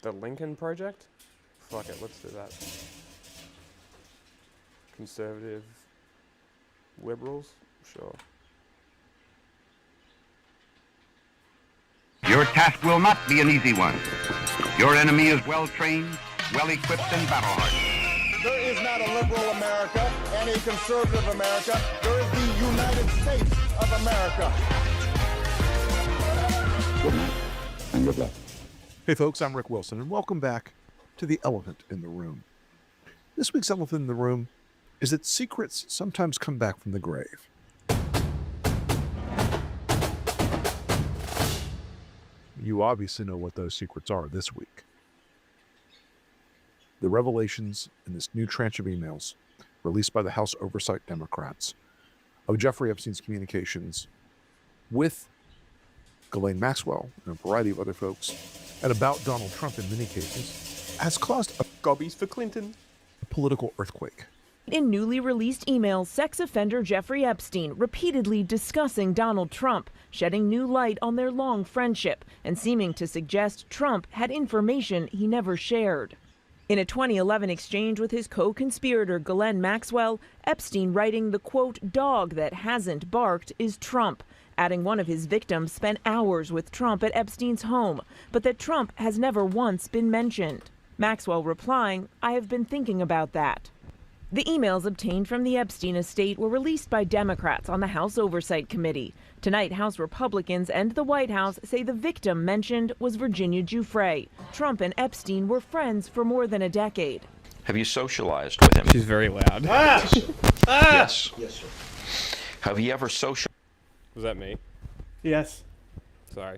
The Lincoln Project? Fuck it, let's do that. Conservative liberals? Sure. Your task will not be an easy one. Your enemy is well-trained, well-equipped, and battle-hardened. There is not a liberal America and a conservative America. There is the United States of America. Good night and good luck. Hey folks, I'm Rick Wilson, and welcome back to The Elephant in the Room. This week's Elephant in the Room is that secrets sometimes come back from the grave. You obviously know what those secrets are this week. The revelations in this new tranche of emails released by the House Oversight Democrats of Jeffrey Epstein's communications with Ghislaine Maxwell and a variety of other folks, and about Donald Trump in many cases, has caused a Gobbies for Clinton. political earthquake. In newly released emails, sex offender Jeffrey Epstein repeatedly discussing Donald Trump, shedding new light on their long friendship, and seeming to suggest Trump had information he never shared. In a 2011 exchange with his co-conspirator Ghislaine Maxwell, Epstein writing the quote, "dog that hasn't barked is Trump," adding one of his victims spent hours with Trump at Epstein's home, but that Trump has never once been mentioned. Maxwell replying, "I have been thinking about that." The emails obtained from the Epstein estate were released by Democrats on the House Oversight Committee. Tonight, House Republicans and the White House say the victim mentioned was Virginia Giuffre. Trump and Epstein were friends for more than a decade. Have you socialized with him? She's very loud. Yes. Yes, sir. Have you ever socialized? Was that me? Yes. Sorry.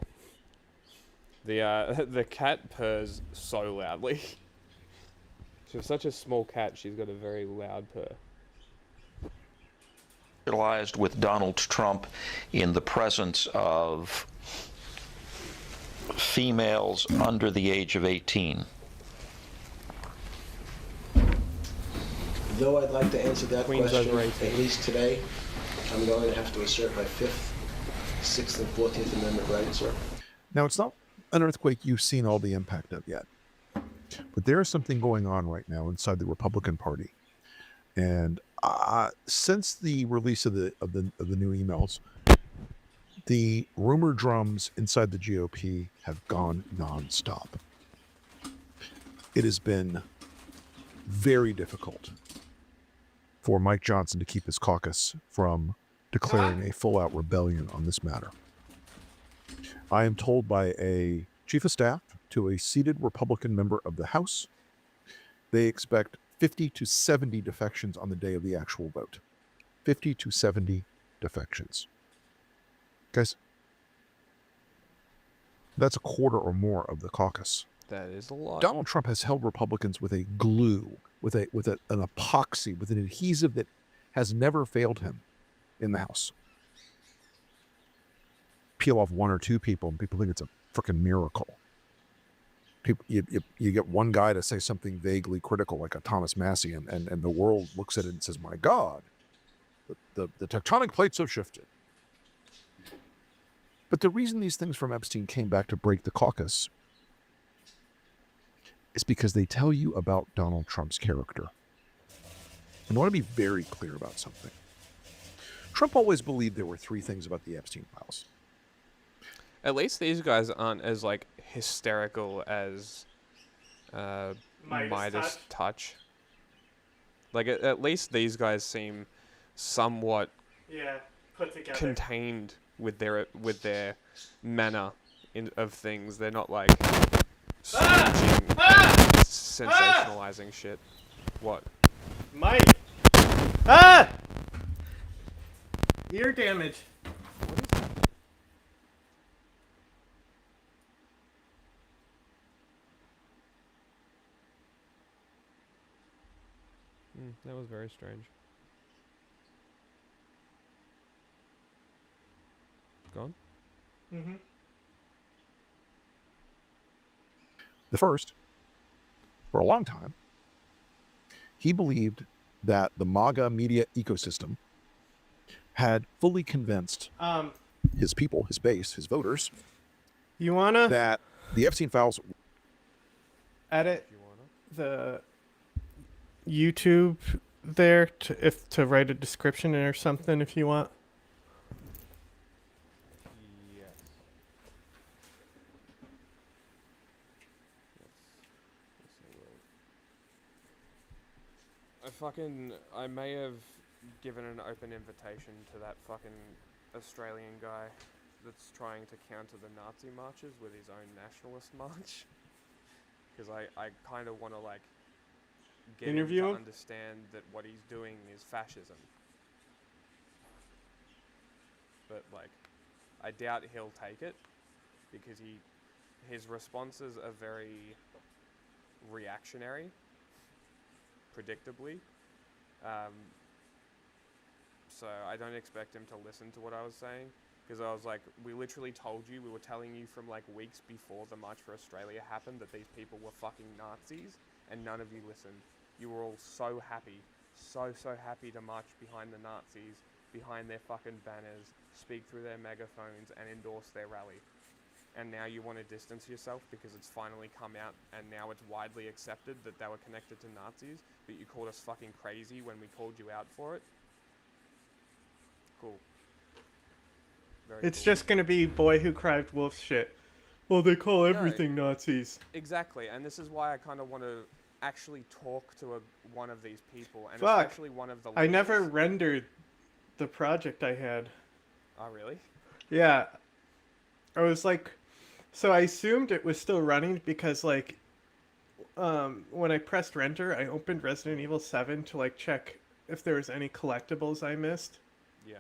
The cat purrs so loudly. She's such a small cat, she's got a very loud purr. Socialized with Donald Trump in the presence of females under the age of 18? Though I'd like to answer that Queen's question, over 18. at least today, I'm going to have to assert my 5th, 6th, and 14th Amendment rights, sir. Now, it's not an earthquake you've seen all the impact of yet, but there is something going on right now inside the Republican Party. And since the release of the new emails, the rumor drums inside the GOP have gone nonstop. It has been very difficult for Mike Johnson to keep his caucus from declaring a full-out rebellion on this matter. I am told by a chief of staff to a seated Republican member of the House, they expect 50 to 70 defections on the day of the actual vote. 50 to 70 defections. Guys, that's a quarter or more of the caucus. That is a lot. Donald Trump has held Republicans with a glue, with an epoxy, with an adhesive that has never failed him in the House. Peel off one or two people, and people think it's a freaking miracle. People, you get one guy to say something vaguely critical, like a Thomas Massey, and the world looks at it and says, "My God, the tectonic plates have shifted." But the reason these things from Epstein came back to break the caucus is because they tell you about Donald Trump's character. And I want to be very clear about something. Trump always believed there were three things about the Epstein files. At least these guys aren't as like hysterical as Midas Touch. Like at least these guys seem somewhat put together, contained with their manner of things. They're not like snitching and sensationalizing shit. What? Mike. Ear damage. That was very strange. Gone? Mm-hmm. The first, for a long time, he believed that the MAGA media ecosystem had fully convinced his people, his base, his voters, You wanna? that The Epstein files. Edit If you wanna. the YouTube there to write a description or something if you want. Yes. I may have given an open invitation to that fucking Australian guy that's trying to counter the Nazi marches with his own nationalist march. Because I kind of want to, like, get Interview him him? to understand that what he's doing is fascism. But, like, I doubt he'll take it because his responses are very reactionary, predictably. So I don't expect him to listen to what I was saying, because I was like, we literally told you, we were telling you from like weeks before the March for Australia happened that these people were fucking Nazis, and none of you listened. You were all so happy to march behind the Nazis, behind their fucking banners, speak through their megaphones, and endorse their rally. And now you want to distance yourself because it's finally come out and now it's widely accepted that they were connected to Nazis, but you called us fucking crazy when we called you out for it. Cool. Very It's cool. just gonna be boy who cried wolf shit. Well, they call everything Nazis. Exactly, and this is why I kind of want to actually talk to one of these people, and Fuck. especially one of the I never leaders. rendered the project I had. Oh, really? Yeah. I was like, so I assumed it was still running because like, when I pressed render, I opened Resident Evil 7 to like check if there was any collectibles I missed. Yeah.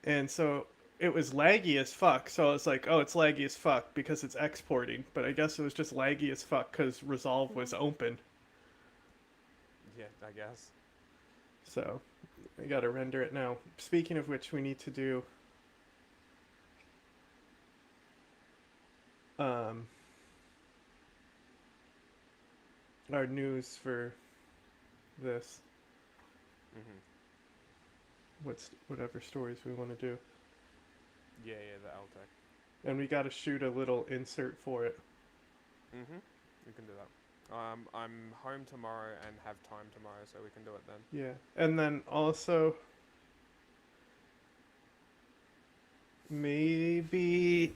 And so it was laggy as fuck. So I was like, oh, it's laggy as fuck because it's exporting. But I guess it was just laggy as fuck because Resolve was open. Yeah, I guess. So I gotta render it now. Speaking of which, we need to do our news for this. Whatever stories we want to do. Yeah, the Altec. And we gotta shoot a little insert for it. We can do that. I'm home tomorrow and have time tomorrow, so we can do it then. Yeah. And then also maybe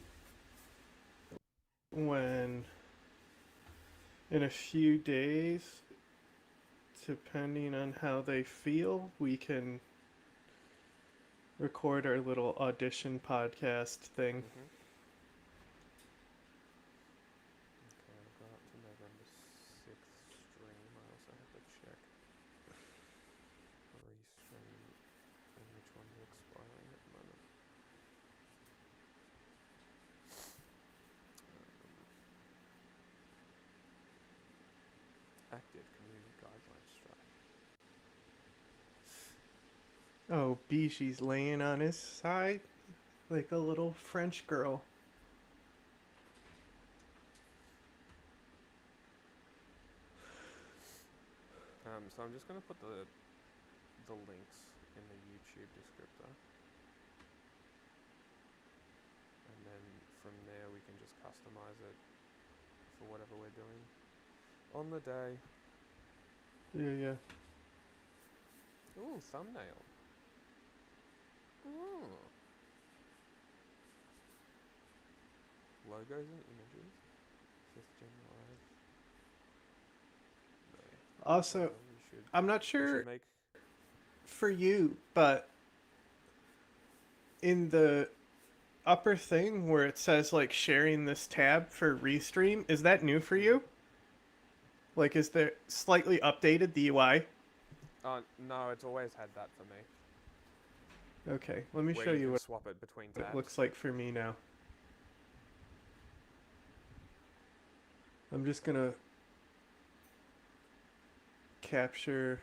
when in a few days, depending on how they feel, we can record our little audition podcast thing. Okay, I've got up to November 6th stream. I also have to check restream and which one's expiring at the moment. Active community guidelines strike. Oh, Bishi's laying on his side like a little French girl. So I'm just gonna put the links in the YouTube descriptor, and then from there we can just customize it for whatever we're doing on the day. Yeah. Ooh, thumbnail. Ooh. Logos and images. 5th Gen Live. No. Also, We should, I'm not we sure should make... for you, but in the upper thing where it says like sharing this tab for Restream, is that new for you? Like, is there slightly updated the UI? No, it's always had that for me. Okay, let me Where show you can what swap it between it tabs. looks like for me now. I'm just gonna capture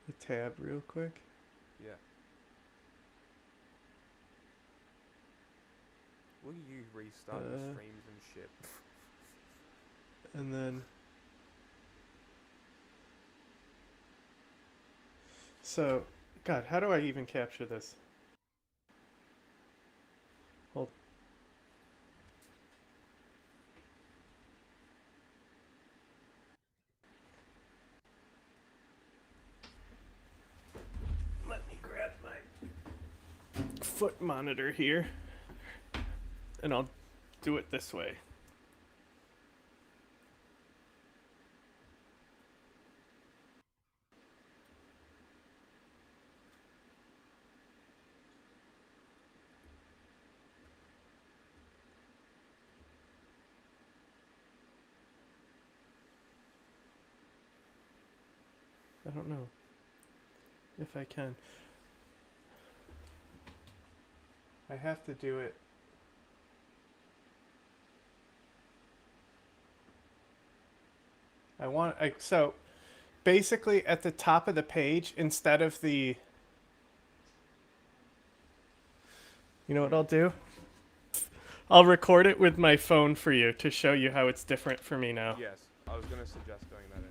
the tab real quick. Yeah. Will you restart the streams and shit? And then so, God, how do I even capture this? Hold. foot monitor here, and I'll do it this way. I don't know if I can. I have to do it. So basically at the top of the page, instead of the, you know what I'll do? I'll record it with my phone for you to show you how it's different for me now. Yes, I was going to suggest doing that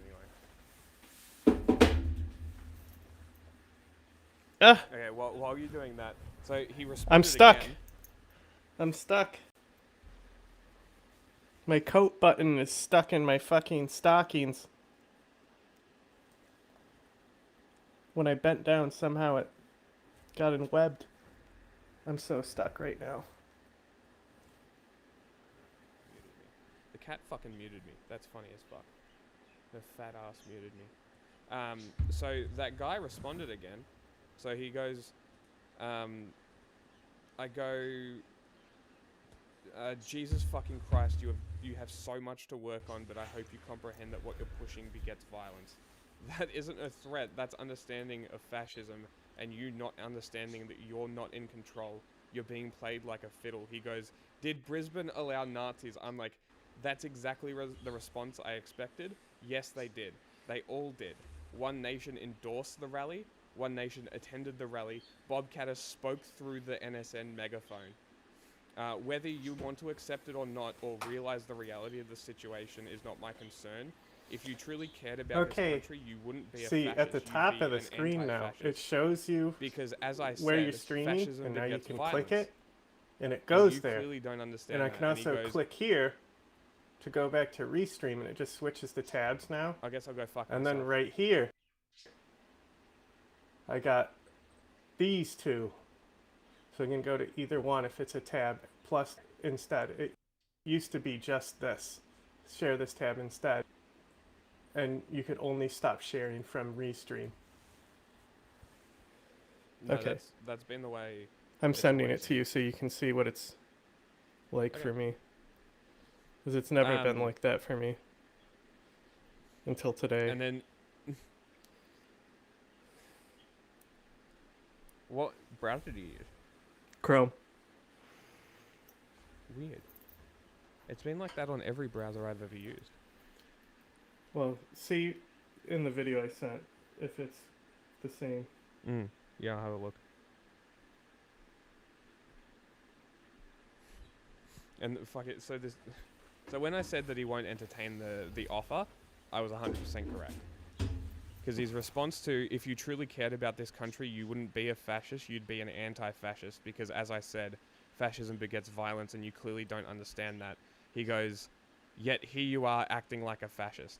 anyway. Okay, well, while you're doing that, so he responded. I'm stuck. Again. I'm stuck. My coat button is stuck in my fucking stockings. When I bent down, somehow it got webbed. I'm so stuck right now. The cat fucking muted me. That's funny as fuck. The fat ass muted me. So that guy responded again. So he goes, I go, Jesus fucking Christ, you have so much to work on, but I hope you comprehend that what you're pushing begets violence. That isn't a threat, that's understanding of fascism, and you not understanding that you're not in control. You're being played like a fiddle. He goes, did Brisbane allow Nazis? I'm like, that's exactly the response I expected. Yes, they did. They all did. One nation endorsed the rally. One nation attended the rally. Bob Catter spoke through the NSN megaphone. Whether you want to accept it or not, or realize the reality of the situation, is not my concern. If you truly cared about this country, you wouldn't be a fascist. See, at the top of the screen now, it shows you because, as I said, where you're streaming, and now you can violence. click it, and it goes you there. Clearly don't understand and I can also click here to go back to restream, and it just switches the tabs now. I guess I'll go fuck And myself. then right here, I got these two. So I can go to either one if it's a tab. Plus, instead, it used to be just this. Share this tab instead. And you could only stop sharing from restream. No, okay. That's been the way. I'm sending it to you so you can see what it's like for me. Because it's never been like that for me. Until today. And then... What browser do you use? Chrome. Weird. It's been like that on every browser I've ever used. Well, see in the video I sent if it's the same. Yeah, I'll have a look. And fuck it, so when I said that he won't entertain the offer, I was 100% correct. Because his response to, if you truly cared about this country, you wouldn't be a fascist, you'd be an anti-fascist. Because as I said, fascism begets violence and you clearly don't understand that. He goes, yet here you are acting like a fascist.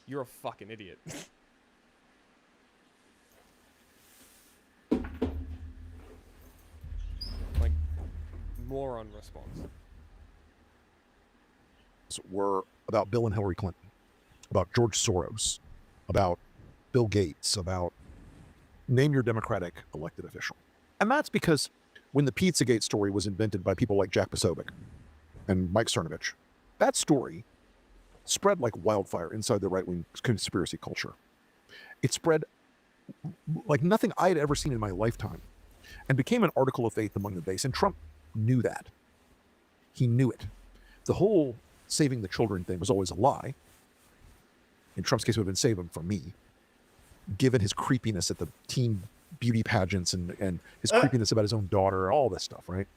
You're a fucking idiot. Like, moron response. Were about Bill and Hillary Clinton, about George Soros, about Bill Gates, about name your Democratic elected official. And that's because when the Pizzagate story was invented by people like Jack Posobiec and Mike Cernovich, that story spread like wildfire inside the right-wing conspiracy culture. It spread like nothing I had ever seen in my lifetime and became an article of faith among the base. And Trump knew that. He knew it. The whole saving the children thing was always a lie. In Trump's case, it would have been save him from me, given his creepiness at the teen beauty pageants and his creepiness about his own daughter, all this stuff, right?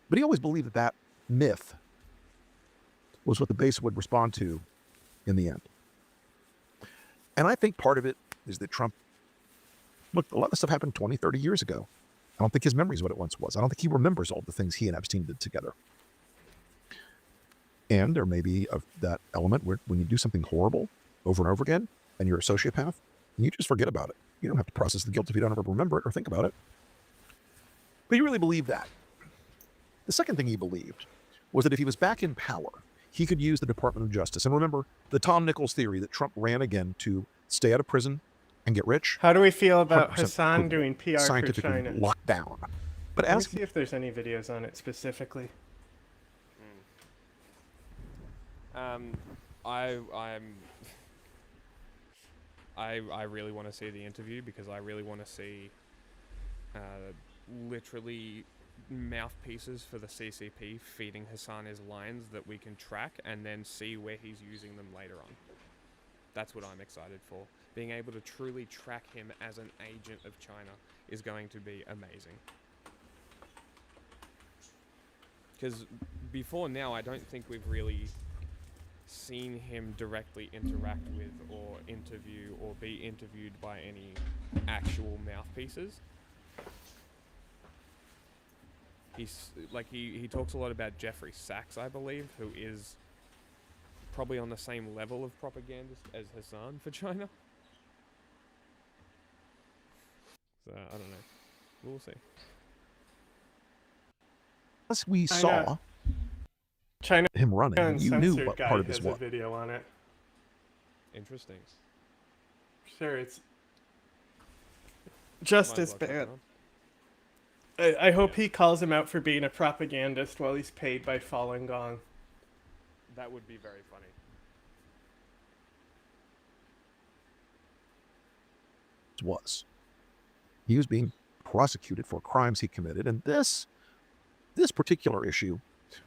But he always believed that that myth was what the base would respond to in the end. And I think part of it is that Trump, look, a lot of this stuff happened 20, 30 years ago. I don't think his memory is what it once was. I don't think he remembers all the things he and Epstein did together. And there may be that element where when you do something horrible over and over again, and you're a sociopath, and you just forget about it. You don't have to process the guilt if you don't ever remember it or think about it. But he really believed that. The second thing he believed was that if he was back in power, he could use the Department of Justice. And remember the Tom Nichols theory that Trump ran again to stay out of prison and get rich. How do we feel about 100% Hassan doing PR for scientifically China? locked down. But Let me as see if there's any videos on it specifically. I really want to see the interview because I really want to see literally mouthpieces for the CCP feeding Hassan his lines that we can track and then see where he's using them later on. That's what I'm excited for. Being able to truly track him as an agent of China is going to be amazing. Because before now, I don't think we've really seen him directly interact with or interview or be interviewed by any actual mouthpieces. He talks a lot about Jeffrey Sachs, I believe, who is probably on the same level of propagandist as Hassan for China. So I don't know. We'll see. as we saw China him running, you knew what guy part of this has was. a video on it. Interesting. Sure, it's just as bad. I hope he calls him out for being a propagandist while he's paid by Falun Gong. That would be very funny. He was being prosecuted for crimes he committed, and this particular issue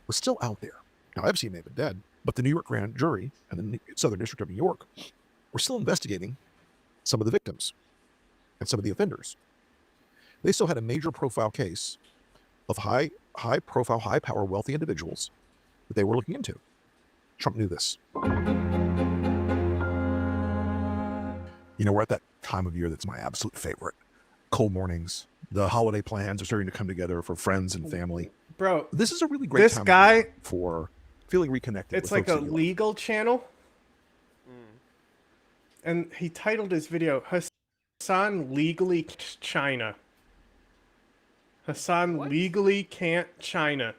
was still out there. Now, Epstein may have been dead, but the New York grand jury and the Southern District of New York were still investigating some of the victims and some of the offenders. They still had a major profile case of high profile, high power, wealthy individuals that they were looking into. Trump knew this. You know, we're at that time of year that's my absolute favorite. Cold mornings. The holiday plans are starting to come together for friends and family. Bro, this is a really great time for feeling reconnected. It's like a legal channel. And he titled his video, Hassan Legally China. Hassan legally can't China.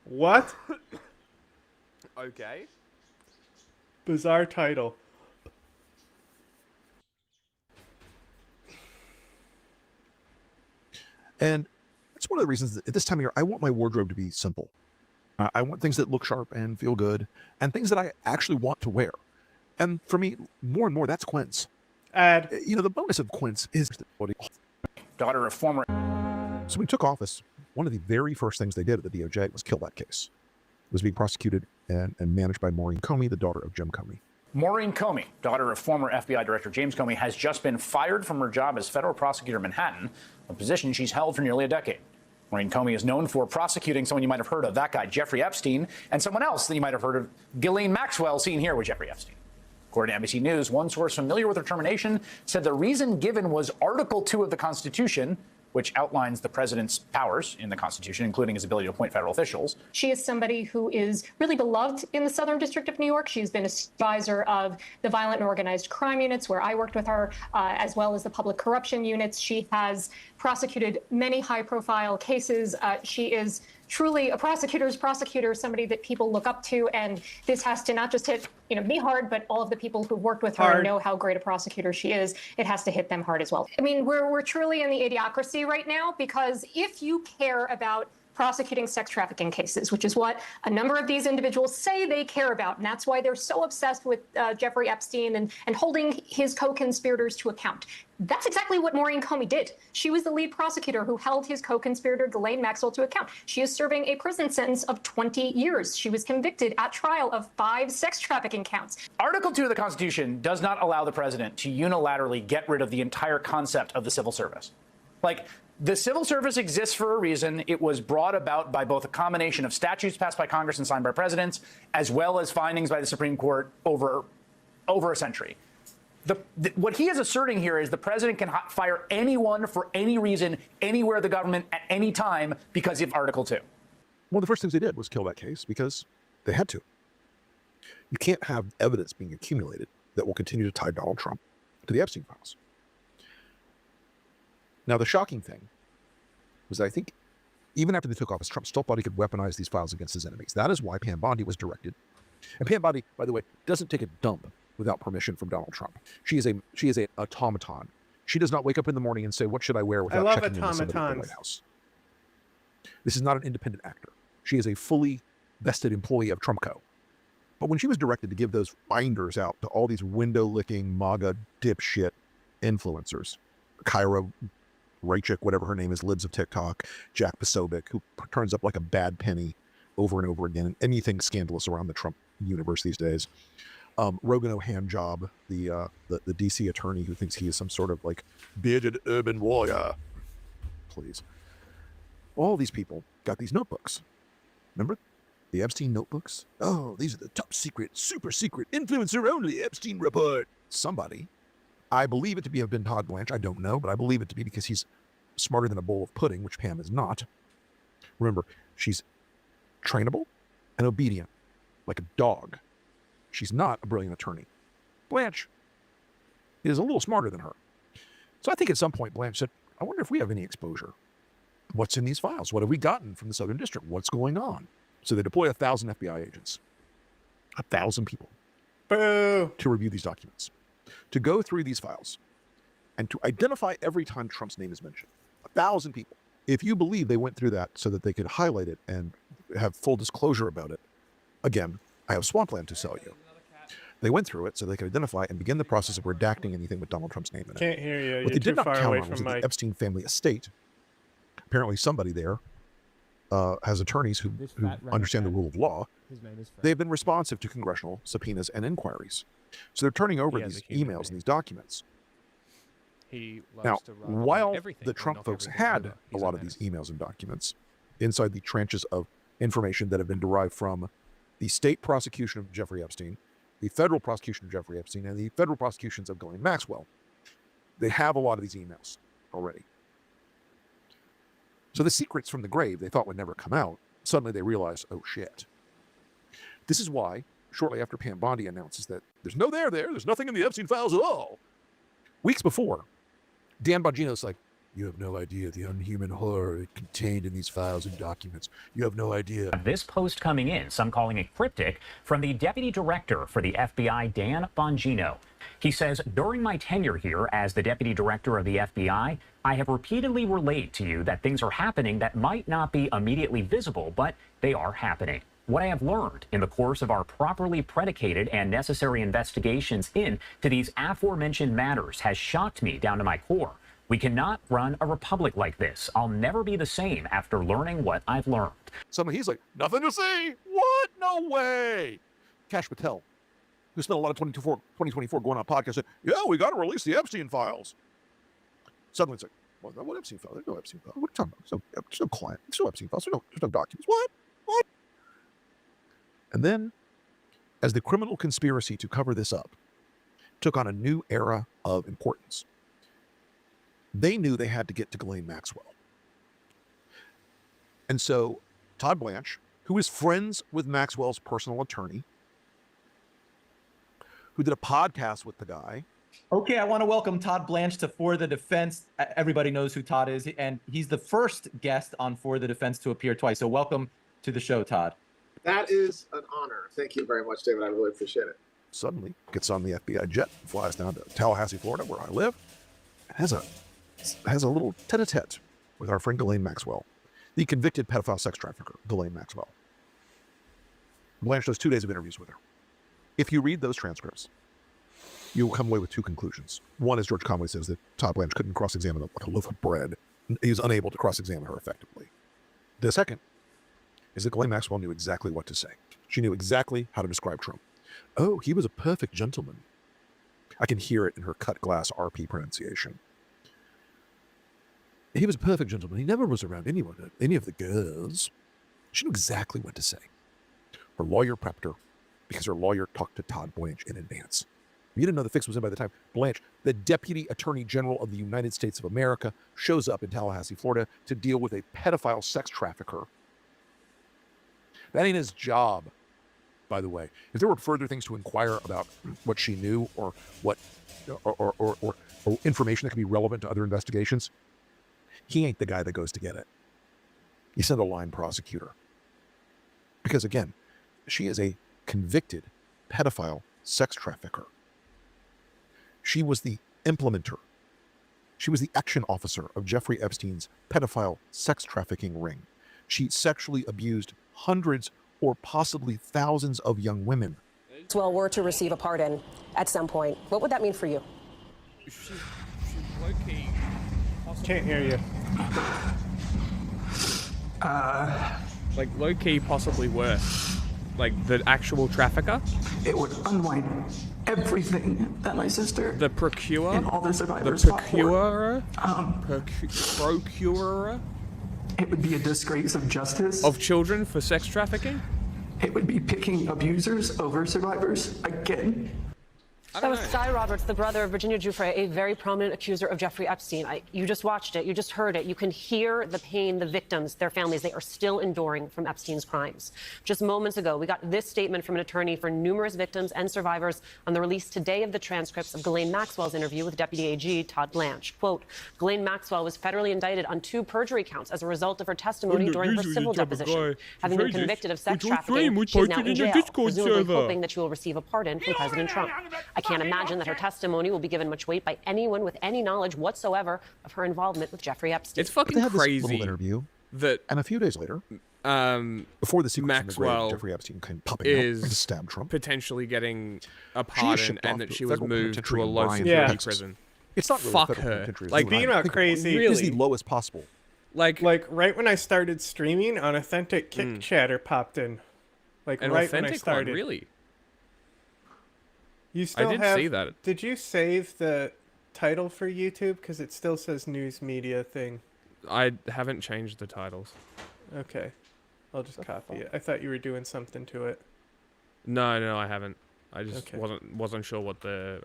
What? Okay. Bizarre title. And it's one of the reasons that at this time of year, I want my wardrobe to be simple. I want things that look sharp and feel good, and things that I actually want to wear. And for me, more and more, that's Quince. You know, the bonus of Quince is daughter of former. So when he took office, one of the very first things they did at the DOJ was kill that case. It was being prosecuted and managed by Maureen Comey, the daughter of Jim Comey. Maureen Comey, daughter of former FBI Director James Comey, has just been fired from her job as federal prosecutor in Manhattan, a position she's held for nearly a decade. Maureen Comey is known for prosecuting someone you might have heard of, that guy, Jeffrey Epstein, and someone else that you might have heard of, Ghislaine Maxwell, seen here with Jeffrey Epstein. According to NBC News, one source familiar with her termination said the reason given was Article 2 of the Constitution, which outlines the president's powers in the Constitution, including his ability to appoint federal officials. She is somebody who is really beloved in the Southern District of New York. She's been a supervisor of the violent and organized crime units, where I worked with her, as well as the public corruption units. She has prosecuted many high-profile cases. She is truly a prosecutor's prosecutor, somebody that people look up to, and this has to not just hit me hard, but all of the people who've worked with her and know how great a prosecutor she is. It has to hit them hard as well. I mean, we're truly in the idiocracy right now, because if you care about prosecuting sex trafficking cases, which is what a number of these individuals say they care about, and that's why they're so obsessed with Jeffrey Epstein and holding his co-conspirators to account. That's exactly what Maureen Comey did. She was the lead prosecutor who held his co-conspirator, Ghislaine Maxwell, to account. She is serving a prison sentence of 20 years. She was convicted at trial of 5 sex trafficking counts. Article 2 of the Constitution does not allow the president to unilaterally get rid of the entire concept of the civil service. The civil service exists for a reason. It was brought about by both a combination of statutes passed by Congress and signed by presidents, as well as findings by the Supreme Court over a century. What he is asserting here is the president can fire anyone for any reason, anywhere in the government, at any time, because of Article 2. One of the first things they did was kill that case because they had to. You can't have evidence being accumulated that will continue to tie Donald Trump to the Epstein files. Now, the shocking thing was that I think even after they took office, Trump still thought he could weaponize these files against his enemies. That is why Pam Bondi was directed. And Pam Bondi, by the way, doesn't take a dump without permission from Donald Trump. She is an automaton. She does not wake up in the morning and say, "What should I wear?" without checking in with somebody at the White House. This is not an independent actor. She is a fully vested employee of Trump Co. But when she was directed to give those binders out to all these window-licking MAGA dipshit influencers, Kyra Raichik, whatever her name is, lives of TikTok, Jack Posobiec, who turns up like a bad penny over and over again, anything scandalous around the Trump universe these days. Rogan Ohanjob, the DC attorney who thinks he is some sort of like bearded urban warrior. Please. All these people got these notebooks. Remember the Epstein notebooks? Oh, these are the top secret, super secret, influencer only Epstein report. Somebody, I believe it to have been Todd Blanche. I don't know, but I believe it to be because he's smarter than a bowl of pudding, which Pam is not. Remember, she's trainable and obedient, like a dog. She's not a brilliant attorney. Blanche is a little smarter than her. So I think at some point Blanche said, I wonder if we have any exposure. What's in these files? What have we gotten from the Southern District? What's going on? So they deploy 1,000 FBI agents, 1,000 people, to review these documents, to go through these files, and to identify every time Trump's name is mentioned. 1,000 people. If you believe they went through that so that they could highlight it and have full disclosure about it, again, I have swampland to sell you. They went through it so they could identify and begin the process of redacting anything with Donald Trump's name in it. Can't hear you. What they did not count on was that the Epstein family estate, apparently somebody there has attorneys who understand the rule of law. They've been responsive to congressional subpoenas and inquiries. So they're turning over these emails and these documents. Now, while the Trump folks had a lot of these emails and documents inside the trenches of information that have been derived from the state prosecution of Jeffrey Epstein, the federal prosecution of Jeffrey Epstein, and the federal prosecutions of Ghislaine Maxwell, they have a lot of these emails already. So the secrets from the grave they thought would never come out, suddenly they realize, oh shit. This is why, shortly after Pam Bondi announces that there's no there's nothing in the Epstein files at all, weeks before, Dan Bongino's like, you have no idea the unhuman horror contained in these files and documents. You have no idea. This post coming in, some calling it cryptic, from the Deputy Director for the FBI, Dan Bongino. He says, during my tenure here as the Deputy Director of the FBI, I have repeatedly relayed to you that things are happening that might not be immediately visible, but they are happening. What I have learned in the course of our properly predicated and necessary investigations into these aforementioned matters has shocked me down to my core. We cannot run a republic like this. I'll never be the same after learning what I've learned. Suddenly he's like, nothing to see. What? No way. Kash Patel, who spent a lot of 2024 going on a podcast, said, yeah, we got to release the Epstein files. Suddenly it's like, what Epstein files? There's no Epstein files. What are you talking about? There's no client. There's no Epstein files. There's no documents. What? And then, as the criminal conspiracy to cover this up took on a new era of importance, they knew they had to get to Ghislaine Maxwell. And so Todd Blanche, who is friends with Maxwell's personal attorney, who did a podcast with the guy. Okay, I want to welcome Todd Blanche to For the Defense. Everybody knows who Todd is, and he's the first guest on For the Defense to appear twice. So welcome to the show, Todd. That is an honor. Thank you very much, David. I really appreciate it. Suddenly gets on the FBI jet, flies down to Tallahassee, Florida, where I live, and has a little tete-a-tete with our friend Ghislaine Maxwell, the convicted pedophile sex trafficker, Ghislaine Maxwell. Blanche does 2 days of interviews with her. If you read those transcripts, you'll come away with two conclusions. One, as George Conway says, that Todd Blanche couldn't cross-examine her like a loaf of bread. He was unable to cross-examine her effectively. The second is that Ghislaine Maxwell knew exactly what to say. She knew exactly how to describe Trump. Oh, he was a perfect gentleman. I can hear it in her cut glass RP pronunciation. He was a perfect gentleman. He never was around anyone, any of the girls. She knew exactly what to say. Her lawyer prepped her because her lawyer talked to Todd Blanche in advance. You didn't know the fix was in by the time Blanche, the Deputy Attorney General of the United States of America, shows up in Tallahassee, Florida to deal with a pedophile sex trafficker. That ain't his job, by the way. If there were further things to inquire about what she knew or what or information that could be relevant to other investigations, he ain't the guy that goes to get it. You send a line prosecutor. Because again, she is a convicted pedophile sex trafficker. She was the implementer. She was the action officer of Jeffrey Epstein's pedophile sex trafficking ring. She sexually abused hundreds or possibly thousands of young women. Maxwell were to receive a pardon at some point, what would that mean for you? She's low-key. Can't hear you. Like low-key, possibly worse. Like the actual trafficker. It would unwind everything that my sister The procurer. and all the survivors The fought for. procurer. Procurer. It would be a disgrace of justice. Of children for sex trafficking. It would be picking abusers over survivors again. That was Cy Roberts, the brother of Virginia Giuffre, a very prominent accuser of Jeffrey Epstein. You just watched it. You just heard it. You can hear the pain, the victims, their families, they are still enduring from Epstein's crimes. Just moments ago, we got this statement from an attorney for numerous victims and survivors on the release today of the transcripts of Ghislaine Maxwell's interview with Deputy AG Todd Blanche. Quote, Ghislaine Maxwell was federally indicted on 2 perjury counts as a result of her testimony during her civil deposition. Having been convicted of sex trafficking, she is now in jail, presumably hoping that she will receive a pardon from President Trump. I can't imagine that her testimony will be given much weight by anyone with any knowledge whatsoever of her involvement with Jeffrey Epstein. It's fucking crazy. Little interview. That and a few days later, before the sequence Maxwell Jeffrey Epstein came popping is out to stab Trump, potentially getting a She is pardon, shipped and off that to she a was federal moved to penitentiary a in low Ryan, security Texas. prison. It's not really Fuck a federal her. penitentiary, Like Being about crazy. It is the lowest possible. Like right when I started streaming, an authentic kick chatter popped in. Like An right when I authentic started. one, really? You still did have, see that. Did you save the title for YouTube? Because it still says news media thing. I haven't changed the titles. Okay. I'll just copy it. I thought you were doing something to it. No, I haven't. I just Okay. wasn't sure what the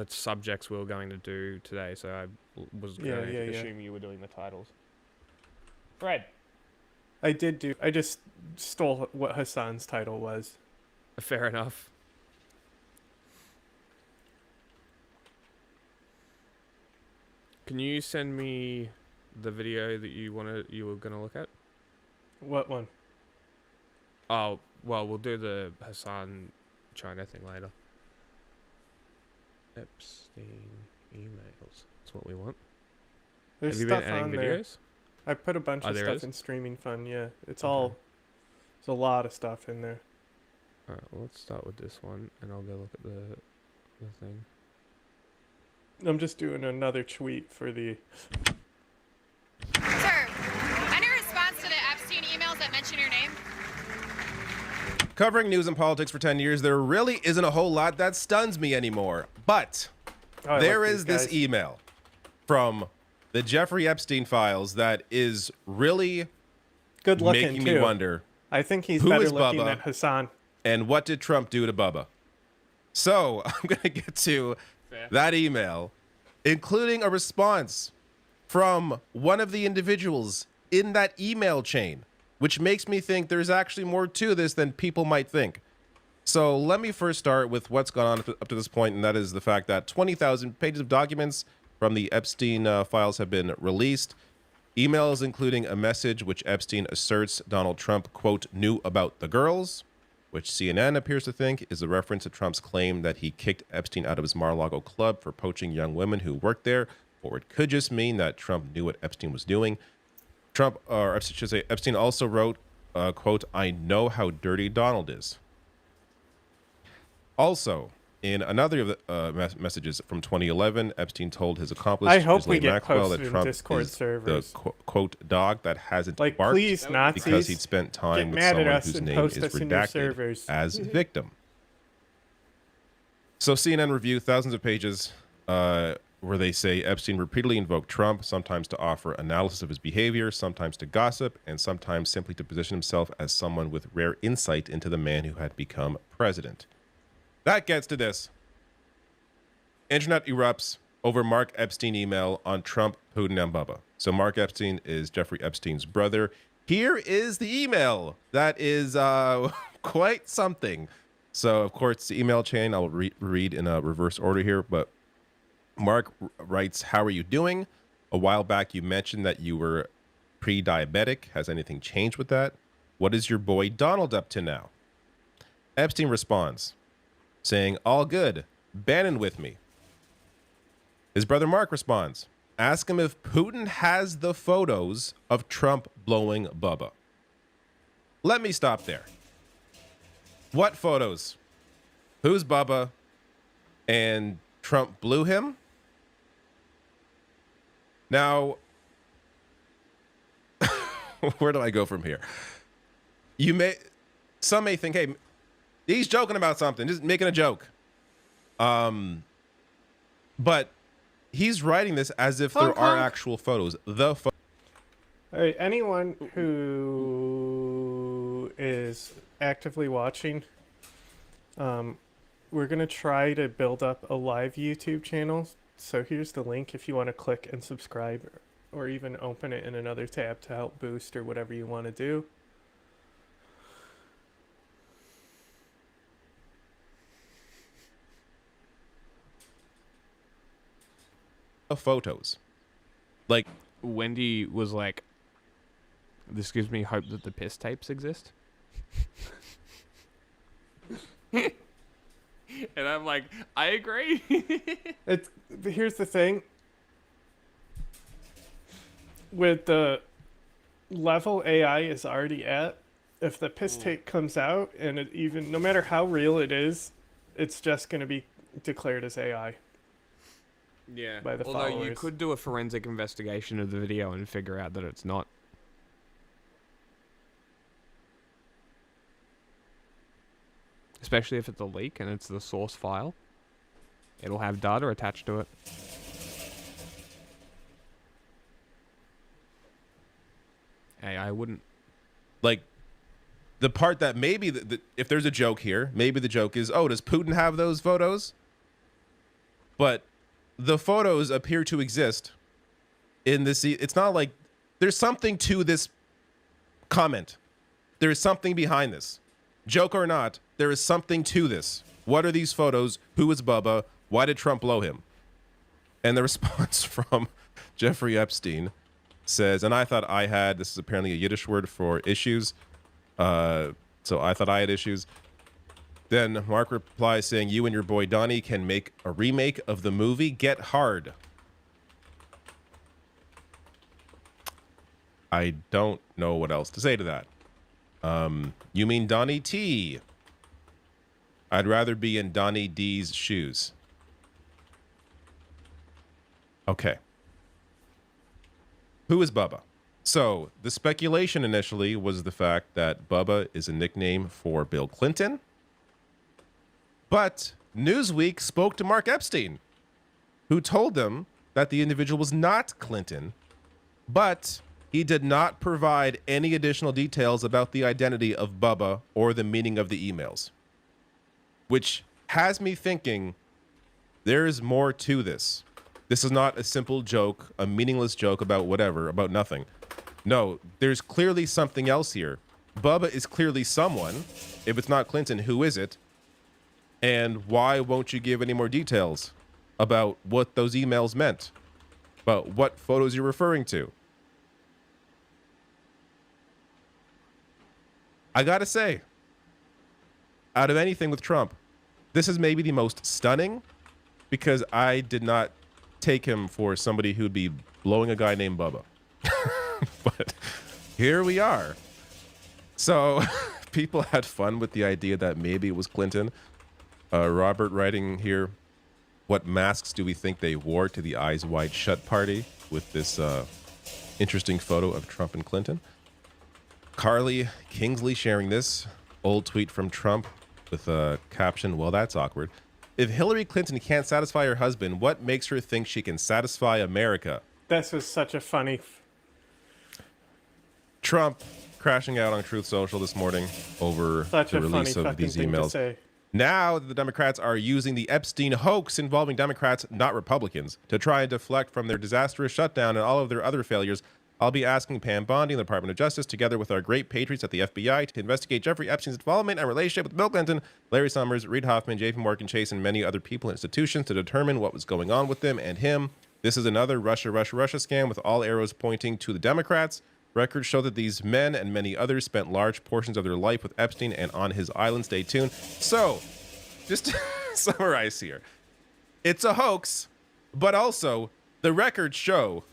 subjects we were going to do today, so I was going to assume you were doing the titles. Fred. I just stole what Hassan's title was. Fair enough. Can you send me the video that you were gonna look at? What one? Oh, well, we'll do the Hassan China thing later. Epstein emails. That's what we want. There's Have you stuff been adding on there. videos? I put a bunch of there stuff is? in Streaming Fun, yeah. It's all... There's a lot of stuff in there. Alright, well, let's start with this one, and I'll go look at the thing. I'm just doing another tweet for the... Sir, any response to the Epstein emails that mention your name? Covering news and politics for 10 years, there really isn't a whole lot that stuns me anymore. But there is this email from the Jeffrey Epstein files that is really good looking, making me too. wonder. I think he's who better is looking Bubba, than Hassan. and what did Trump do to Bubba? So I'm going to get to that email, including a response from one of the individuals in that email chain, which makes me think there's actually more to this than people might think. So let me first start with what's gone on up to this point, and that is the fact that 20,000 pages of documents from the Epstein files have been released. Emails including a message which Epstein asserts Donald Trump, quote, knew about the girls, which CNN appears to think is a reference to Trump's claim that he kicked Epstein out of his Mar-a-Lago club for poaching young women who worked there, or it could just mean that Trump knew what Epstein was doing. Epstein also wrote, quote, I know how dirty Donald is. Also, in another of the messages from 2011, Epstein told his accomplice, I hope we Ghislaine get Maxwell, posted that in Trump Discord is servers. the quote dog that hasn't Like, barked please, Nazis, because he'd spent time get with mad at someone us whose and name post is us in your redacted servers. as victim. So CNN review thousands of pages where they say Epstein repeatedly invoked Trump, sometimes to offer analysis of his behavior, sometimes to gossip, and sometimes simply to position himself as someone with rare insight into the man who had become president. That gets to this. Internet erupts over Mark Epstein email on Trump, Putin, and Bubba. So Mark Epstein is Jeffrey Epstein's brother. Here is the email. That is quite something. So, of course, the email chain, I'll read in a reverse order here, but Mark writes, how are you doing? A while back, you mentioned that you were pre-diabetic. Has anything changed with that? What is your boy Donald up to now? Epstein responds, saying, all good. Bannon with me. His brother Mark responds, ask him if Putin has the photos of Trump blowing Bubba. Let me stop there. What photos? Who's Bubba? And Trump blew him? Now, where do I go from here? Some may think, hey, he's joking about something, just making a joke. But he's writing this as if there are actual photos. All right, anyone who is actively watching, we're going to try to build up a live YouTube channel. So here's the link if you want to click and subscribe, or even open it in another tab to help boost or whatever you want to do. Photos. Like, Wendy was like, this gives me hope that the piss tapes exist. And I'm like, I agree. Here's the thing. With the level AI is already at, if the piss tape comes out, and it even, no matter how real it is, it's just going to be declared as AI. Yeah. By the Although followers. you could do a forensic investigation of the video and figure out that it's not. Especially if it's a leak and it's the source file. It'll have data attached to it. Hey, I wouldn't. Like, the part that maybe, if there's a joke here, maybe the joke is, oh, does Putin have those photos? But the photos appear to exist in this. It's not like there's something to this comment. There is something behind this. Joke or not, there is something to this. What are these photos? Who is Bubba? Why did Trump blow him? And the response from Jeffrey Epstein says, and I thought I had, this is apparently a Yiddish word for issues. So I thought I had issues. Then Mark replies saying, you and your boy Donnie can make a remake of the movie Get Hard. I don't know what else to say to that. You mean Donnie T? I'd rather be in Donnie D's shoes. Okay. Who is Bubba? So the speculation initially was the fact that Bubba is a nickname for Bill Clinton. But Newsweek spoke to Mark Epstein, who told them that the individual was not Clinton, but he did not provide any additional details about the identity of Bubba or the meaning of the emails, which has me thinking there is more to this. This is not a simple joke, a meaningless joke about whatever, about nothing. No, there's clearly something else here. Bubba is clearly someone. If it's not Clinton, who is it? And why won't you give any more details about what those emails meant? About what photos you're referring to? I gotta say, out of anything with Trump, this is maybe the most stunning, because I did not take him for somebody who'd be blowing a guy named Bubba. But here we are. So people had fun with the idea that maybe it was Clinton. Robert writing here, what masks do we think they wore to the Eyes Wide Shut party with this interesting photo of Trump and Clinton? Carly Kingsley sharing this old tweet from Trump with a caption, well, that's awkward. If Hillary Clinton can't satisfy her husband, what makes her think she can satisfy America? This was such a funny... Trump crashing out on Truth Social this morning over the release of these emails. Now the Democrats are using the Epstein hoax involving Democrats, not Republicans, to try and deflect from their disastrous shutdown and all of their other failures. I'll be asking Pam Bondi and the Department of Justice, together with our great patriots at the FBI, to investigate Jeffrey Epstein's involvement and relationship with Bill Clinton, Larry Summers, Reid Hoffman, JP Morgan Chase, and many other people and institutions to determine what was going on with them and him. This is another Russia scam with all arrows pointing to the Democrats. Records show that these men and many others spent large portions of their life with Epstein and on his island. Stay tuned. So, just to summarize here, it's a hoax, but also the records show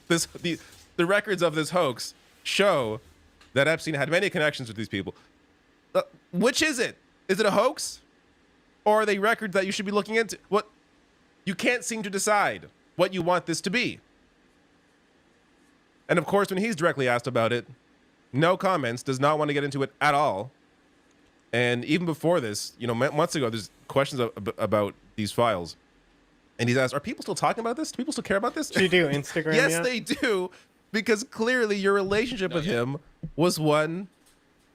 the records of this hoax show that Epstein had many connections with these people. Which is it? Is it a hoax, or are they records that you should be looking into? What? You can't seem to decide what you want this to be. And of course, when he's directly asked about it, no comments, does not want to get into it at all. And even before this, months ago, there's questions about these files. And he's asked, are people still talking about this? Do people still care about this? Do you do Instagram Yes, yet? they do. Because clearly your relationship with him was one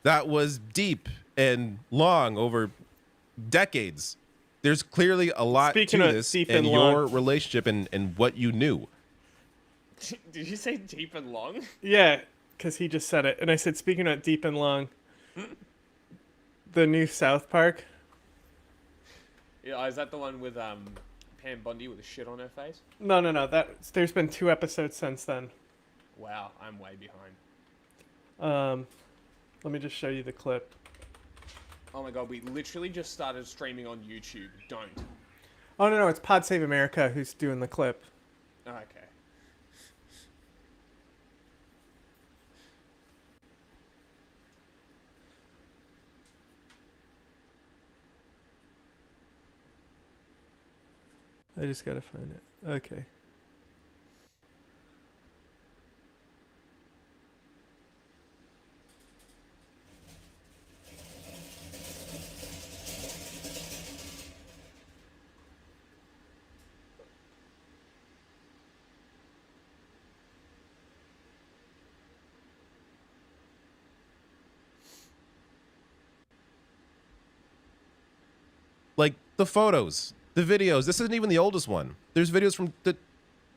that was deep and long over decades. There's clearly a lot Speaking to of this deep and and long- your relationship and what you knew. Did you say deep and long? Yeah, because he just said it. And I said, speaking of deep and long, the new South Park. Yeah, is that the one with Pam Bondi with a shit on her face? No. There's been 2 episodes since then. Wow, I'm way behind. Let me just show you the clip. Oh my god, we literally just started streaming on YouTube. Don't. Oh, no, it's Pod Save America who's doing the clip. Okay. I just gotta find it. Okay. Like the photos, the videos. This isn't even the oldest one. There's videos from the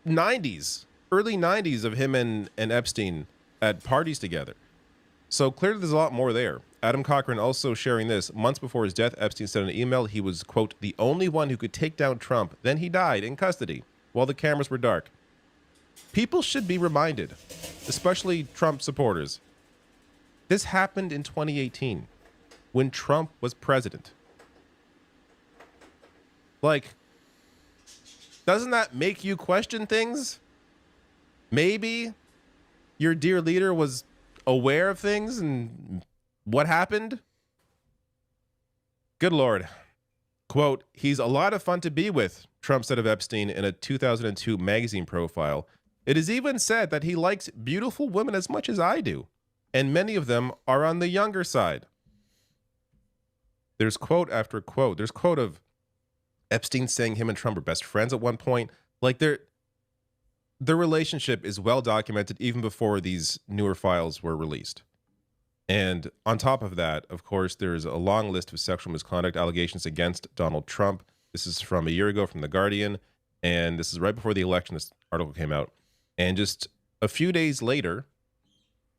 90s, early 90s of him and Epstein at parties together. So clearly there's a lot more there. Adam Cochran also sharing this. Months before his death, Epstein sent an email. He was, quote, the only one who could take down Trump. Then he died in custody while the cameras were dark. People should be reminded, especially Trump supporters. This happened in 2018 when Trump was president. Like, doesn't that make you question things? Maybe your dear leader was aware of things and what happened? Good Lord. Quote, he's a lot of fun to be with, Trump said of Epstein in a 2002 magazine profile. It is even said that he likes beautiful women as much as I do, and many of them are on the younger side. There's quote after quote. There's quote of Epstein saying him and Trump are best friends at one point. Like their relationship is well documented even before these newer files were released. And on top of that, of course, there's a long list of sexual misconduct allegations against Donald Trump. This is from a year ago from The Guardian, and this is right before the election this article came out. And just a few days later,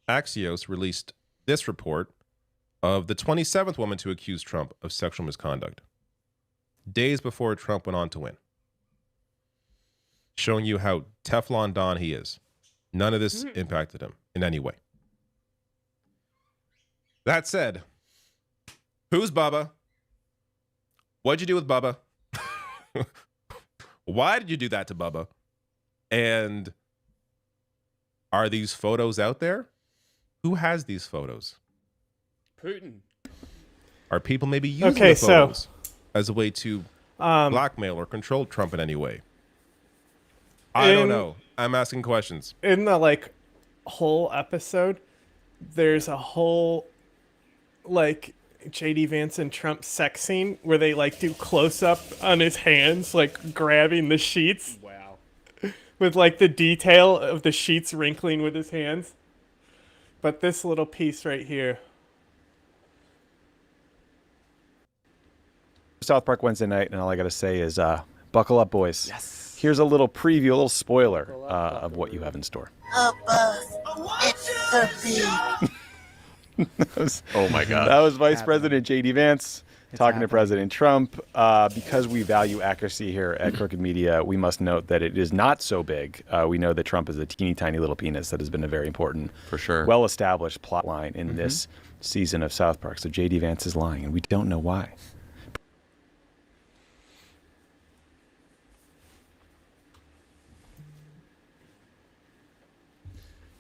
Axios released this report of the 27th woman to accuse Trump of sexual misconduct, days before Trump went on to win, showing you how Teflon Don he is. None of this impacted him in any way. That said, who's Bubba? What'd you do with Bubba? Why did you do that to Bubba? And are these photos out there? Who has these photos? Putin. Are people maybe using the photos as a way to blackmail or control Trump in any way? I don't know. I'm asking questions. In the whole episode, there's a whole JD Vance and Trump sex scene where they do close up on his hands, grabbing the sheets. Wow. With the detail of the sheets wrinkling with his hands. But this little piece right here. South Park Wednesday night, and all I got to say is buckle up, boys. Yes. Here's a little preview, a little spoiler of what you have in store. It's the big. Oh my God. That was Vice President J.D. Vance talking to President Trump. Because we value accuracy here at Crooked Media, we must note that it is not so big. We know that Trump is a teeny tiny little penis that has been a very important, for sure, well-established plot line in this season of South Park. So J.D. Vance is lying, and we don't know why.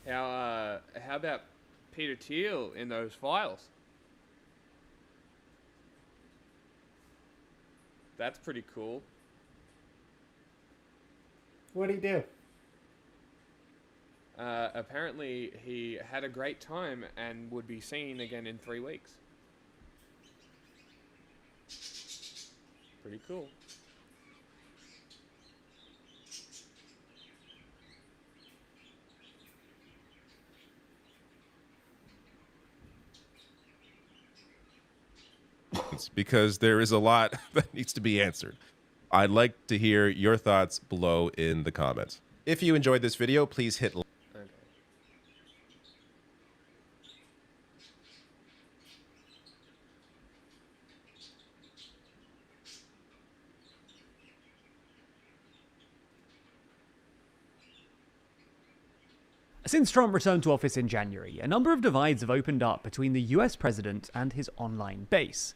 How about Peter Thiel in those files? That's pretty cool. What'd he do? Apparently, he had a great time and would be seen again in 3 weeks. Pretty cool. Because there is a lot that needs to be answered. I'd like to hear your thoughts below in the comments. If you enjoyed this video, please hit like. Okay. Since Trump returned to office in January, a number of divides have opened up between the US president and his online base.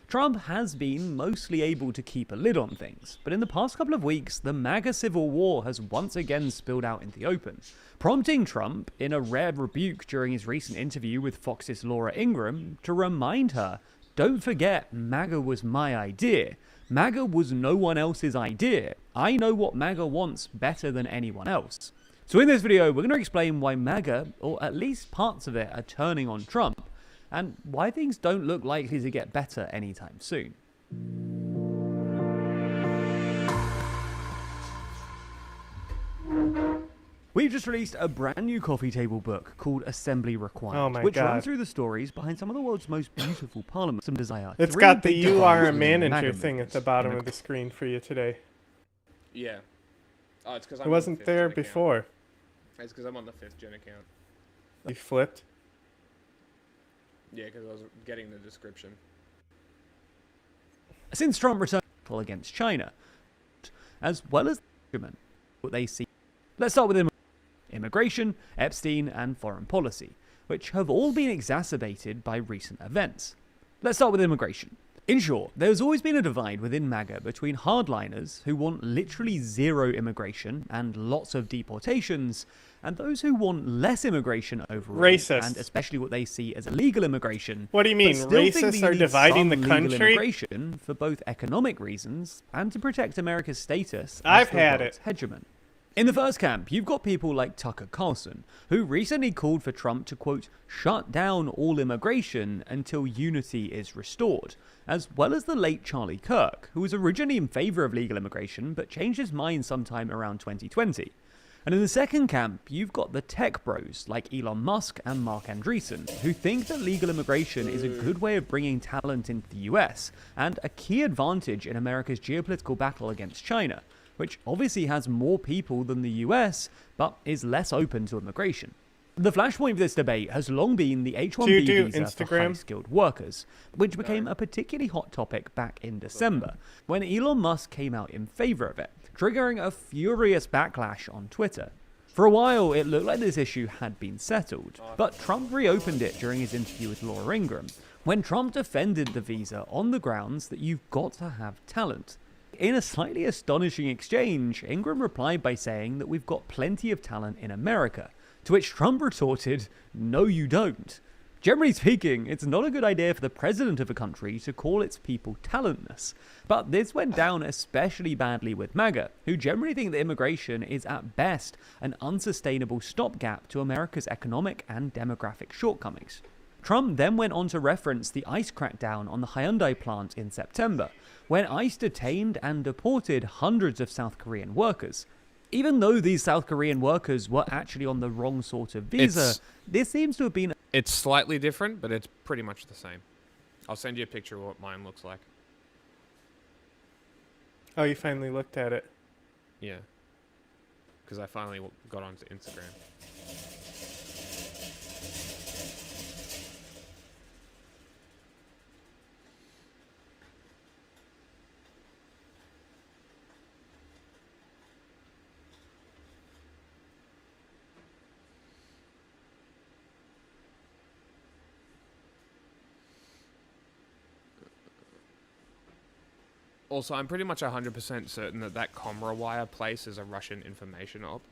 Trump has been mostly able to keep a lid on things, but in the past couple of weeks, the MAGA civil war has once again spilled out in the open, prompting Trump, in a rare rebuke during his recent interview with Fox's Laura Ingraham, to remind her, "Don't forget, MAGA was my idea. MAGA was no one else's idea. I know what MAGA wants better than anyone else." So in this video, we're going to explain why MAGA, or at least parts of it, are turning on Trump, and why things don't look likely to get better anytime soon. We've just released a brand new coffee table book called Assembly Required, which runs through the stories behind some of the world's most beautiful parliaments and desire. It's got the "You are a manager" thing at the bottom of the screen for you today. Yeah. Oh, it's because it wasn't there before. It's because I'm on the 5th gen account. You flipped? Yeah, because I was getting the description. Since Trump returned against China, as well as what they see. Let's start with immigration, Epstein, and foreign policy, which have all been exacerbated by recent events. Let's start with immigration. In short, there's always been a divide within MAGA between hardliners who want literally zero immigration and lots of deportations, and those who want less immigration overall, racist, and especially what they see as illegal immigration. What do you mean, racists are dividing the country? Immigration for both economic reasons and to protect America's status as the world's hegemon. In the first camp, you've got people like Tucker Carlson, who recently called for Trump to, quote, shut down all immigration until unity is restored, as well as the late Charlie Kirk, who was originally in favor of legal immigration but changed his mind sometime around 2020. And in the second camp, you've got the tech bros like Elon Musk and Mark Andreessen, who think that legal immigration is a good way of bringing talent into the US and a key advantage in America's geopolitical battle against China, which obviously has more people than the US, but is less open to immigration. The flashpoint of this debate has long been the H-1B visa for high-skilled workers, which became a particularly hot topic back in December, when Elon Musk came out in favor of it, triggering a furious backlash on Twitter. For a while, it looked like this issue had been settled, but Trump reopened it during his interview with Laura Ingraham, when Trump defended the visa on the grounds that you've got to have talent. In a slightly astonishing exchange, Ingraham replied by saying that we've got plenty of talent in America, to which Trump retorted, no you don't. Generally speaking, it's not a good idea for the president of a country to call its people talentless, but this went down especially badly with MAGA, who generally think that immigration is at best an unsustainable stopgap to America's economic and demographic shortcomings. Trump then went on to reference the ICE crackdown on the Hyundai plant in September, when ICE detained and deported hundreds of South Korean workers. Even though these South Korean workers were actually on the wrong sort of visa, this seems to have been... It's slightly different, but it's pretty much the same. I'll send you a picture of what mine looks like. Oh, you finally looked at it? Yeah. Because I finally got onto Instagram. Also, I'm pretty much 100% certain that Comrawire place is a Russian information op.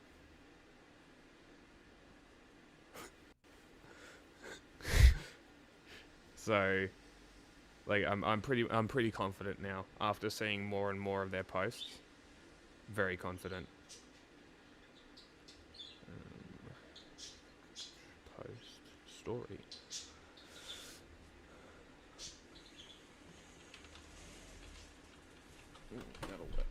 So, like, I'm pretty confident now after seeing more and more of their posts. Very confident. Post story. That'll work.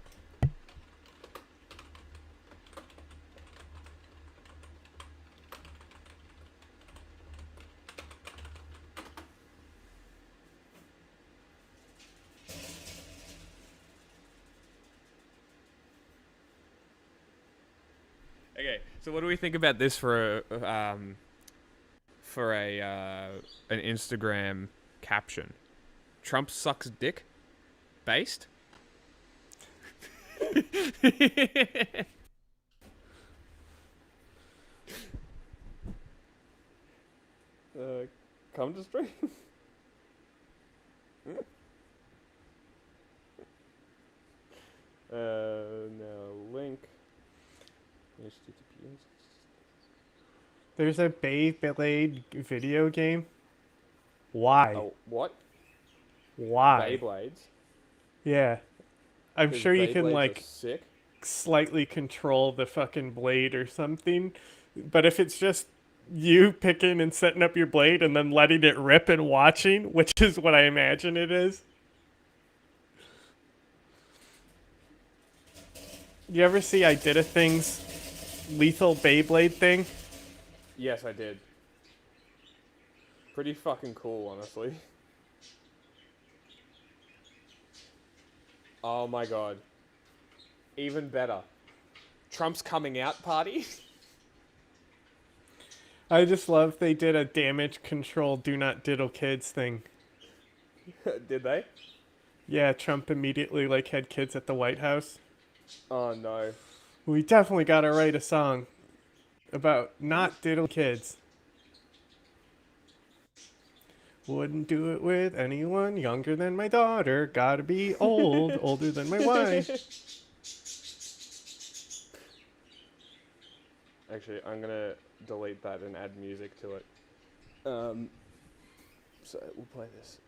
Okay, so what do we think about this for an Instagram caption? Trump sucks dick? Based? Come to stream. Now link. HTTPS. There's a Beyblade video game. Why? Oh, what? Why? Beyblades? Yeah. I'm 'Cause sure you can, Beyblades are like, sick. slightly control the fucking blade or something. But if it's just you picking and setting up your blade and then letting it rip and watching, which is what I imagine it is. You ever see I Did a Thing's lethal Beyblade thing? Yes, I did. Pretty fucking cool, honestly. Oh my god. Even better. Trump's coming out party? I just love they did a damage control do not diddle kids thing. Did they? Yeah, Trump immediately like had kids at the White House. Oh no. We definitely gotta write a song about not diddle kids. Wouldn't do it with anyone younger than my daughter. Gotta be old, older than my wife. Actually, I'm gonna delete that and add music to it. So we'll play this.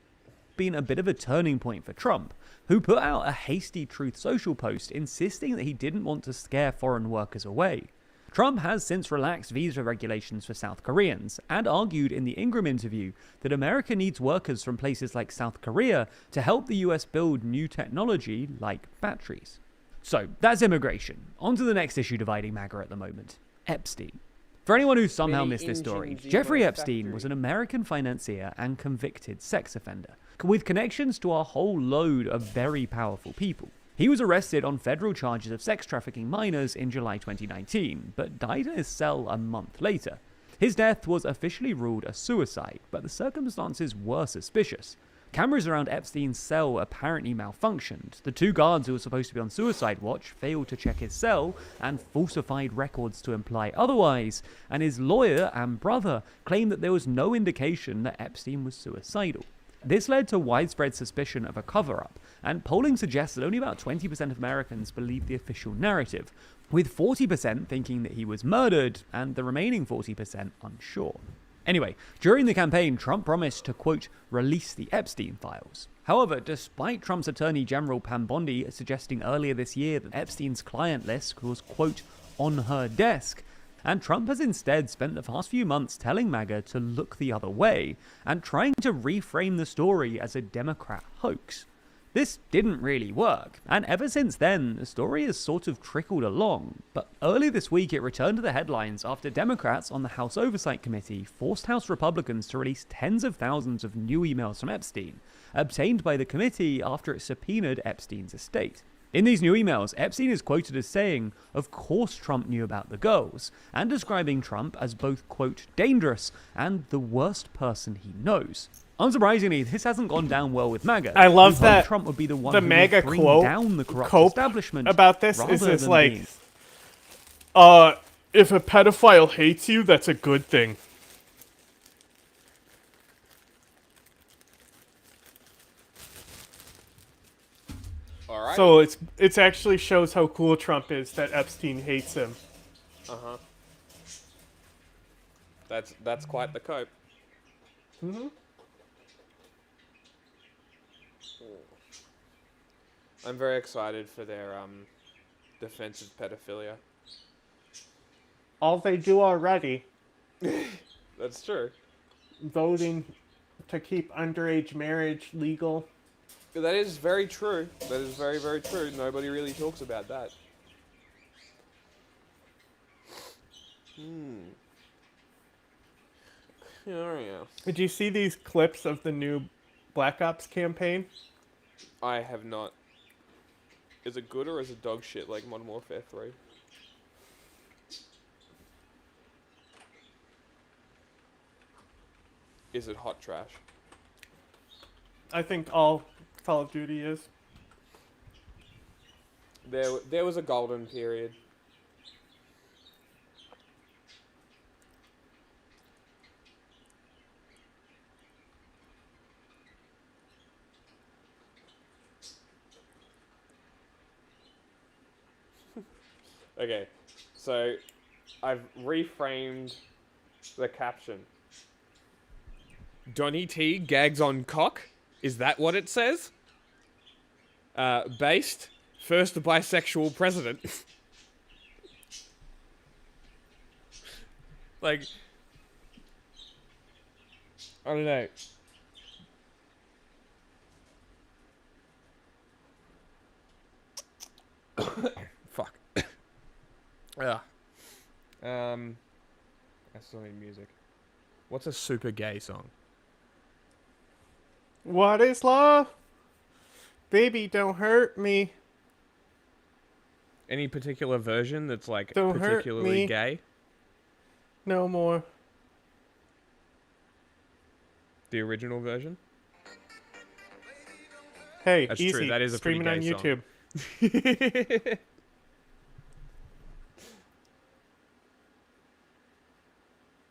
Been a bit of a turning point for Trump, who put out a hasty Truth Social post insisting that he didn't want to scare foreign workers away. Trump has since relaxed visa regulations for South Koreans and argued in the Ingram interview that America needs workers from places like South Korea to help the US build new technology like batteries. So that's immigration. On to the next issue dividing MAGA at the moment, Epstein. For anyone who somehow missed this story, Jeffrey Epstein was an American financier and convicted sex offender, with connections to a whole load of very powerful people. He was arrested on federal charges of sex trafficking minors in July 2019, but died in his cell a month later. His death was officially ruled a suicide, but the circumstances were suspicious. Cameras around Epstein's cell apparently malfunctioned. The two guards who were supposed to be on suicide watch failed to check his cell and falsified records to imply otherwise, and his lawyer and brother claimed that there was no indication that Epstein was suicidal. This led to widespread suspicion of a cover-up, and polling suggests that only about 20% of Americans believe the official narrative, with 40% thinking that he was murdered, and the remaining 40% unsure. Anyway, during the campaign, Trump promised to, quote, release the Epstein files. However, despite Trump's Attorney General Pam Bondi suggesting earlier this year that Epstein's client list was, quote, on her desk, and Trump has instead spent the past few months telling MAGA to look the other way and trying to reframe the story as a Democrat hoax. This didn't really work, and ever since then, the story has sort of trickled along, but early this week it returned to the headlines after Democrats on the House Oversight Committee forced House Republicans to release tens of thousands of new emails from Epstein, obtained by the committee after it subpoenaed Epstein's estate. In these new emails, Epstein is quoted as saying, of course Trump knew about the girls, and describing Trump as both, quote, dangerous and the worst person he knows. Unsurprisingly, this hasn't gone down well with MAGA. I love that Trump would be the one the who MAGA would bring quote down the corrupt cope establishment about this is rather this than like, being... if a pedophile hates you, that's a good thing. All right. So it's actually shows how cool Trump is that Epstein hates him. Uh-huh. That's quite the cope. Mm-hmm. I'm very excited for their defense of pedophilia. All they do already. That's true. Voting to keep underage marriage legal. That is very true. That is very, very true. Nobody really talks about that. Oh, yeah. Did you see these clips of the new Black Ops campaign? I have not. Is it good or is it dog shit like Modern Warfare 3? Is it hot trash? I think all Call of Duty is. There was a golden period. Okay, so I've reframed the caption. Donny T gags on cock? Is that what it says? Based, first bisexual president. Like, I don't know. Fuck. Yeah. I still need music. What's a super gay song? What is love? Baby, don't hurt me. Any particular version that's like Don't hurt particularly me. gay? No more. The original version? Hey, That's easy. true. That is a pretty Streaming gay on song. YouTube.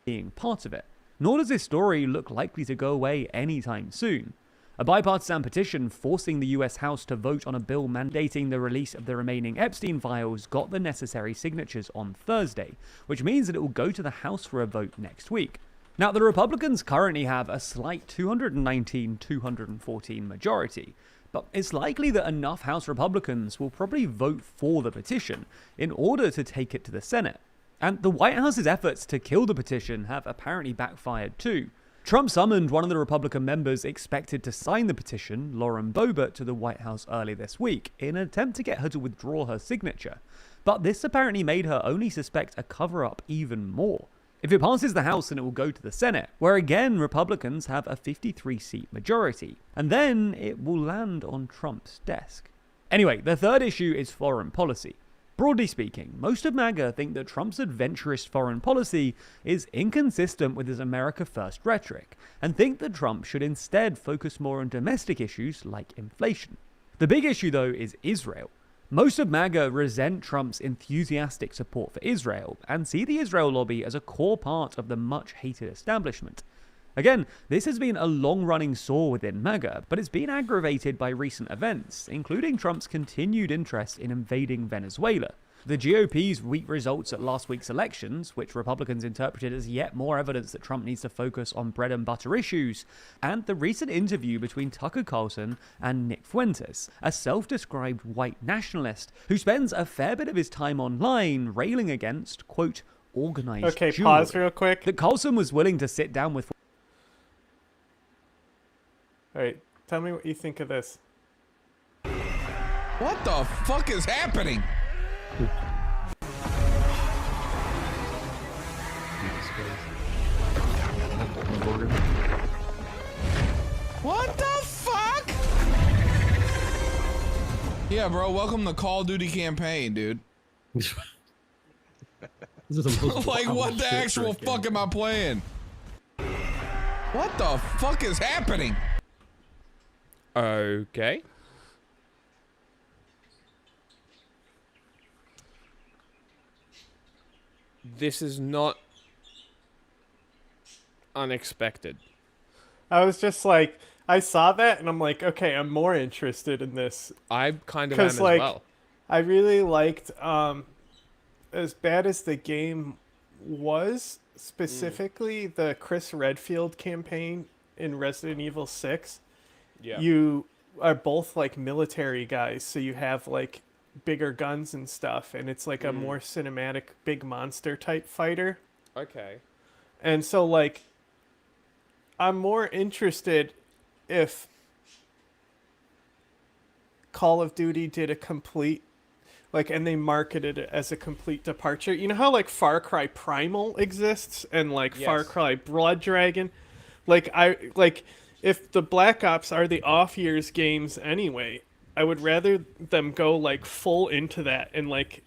Being part of it. Nor does this story look likely to go away anytime soon. A bipartisan petition forcing the US House to vote on a bill mandating the release of the remaining Epstein files got the necessary signatures on Thursday, which means that it will go to the House for a vote next week. Now, the Republicans currently have a slight 219-214 majority, but it's likely that enough House Republicans will probably vote for the petition in order to take it to the Senate. And the White House's efforts to kill the petition have apparently backfired too. Trump summoned one of the Republican members expected to sign the petition, Lauren Boebert, to the White House early this week in an attempt to get her to withdraw her signature. But this apparently made her only suspect a cover-up even more. If it passes the House, then it will go to the Senate, where again Republicans have a 53-seat majority, and then it will land on Trump's desk. Anyway, the third issue is foreign policy. Broadly speaking, most of MAGA think that Trump's adventurous foreign policy is inconsistent with his America First rhetoric, and think that Trump should instead focus more on domestic issues like inflation. The big issue, though, is Israel. Most of MAGA resent Trump's enthusiastic support for Israel, and see the Israel lobby as a core part of the much-hated establishment. Again, this has been a long-running sore within MAGA, but it's been aggravated by recent events, including Trump's continued interest in invading Venezuela. The GOP's weak results at last week's elections, which Republicans interpreted as yet more evidence that Trump needs to focus on bread and butter issues, and the recent interview between Tucker Carlson and Nick Fuentes, a self-described white nationalist who spends a fair bit of his time online railing against, quote, organized Okay, Jewry. pause real quick. That Carlson was willing to sit down with. Alright, tell me what you think of this. What the fuck is happening? What the fuck? Yeah, bro, welcome to Call of Duty campaign, dude. Like, what the actual fuck am I playing? What the fuck is happening? Okay. This is not unexpected. I was just like, I saw that and I'm like, okay, I'm more interested in this. I kind of am as like, well. I really liked, as bad as the game was, specifically the Chris Redfield campaign in Resident Evil 6. Yeah. You are both like military guys, so you have like bigger guns and stuff, and it's like a more cinematic big monster type fighter. Okay. And so like I'm more interested if Call of Duty did a complete like, and they marketed it as a complete departure. You know how like Far Cry Primal exists and like Far Yes. Cry Blood Dragon? Like if the Black Ops are the off years games anyway, I would rather them go like full into that and like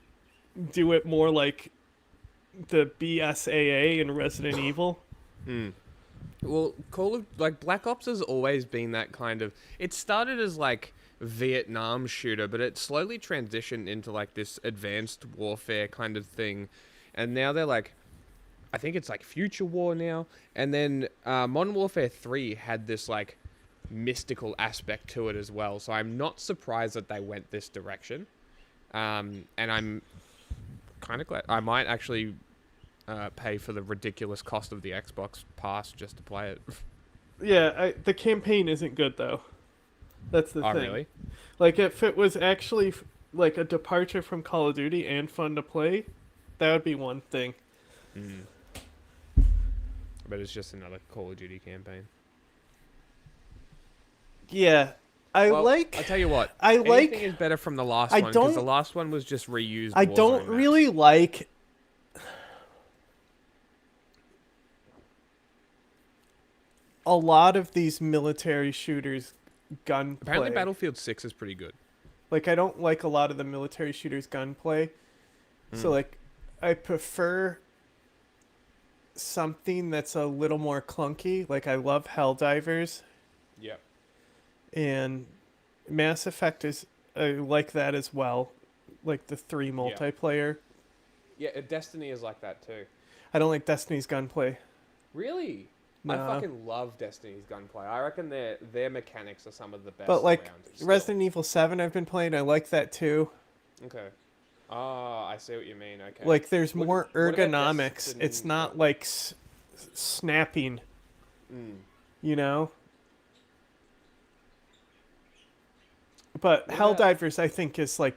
do it more like the BSAA in Resident Evil. Well, Black Ops has always been that kind of. It started as like Vietnam shooter, but it slowly transitioned into like this advanced warfare kind of thing, and now they're like, I think it's like Future War now, and then Modern Warfare 3 had this like mystical aspect to it as well. So I'm not surprised that they went this direction, and I'm kind of glad. I might actually pay for the ridiculous cost of the Xbox Pass just to play it. Yeah, the campaign isn't good though. That's the Oh, thing. really? Like, if it was actually like a departure from Call of Duty and fun to play, that would be one thing. But it's just another Call of Duty campaign. Yeah, I'll tell you what. Anything is better from the last one because the last one was just reused. I don't really like. A lot of these military shooters gunplay. Apparently Battlefield 6 is pretty good. Like, I don't like a lot of the military shooters gunplay. So, like, I prefer something that's a little more clunky. Like, I love Helldivers. Yep. And Mass Effect is, I like that as well. Like, the 3 multiplayer. Yeah, Destiny is like that too. I don't like Destiny's gunplay. Really? No. I fucking love Destiny's gunplay. I reckon their mechanics are some of the best. But, like, around still. Resident Evil 7 I've been playing, I like that too. Okay. Oh, I see what you mean. Okay. Like, there's What- more what about ergonomics. Destiny- It's not, like, snapping. You know? But Helldivers, I think, is, like,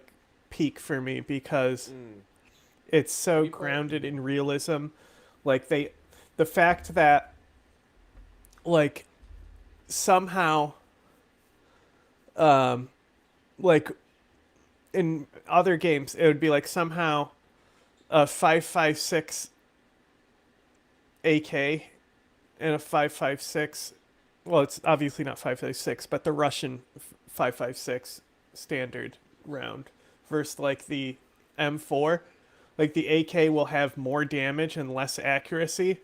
peak for me because it's so grounded in realism. Like, the fact that, like, somehow, like, in other games, it would be like somehow a 5.56 AK and a 5.56. Well, it's obviously not 5.56, but the Russian 5.56 standard round versus like the M4. Like the AK will have more damage and less accuracy,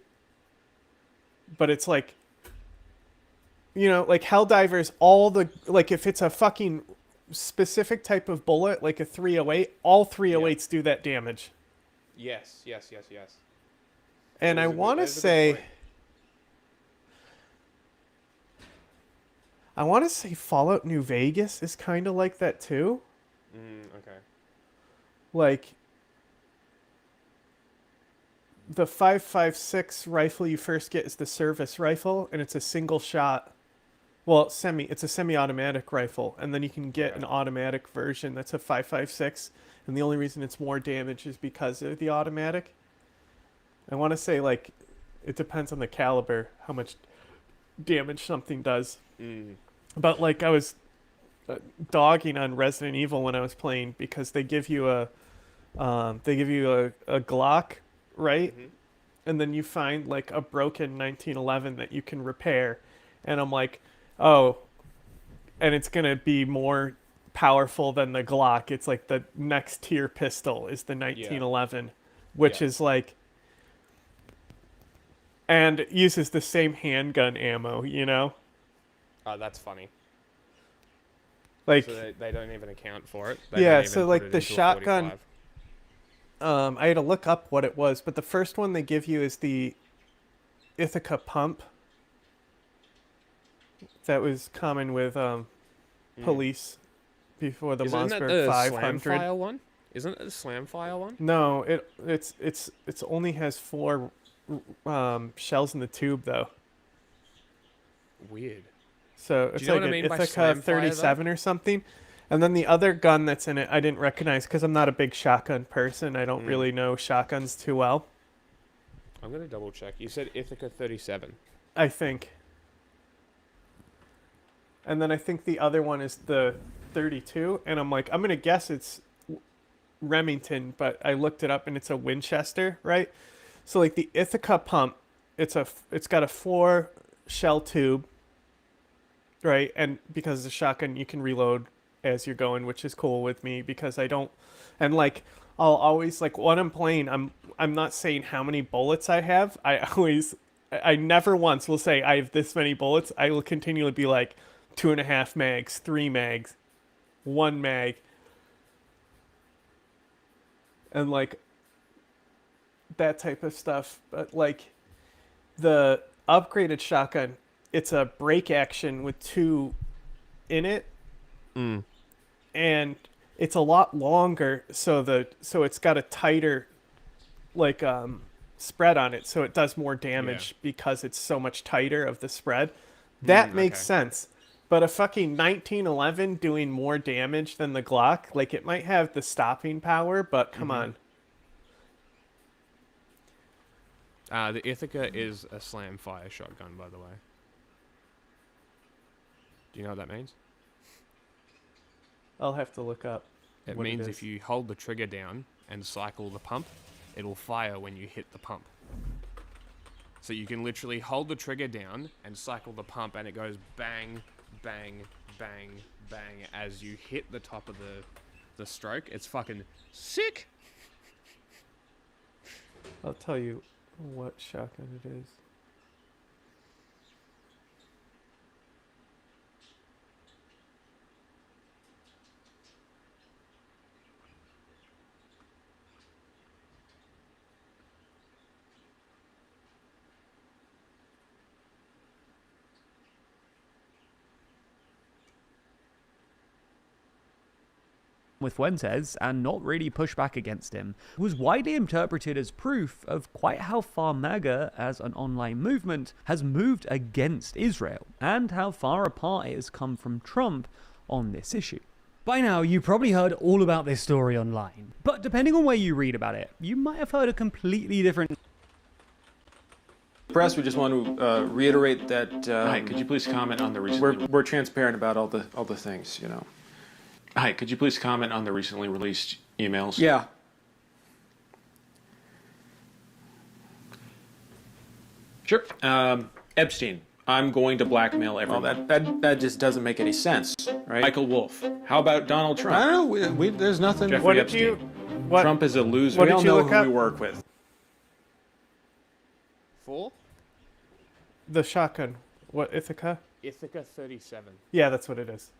but it's like, you know, like Helldivers, like if it's a fucking specific type of bullet, like a 308, all 308s do that damage. Yes. And I want to say, Fallout New Vegas is kind of like that too. Okay. Like, the 5.56 rifle you first get is the service rifle, and it's a single shot. Well, it's a semi-automatic rifle, and then you can get an automatic version that's a 5.56, and the only reason it's more damage is because of the automatic. I want to say, like, it depends on the caliber, how much damage something does. But, like, I was dogging on Resident Evil when I was playing because they give you a Glock, right? And then you find, like, a broken 1911 that you can repair, and I'm like, oh, and it's going to be more powerful than the Glock. It's like the next tier pistol is the 1911, which is like, and it uses the same handgun ammo, you know? Oh, that's funny. Like, so they don't even account for it. So like the shotgun, I had to look up what it was, but the first one they give you is the Ithaca pump. that was common with police before the Isn't that Mossberg the 500. Slamfire one? Isn't it the Slamfire one? No, it's only has 4 shells in the tube though. Weird. So Do it's you know like what I an mean by Ithaca Slamfire, 37 or something. And then the other gun that's in it, I didn't recognize because I'm not a big shotgun person. I don't really know shotguns too well. I'm gonna double check. You said Ithaca 37. I think. And then I think the other one is the 32, and I'm like, I'm gonna guess it's Remington, but I looked it up and it's a Winchester, right? So like the Ithaca pump, it's got a 4 shell tube, right? And because the shotgun you can reload as you're going, which is cool with me because I don't, and like I'll always like when I'm playing, I'm not saying how many bullets I have. I never once will say I have this many bullets. I will continually be like 2.5 mags, 3 mags, 1 mag. And like that type of stuff. But like the upgraded shotgun, it's a break action with 2 in it. And it's a lot longer, so it's got a tighter like spread on it, so it does more damage because it's so much tighter of the spread. That makes sense. But a fucking 1911 doing more damage than the Glock, like it might have the stopping power, but come on. The Ithaca is a Slamfire shotgun, by the way. Do you know what that means? I'll have to look up. It means if you hold the trigger down and cycle the pump, it'll fire when you hit the pump. So you can literally hold the trigger down and cycle the pump, and it goes bang, bang, bang, bang as you hit the top of the stroke. It's fucking sick. I'll tell you what shotgun it is. with Fuentes and not really push back against him was widely interpreted as proof of quite how far MAGA as an online movement has moved against Israel and how far apart it has come from Trump on this issue. By now, you probably heard all about this story online, but depending on where you read about it, you might have heard a completely different Press, we just want to reiterate that. Hi, could you please comment on the recently? We're transparent about all the things, you know. Hi, could you please comment on the recently released emails? Yeah. Sure. Epstein. I'm going to blackmail everyone. That just doesn't make any sense, right? Michael Wolff. How about Donald Trump? I don't know. There's nothing. Jeffrey Epstein. Trump is a loser. We all know who we work with. 4? The shotgun. What, Ithaca? Ithaca 37. Yeah, that's what it is.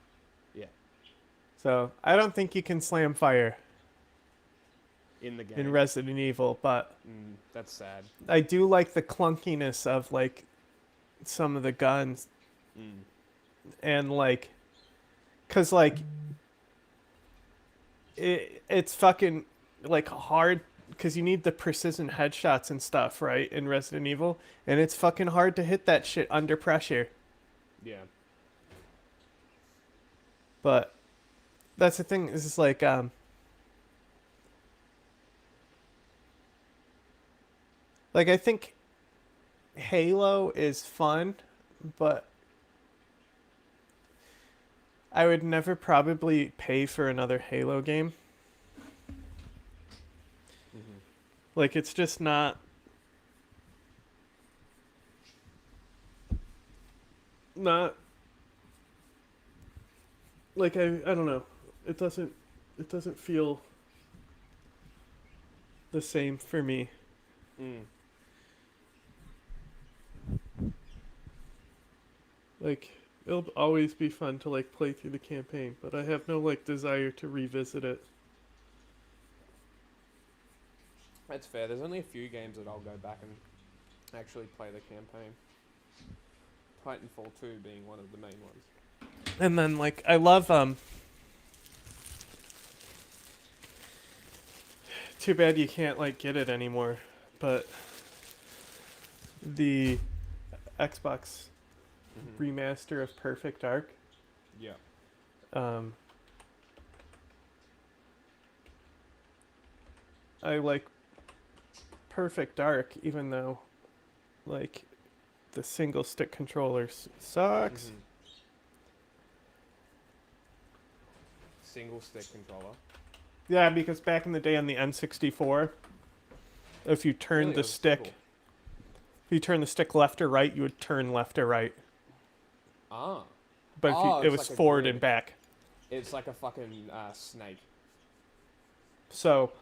Yeah. So, I don't think you can slam fire in the game. In Resident Evil, but that's sad. I do like the clunkiness of like some of the guns. And like, cause like it's fucking like hard because you need the precision headshots and stuff, right, in Resident Evil, and it's fucking hard to hit that shit under pressure. Yeah. But that's the thing, is it's like I think Halo is fun, but I would never probably pay for another Halo game. Like, it's just not like I don't know. It doesn't feel the same for me. Like, it'll always be fun to like play through the campaign, but I have no like desire to revisit it. That's fair. There's only a few games that I'll go back and actually play the campaign. Titanfall 2 being one of the main ones. And then, like, I love, too bad you can't, like, get it anymore, but the Xbox remaster of Perfect Dark. Yeah. I like Perfect Dark, even though, like, the single stick controller sucks. Single stick controller. Yeah, because back in the day on the N64, if you turned Really? the That was stick, cool. if you turn the stick left or right, you would turn left or right. Ah. But if Oh, it it's was like a forward grid. and back. It's like a fucking snake. So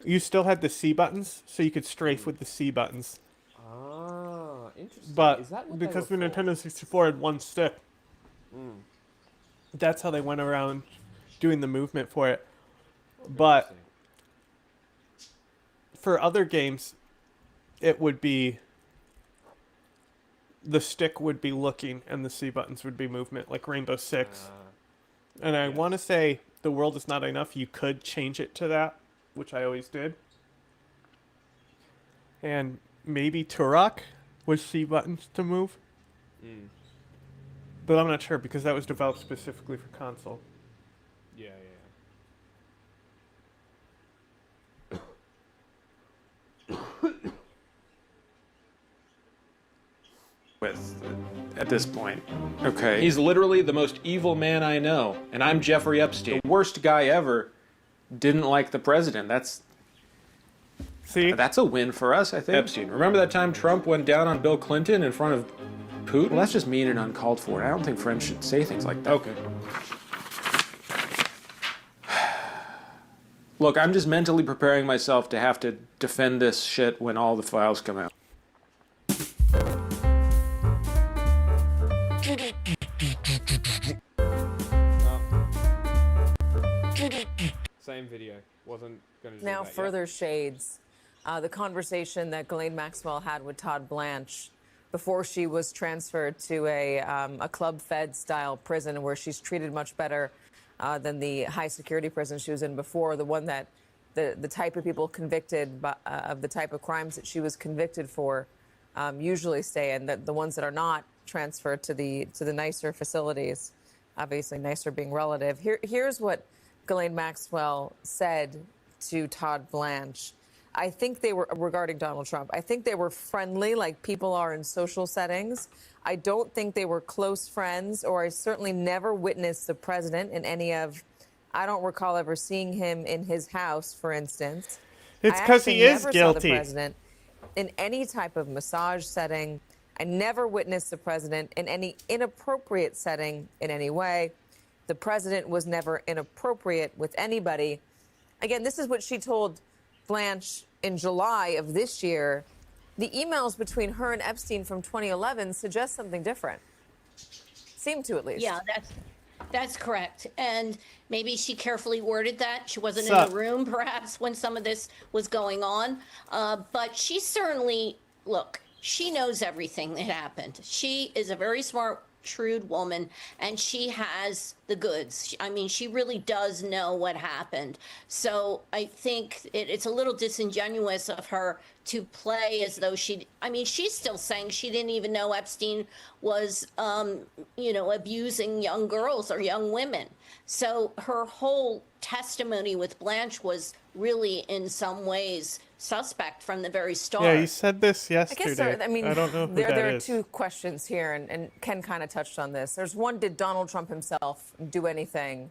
you still had the C buttons, so you could strafe with the C buttons. Ah, interesting. But Is that what they because the were for? Nintendo 64 had one stick, Mm. that's how they went around doing the movement for it. But for other games, it would be the stick would be looking and the C buttons would be movement, like Rainbow Six. And I want to say The World Is Not Enough, you could change it to that, which I always did. And maybe Turok was C buttons to move. Mm. But I'm not sure because that was developed specifically for console. Yeah. With at this point. Okay. He's literally the most evil man I know, and I'm Jeffrey Epstein. The worst guy ever. Didn't like the president. That's a win for us, I think. Epstein. Remember that time Trump went down on Bill Clinton in front of Putin? Well, that's just mean and uncalled for. I don't think friends should say things like that. Okay. Look, I'm just mentally preparing myself to have to defend this shit when all the files come out. Same video. Wasn't gonna do Now, that further shades. The conversation that Ghislaine Maxwell had with Todd Blanche before she was transferred to a Club Fed style prison where she's treated much better than the high security prison she was in before, the one that the type of people convicted of the type of crimes that she was convicted for usually stay in, the ones that are not transferred to the nicer facilities, obviously nicer being relative. Here's what Ghislaine Maxwell said to Todd Blanche. I think they were, regarding Donald Trump, I think they were friendly like people are in social settings. I don't think they were close friends, or I certainly never witnessed the president in any of, I don't recall ever seeing him in his house, for instance. It's because he is I guilty. never saw the president in any type of massage setting. I never witnessed the president in any inappropriate setting in any way. The president was never inappropriate with anybody. Again, this is what she told Blanche in July of this year. The emails between her and Epstein from 2011 suggest something different. Seem to, at least. Yeah, that's correct. And maybe she carefully worded that. She wasn't in Sup? the room, perhaps, when some of this was going on. But she certainly, look, she knows everything that happened. She is a very smart, shrewd woman, and she has the goods. I mean, she really does know what happened. So I think it's a little disingenuous of her to play as though she's still saying she didn't even know Epstein was, abusing young girls or young women. So her whole testimony with Blanche was really, in some ways, suspect from the very start. Yeah, he said this I yesterday. guess I don't know who there that are is. two questions here, and Ken kind of touched on this. There's one, did Donald Trump himself do anything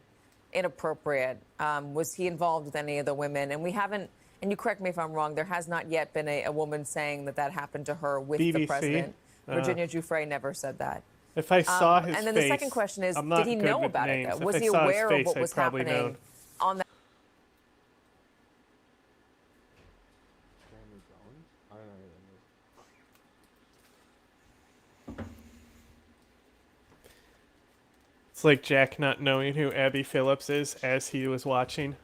inappropriate? Was he involved with any of the women? And we haven't, and you correct me if I'm wrong, there has not yet been a woman saying that happened to her with the BBC? president. Virginia Giuffre never said that. If I saw his and then face, the second question is, I'm not did he good know with about names. it? If Was I he saw his aware face, of what I'd was probably happening know. on that? It's like Jack not knowing who Abby Phillips is as he was watching.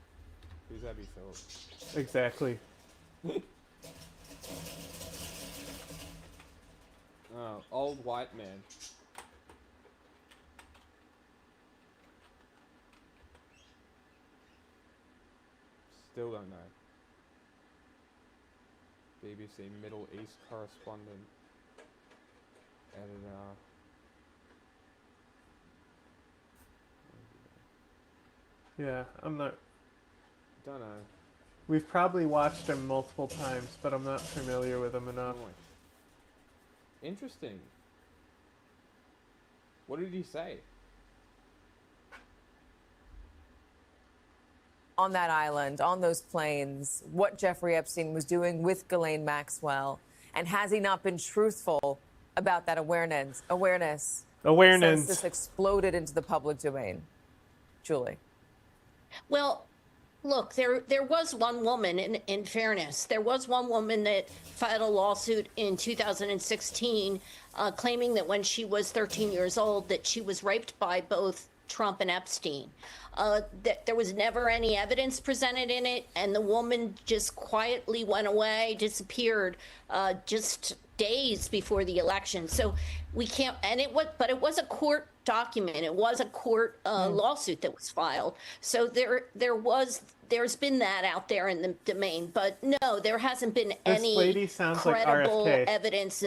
Who's Abby Phillips? Exactly. Oh know. Old white man. Still don't know. BBC Middle East correspondent. Editor. Yeah, I'm not. Don't know. We've probably watched him multiple times, but I'm not familiar with him enough. Interesting. What did he say? On that island, on those planes, what Jeffrey Epstein was doing with Ghislaine Maxwell, and has he not been truthful about that awareness since this exploded into the public domain? Julie. Well, look, there was one woman, in fairness, there was one woman that filed a lawsuit in 2016 claiming that when she was 13 years old that she was raped by both Trump and Epstein. That there was never any evidence presented in it, and the woman just quietly went away, disappeared just days before the election. So we can't, and it was a court document. It was a court lawsuit that was filed. So there's been that out there in the domain, but no, there hasn't been any credible evidence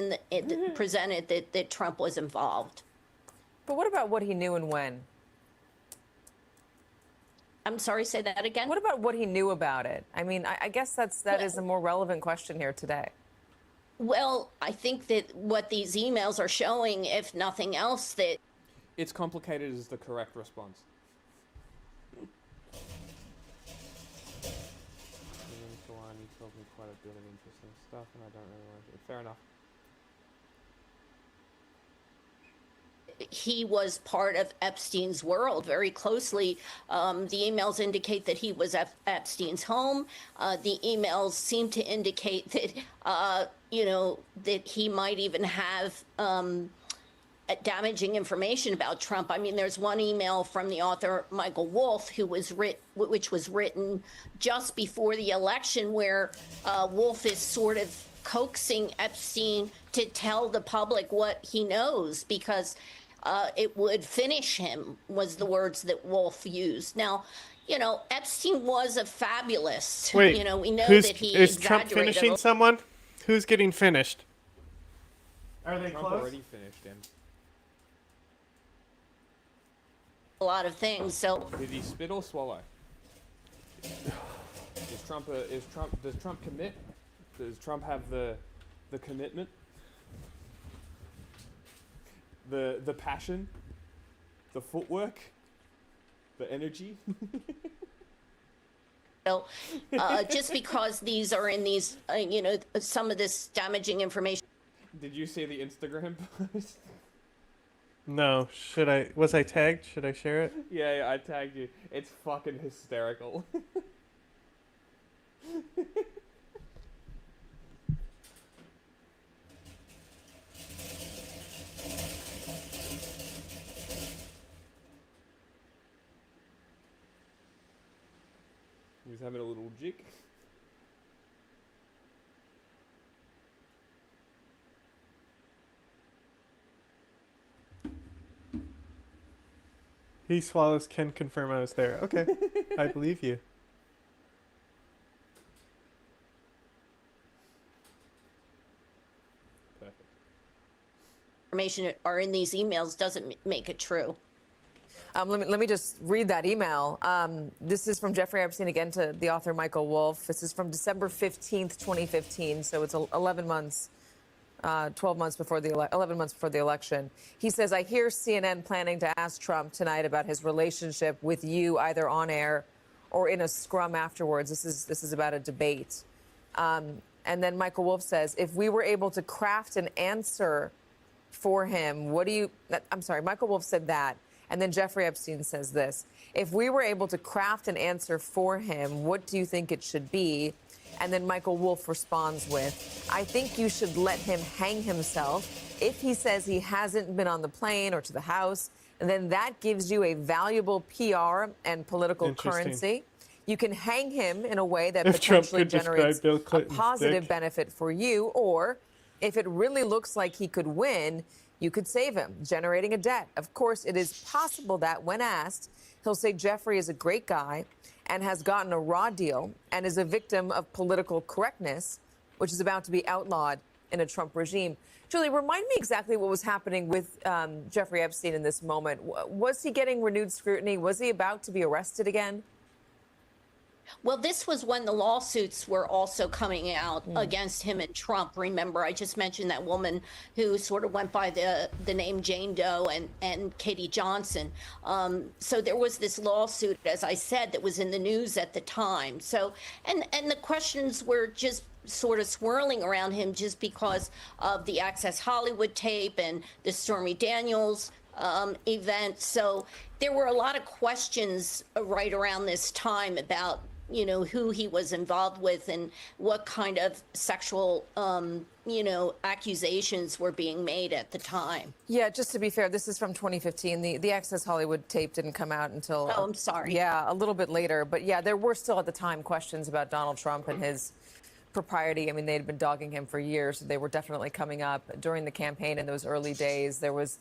presented that Trump was involved. But what about what he knew and when? I'm sorry, say that again? What about what he knew about it? I mean, I guess that is a more relevant question here today. Well, I think that what these emails are showing, if nothing else, that It's complicated is the correct response. You told me quite a bit of interesting stuff, and I don't really want to. Fair enough. he was part of Epstein's world very closely. The emails indicate that he was at Epstein's home. The emails seem to indicate that, that he might even have damaging information about Trump. I mean, there's one email from the author Michael Wolff, which was written just before the election, where Wolff is sort of coaxing Epstein to tell the public what he knows because it would finish him, was the words that Wolff used. Now, Epstein was a fabulous. Wait, we know that he is Trump finishing someone? Who's getting finished? Are they Trump close? already finished him. a lot of things. So Did he spit or swallow? Does Trump commit? Does Trump have the commitment? The passion? The footwork? The energy? just because these are in these, some of this damaging information. Did you see the Instagram post? No. Was I tagged? Should I share it? Yeah, I tagged you. It's fucking hysterical. He was having a little jig. He swallows can confirm I was there. Okay, I believe you. Perfect. Information are in these emails doesn't make it true. Let me just read that email. This is from Jeffrey Epstein, again, to the author Michael Wolff. This is from December 15th, 2015, so it's 11 months, 11 months before the election. He says, I hear CNN planning to ask Trump tonight about his relationship with you, either on air or in a scrum afterwards. This is about a debate. And then Michael Wolff says, if we were able to craft an answer for him, Michael Wolff said that. And then Jeffrey Epstein says this: if we were able to craft an answer for him, what do you think it should be? And then Michael Wolff responds with, I think you should let him hang himself. If he says he hasn't been on the plane or to the House, then that gives you a valuable PR and political currency. You can hang him in a way that potentially generates a positive benefit for you, or If it really looks like he could win, you could save him, generating a debt. Of course, it is possible that when asked, he'll say Jeffrey is a great guy and has gotten a raw deal and is a victim of political correctness, which is about to be outlawed in a Trump regime. Julie, remind me exactly what was happening with Jeffrey Epstein in this moment. Was he getting renewed scrutiny? Was he about to be arrested again? Well, this was when the lawsuits were also coming out against him and Trump. Remember, I just mentioned that woman who sort of went by the name Jane Doe and Katie Johnson. So there was this lawsuit, as I said, that was in the news at the time. So, and the questions were just sort of swirling around him just because of the Access Hollywood tape and the Stormy Daniels event. So there were a lot of questions right around this time about, you know, who he was involved with and what kind of sexual, you know, accusations were being made at the time. Yeah, just to be fair, this is from 2015. The Access Hollywood tape didn't come out until... Oh, I'm sorry. Yeah, a little bit later. But yeah, there were still at the time questions about Donald Trump and his propriety. I mean, they'd been dogging him for years. They were definitely coming up during the campaign in those early days. There was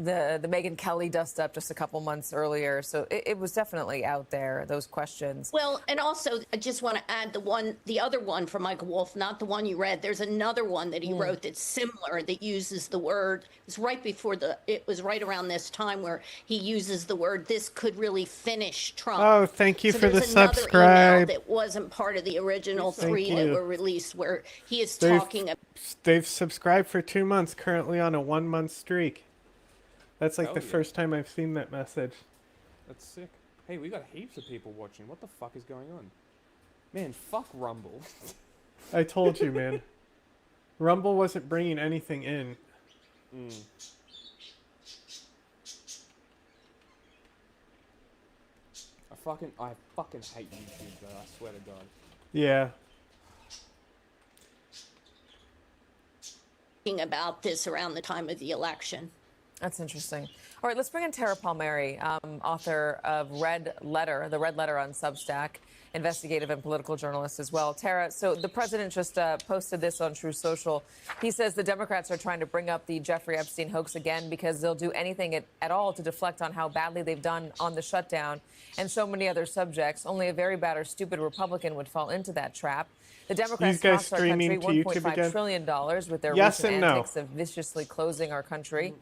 the Megyn Kelly dust up just a couple months earlier. So it was definitely out there, those questions. Well, and also I just want to add the other one from Michael Wolff, not the one you read. There's another one that he wrote that's similar, that uses the word, it was right around this time where he uses the word, this could really finish Trump. Oh, thank you so for the there's another subscribe. email that wasn't part of the original Thank three you. that were released where he is talking about. They've subscribed for 2 months, currently on a 1-month streak. That's like the first time I've seen that message. That's sick. Hey, we got heaps of people watching. What the fuck is going on? Man, fuck Rumble. I told you, man. Rumble wasn't bringing anything in. I fucking hate YouTube, though, I swear to God. Yeah. About this around the time of the election. That's interesting. All right, let's bring in Tara Palmieri, author of Red Letter, the Red Letter on Substack, investigative and political journalist as well. Tara, so the president just posted this on True Social. He says the Democrats are trying to bring up the Jeffrey Epstein hoax again because they'll do anything at all to deflect on how badly they've done on the shutdown and so many other subjects. Only a very bad or stupid Republican would fall into that trap. The Democrats cost our country $1.5 trillion with their recent antics of viciously closing our country,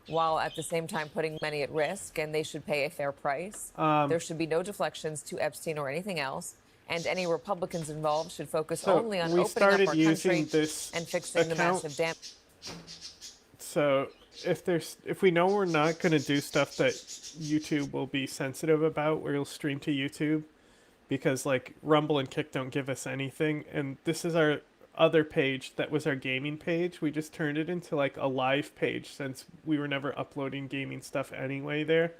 while at the same time putting many at risk, and they should pay a fair price. There should be no deflections to Epstein or anything else, and any Republicans involved should focus only on opening up our country and fixing the massive damage. So if we know we're not going to do stuff that YouTube will be sensitive about, we'll stream to YouTube, because like Rumble and Kick don't give us anything, and this is our other page that was our gaming page. We just turned it into like a live page since we were never uploading gaming stuff anyway there.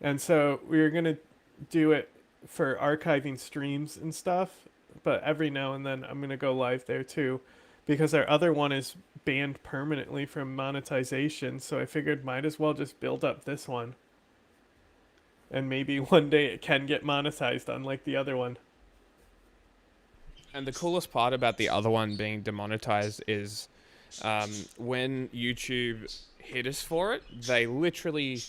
And so we were going to do it for archiving streams and stuff, but every now and then I'm going to go live there too, because our other one is banned permanently from monetization. So I figured might as well just build up this one. And maybe one day it can get monetized unlike the other one. And the coolest part about the other one being demonetized is when YouTube hit us for it, they literally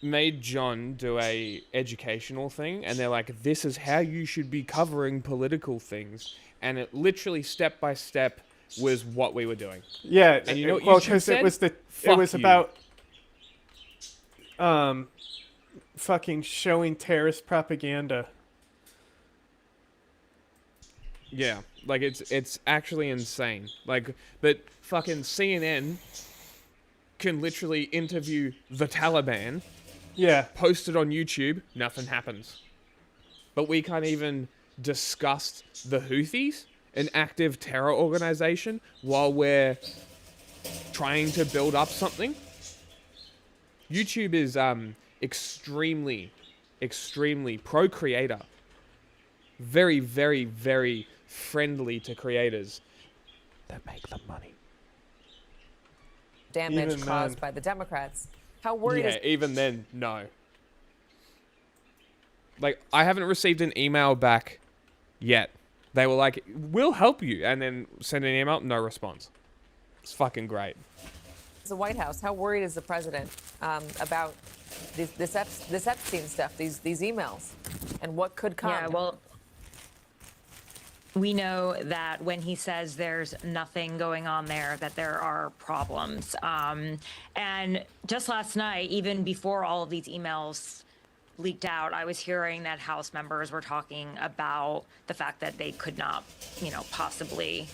made John do a educational thing, and they're like, this is how you should be covering political things. And it literally step by step was what we were doing. Yeah, and you know what well, YouTube said? it was you. about fucking showing terrorist propaganda. Yeah, like it's actually insane. Like, but fucking CNN can literally interview the Taliban. Yeah. Post it on YouTube, nothing happens. But we can't even discuss the Houthis, an active terror organization, while we're trying to build up something. YouTube is extremely pro-creator. Very, very, very friendly to creators that make the money. Damage caused by the Democrats. How worried is... even then, no. Like, I haven't received an email back yet. They were like, we'll help you. And then send an email, no response. It's fucking great. The White House, how worried is the president about this Epstein stuff, these emails, and what could come? Yeah, well, we know that when he says there's nothing going on there, that there are problems. And just last night, even before all of these emails leaked out, I was hearing that House members were talking about the fact that they could not, possibly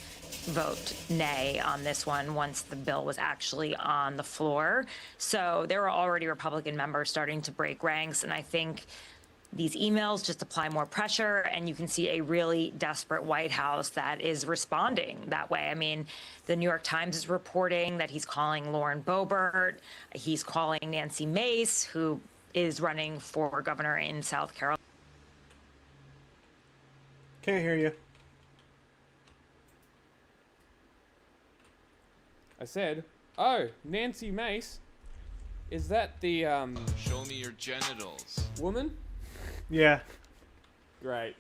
vote nay on this one once the bill was actually on the floor. So there were already Republican members starting to break ranks, and I think these emails just apply more pressure, and you can see a really desperate White House that is responding that way. I mean, the New York Times is reporting that he's calling Lauren Boebert, he's calling Nancy Mace, who is running for governor in South Carolina. Can't hear you. I said, oh, Nancy Mace, is that the Show me your genitals. woman? Yeah. Great.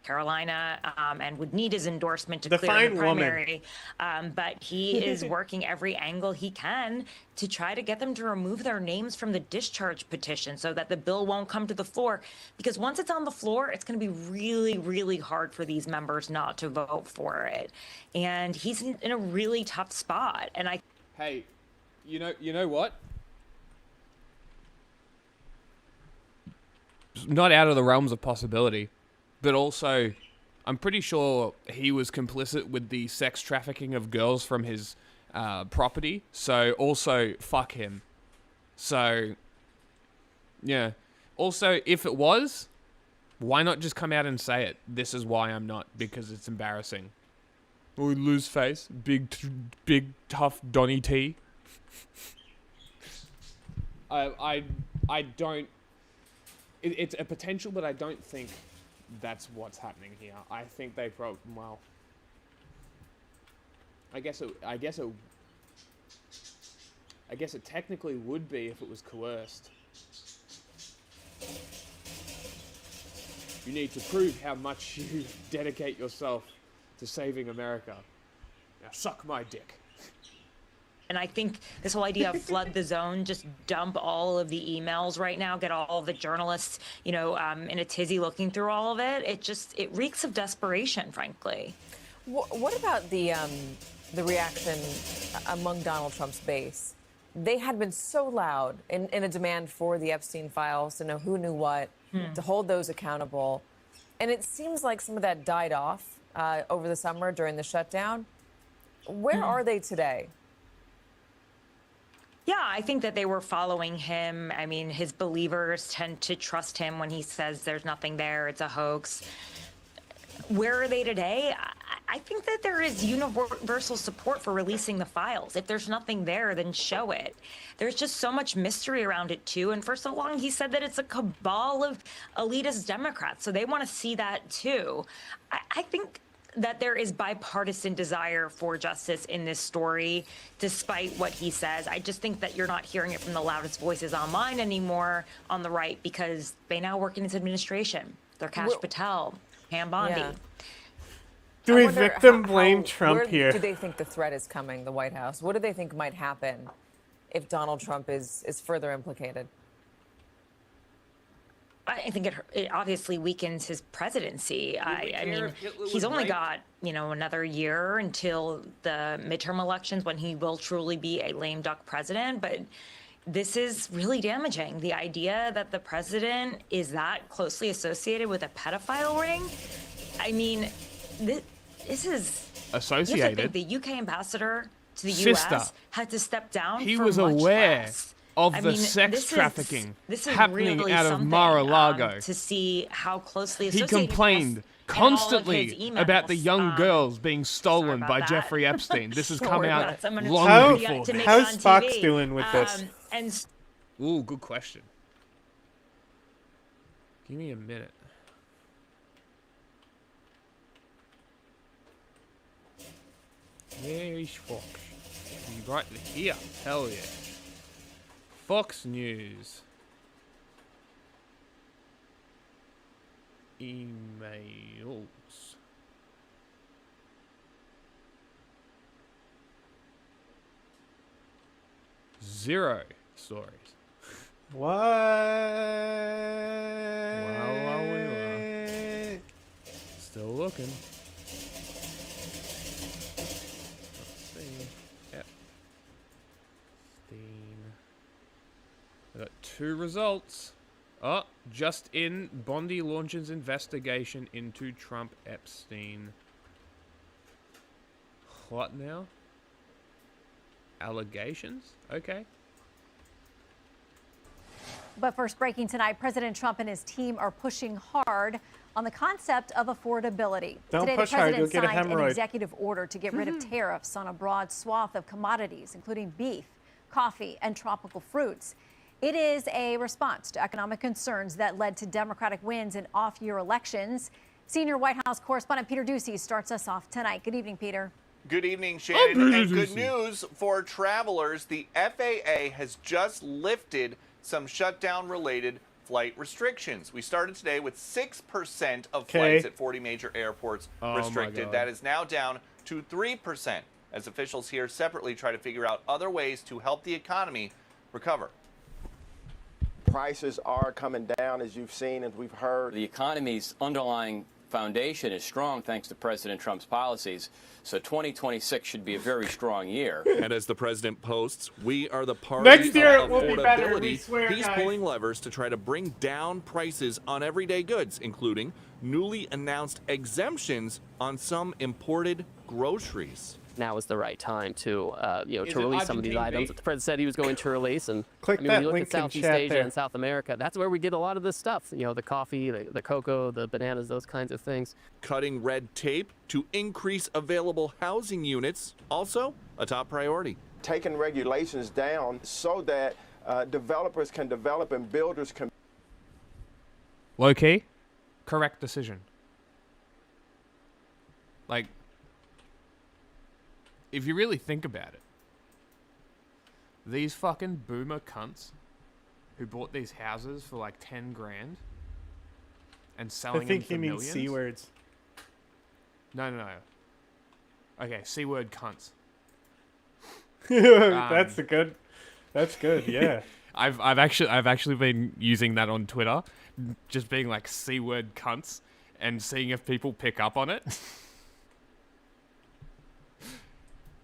Carolina, and would need his endorsement to The clear fine the woman. primary. But he is working every angle he can to try to get them to remove their names from the discharge petition so that the bill won't come to the floor. Because once it's on the floor, it's going to be really, really hard for these members not to vote for it. And he's in a really tough spot. And Hey, you know what? Not out of the realms of possibility, but also, I'm pretty sure he was complicit with the sex trafficking of girls from his property. So also, fuck him. So, yeah. Also, if it was, why not just come out and say it? This is why I'm not, because it's embarrassing. Oh, lose face, big tough Donny T. I don't. It's a potential, but I don't think that's what's happening here. I think they probably, well, I guess it technically would be if it was coerced. You need to prove how much you dedicate yourself to saving America. Now suck my dick. And I think this whole idea of flood the zone, just dump all of the emails right now, get all of the journalists, in a tizzy looking through all of it. It reeks of desperation, frankly. What about the reaction among Donald Trump's base? They had been so loud in a demand for the Epstein files, to know who knew what, to hold those accountable. And it seems like some of that died off over the summer during the shutdown. Where are they today? Yeah, I think that they were following him. I mean, his believers tend to trust him when he says there's nothing there, it's a hoax. Where are they today? I think that there is universal support for releasing the files. If there's nothing there, then show it. There's just so much mystery around it, too. And for so long, he said that it's a cabal of elitist Democrats. So they want to see that, too. I think that there is bipartisan desire for justice in this story, despite what he says. I just think that you're not hearing it from the loudest voices online anymore on the right, because they now work in his administration. They're Kash Patel, Pam Bondi. Yeah. Do we victim blame Trump where here? Do they think the threat is coming, the White House? What do they think might happen if Donald Trump is further implicated? I think it obviously weakens his presidency. I mean, he's only got, another year until the midterm elections when he will truly be a lame duck president. But this is really damaging. The idea that the president is that closely associated with a pedophile ring. I mean, this is associated. The UK ambassador to the Sister. US had to step down. He for was much aware less. of I the mean, sex trafficking this is happening really out of something, Mar-a-Lago. To see how closely He associated complained in all of constantly his emails. about the young girls being stolen about by that. Jeffrey Epstein. This has Sure, come out that's someone long who's before. to make How's it on Fox TV. doing with this? And Ooh, good question. Give me a minute. Where's Fox? You right here. Hell yeah. Fox News. Emails. 0 stories. What? Well, we were. Still looking. Let's see. Yep. I got 2 results. Oh, just in. Bondi launches investigation into Trump Epstein. What now? Allegations? Okay. But first, breaking tonight, President Trump and his team are pushing hard on the concept of affordability. Don't Today, push the hard, president you'll get a signed an hemorrhoid. executive order to get rid of tariffs on a broad swath of commodities, including beef, coffee, and tropical fruits. It is a response to economic concerns that led to Democratic wins in off-year elections. Senior White House correspondent Peter Ducey starts us off tonight. Good evening, Peter. Good evening, Shannon. And good news for travelers. The FAA has just lifted some shutdown-related flight restrictions. We started today with 6% of flights at 40 major airports restricted. That is now down to 3%, as officials here separately try to figure out other ways to help the economy recover. Prices are coming down, as you've seen, as we've heard. The economy's underlying foundation is strong thanks to President Trump's policies. So 2026 should be a very strong year. And as the president posts, we are the party Next year of it will be better, we affordability. swear, He's guys. pulling levers to try to bring down prices on everyday goods, including newly announced exemptions on some imported groceries. Now is the right time to, Is to it release some of these Argentine items beef? that the president said he was going to release. And Click I mean, that when you look link at in Southeast chat Asia there. and South America, that's where we get a lot of this stuff. You know, the coffee, the cocoa, the bananas, those kinds of things. Cutting red tape to increase available housing units, also a top priority. Taking regulations down so that developers can develop and builders can. Low key, correct decision. Like, if you really think about it, these fucking boomer cunts who bought these houses for like 10 grand and selling I think them for he means millions. C words. No. Okay, C word cunts. That's good. That's good. Yeah. I've actually been using that on Twitter, just being like C word cunts and seeing if people pick up on it.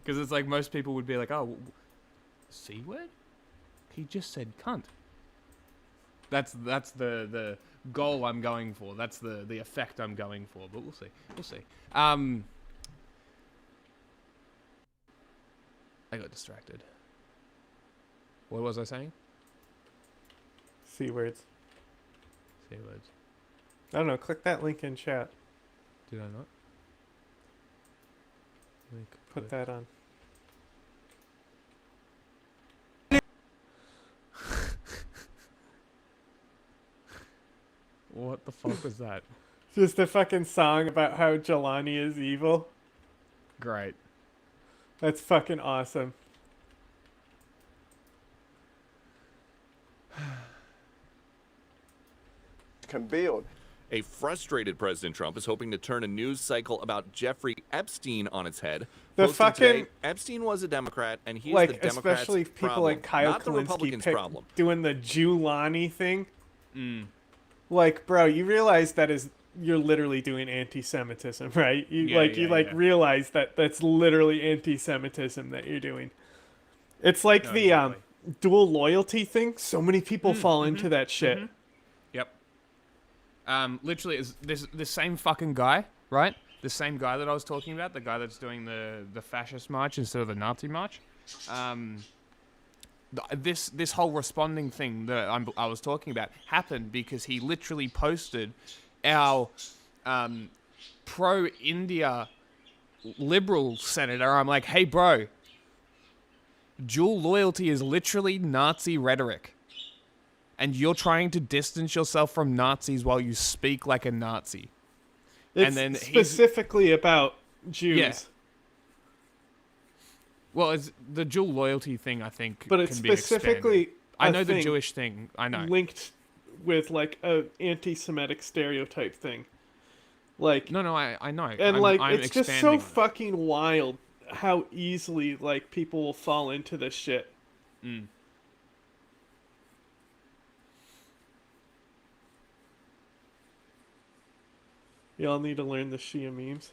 Because it's like most people would be like, oh, C word? He just said cunt. That's the goal I'm going for. That's the effect I'm going for. But we'll see. We'll see. I got distracted. What was I saying? C words. C words. I don't know. Click that link in chat. Did I not? Put that on. What the fuck was that? Just a fucking song about how Jelani is evil. Great. That's fucking awesome. Can build. A frustrated President Trump is hoping to turn a news cycle about Jeffrey Epstein on its head. The Posting fucking today, Epstein was a Democrat, and he's the Democrats' especially people problem, like Kyle not the Republicans' Kalinske problem. doing the Julani thing. Mm. Like, bro, you realize that is you're literally doing anti-Semitism, right? You realize that that's literally anti-Semitism that you're doing. It's like the dual loyalty thing. So many people fall into that shit. Yep. Literally, is this same fucking guy, right? The same guy that I was talking about, the guy that's doing the fascist march instead of the Nazi march. This whole responding thing that I was talking about happened because he literally posted our pro-India liberal senator. I'm like, hey, bro, dual loyalty is literally Nazi rhetoric. And you're trying to distance yourself from Nazis while you speak like a Nazi. It's and then specifically about Jews. Yeah. Well, it's the dual loyalty thing, I think, But it's can be specifically expanded. I a know the thing Jewish thing. I know. linked with like a anti-Semitic stereotype thing. Like no, I know. And I'm it's just so expanding fucking wild how easily like people will fall into this shit. Y'all need to learn the Shia memes.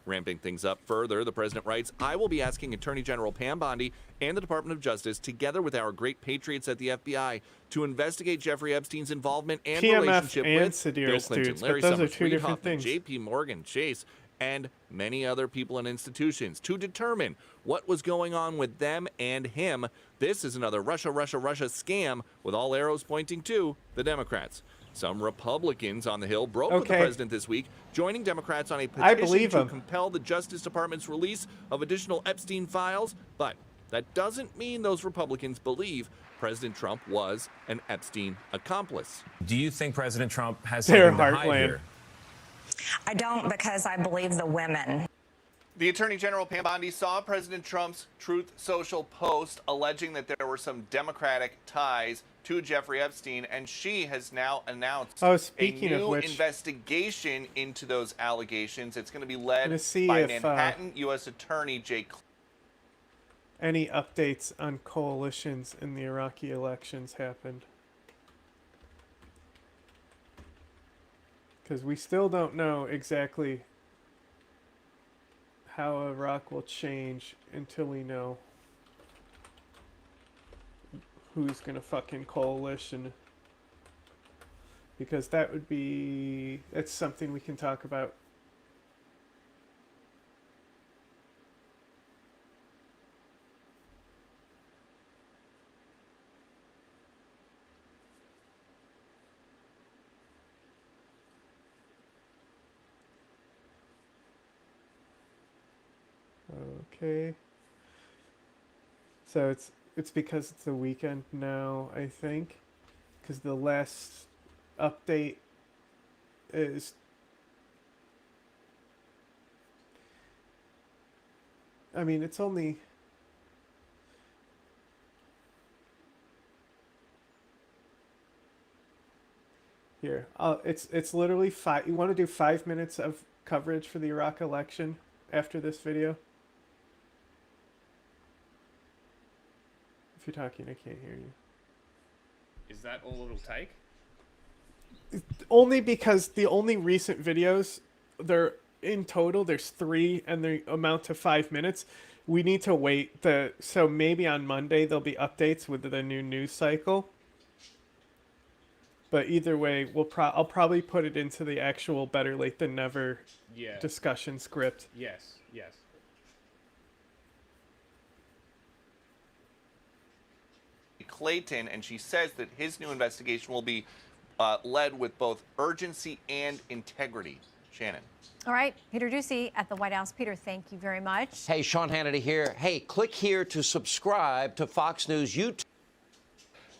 Ramping things up further, the president writes, I will be asking Attorney General Pam Bondi and the Department of Justice, together with our great patriots at the FBI, to investigate Jeffrey Epstein's involvement and PMF relationship and with Bill Sedaris Clinton, dudes, but Larry those are Summers, two Reid different Hoffman, things. J.P. Morgan Chase, and many other people and institutions to determine what was going on with them and him. This is another Russia scam with all arrows pointing to the Democrats. Some Republicans on the Hill broke with the president this week, joining Democrats on a petition to compel the Justice Department's release of additional Epstein files. But that doesn't mean those Republicans believe President Trump was an Epstein accomplice. Do you think President Trump has Their something to hide heartland. here? I don't, because I believe the women. The Attorney General Pam Bondi saw President Trump's Truth Social post alleging that there were some Democratic ties to Jeffrey Epstein, and she has now announced a new investigation into those allegations. It's going to be led by Manhattan U.S. Attorney Jake. Any updates on coalitions in the Iraqi elections happened? Because we still don't know exactly how Iraq will change until we know who's gonna fucking coalition. Because that's something we can talk about. Okay. So it's because it's a weekend now, I think. Because the last update is... I mean, it's only... Here, it's literally 5... You want to do 5 minutes of coverage for the Iraq election after this video? If you're talking, I can't hear you. Is that all it'll take? Only because the only recent videos, they're in total, there's 3 and they amount to 5 minutes. We need to wait. So maybe on Monday there'll be updates with the new news cycle. But either way, I'll probably put it into the actual Better Late Than Never discussion script. Yes, yes. Clayton, and she says that his new investigation will be led with both urgency and integrity. Shannon. All right, Peter Ducey at the White House. Peter, thank you very much. Hey, Sean Hannity here. Hey, click here to subscribe to Fox News YouTube.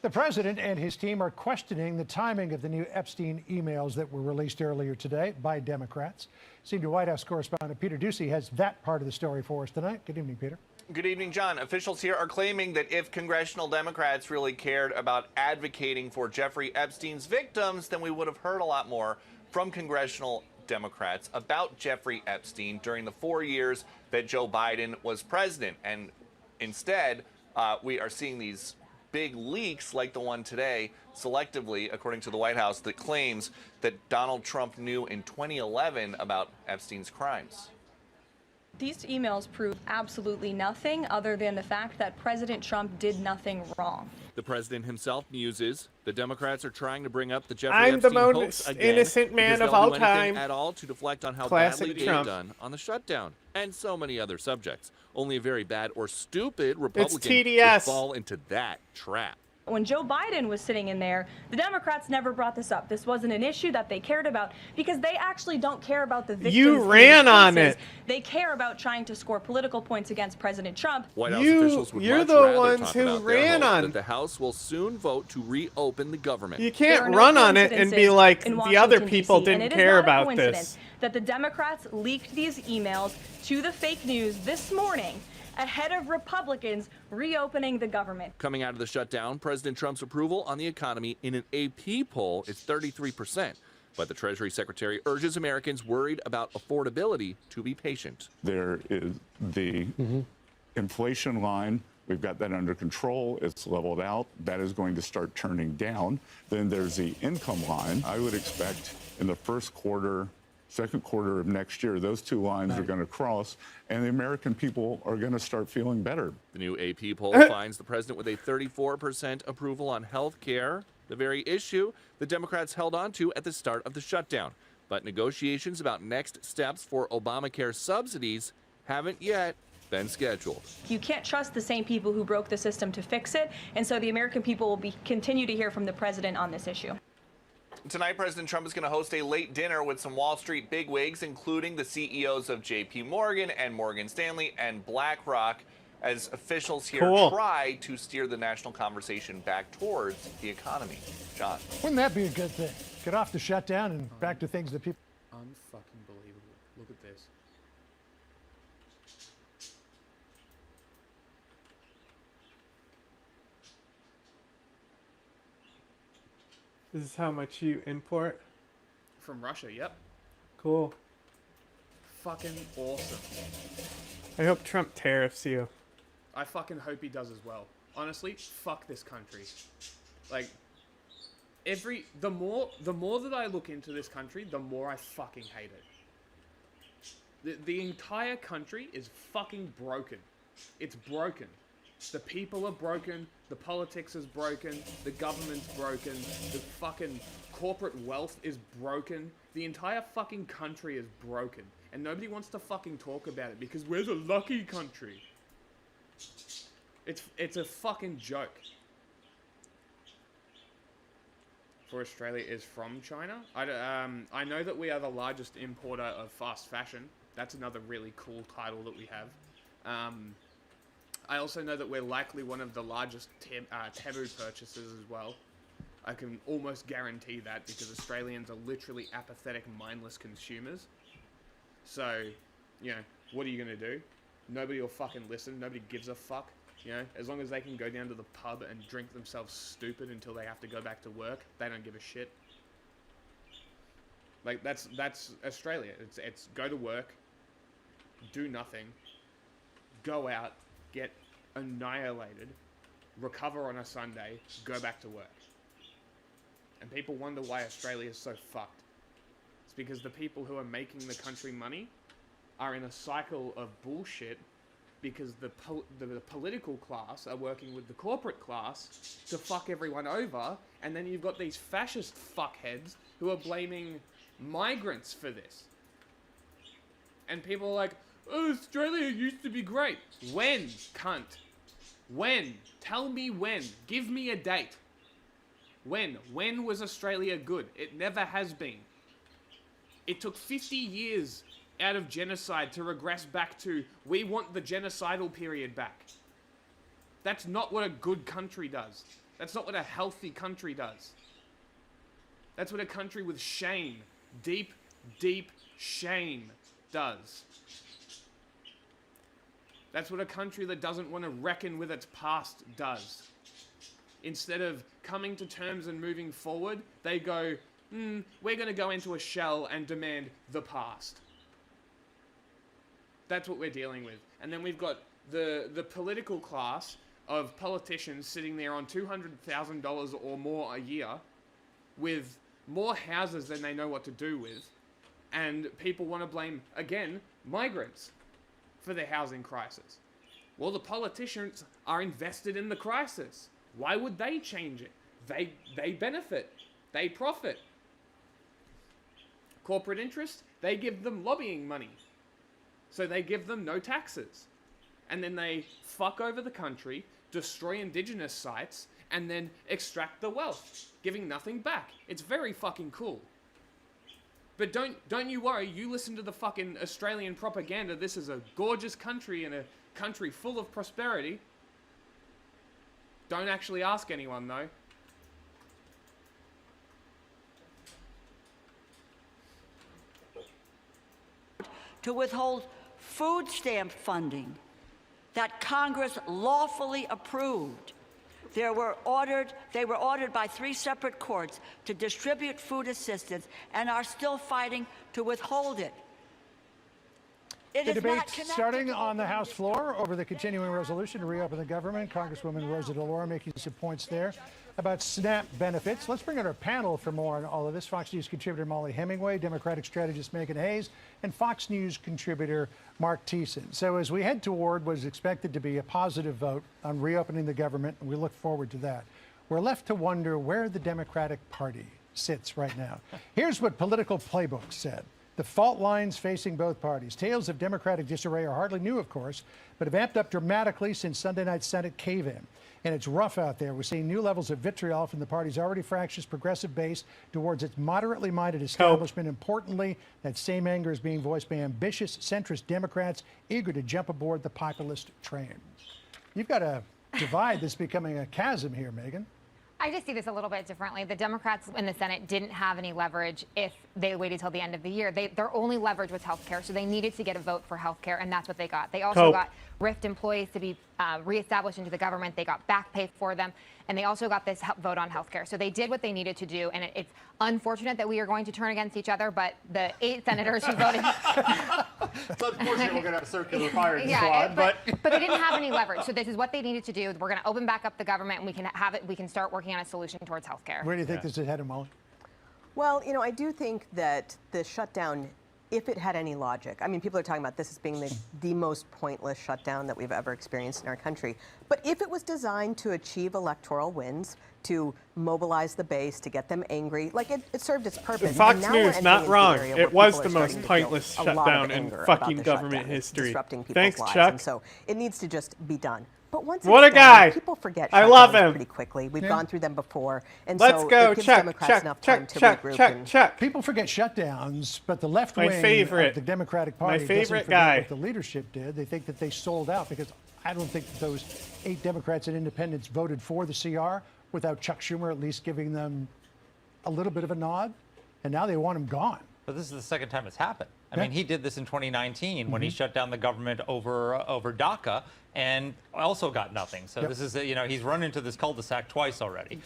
The president and his team are questioning the timing of the new Epstein emails that were released earlier today by Democrats. Senior White House correspondent Peter Ducey has that part of the story for us tonight. Good evening, Peter. Good evening, John. Officials here are claiming that if congressional Democrats really cared about advocating for Jeffrey Epstein's victims, then we would have heard a lot more from congressional Democrats about Jeffrey Epstein during the 4 years that Joe Biden was president. And instead, we are seeing these big leaks like the one today, selectively, according to the White House, that claims that Donald Trump knew in 2011 about Epstein's crimes. These emails prove absolutely nothing other than the fact that President Trump did nothing wrong. The president himself muses the Democrats are trying to bring up the Jeffrey I'm Epstein the hoax most again innocent man because of they'll all do anything time. at all to deflect on how Classic badly Trump. they've done on the shutdown and so many other subjects. Only a very bad or stupid Republican would TDS. fall into that trap. When Joe Biden was sitting in there, the Democrats never brought this up. This wasn't an issue that they cared about because they actually don't care about the victims. You in ran these on cases. it. They care about trying to score political points against President Trump. White House officials would you're much the rather ones talk who about their ran hope on- that the House will soon vote to reopen the government. You There can't are no run on it and be coincidences like, in the Washington, other people D.C., and didn't it is care not a about coincidence this. that the Democrats leaked these emails to the fake news this morning ahead of Republicans reopening the government. Coming out of the shutdown, President Trump's approval on the economy in an AP poll is 33%. But the Treasury Secretary urges Americans worried about affordability to be patient. There is the inflation line, we've got that under control. It's leveled out. That is going to start turning down. Then there's the income line. I would expect in the first quarter, second quarter of next year, those two lines are going to cross, and the American people are going to start feeling better. The new AP poll finds the president with a 34% approval on health care, the very issue the Democrats held on to at the start of the shutdown. But negotiations about next steps for Obamacare subsidies haven't yet been scheduled. You can't trust the same people who broke the system to fix it, and so the American people will continue to hear from the president on this issue. Tonight, President Trump is going to host a late dinner with some Wall Street bigwigs, including the CEOs of J.P. Morgan and Morgan Stanley and BlackRock, as officials here try to steer the national conversation back towards the economy. John. Wouldn't that be a good thing? Get off the shutdown and back to things that people... Unfucking believable. Look at this. This is how much you import? From Russia, yep. Cool. Fucking awesome. I hope Trump tariffs you. I fucking hope he does as well. Honestly, fuck this country. Like, the more that I look into this country, the more I fucking hate it. The entire country is fucking broken. It's broken. The people are broken, the politics is broken, the government's broken, the fucking corporate wealth is broken, the entire fucking country is broken, and nobody wants to fucking talk about it because we're the lucky country. It's a fucking joke. For Australia is from China. I know that we are the largest importer of fast fashion. That's another really cool title that we have. I also know that we're likely one of the largest taboo purchasers as well. I can almost guarantee that because Australians are literally apathetic, mindless consumers. So, you know, what are you going to do? Nobody will fucking listen. Nobody gives a fuck. You know, as long as they can go down to the pub and drink themselves stupid until they have to go back to work, they don't give a shit. Like, that's Australia. It's go to work, do nothing, go out, get annihilated, recover on a Sunday, go back to work. And people wonder why Australia is so fucked. It's because the people who are making the country money are in a cycle of bullshit because the political class are working with the corporate class to fuck everyone over, and then you've got these fascist fuckheads who are blaming migrants for this. And people are like, oh, Australia used to be great. When, cunt? When? Tell me when. Give me a date. When? When was Australia good? It never has been. It took 50 years out of genocide to regress back to, we want the genocidal period back. That's not what a good country does. That's not what a healthy country does. That's what a country with shame, deep, deep shame does. That's what a country that doesn't want to reckon with its past does. Instead of coming to terms and moving forward, they go, we're going to go into a shell and demand the past. That's what we're dealing with. And then we've got the political class of politicians sitting there on $200,000 or more a year with more houses than they know what to do with. And people want to blame, again, migrants for the housing crisis. Well, the politicians are invested in the crisis. Why would they change it? They benefit. They profit. Corporate interest, they give them lobbying money. So they give them no taxes. And then they fuck over the country, destroy indigenous sites, and then extract the wealth, giving nothing back. It's very fucking cool. But don't you worry, you listen to the fucking Australian propaganda. This is a gorgeous country and a country full of prosperity. Don't actually ask anyone, though. To withhold food stamp funding that Congress lawfully approved. They were ordered by 3 separate courts to distribute food assistance and are still fighting to withhold it. It The is debate not connected starting to on the House floor over the continuing resolution to reopen the government. Congresswoman Rosa DeLauro making some points there about SNAP benefits. Let's bring in our panel for more on all of this. Fox News contributor Molly Hemingway, Democratic strategist Megan Hayes, and Fox News contributor Mark Thiessen. So as we head toward what is expected to be a positive vote on reopening the government, and we look forward to that, we're left to wonder where the Democratic Party sits right now. Here's what Political Playbook said. The fault lines facing both parties. Tales of Democratic disarray are hardly new, of course, but have amped up dramatically since Sunday night's Senate cave-in. And it's rough out there. We're seeing new levels of vitriol from the party's already fractious progressive base towards its moderately minded establishment. Importantly, that same anger is being voiced by ambitious centrist Democrats eager to jump aboard the populist train. You've got a divide that's becoming a chasm here, Megan. I just see this a little bit differently. The Democrats in the Senate didn't have any leverage if they waited till the end of the year. Their only leverage was health care, so they needed to get a vote for health care, and that's what they got. They also got RIFT employees to be reestablished into the government. They got back pay for them, and they also got this vote on health care. So they did what they needed to do, and it's unfortunate that we are going to turn against each other, but the 8 senators who voted... It's unfortunate we're going to have a circular firing yeah, squad, but they didn't have any leverage. So this is what they needed to do. We're going to open back up the government, and we can have it. We can start working on a solution towards health care. Where do you think this is headed, Molly? Well, I do think that the shutdown, if it had any logic, I mean, people are talking about this as being the most pointless shutdown that we've ever experienced in our country. But if it was designed to achieve electoral wins, to mobilize the base, to get them angry, like it served its purpose. Fox News, not wrong. It was the most pointless shutdown in fucking government history. Thanks, Chuck. And so it needs to just be done. But once what it's a guy! Done, people forget I love him. pretty quickly. We've gone through them before, and let's so go. It gives Chuck, Democrats enough time to regroup. People forget shutdowns, but the left wing of the Democratic Party doesn't forget what the leadership did. They think that they sold out because I don't think that those 8 Democrats and independents voted for the CR without Chuck Schumer at least giving them a little bit of a nod, and now they want him gone. But this is the second time it's happened. I mean, he did this in 2019 when he shut down the government over DACA and also got nothing. So this is, he's run into this cul-de-sac twice already.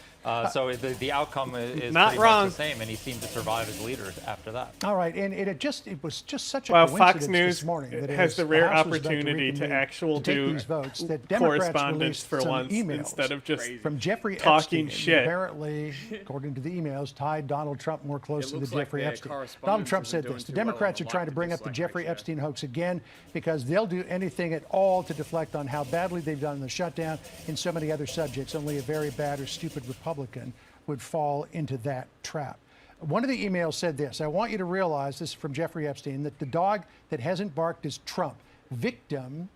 So the outcome is not pretty wrong. much the same, and he seemed to survive as leader after that. All right, and it was just such a coincidence Fox News this morning that has the rare opportunity to actually do these votes, that correspondence for once instead of just from Jeffrey talking Epstein, shit. Apparently, according to the emails, tied Donald Trump more closely to Jeffrey Epstein. Donald Trump said this: the Democrats are trying to bring up the Jeffrey Epstein hoax again because they'll do anything at all to deflect on how badly they've done in the shutdown and so many other subjects. Only a very bad or stupid Republican would fall into that trap. One of the emails said this: I want you to realize, this is from Jeffrey Epstein, that the dog that hasn't barked is Trump. Victim,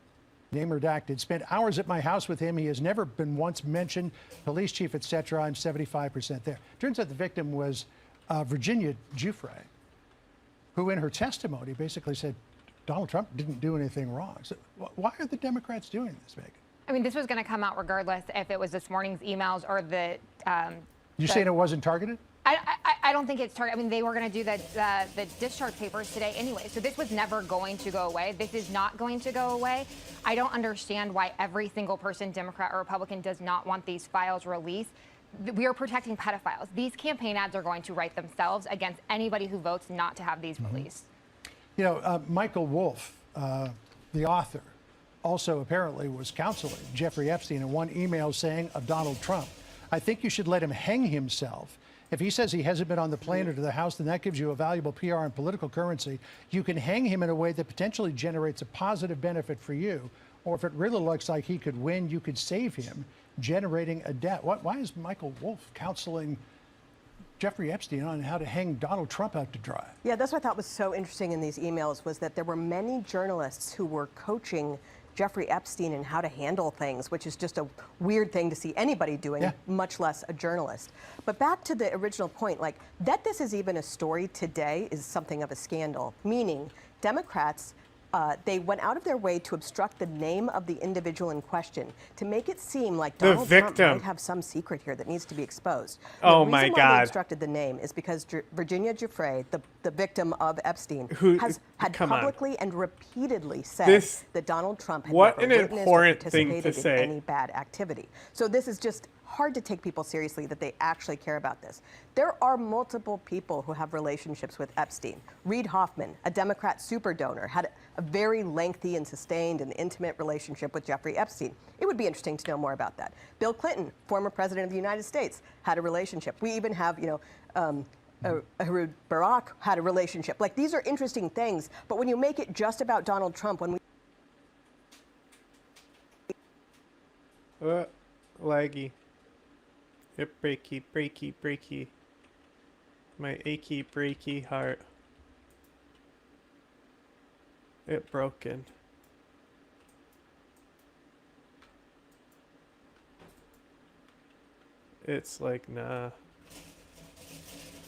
name redacted, spent hours at my house with him. He has never been once mentioned, police chief, etc. I'm 75% there. Turns out the victim was Virginia Giuffre, who in her testimony basically said Donald Trump didn't do anything wrong. So why are the Democrats doing this, Megan? I mean, this was going to come out regardless if it was this morning's emails or the... You're saying it wasn't targeted? I don't think it's targeted. I mean, they were going to do the discharge papers today anyway. So this was never going to go away. This is not going to go away. I don't understand why every single person, Democrat or Republican, does not want these files released. We are protecting pedophiles. These campaign ads are going to write themselves against anybody who votes not to have these released. You know, Michael Wolff, the author, also apparently was counseling Jeffrey Epstein in one email saying of Donald Trump, I think you should let him hang himself. If he says he hasn't been on the plane or to the House, then that gives you a valuable PR and political currency. You can hang him in a way that potentially generates a positive benefit for you. Or if it really looks like he could win, you could save him, generating a debt. Why is Michael Wolff counseling Jeffrey Epstein on how to hang Donald Trump out to dry? Yeah, that's what I thought was so interesting in these emails was that there were many journalists who were coaching Jeffrey Epstein and how to handle things, which is just a weird thing to see anybody doing, much less a journalist. But back to the original point, like that this is even a story today is something of a scandal, meaning Democrats, they went out of their way to obstruct the name of the individual in question to make it seem like Donald Trump might have some secret here that needs to be exposed. Oh my God! The reason why they obstructed the name is because Virginia Giuffre, the victim of Epstein, had publicly and repeatedly said that Donald Trump had never witnessed or participated in any bad activity. So this is just hard to take people seriously that they actually care about this. There are multiple people who have relationships with Epstein. Reid Hoffman, a Democrat super donor, had a very lengthy and sustained and intimate relationship with Jeffrey Epstein. It would be interesting to know more about that. Bill Clinton, former president of the United States, had a relationship. We even have, Ehud Barak had a relationship. Like, these are interesting things, but when you make it just about Donald Trump, when we... Laggy. Yep, breaky. My achy, breaky heart. It broken. It's like, nah.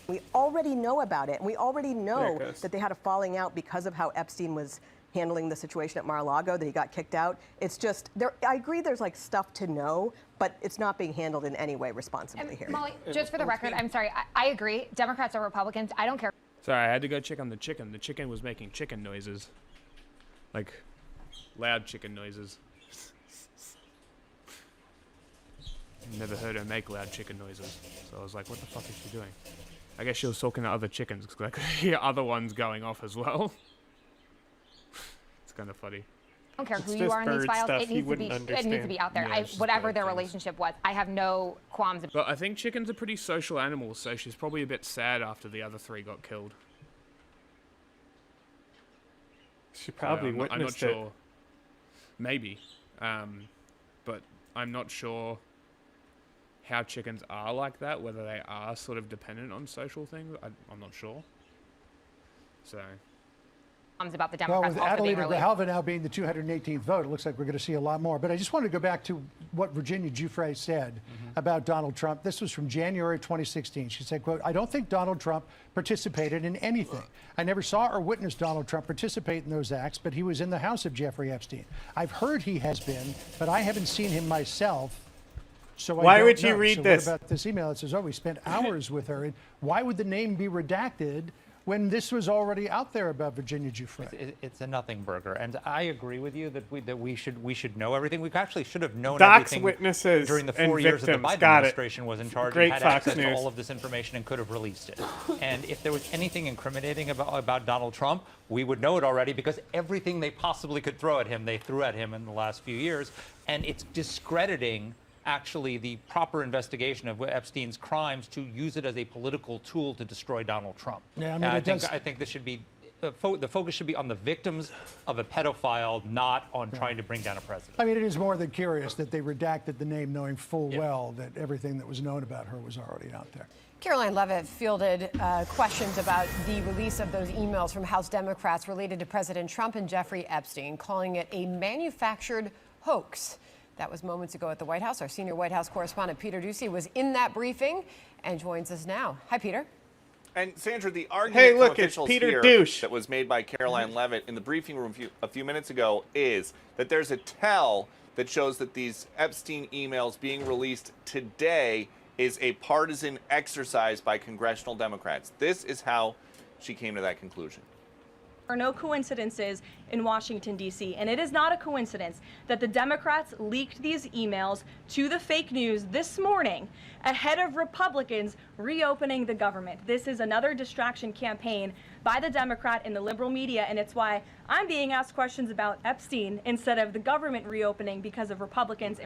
We already know about it, and we already know that they had a falling out because of how Epstein was handling the situation at Mar-a-Lago, that he got kicked out. It's just, I agree there's like stuff to know, but it's not being handled in any way responsibly here. Molly, just for the record, I'm sorry, I agree. Democrats or Republicans, I don't care. Sorry, I had to go check on the chicken. The chicken was making chicken noises. Like, loud chicken noises. Never heard her make loud chicken noises. So I was like, what the fuck is she doing? I guess she was talking to other chickens, because I could hear other ones going off as well. It's kind of funny. I don't care who you are in these files. It needs to be out there. Yeah, whatever their relationship was, I have no qualms. But I think chickens are pretty social animals, so she's probably a bit sad after the other three got killed. She probably I'm not witnessed sure. Maybe. But I'm not sure how chickens are like that, whether they are sort of dependent on social things. I'm not sure. So... about the Well, Democrats with also being Adelina released. Grijalva now being the 218th vote, it looks like we're going to see a lot more. But I just wanted to go back to what Virginia Giuffre said about Donald Trump. This was from January 2016. She said, quote, "I don't think Donald Trump participated in anything. I never saw or witnessed Donald Trump participate in those acts, but he was in the house of Jeffrey Epstein. I've heard he has been, but I haven't seen him myself. So why don't would you know." read so this? What about this email? It says, "Oh, we spent hours with her." And why would the name be redacted when this was already out there about Virginia Giuffre? It's a nothing burger, and I agree with you that we should know everything. We actually should have known Docs everything witnesses during the and 4 years that the victims. Biden Got it. administration was in charge Great and had Fox access to News. all of this information and could have released it. And if there was anything incriminating about Donald Trump, we would know it already, because everything they possibly could throw at him, they threw at him in the last few years, and it's discrediting actually the proper investigation of Epstein's crimes to use it as a political tool to destroy Donald Trump. Yeah, I mean, I think this should be the focus should be on the victims of a pedophile, not on trying to bring down a president. I mean, it is more than curious that they redacted the name knowing full well that everything that was known about her was already out there. Caroline Leavitt fielded questions about the release of those emails from House Democrats related to President Trump and Jeffrey Epstein, calling it a manufactured hoax. That was moments ago at the White House. Our senior White House correspondent, Peter Doocy, was in that briefing and joins us now. Hi, Peter. And Sandra, the argument look, from it's officials Peter here Douche. that was made by Caroline Leavitt in the briefing room a few minutes ago is that there's a tell that shows that these Epstein emails being released today is a partisan exercise by congressional Democrats. This is how she came to that conclusion. There are no coincidences in Washington, D.C., and it is not a coincidence that the Democrats leaked these emails to the fake news this morning ahead of Republicans reopening the government. This is another distraction campaign by the Democrat in the liberal media, and it's why I'm being asked questions about Epstein instead of the government reopening because of Republicans.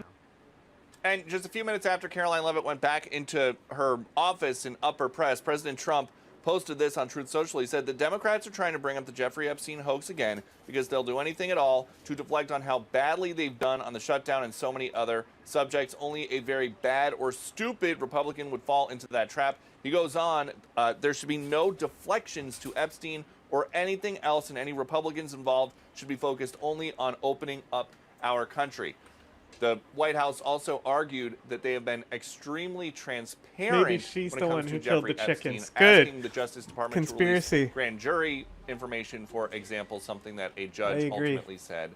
And just a few minutes after Caroline Leavitt went back into her office in upper press, President Trump posted this on Truth Social. He said the Democrats are trying to bring up the Jeffrey Epstein hoax again because they'll do anything at all to deflect on how badly they've done on the shutdown and so many other subjects. Only a very bad or stupid Republican would fall into that trap. He goes on, there should be no deflections to Epstein or anything else, and any Republicans involved should be focused only on opening up our country. The White House also argued that they have been extremely transparent Maybe she's when the it one comes who to killed Jeffrey the Epstein, chickens. Good. asking the Justice Department Conspiracy. to release grand jury information, for example, something that a judge ultimately said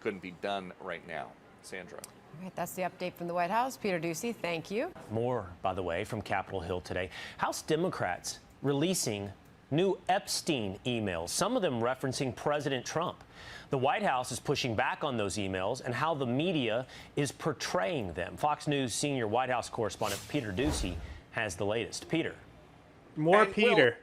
couldn't be done right now. Sandra. All right, that's the update from the White House. Peter Doocy, thank you. More, by the way, from Capitol Hill today. House Democrats releasing new Epstein emails, some of them referencing President Trump. The White House is pushing back on those emails and how the media is portraying them. Fox News senior White House correspondent Peter Doocy has the latest. Peter. More Peter.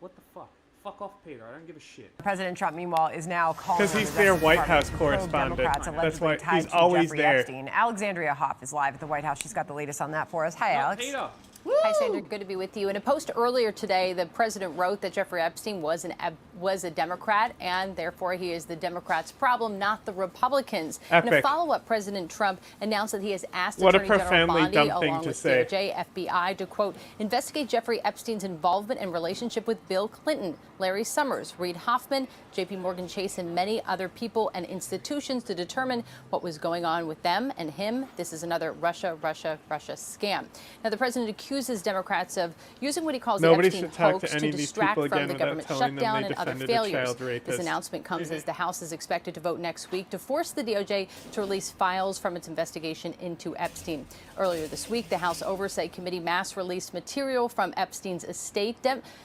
What the fuck? fuck off, Peter. I don't give a shit. President Trump, meanwhile, is now calling Because he's their White House correspondent. That's why he's always there. Epstein. Alexandria Hoff is live at the White House. She's got the latest on that for us. Hi, Alex. Peter. Hi, Sandra. Good to be with you. In a post earlier today, the president wrote that Jeffrey Epstein was a Democrat, and therefore he is the Democrats' problem, not the Republicans. Epic. In a follow-up, President Trump announced that he has asked What a Attorney General profoundly Bondi, dumb thing along to with say. DOJ, FBI, to, quote, investigate Jeffrey Epstein's involvement and relationship with Bill Clinton, Larry Summers, Reid Hoffman, J.P. Morgan Chase, and many other people and institutions to determine what was going on with them and him. This is another Russia scam. Now, the president accuses Democrats of using what he calls Nobody the Epstein should talk hoax to to any of these distract people from again the without government telling them shutdown they and other defended a failures. child rapist. This announcement comes as the House is expected to vote next week to force the DOJ to release files from its investigation into Epstein. Earlier this week, the House Oversight Committee mass released material from Epstein's estate.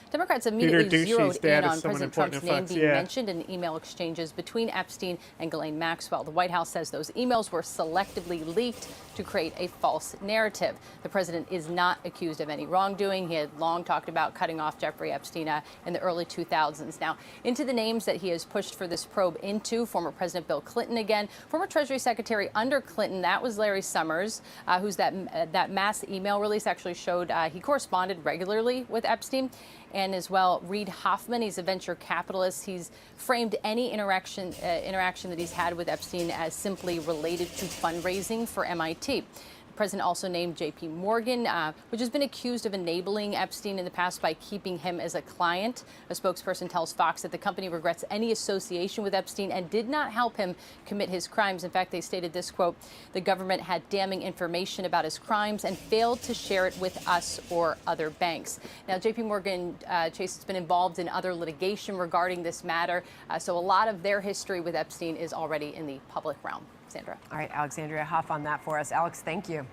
Democrats immediately zeroed in on President Trump's name being mentioned in email exchanges between Epstein and Ghislaine Maxwell. The White House says those emails were selectively leaked to create a false narrative. The president is not accused of any wrongdoing. He had long talked about cutting off Jeffrey Epstein in the early 2000s. Now, into the names that he has pushed for this probe into, former President Bill Clinton again, former Treasury Secretary under Clinton, that was Larry Summers, who's that mass email release actually showed he corresponded regularly with Epstein. And as well, Reid Hoffman, he's a venture capitalist. He's framed any interaction that he's had with Epstein as simply related to fundraising for MIT. The president also named J.P. Morgan, which has been accused of enabling Epstein in the past by keeping him as a client. A spokesperson tells Fox that the company regrets any association with Epstein and did not help him commit his crimes. In fact, they stated this, quote, the government had damning information about his crimes and failed to share it with us or other banks. Now, J.P. Morgan Chase has been involved in other litigation regarding this matter, so a lot of their history with Epstein is already in the public realm. Sandra. All right, Alexandria Hoff on that for us. Alex, thank you.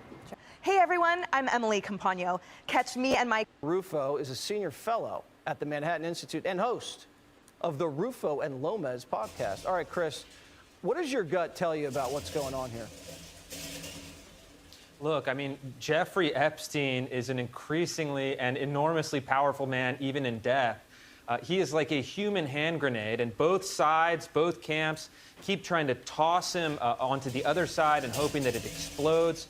Hey everyone, I'm Emily Campagno. Catch me and my Rufo is a senior fellow at the Manhattan Institute and host of the Rufo and Lomez podcast. All right, Chris, what does your gut tell you about what's going on here? Look, I mean, Jeffrey Epstein is an increasingly and enormously powerful man, even in death. He is like a human hand grenade, and both sides, both camps, keep trying to toss him onto the other side and hoping that it explodes.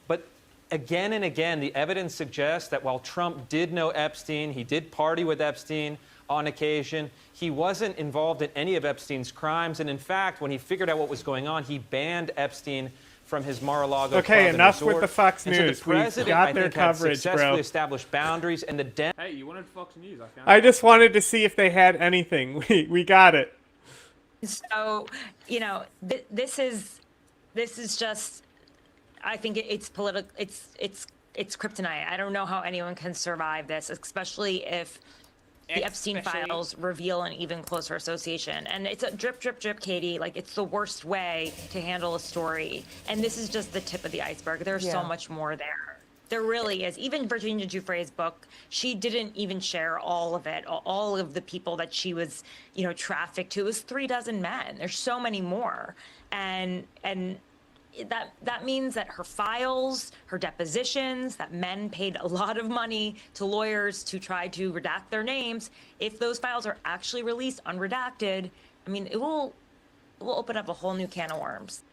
But again and again, the evidence suggests that while Trump did know Epstein, he did party with Epstein on occasion, he wasn't involved in any of Epstein's crimes. And in fact, when he figured out what was going on, he banned Epstein from his Mar-a-Lago Okay, club enough and resort. with the Fox And so News. the president, We've got I their think, coverage, had successfully bro. established boundaries, and the Hey, you wanted Fox News. I found I just wanted to see if they had anything. We got it. So, you know, this is just, I think it's political. It's kryptonite. I don't know how anyone can survive this, especially if the Epstein files reveal an even closer association. And it's a drip, drip, drip, Katie. Like, it's the worst way to handle a story. And this is just the tip of the iceberg. There's so much more there. There really is. Even Virginia Giuffre's book, she didn't even share all of it, all of the people that she was, you know, trafficked to. It was 36 men. There's so many more. And that means that her files, her depositions, that men paid a lot of money to lawyers to try to redact their names. If those files are actually released unredacted, I mean, it will open up a whole new can of worms.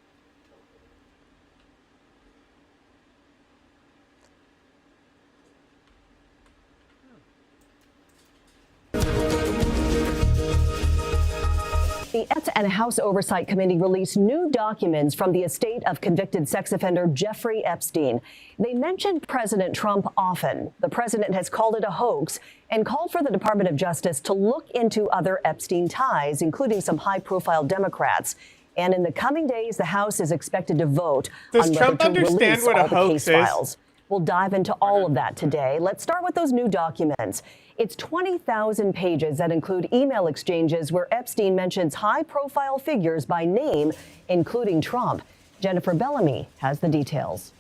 The and House Oversight Committee released new documents from the estate of convicted sex offender Jeffrey Epstein. They mentioned President Trump often. The president has called it a hoax and called for the Department of Justice to look into other Epstein ties, including some high-profile Democrats. And in the coming days, the House is expected to vote on whether to release all the case files. We'll dive into all of that today. Let's start with those new documents. It's 20,000 pages that include email exchanges where Epstein mentions high-profile figures by name, including Trump. Jennifer Bellamy has the details.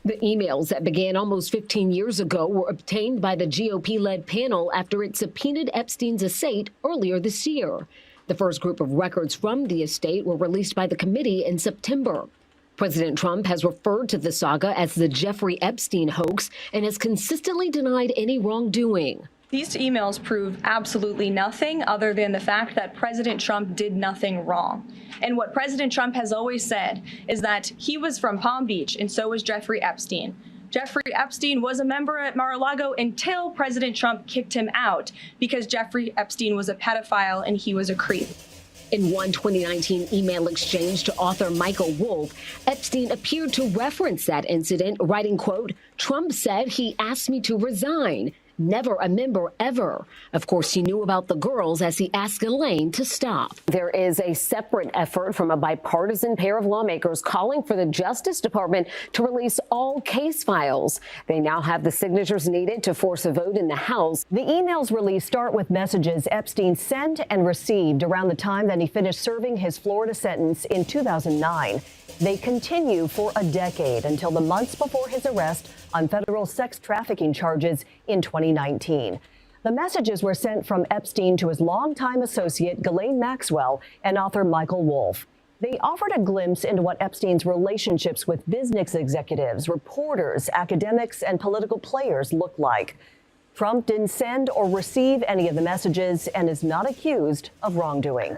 The emails that began almost 15 years ago were obtained by the GOP-led panel after it subpoenaed Epstein's estate earlier this year. The first group of records from the estate were released by the committee in September. President Trump has referred to the saga as the Jeffrey Epstein hoax and has consistently denied any wrongdoing. These emails prove absolutely nothing other than the fact that President Trump did nothing wrong. And what President Trump has always said is that he was from Palm Beach, and so was Jeffrey Epstein. Jeffrey Epstein was a member at Mar-a-Lago until President Trump kicked him out because Jeffrey Epstein was a pedophile and he was a creep. In one 2019 email exchange to author Michael Wolff, Epstein appeared to reference that incident, writing, quote, "Trump said he asked me to resign. Never a member ever." Of course, he knew about the girls as he asked Elaine to stop. There is a separate effort from a bipartisan pair of lawmakers calling for the Justice Department to release all case files. They now have the signatures needed to force a vote in the House. The emails released start with messages Epstein sent and received around the time that he finished serving his Florida sentence in 2009. They continue for a decade until the months before his arrest on federal sex trafficking charges in 2019. The messages were sent from Epstein to his longtime associate Ghislaine Maxwell and author Michael Wolff. They offered a glimpse into what Epstein's relationships with business executives, reporters, academics, and political players looked like. Trump didn't send or receive any of the messages and is not accused of wrongdoing.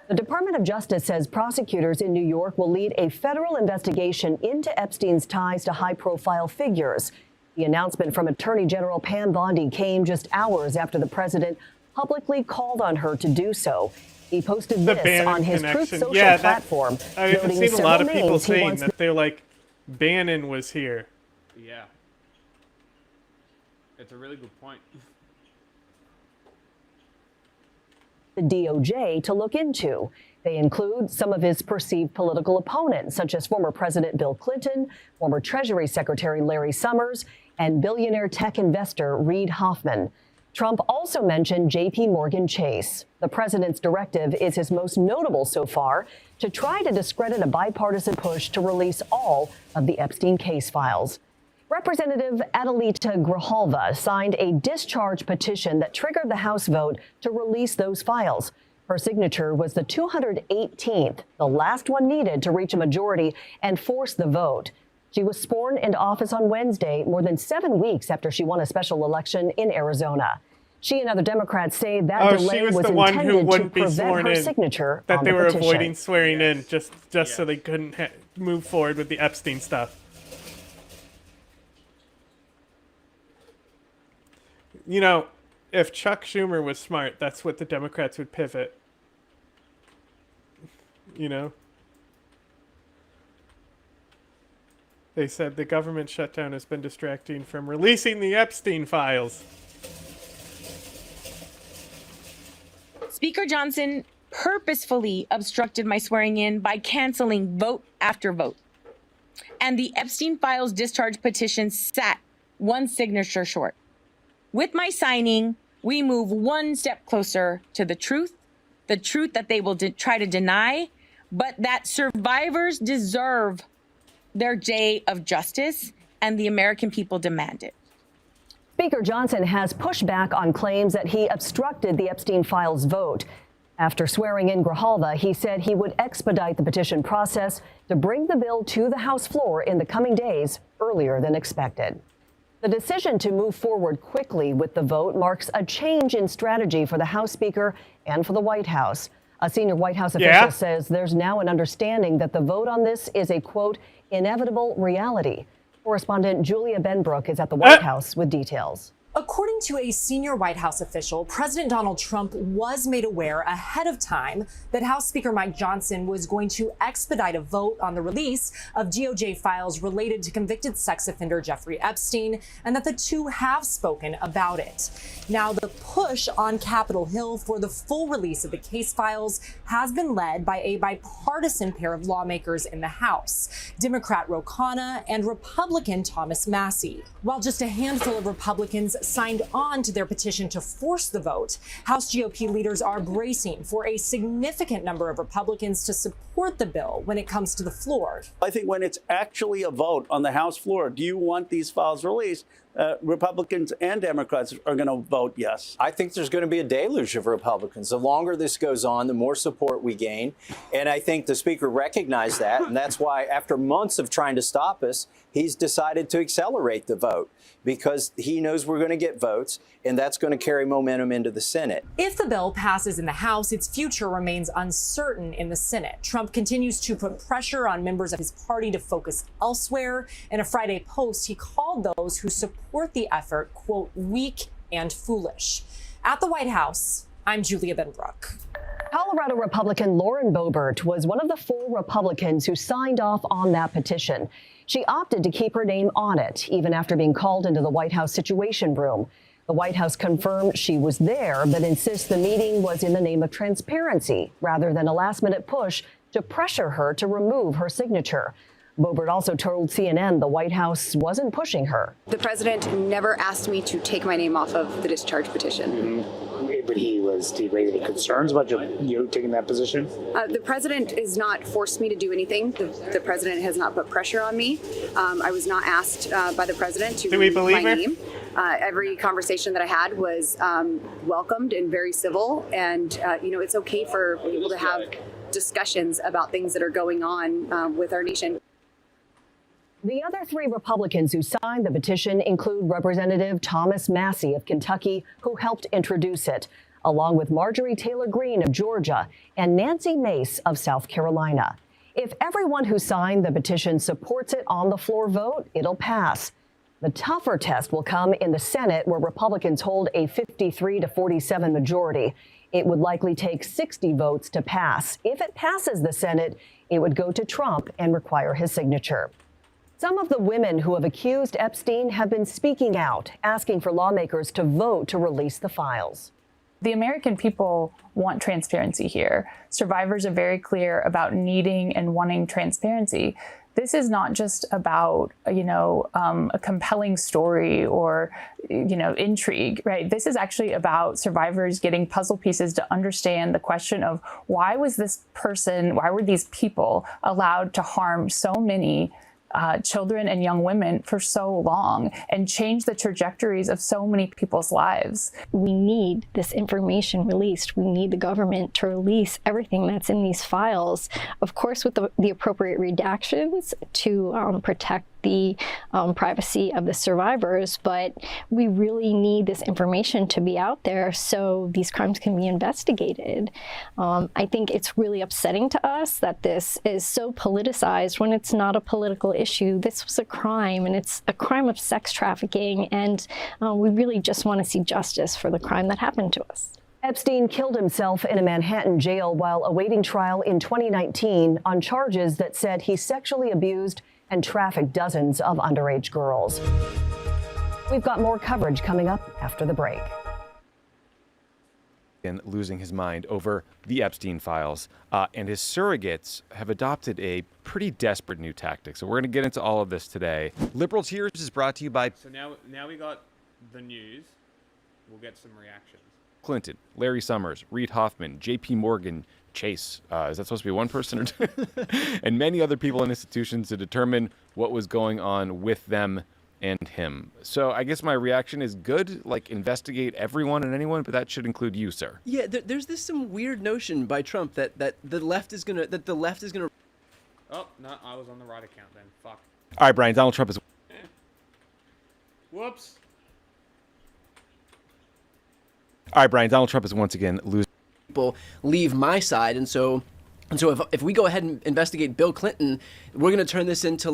The Department of Justice says prosecutors in New York will lead a federal investigation into Epstein's ties to high-profile figures. The announcement from Attorney General Pam Bondi came just hours after the president publicly called on her to do so. He posted this on his Truth Social platform. I've seen a lot of people saying that they're like, Bannon was here. Yeah. It's a really good point. The DOJ to look into. They include some of his perceived political opponents, such as former President Bill Clinton, former Treasury Secretary Larry Summers, and billionaire tech investor Reid Hoffman. Trump also mentioned J.P. Morgan Chase. The president's directive is his most notable so far to try to discredit a bipartisan push to release all of the Epstein case files. Representative Adelita Grijalva signed a discharge petition that triggered the House vote to release those files. Her signature was the 218th, the last one needed to reach a majority and force the vote. She was sworn into office on Wednesday, more than 7 weeks after she won a special election in Arizona. She and other Democrats say that delay was the one who intended to wouldn't be prevent sworn her in, signature that on they the were petition. avoiding swearing in just so they couldn't move forward with the Epstein stuff. You know, if Chuck Schumer was smart, that's what the Democrats would pivot. You know? They said the government shutdown has been distracting from releasing the Epstein files. Speaker Johnson purposefully obstructed my swearing in by canceling vote after vote. And the Epstein files discharge petition sat one signature short. With my signing, we move one step closer to the truth that they will try to deny, but that survivors deserve their day of justice, and the American people demand it. Speaker Johnson has pushed back on claims that he obstructed the Epstein files vote. After swearing in Grijalva, he said he would expedite the petition process to bring the bill to the House floor in the coming days, earlier than expected. The decision to move forward quickly with the vote marks a change in strategy for the House Speaker and for the White House. A senior White House official says there's now an understanding that the vote on this is a, quote, inevitable reality. Correspondent Julia Benbrook is at the White House with details. According to a senior White House official, President Donald Trump was made aware ahead of time that House Speaker Mike Johnson was going to expedite a vote on the release of DOJ files related to convicted sex offender Jeffrey Epstein, and that the two have spoken about it. Now, the push on Capitol Hill for the full release of the case files has been led by a bipartisan pair of lawmakers in the House, Democrat Ro Khanna and Republican Thomas Massie. While just a handful of Republicans signed on to their petition to force the vote, House GOP leaders are bracing for a significant number of Republicans to support the bill when it comes to the floor. I think when it's actually a vote on the House floor, do you want these files released? Republicans and Democrats are going to vote yes. I think there's going to be a deluge of Republicans. The longer this goes on, the more support we gain. And I think the Speaker recognized that. And that's why, after months of trying to stop us, he's decided to accelerate the vote because he knows we're going to get votes, and that's going to carry momentum into the Senate. If the bill passes in the House, its future remains uncertain in the Senate. Trump continues to put pressure on members of his party to focus elsewhere. In a Friday post, he called those who support the effort, quote, weak and foolish. At the White House, I'm Julia Benbrook. Colorado Republican Lauren Boebert was one of the 4 Republicans who signed off on that petition. She opted to keep her name on it, even after being called into the White House Situation Room. The White House confirmed she was there, but insists the meeting was in the name of transparency rather than a last-minute push to pressure her to remove her signature. Boebert also told CNN the White House wasn't pushing her. The president never asked me to take my name off of the discharge petition. But did he raise any concerns about you taking that position? The president has not forced me to do anything. The president has not put pressure on me. I was not asked by the president to remove my name. Every conversation that I had was welcomed and very civil. And, it's okay for people to have discussions about things that are going on with our nation. The other 3 Republicans who signed the petition include Representative Thomas Massie of Kentucky, who helped introduce it, along with Marjorie Taylor Greene of Georgia and Nancy Mace of South Carolina. If everyone who signed the petition supports it on the floor vote, it'll pass. The tougher test will come in the Senate, where Republicans hold a 53-47 majority. It would likely take 60 votes to pass. If it passes the Senate, it would go to Trump and require his signature. Some of the women who have accused Epstein have been speaking out, asking for lawmakers to vote to release the files. The American people want transparency here. Survivors are very clear about needing and wanting transparency. This is not just about, a compelling story or, intrigue, right? This is actually about survivors getting puzzle pieces to understand the question of why were these people allowed to harm so many children and young women for so long and change the trajectories of so many people's lives. We need this information released. We need the government to release everything that's in these files, of course, with the appropriate redactions to protect the privacy of the survivors, but we really need this information to be out there so these crimes can be investigated. I think it's really upsetting to us that this is so politicized when it's not a political issue. This was a crime, and it's a crime of sex trafficking, and we really just want to see justice for the crime that happened to us. Epstein killed himself in a Manhattan jail while awaiting trial in 2019 on charges that said he sexually abused and trafficked dozens of underage girls. We've got more coverage coming up after the break. And losing his mind over the Epstein files, and his surrogates have adopted a pretty desperate new tactic. So we're going to get into all of this today. Liberal Tears is brought to you by... So now we got the news. We'll get some reactions. Clinton, Larry Summers, Reid Hoffman, J.P. Morgan, Chase, is that supposed to be one person or two? And many other people and institutions to determine what was going on with them and him. So I guess my reaction is good, like investigate everyone and anyone, but that should include you, sir. Yeah, there's this some weird notion by Trump that the left is gonna Oh, no, I was on the right account then. Fuck. All right, Brian, Donald Trump is... Whoops. All right, Brian, Donald Trump is once again losing. People leave my side, and so if we go ahead and investigate Bill Clinton, we're going to turn this into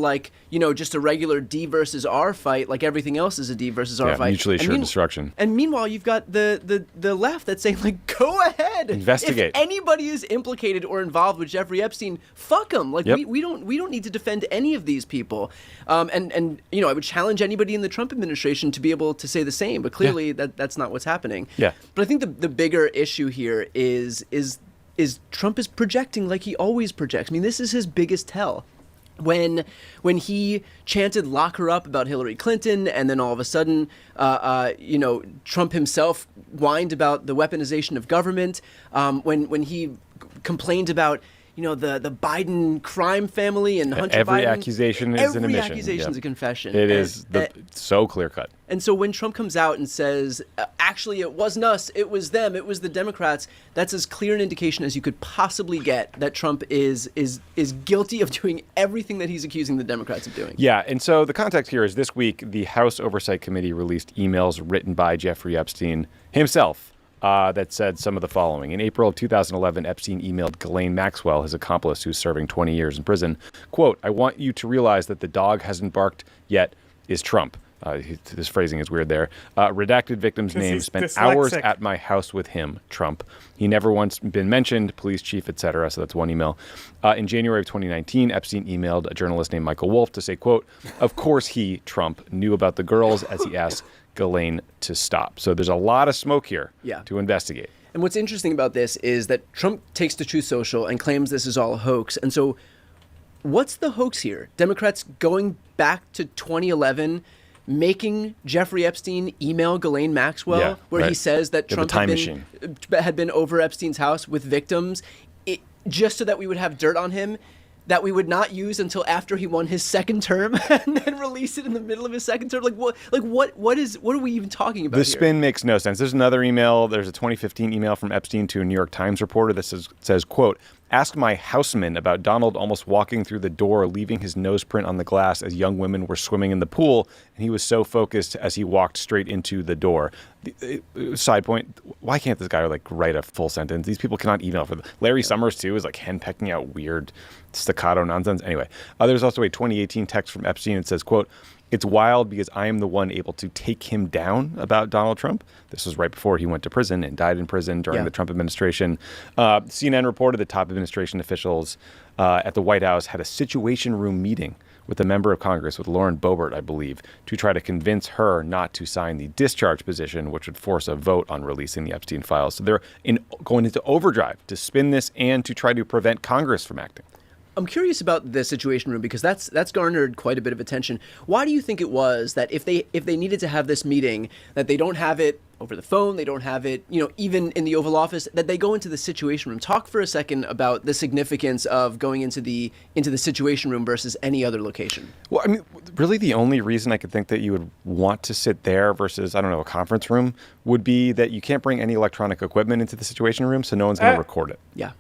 just a regular D versus R fight, like everything else is a D versus R fight. Mutually assured destruction. And meanwhile, you've got the left that's saying, go ahead, investigate. If anybody is implicated or involved with Jeffrey Epstein, fuck them. We don't need to defend any of these people. And I would challenge anybody in the Trump administration to be able to say the same. But clearly, that's not what's happening. Yeah. But I think the bigger issue here is Trump is projecting like he always projects. I mean, this is his biggest tell. When he chanted "lock her up" about Hillary Clinton, and then all of a sudden, Trump himself whined about the weaponization of government. When he complained about the Biden crime family and Hunter Every Biden. accusation is an admission. Every accusation is a confession. It is so clear cut. And so when Trump comes out and says, actually, it wasn't us, it was them, it was the Democrats, that's as clear an indication as you could possibly get that Trump is guilty of doing everything that he's accusing the Democrats of doing. Yeah, and so the context here is this week, the House Oversight Committee released emails written by Jeffrey Epstein himself that said some of the following. In April of 2011, Epstein emailed Ghislaine Maxwell, his accomplice who's serving 20 years in prison, quote, "I want you to realize that the dog hasn't barked yet is Trump." This phrasing is weird there. Redacted victim's name, spent hours at my house with him, Trump. He never once been mentioned, police chief, etc. So that's one email. In January of 2019, Epstein emailed a journalist named Michael Wolff to say, quote, "Of course he, Trump, knew about the girls," as he asked Ghislaine to stop. So there's a lot of smoke here to investigate. And what's interesting about this is that Trump takes to Truth Social and claims this is all a hoax. And so what's the hoax here? Democrats going back to 2011, making Jeffrey Epstein email Ghislaine Maxwell, where he says that Trump had been over Epstein's house with victims, just so that we would have dirt on him that we would not use until after he won his second term, and then release it in the middle of his second term. What are we even talking about? The spin makes no sense. There's another email. There's a 2015 email from Epstein to a New York Times reporter that says, quote, "Ask my houseman about Donald almost walking through the door, leaving his nose print on the glass as young women were swimming in the pool, and he was so focused as he walked straight into the door." Side point, why can't this guy write a full sentence? These people cannot email for Larry Summers too is henpecking out weird staccato nonsense. Anyway, there's also a 2018 text from Epstein that says, quote, "It's wild because I am the one able to take him down about Donald Trump." This was right before he went to prison and died in prison during the Trump administration. CNN reported that top administration officials at the White House had a Situation Room meeting with a member of Congress, with Lauren Boebert, I believe, to try to convince her not to sign the discharge position, which would force a vote on releasing the Epstein files. So they're going into overdrive to spin this and to try to prevent Congress from acting. I'm curious about the Situation Room because that's garnered quite a bit of attention. Why do you think it was that if they needed to have this meeting, that they don't have it over the phone, they don't have it, even in the Oval Office, that they go into the Situation Room? Talk for a second about the significance of going into the Situation Room versus any other location. Well, I mean, really the only reason I could think that you would want to sit there versus, I don't know, a conference room would be that you can't bring any electronic equipment into the Situation Room, so no one's going to record it. Yeah.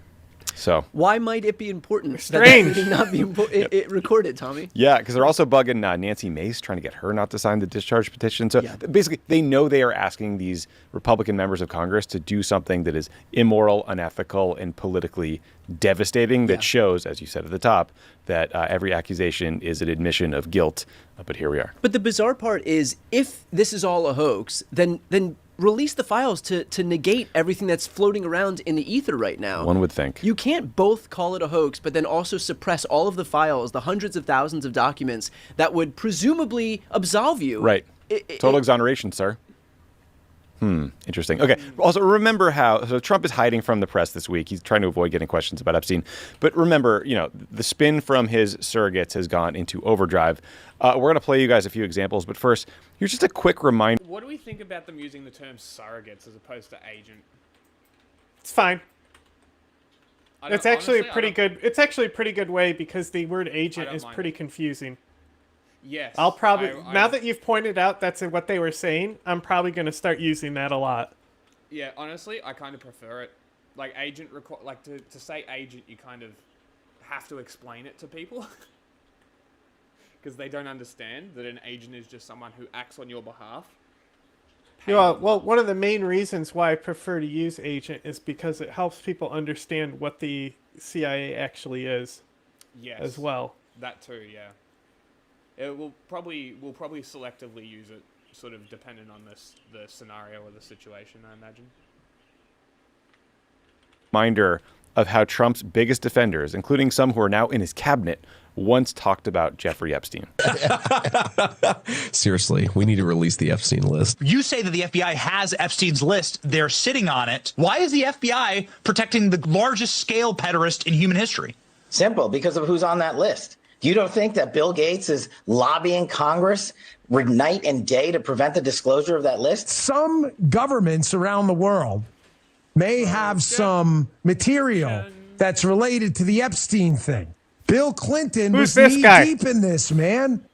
So why might it be important Strange. that it not be it recorded, Tommy? Yeah, because they're also bugging Nancy Mace, trying to get her not to sign the discharge petition. So basically, they know they are asking these Republican members of Congress to do something that is immoral, unethical, and politically devastating. That shows, as you said at the top, that every accusation is an admission of guilt. But here we are. But the bizarre part is, if this is all a hoax, then release the files to negate everything that's floating around in the ether right now. One would think. You can't both call it a hoax, but then also suppress all of the files, the hundreds of thousands of documents that would presumably absolve you. Right. Total exoneration, sir. Interesting. Okay. Also, remember so Trump is hiding from the press this week. He's trying to avoid getting questions about Epstein. But remember, the spin from his surrogates has gone into overdrive. We're going to play you guys a few examples. But first, here's just a quick reminder. What do we think about them using the term surrogates as opposed to agent? It's fine. It's actually a pretty good. It's actually a pretty good way because the word agent is pretty confusing. Yes. I'll probably now that you've pointed out that's what they were saying, I'm probably going to start using that a lot. Yeah, honestly, I kind of prefer it. Like agent, to say agent, you kind of have to explain it to people because they don't understand that an agent is just someone who acts on your behalf. Yeah, well, one of the main reasons why I prefer to use agent is because it helps people understand what the CIA actually is. Yes. As well. That too, yeah. We'll probably selectively use it, sort of dependent on the scenario or the situation, I imagine. Reminder of how Trump's biggest defenders, including some who are now in his cabinet, once talked about Jeffrey Epstein. Seriously, we need to release the Epstein list. You say that the FBI has Epstein's list. They're sitting on it. Why is the FBI protecting the largest scale pederast in human history? Simple, because of who's on that list. You don't think that Bill Gates is lobbying Congress night and day to prevent the disclosure of that list? Some governments around the world may have some material that's related to the Epstein thing. Bill Clinton Who's was this guy? knee-deep in this, man.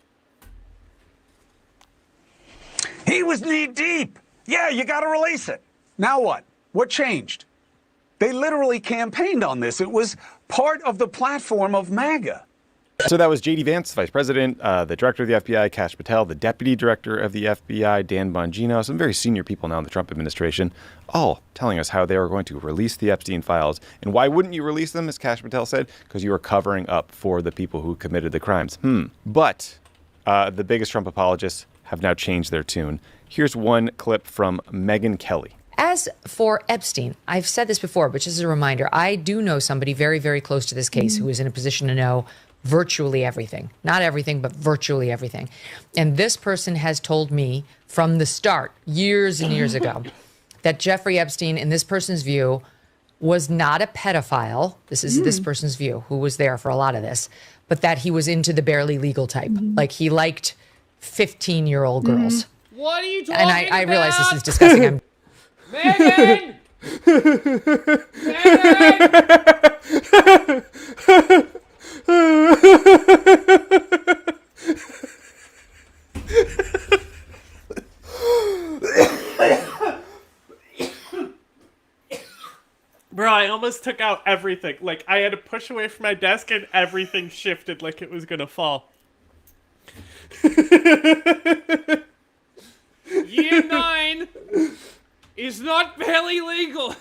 He was knee deep. Yeah, you got to release it. Now what? What changed? They literally campaigned on this. It was part of the platform of MAGA. So that was J.D. Vance, Vice President, the Director of the FBI, Kash Patel, the Deputy Director of the FBI, Dan Bongino, some very senior people now in the Trump administration, all telling us how they are going to release the Epstein files. And why wouldn't you release them, as Kash Patel said? Because you are covering up for the people who committed the crimes. But the biggest Trump apologists have now changed their tune. Here's one clip from Megyn Kelly. As for Epstein, I've said this before, but just as a reminder, I do know somebody very, very close to this case who is in a position to know virtually everything. Not everything, but virtually everything. And this person has told me from the start, years and years ago, that Jeffrey Epstein, in this person's view, was not a pedophile. This is this person's view, who was there for a lot of this, but that he was into the barely legal type. Like he liked 15-year-old girls. What are you talking And I realize this is disgusting. I'm Megan! Bro, I almost took out everything. Like, I had to push away from my desk and everything shifted like it was gonna fall. Year 9 is not barely legal.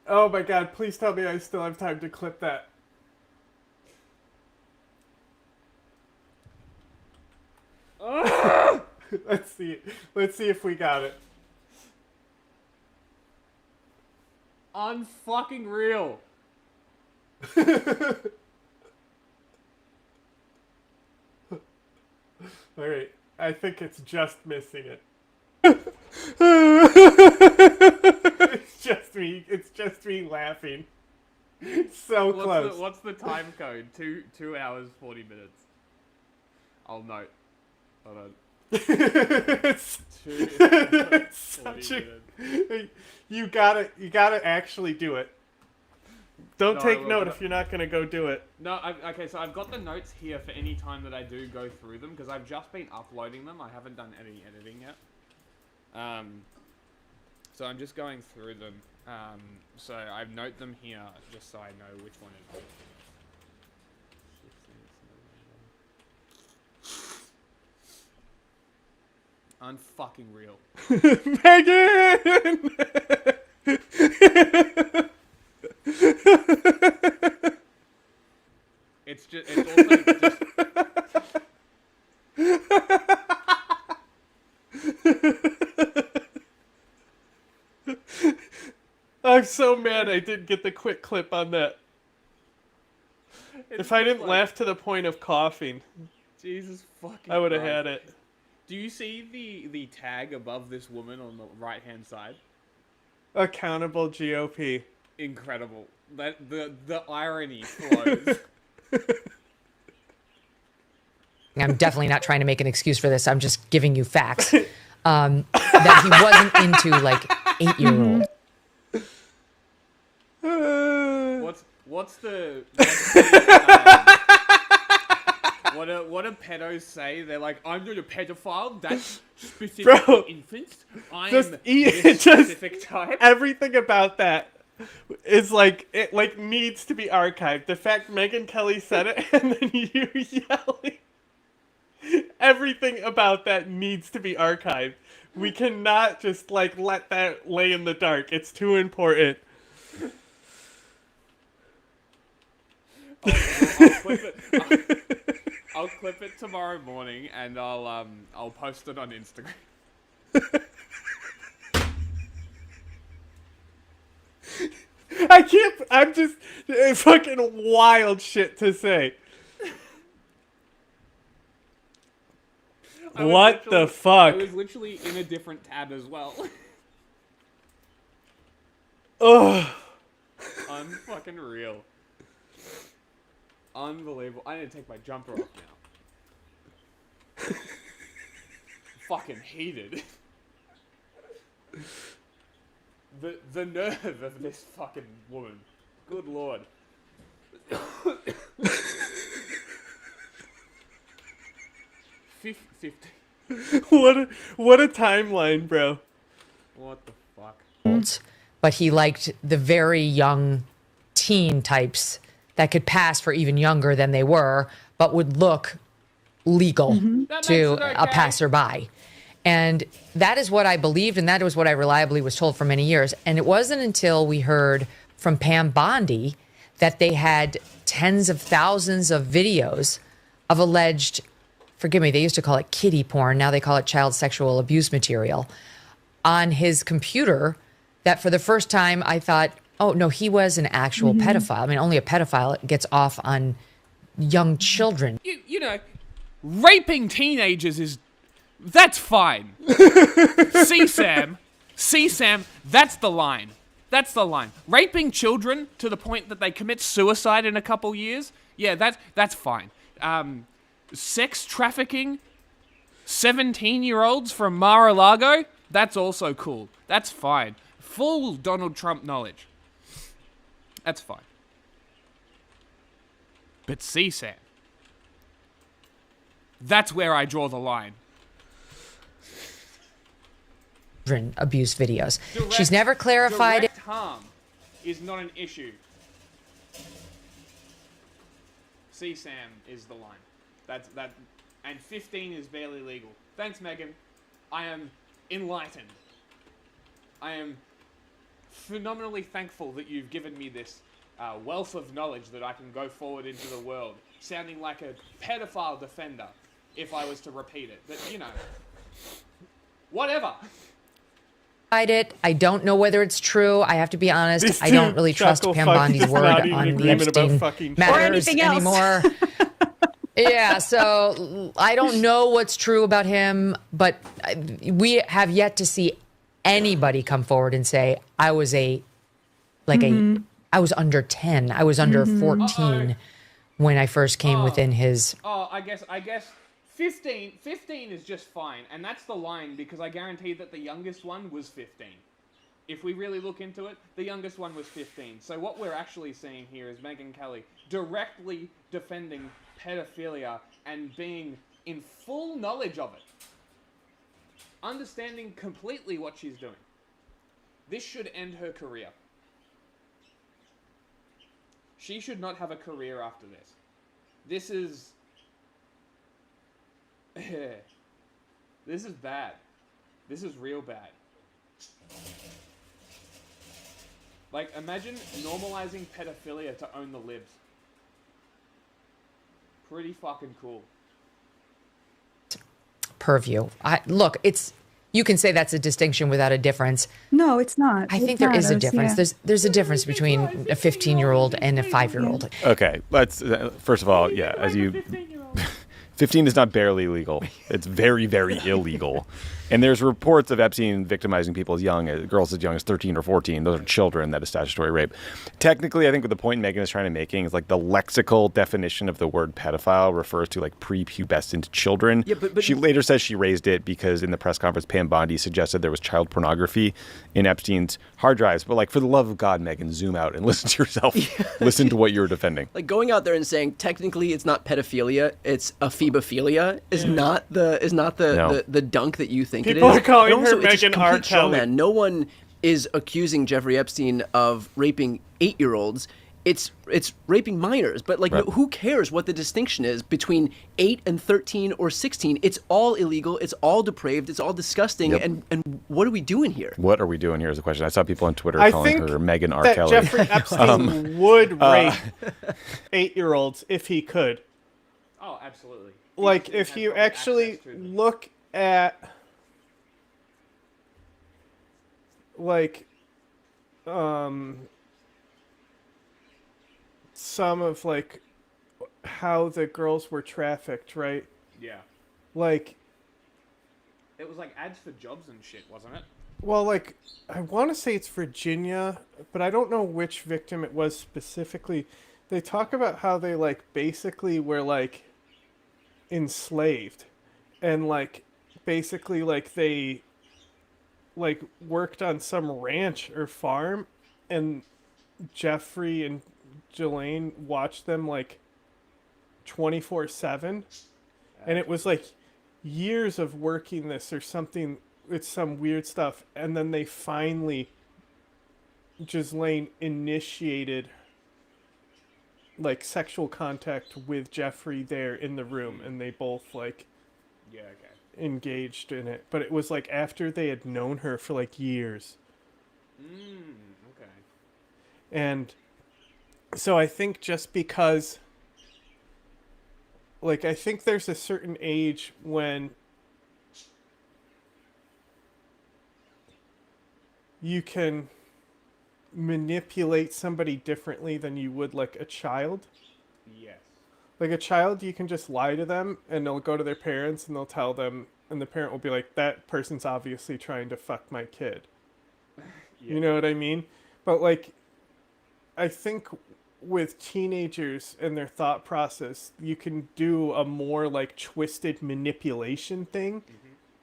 Oh my god, please tell me I still have time to clip that. Let's see if we got it. Unfucking real. Alright, I think it's just missing it. It's just me laughing. So close. What's the time code? 2 hours, 40 minutes. I'll note. Hold on. It's such a, you gotta actually do it. Don't take note if you're not gonna go do it. No, okay, so I've got the notes here for any time that I do go through them, because I've just been uploading them. I haven't done any editing yet. So I'm just going through them. So I note them here just so I know which one it is. Unfucking real. Megan! It's also just... I'm so mad I didn't get the quick clip on that. If I didn't laugh to the point of coughing, Jesus fucking I would have Christ. had it. Do you see the tag above this woman on the right hand side? Accountable GOP. Incredible. That the irony flows. I'm definitely not trying to make an excuse for this. I'm just giving you facts. That he wasn't into like 8-year-old. What do pedos say? They're like, I'm not a pedophile. That's specific for infants. I'm this specific type. Everything about that is like it needs to be archived. The fact Megyn Kelly said it and then you yelling. Everything about that needs to be archived. We cannot just let that lay in the dark. It's too important. I'll clip it tomorrow morning and I'll post it on Instagram. I can't. I'm just fucking wild shit to say. What the fuck? I was literally in a different tab as well. Ugh. Unfucking real. Unbelievable. I need to take my jumper off now. Fucking heated. The nerve of this fucking woman. Good lord. $50. What a timeline, bro. What the fuck? But he liked the very young teen types that could pass for even younger than they were, but would look legal to a passerby. And that is what I believed, and that was what I reliably was told for many years. And it wasn't until we heard from Pam Bondi that they had tens of thousands of videos of alleged, forgive me, they used to call it kiddie porn, now they call it child sexual abuse material, on his computer, that for the first time I thought, oh, no, he was an actual pedophile. I mean, only a pedophile gets off on young children. You know, raping teenagers that's fine. See, Sam, that's the line. That's the line. Raping children to the point that they commit suicide in a couple years, yeah, that's fine. Sex trafficking 17-year-olds from Mar-a-Lago, that's also cool. That's fine. Full Donald Trump knowledge. That's fine. But see, Sam, that's where I draw the line. Abuse videos. She's never clarified Direct harm is not an issue. See, Sam is the line. That, and 15 is barely legal. Thanks, Megan. I am enlightened. I am phenomenally thankful that you've given me this wealth of knowledge that I can go forward into the world, sounding like a pedophile defender if I was to repeat it. But, you know, whatever. it. I don't know whether it's true. I have to be honest. I don't really trust Pam Bondi's word on the Epstein matters anymore. Yeah, so I don't know what's true about him, but we have yet to see anybody come forward and say, I was I was under 10. I was under 14 when I first came within his... Oh, I guess 15 is just fine, and that's the line, because I guarantee that the youngest one was 15. If we really look into it, the youngest one was 15. So what we're actually seeing here is Megyn Kelly directly defending pedophilia and being in full knowledge of it. Understanding completely what she's doing. This should end her career. She should not have a career after this. This is... this is bad. This is real bad. Like, imagine normalizing pedophilia to own the libs. Pretty fucking cool. Purview. Look, you can say that's a distinction without a difference. No, it's not. I think there is a difference. Yeah. There's a difference between a 15-year-old and a 5-year-old. Okay, let's first of all, yeah, 15 is not barely legal. It's very, very illegal. And there's reports of Epstein victimizing people as young as girls as young as 13 or 14. Those are children. That is statutory rape. Technically, I think what the point Megan is trying to making is like the lexical definition of the word pedophile refers to like prepubescent children. Yeah, but she later says she raised it because in the press conference, Pam Bondi suggested there was child pornography in Epstein's hard drives. But like, for the love of God, Megan, zoom out and listen to yourself. Listen to what you're defending. Like going out there and saying technically it's not pedophilia, it's ephebophilia is not the dunk that you think People it is. are calling also, her Megyn R. Kelly. No one is accusing Jeffrey Epstein of raping 8-year-olds. It's raping minors, but like, who cares what the distinction is between 8 and 13 or 16? It's all illegal. It's all depraved. It's all disgusting. Yep. And what are we doing here? What are we doing here is the question. I saw people on Twitter calling her Megyn R. that Kelly. Jeffrey Epstein would rape 8-year-olds if he could. Oh, absolutely. Like, if you actually look at, like, some of, like, how the girls were trafficked, right? Yeah. Like... It was like ads for jobs and shit, wasn't it? Well, like, I want to say it's Virginia, but I don't know which victim it was specifically. They talk about how they, like, basically were, like, enslaved. And, like, basically, like, they, like, worked on some ranch or farm, and Jeffrey and Jelaine watched them like 24/7, and it was like years of working this or something. It's some weird stuff, and then they finally, Ghislaine initiated like sexual contact with Jeffrey there in the room, and they both like engaged in it. But it was like after they had known her for like years. Okay. And so I think just because, like, I think there's a certain age when you can manipulate somebody differently than you would like a child. Yes. Like a child, you can just lie to them and they'll go to their parents and they'll tell them, and the parent will be like, that person's obviously trying to fuck my kid. You know what I mean? But like, I think with teenagers and their thought process, you can do a more like twisted manipulation thing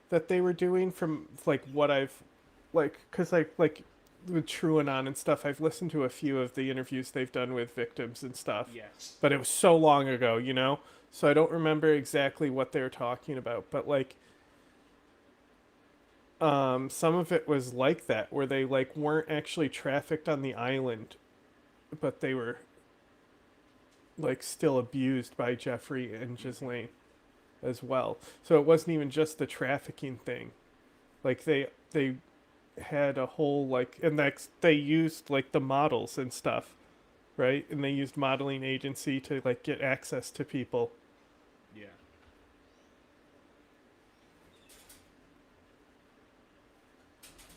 that they were doing from like what I've like, cause like with TrueAnon and stuff, I've listened to a few of the interviews they've done with victims and stuff. Yes. But it was so long ago, you know? So I don't remember exactly what they were talking about, but like, some of it was like that, where they like weren't actually trafficked on the island, but they were like still abused by Jeffrey and Ghislaine as well. So it wasn't even just the trafficking thing. Like they had a whole like, and they used like the models and stuff, right? And they used modeling agency to like get access to people. Yeah.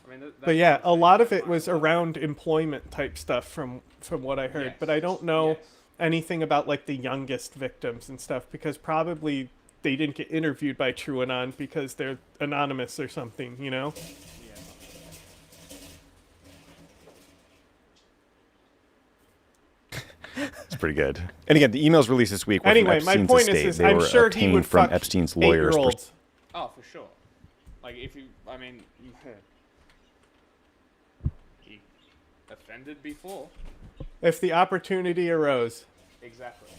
I mean, But yeah, a lot of it was around employment type stuff from what I heard. Yes. But I don't know anything about like the youngest victims and stuff, because probably they didn't get interviewed by TrueAnon because they're anonymous or something, you know? It's pretty good. And again, the emails released this week were Anyway, from my Epstein's point estate. is They I'm were sure he would obtained from fuck Epstein's lawyers. 8-year-olds. Oh, for sure. Like, if you, I mean, he offended before. If the opportunity arose. Exactly.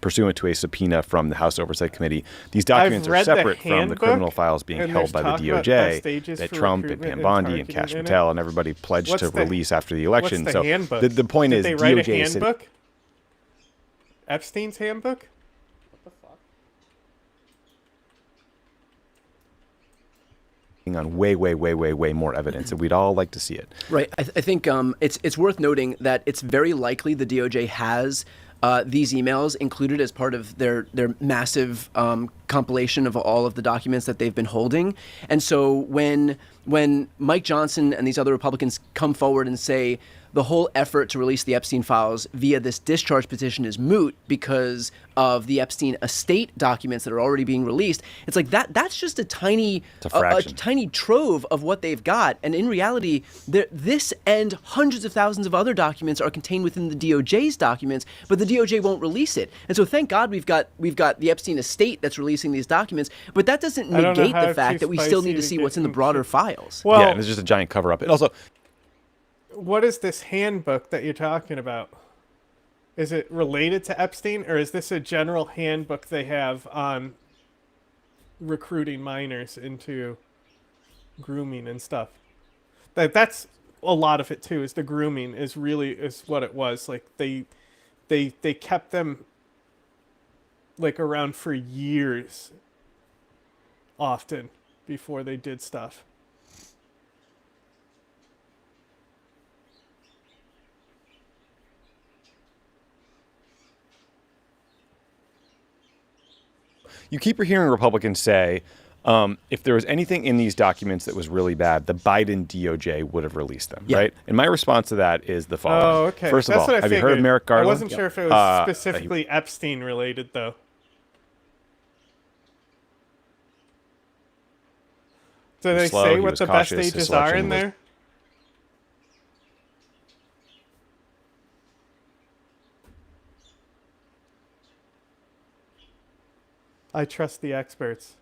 Pursuant to a subpoena from the House Oversight Committee. These documents are separate from the criminal files being held by the DOJ that Trump and Pam Bondi and Kash Patel and everybody pledged to release after the election. What's the So handbook? the point Did is they write DOJ a is handbook? Epstein's handbook? What the fuck? on way more evidence, and we'd all like to see it. Right. I think it's worth noting that it's very likely the DOJ has these emails included as part of their massive compilation of all of the documents that they've been holding. And so when Mike Johnson and these other Republicans come forward and say the whole effort to release the Epstein files via this discharge petition is moot because of the Epstein estate documents that are already being released, it's like that's just a tiny trove of what they've got. And in reality, this and hundreds of thousands of other documents are contained within the DOJ's documents, but the DOJ won't release it. And so thank God we've got the Epstein estate that's releasing these documents, but that doesn't negate the fact that we still need to see what's in the broader files. Well, yeah, and it's just a giant cover up. And also, what is this handbook that you're talking about? Is it related to Epstein, or is this a general handbook they have on recruiting minors into grooming and stuff? That's a lot of it too. Is the grooming is what it was. Like they kept them like around for years, often before they did stuff. you keep hearing Republicans say, if there was anything in these documents that was really bad, the Biden DOJ would have released them, right? And my response to that is the following. Oh, okay. First of all, have you heard of Merrick Garland? I wasn't sure if it was specifically Epstein related, though. Do they say what the best ages are in there? I trust the experts.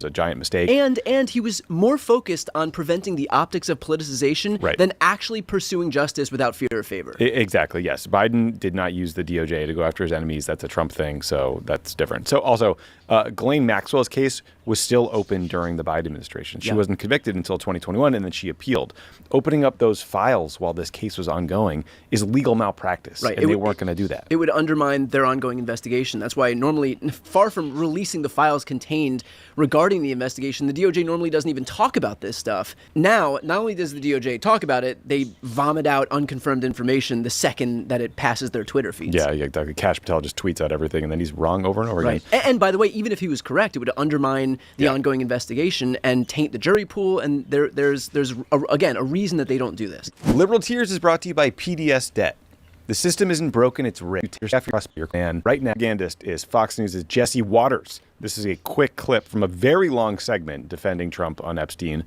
a giant mistake. And he was more focused on preventing the optics of politicization than actually pursuing justice without fear or favor. Exactly, yes. Biden did not use the DOJ to go after his enemies. That's a Trump thing, so that's different. So also, Ghislaine Maxwell's case was still open during the Biden administration. She wasn't convicted until 2021, and then she appealed. Opening up those files while this case was ongoing is legal malpractice, and they weren't going to do that. It would undermine their ongoing investigation. That's why normally, far from releasing the files contained regarding the investigation, the DOJ normally doesn't even talk about this stuff. Now, not only does the DOJ talk about it, they vomit out unconfirmed information the second that it passes their Twitter feeds. Yeah, exactly. Kash Patel just tweets out everything, and then he's wrong over and over again. And by the way, even if he was correct, it would undermine the ongoing investigation and taint the jury pool. And there's again, a reason that they don't do this. Liberal Tears is brought to you by PDS Debt. The system isn't broken, it's rigged. And right now, propagandist is Fox News' Jesse Waters. This is a quick clip from a very long segment defending Trump on Epstein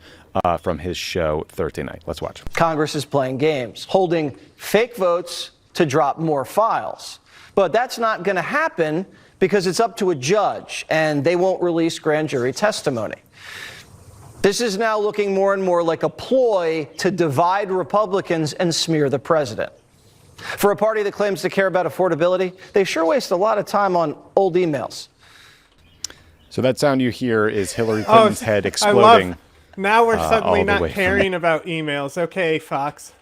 from his show Thursday night. Let's watch. Congress is playing games, holding fake votes to drop more files. But that's not going to happen because it's up to a judge, and they won't release grand jury testimony. This is now looking more and more like a ploy to divide Republicans and smear the president. For a party that claims to care about affordability, they sure waste a lot of time on old emails. So that sound you hear is Hillary Clinton's head exploding. Now we're suddenly not way caring about emails. Okay, Fox.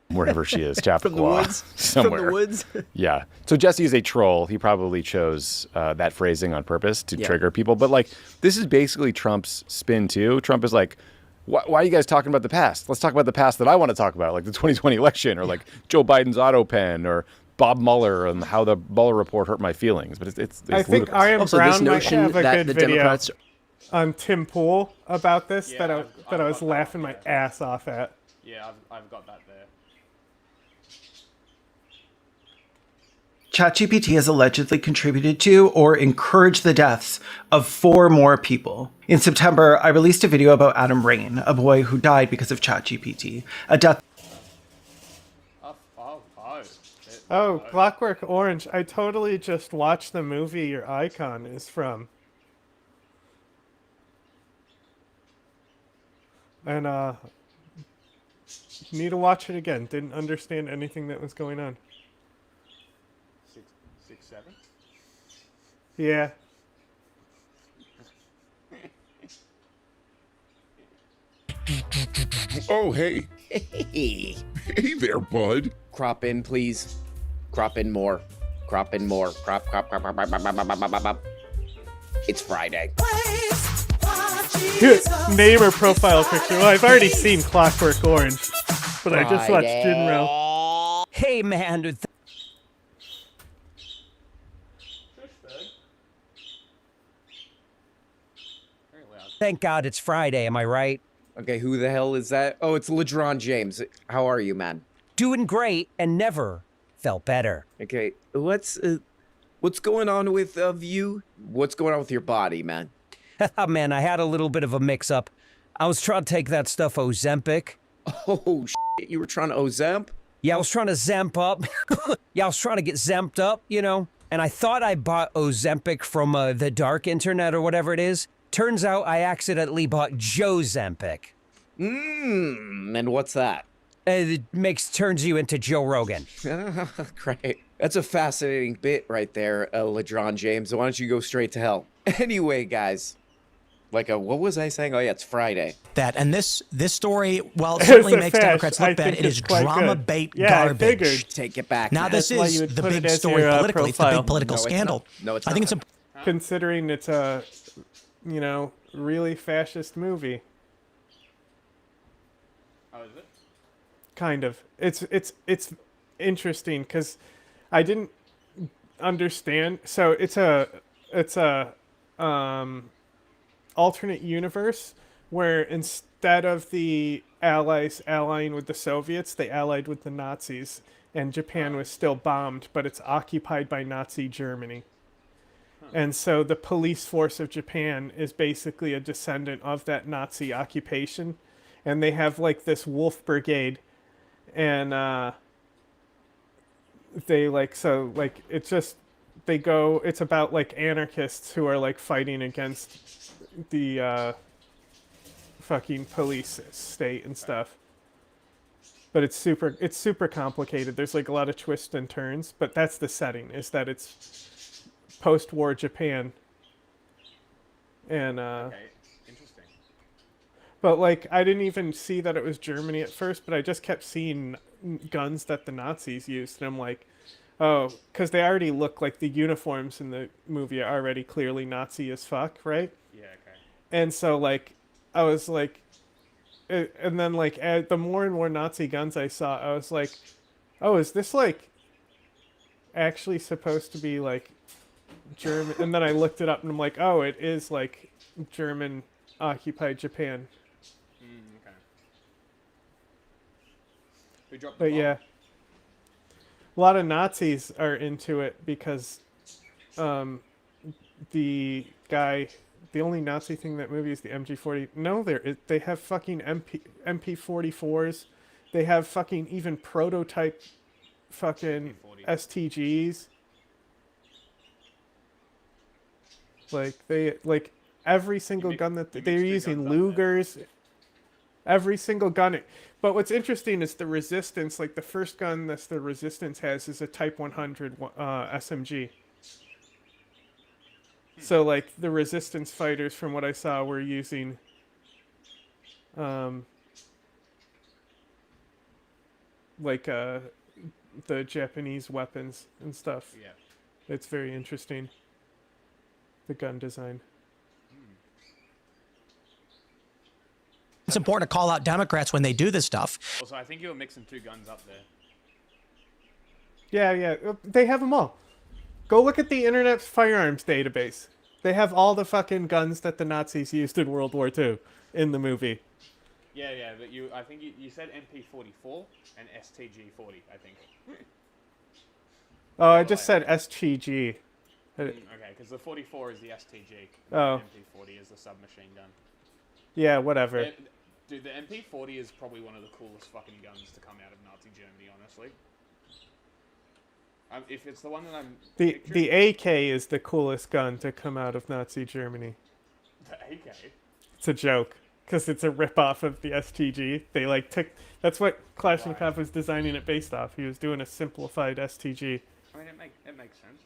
Wherever she is, Chappaqua, From the woods? somewhere. From the woods? Yeah. So Jesse is a troll. He probably chose that phrasing on purpose to trigger people. But like, this is basically Trump's spin too. Trump is like, why are you guys talking about the past? Let's talk about the past that I want to talk about, like the 2020 election, or like Joe Biden's auto pen, or Bob Mueller and how the Mueller report hurt my feelings. But it's I think ludicrous. Iron Also, Brown this might notion have a that good the video Democrats- on Tim Pool about this that I was laughing my ass off at. Yeah, I've got that there. ChatGPT has allegedly contributed to or encouraged the deaths of 4 more people. In September, I released a video about Adam Rain, a boy who died because of ChatGPT, a death. Oh, Clockwork Orange. I totally just watched the movie your icon is from. And, need to watch it again. Didn't understand anything that was going on. 6, 7? Yeah. Oh, hey. Hey. Hey there, bud. Crop in, please. Crop in more. Crop in more. Crop. It's Friday. Name or profile picture. Well, I've already seen Clockwork Orange, but I just watched Jinro. Hey, man. Thank God it's Friday, am I right? Okay, who the hell is that? Oh, it's LeBron James. How are you, man? Doing great and never felt better. Okay, what's going on with you? What's going on with your body, man? Man, I had a little bit of a mix-up. I was trying to take that stuff Ozempic. Oh, shit, you were trying to Ozemp? Yeah, I was trying to Zemp up. Yeah, I was trying to get Zemped up, you know? And I thought I bought Ozempic from the dark internet or whatever it is. Turns out I accidentally bought Joe Zempic. And what's that? It turns you into Joe Rogan. Great. That's a fascinating bit right there, LeBron James. Why don't you go straight to hell? Anyway, guys. What was I saying? Oh, yeah, it's Friday. That and this story, while it certainly makes Democrats look bad, it is drama bait garbage. Take it back. Now this why is you would the put big it as story your, politically. It's the profile. big political scandal. No, it's I think not. it's Considering it's a, really fascist movie. Oh, is it? Kind of. It's interesting because I didn't understand. So it's a alternate universe where instead of the Allies allying with the Soviets, they allied with the Nazis, and Japan was still bombed, but it's occupied by Nazi Germany. And so the police force of Japan is basically a descendant of that Nazi occupation. And they have like this wolf brigade. And it's just it's about like anarchists who are like fighting against the fucking police state and stuff. But it's super complicated. There's like a lot of twists and turns, but that's the setting, is that it's post-war Japan. And Okay, interesting. but like I didn't even see that it was Germany at first, but I just kept seeing guns that the Nazis used, and I'm like, oh, because they already look like the uniforms in the movie are already clearly Nazi as fuck, right? Yeah, okay. And so like I was like, and then like the more and more Nazi guns I saw, I was like, oh, is this like actually supposed to be like German? And then I looked it up and I'm like, oh, it is like German occupied Japan. Okay. Who dropped the But bomb? yeah, a lot of Nazis are into it because the only Nazi thing in that movie is the MG40. No, they have fucking MP44s. They have fucking even prototype fucking STGs. Like every single gun that they're using, Lugers. Every single gun. But what's interesting is the resistance. Like the first gun that the resistance has is a Type 100 SMG. So like the resistance fighters, from what I saw, were using the Japanese weapons and stuff. Yeah. It's very interesting, the gun design. It's important to call out Democrats when they do this stuff. Also, I think you were mixing two guns up there. Yeah, they have them all. Go look at the Internet Firearms database. They have all the fucking guns that the Nazis used in World War II in the movie. Yeah, but I think you said MP44 and STG40, I think. Oh, I just said STG. Okay, because the 44 is the STG. Oh. The MP40 is the submachine gun. Yeah, whatever. Dude, the MP40 is probably one of the coolest fucking guns to come out of Nazi Germany, honestly. If it's the one that I'm... The AK is the coolest gun to come out of Nazi Germany. The AK? It's a joke, because it's a ripoff of the STG. They like took... That's what Kalashnikov was designing it based off. He was doing a simplified STG. I mean, it makes sense.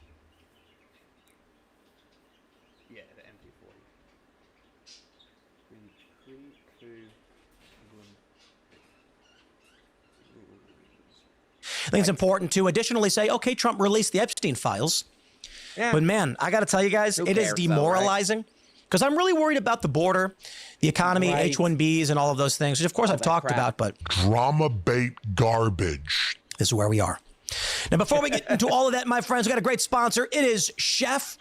Yeah, the MP40. I think it's important to additionally say, okay, Trump released the Epstein files. Yeah. But man, I got to tell you guys, it is demoralizing because I'm really worried about the border, the economy, Right. H-1Bs, and all of those things, which of course I've talked about, but Drama bait garbage. this is where we are. Now, before we get into all of that, my friends, we got a great sponsor. It is chefiq.com.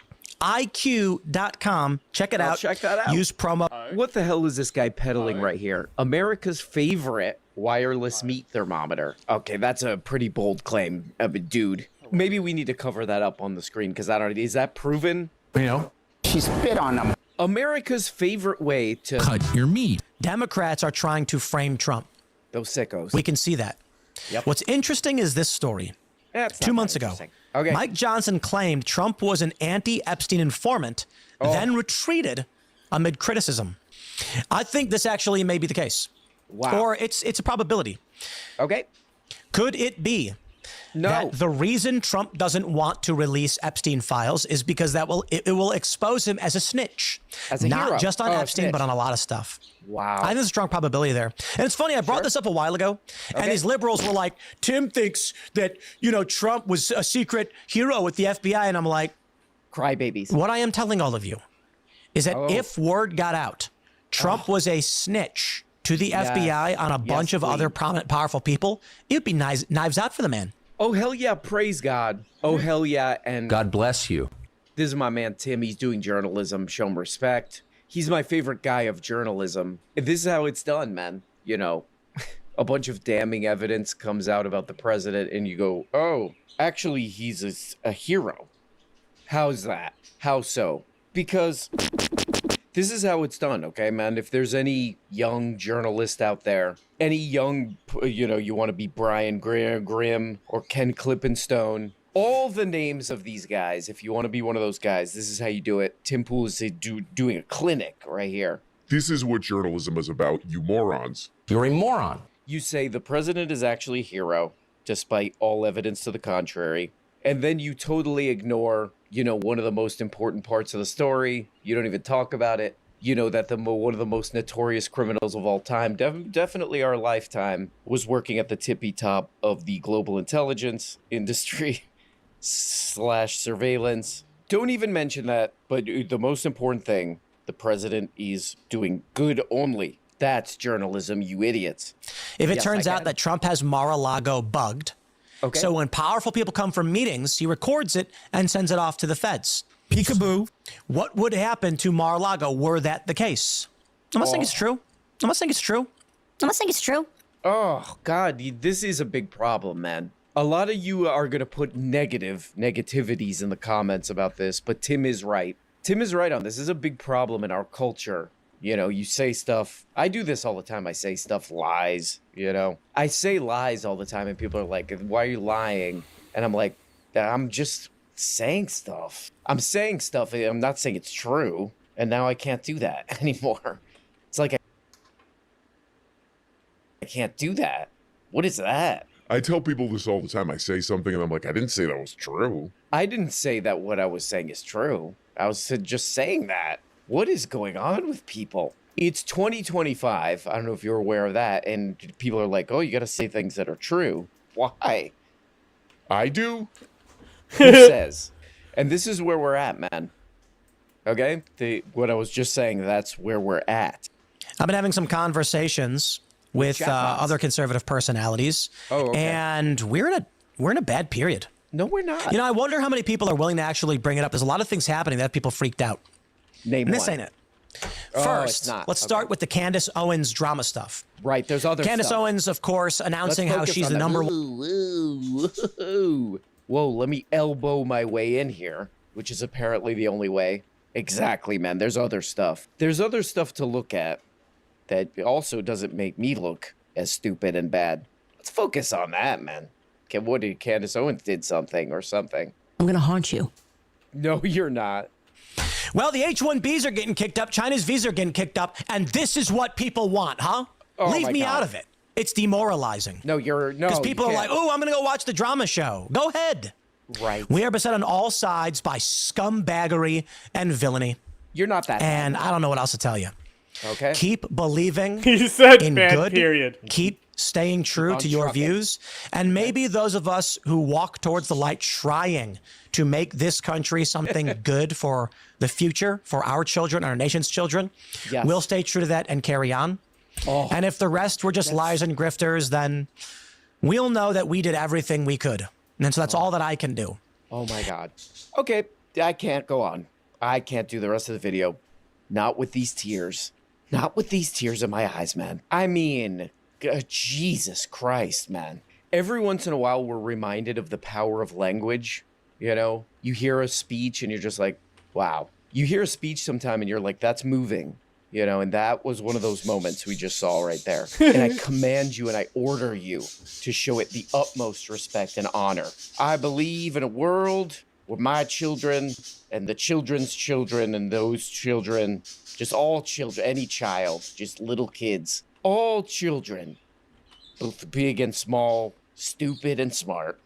Check it out. Check that out. Use promo. What the hell is this guy peddling right here? America's favorite wireless meat thermometer. Okay, that's a pretty bold claim, dude. Maybe we need to cover that up on the screen because I don't. Is that proven? You know, she spit on them. America's favorite way to cut your meat. Democrats are trying to frame Trump. Those sickos. We can see that. Yep. What's interesting is this story. That's 2 months ago, Okay. Mike Johnson claimed Trump was an anti-Epstein informant, then retreated amid criticism. I think this actually may be the case. Wow. Or it's a probability. Okay. Could it be that the reason Trump doesn't want to release Epstein files is because it will expose him as a snitch, As a not hero. just on Oh, a Epstein, but snitch. on a lot of stuff. Wow. I think there's a strong probability there. And it's funny, I brought this up a while ago, and these liberals were like, Tim thinks that, Trump was a secret hero with the FBI. And I'm like, crybabies. What I am telling all of you is that if word got out, Trump was a snitch to the Yes. FBI on a bunch of other prominent, powerful people, it would be knives out for the man. Oh, hell yeah. Praise God. Oh, hell yeah. And God bless you. This is my man, Tim. He's doing journalism. Show him respect. He's my favorite guy of journalism. This is how it's done, man. A bunch of damning evidence comes out about the president, and you go, oh, actually, he's a hero. How's that? How so? Because this is how it's done, okay, man? If there's any young journalist out there, any young, you want to be Brian Grimm or Ken Klippenstone, all the names of these guys. If you want to be one of those guys, this is how you do it. Tim Pool is doing a clinic right here. This is what journalism is about, you morons. You're a moron. You say the president is actually a hero, despite all evidence to the contrary. And then you totally ignore, one of the most important parts of the story. You don't even talk about it. You know that one of the most notorious criminals of all time, definitely our lifetime, was working at the tippy top of the global intelligence industry / surveillance. Don't even mention that, but the most important thing, the president is doing good only. That's journalism, you idiots. If it turns out that Trump has Mar-a-Lago bugged, okay. So when powerful people come from meetings, he records it and sends it off to the feds. Peekaboo. What would happen to Mar-a-Lago were that the case? I'm not saying it's true. I'm not saying it's true. I'm not saying it's true. Oh, God, this is a big problem, man. A lot of you are going to put negativities in the comments about this, but Tim is right. Tim is right on this. This is a big problem in our culture. You say stuff. I do this all the time. I say stuff lies, I say lies all the time, and people are like, why are you lying? And I'm like, I'm just saying stuff. I'm saying stuff. I'm not saying it's true. And now I can't do that anymore. It's like, I can't do that. What is that? I tell people this all the time. I say something and I'm like, I didn't say that was true. I didn't say that what I was saying is true. I was just saying that. What is going on with people? It's 2025. I don't know if you're aware of that. And people are like, oh, you got to say things that are true. Why? I do. Who says? And this is where we're at, man. Okay? What I was just saying, that's where we're at. I've been having some conversations with other conservative personalities. Oh, okay. And we're in a bad period. No, we're not. I wonder how many people are willing to actually bring it up. There's a lot of things happening that have people freaked out. Name and this one. ain't it. Oh, First, it's not. let's start with the Candace Owens drama stuff. Right, there's other Candace stuff. Owens, of course, announcing how she's the number one. Whoa, let me elbow my way in here, which is apparently the only way. Exactly, man. There's other stuff. There's other stuff to look at that also doesn't make me look as stupid and bad. Let's focus on that, man. What did Candace Owens did something or something? I'm going to haunt you. No, you're not. Well, the H-1Bs are getting kicked up, China's visas are getting kicked up, and this is what people want, huh? Oh, Leave my me God. out of it. It's demoralizing. No, because people are like, oh, I'm going to go watch the drama show. Go ahead. Right. We are beset on all sides by scumbaggery and villainy. You're not that And bad. I don't know what else to tell you. Okay. Keep believing He said in bad, good. period. Keep staying true to your views. And maybe those of us who walk towards the light trying to make this country something good for the future, for our children, our nation's children, Yes. will stay true to that and carry on. Oh, and if the rest were just liars and grifters, then we'll know that we did everything we could. And so that's all that I can do. Oh my God. Okay, I can't go on. I can't do the rest of the video. Not with these tears. Not with these tears in my eyes, man. I mean, Jesus Christ, man. Every once in a while, we're reminded of the power of language. You hear a speech and you're just like, wow. You hear a speech sometime and you're like, that's moving. And that was one of those moments we just saw right there. And I command you and I order you to show it the utmost respect and honor. I believe in a world where my children and the children's children and those children, just all children, any child, just little kids, all children, both big and small, stupid and smart,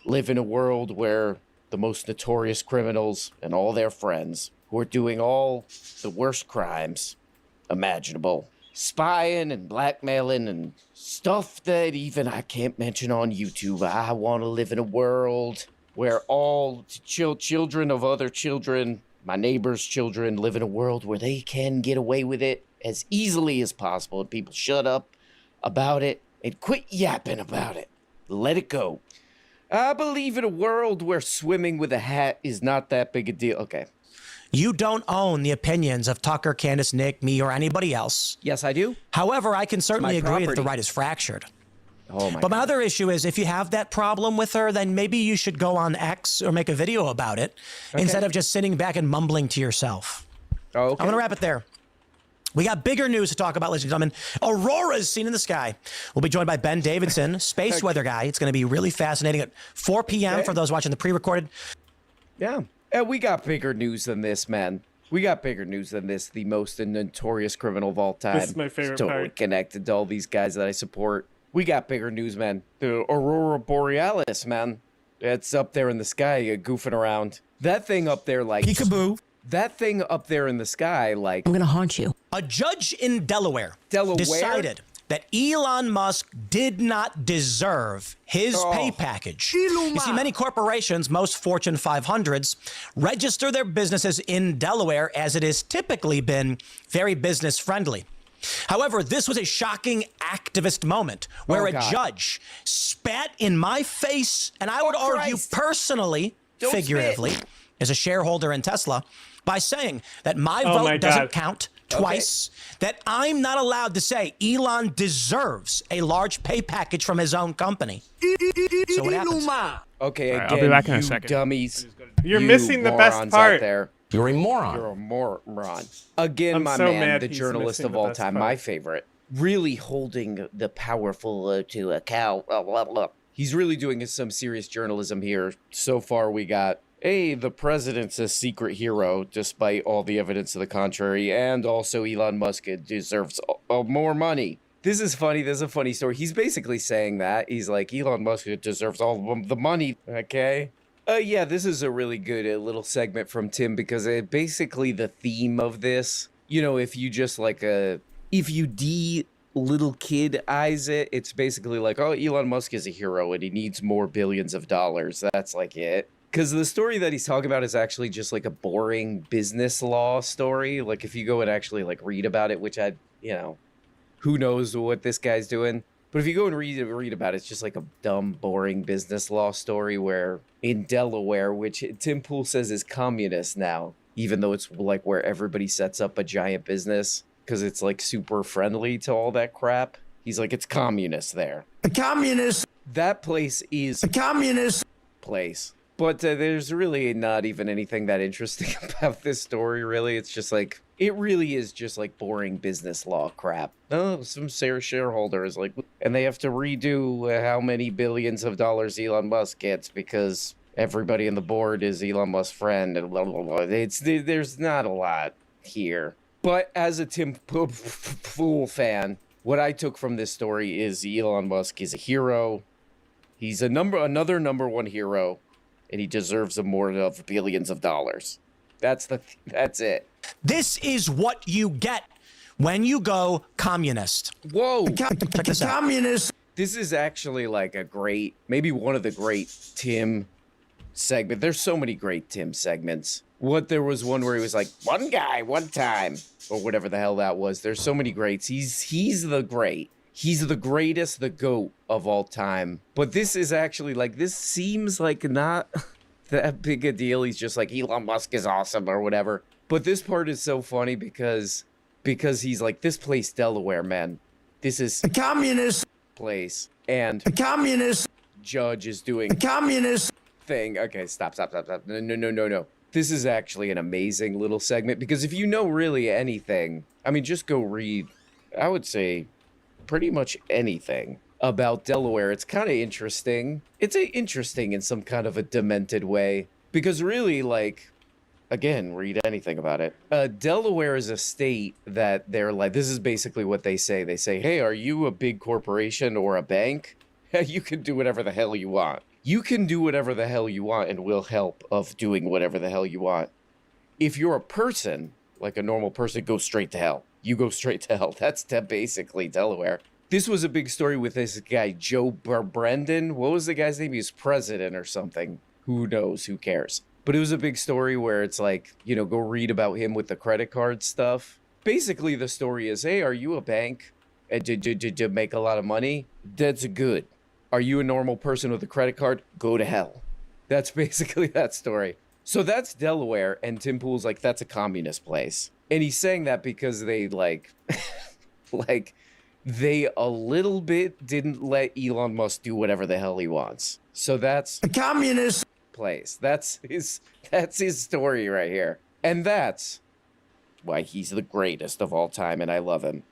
live in a world where the most notorious criminals and all their friends who are doing all the worst crimes imaginable, spying and blackmailing and stuff that even I can't mention on YouTube. I want to live in a world where all children of other children, my neighbors' children, live in a world where they can get away with it as easily as possible. And people shut up about it and quit yapping about it. Let it go. I believe in a world where swimming with a hat is not that big a deal. Okay. You don't own the opinions of Tucker, Candace, Nick, me, or anybody else. Yes, I do. However, I can certainly agree that the property. right is fractured. Oh my But my God. other issue is if you have that problem with her, then maybe you should go on X or make a video about it instead of just sitting back and mumbling to yourself. Oh, okay. I'm going to wrap it there. We got bigger news to talk about, ladies and gentlemen. Auroras seen in the sky. We'll be joined by Ben Davidson, space weather guy. It's going to be really fascinating at 4 p.m. for those watching the pre-recorded. Yeah. And we got bigger news than this, man. We got bigger news than this. The most notorious criminal of all time. This is my favorite totally part. Connected to all these guys that I support. We got bigger news, man. The Aurora Borealis, man. It's up there in the sky, goofing around. That thing up there, like... Peekaboo. That thing up there in the sky, like... I'm going to haunt you. A judge in Delaware decided that Elon Musk did not deserve his pay package. You see, many corporations, most Fortune 500s, register their businesses in Delaware as it has typically been very business friendly. However, this was a shocking activist moment where a judge spat in my face, and I would argue personally, figuratively, as a shareholder in Tesla, by saying that my vote doesn't count twice, that I'm not allowed to say Elon deserves a large pay package from his own company. So what happens? Okay, All right, again, I'll be back in a you second. dummies. You're you missing the best morons part. Out there. You're a moron. You're a moron. Again, I'm my so man, mad the he's journalist missing of the all best time, part. my favorite. Really holding the powerful to account. Blah, blah, blah. He's really doing some serious journalism here. So far, we got, hey, the president's a secret hero, despite all the evidence to the contrary, and also Elon Musk deserves more money. This is funny. This is a funny story. He's basically saying that. He's like, Elon Musk deserves all of the money, okay? Yeah, this is a really good little segment from Tim, because basically the theme of this, you know, if you just like if you little kid eyes it, it's basically like, oh, Elon Musk is a hero and he needs more billions of dollars. That's like it. Because the story that he's talking about is actually just like a boring business law story. Like if you go and actually like read about it, which who knows what this guy's doing. But if you go and read about it, it's just like a dumb, boring business law story where in Delaware, which Tim Pool says is communist now, even though it's like where everybody sets up a giant business because it's like super friendly to all that crap. He's like, it's communist there. A communist. That place is a communist place. But there's really not even anything that interesting about this story, really. It's just like, it really is just like boring business law crap. Oh, some shareholder is like, and they have to redo how many billions of dollars Elon Musk gets because everybody in the board is Elon Musk's friend and blah, blah, blah. There's not a lot here. But as a Tim Pool fan, what I took from this story is Elon Musk is a hero. He's another number one hero. And he deserves more of billions of dollars. That's it. This is what you get when you go communist. Whoa. Check this out. Communist. This is actually like maybe one of the great Tim segments. There's so many great Tim segments. There was one where he was like, one guy, one time, or whatever the hell that was. There's so many greats. He's the great. He's the greatest, the GOAT of all time. But this is actually like, this seems like not that big a deal. He's just like, Elon Musk is awesome or whatever. But this part is so funny because he's like, this place, Delaware, man, this is a communist place. And a communist judge is doing a communist thing. Okay, stop. No. This is actually an amazing little segment because if you know really anything, I mean, just go read, I would say, pretty much anything about Delaware. It's kind of interesting. It's interesting in some kind of a demented way because really, like, again, read anything about it. Delaware is a state that they're like, this is basically what they say. They say, hey, are you a big corporation or a bank? You can do whatever the hell you want. You can do whatever the hell you want and we'll help of doing whatever the hell you want. If you're a person, like a normal person, go straight to hell. You go straight to hell. That's basically Delaware. This was a big story with this guy, Joe Brendan. What was the guy's name? He was president or something. Who knows? Who cares? But it was a big story where it's like, go read about him with the credit card stuff. Basically, the story is, hey, are you a bank? Did you make a lot of money? That's good. Are you a normal person with a credit card? Go to hell. That's basically that story. So that's Delaware, and Tim Pool's like, that's a communist place. And he's saying that because they they a little bit didn't let Elon Musk do whatever the hell he wants. So that's a communist place. That's his story right here. And that's why he's the greatest of all time, and I love him.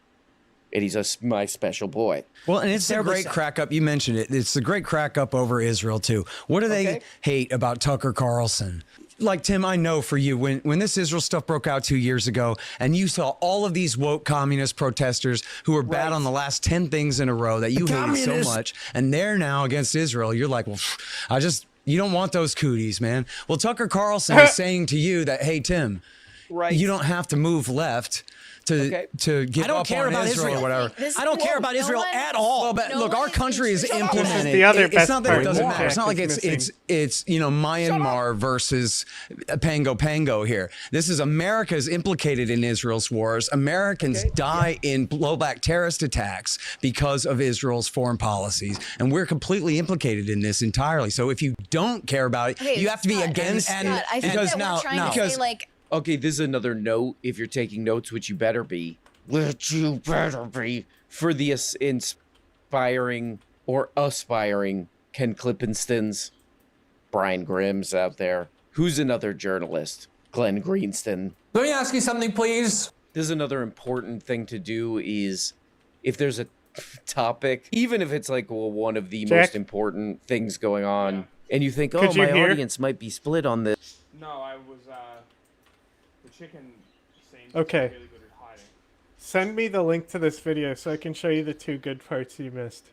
And he's my special boy. Well, and it's a great crack up. You mentioned it. It's a great crack up over Israel, too. What do they hate about Tucker Carlson? Like, Tim, I know for you, when this Israel stuff broke out 2 years ago, and you saw all of these woke communist protesters who were bad on the last 10 things in a row that you hated so much, and they're now against Israel, you're like, well, you don't want those cooties, man. Well, Tucker Carlson is saying to you that, hey, Tim, you don't have to move left to give I don't up care on about Israel or whatever. I don't care about Israel at all. Well, but look, our country is implemented. the other It's best not that it part doesn't that matter. It's not like it's Myanmar versus Pango here. This is America's implicated in Israel's wars. Americans die in blowback terrorist attacks because of Israel's foreign policies, and we're completely implicated in this entirely. So if you don't care about it, you have to be against. I think because that we're trying to say, like. Okay, this is another note. If you're taking notes, which you better be, for the inspiring or aspiring Ken Klippenstein's, Brian Grimm's out there. Who's another journalist? Glenn Greenston. Let me ask you something, please. This is another important thing to do is if there's a topic, even if it's like one of the most important things going on, and you think, oh, my audience might be split on this. No, I was, the chicken seems Okay. really good at hiding. Send me the link to this video so I can show you the 2 good parts you missed.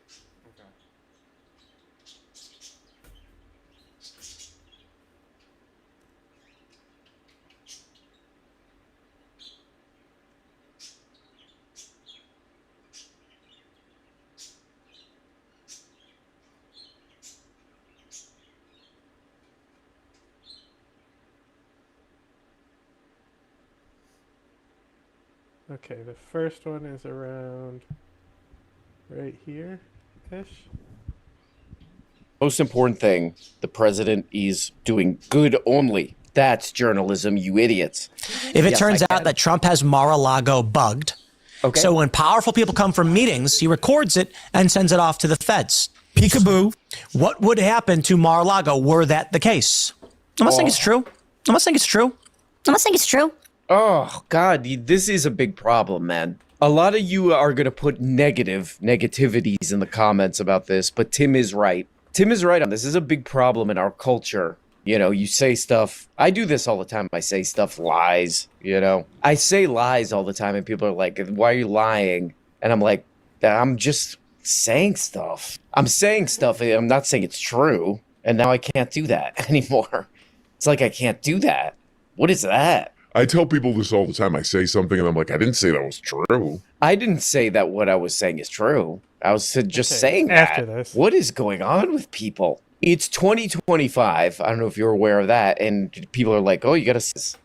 Okay, the first one is around right here-ish. Most important thing, the president is doing good only. That's journalism, you idiots. If it turns out that Trump has Mar-a-Lago bugged, so when powerful people come from meetings, he records it and sends it off to the feds. Peekaboo. What would happen to Mar-a-Lago were that the case? I'm not saying it's true. I'm not saying it's true. I'm not saying it's true. Oh, God, this is a big problem, man. A lot of you are going to put negativities in the comments about this, but Tim is right. Tim is right on this. This is a big problem in our culture. You know, you say stuff. I do this all the time. I say stuff lies, you know. I say lies all the time, and people are like, why are you lying? And I'm like, I'm just saying stuff. I'm saying stuff. I'm not saying it's true. And now I can't do that anymore. It's like I can't do that. What is that? I tell people this all the time. I say something and I'm like, I didn't say that was true. I didn't say that what I was saying is true. I was just saying after that. this. What is going on with people? It's 2025. I don't know if you're aware of that. And people are like, oh, you got to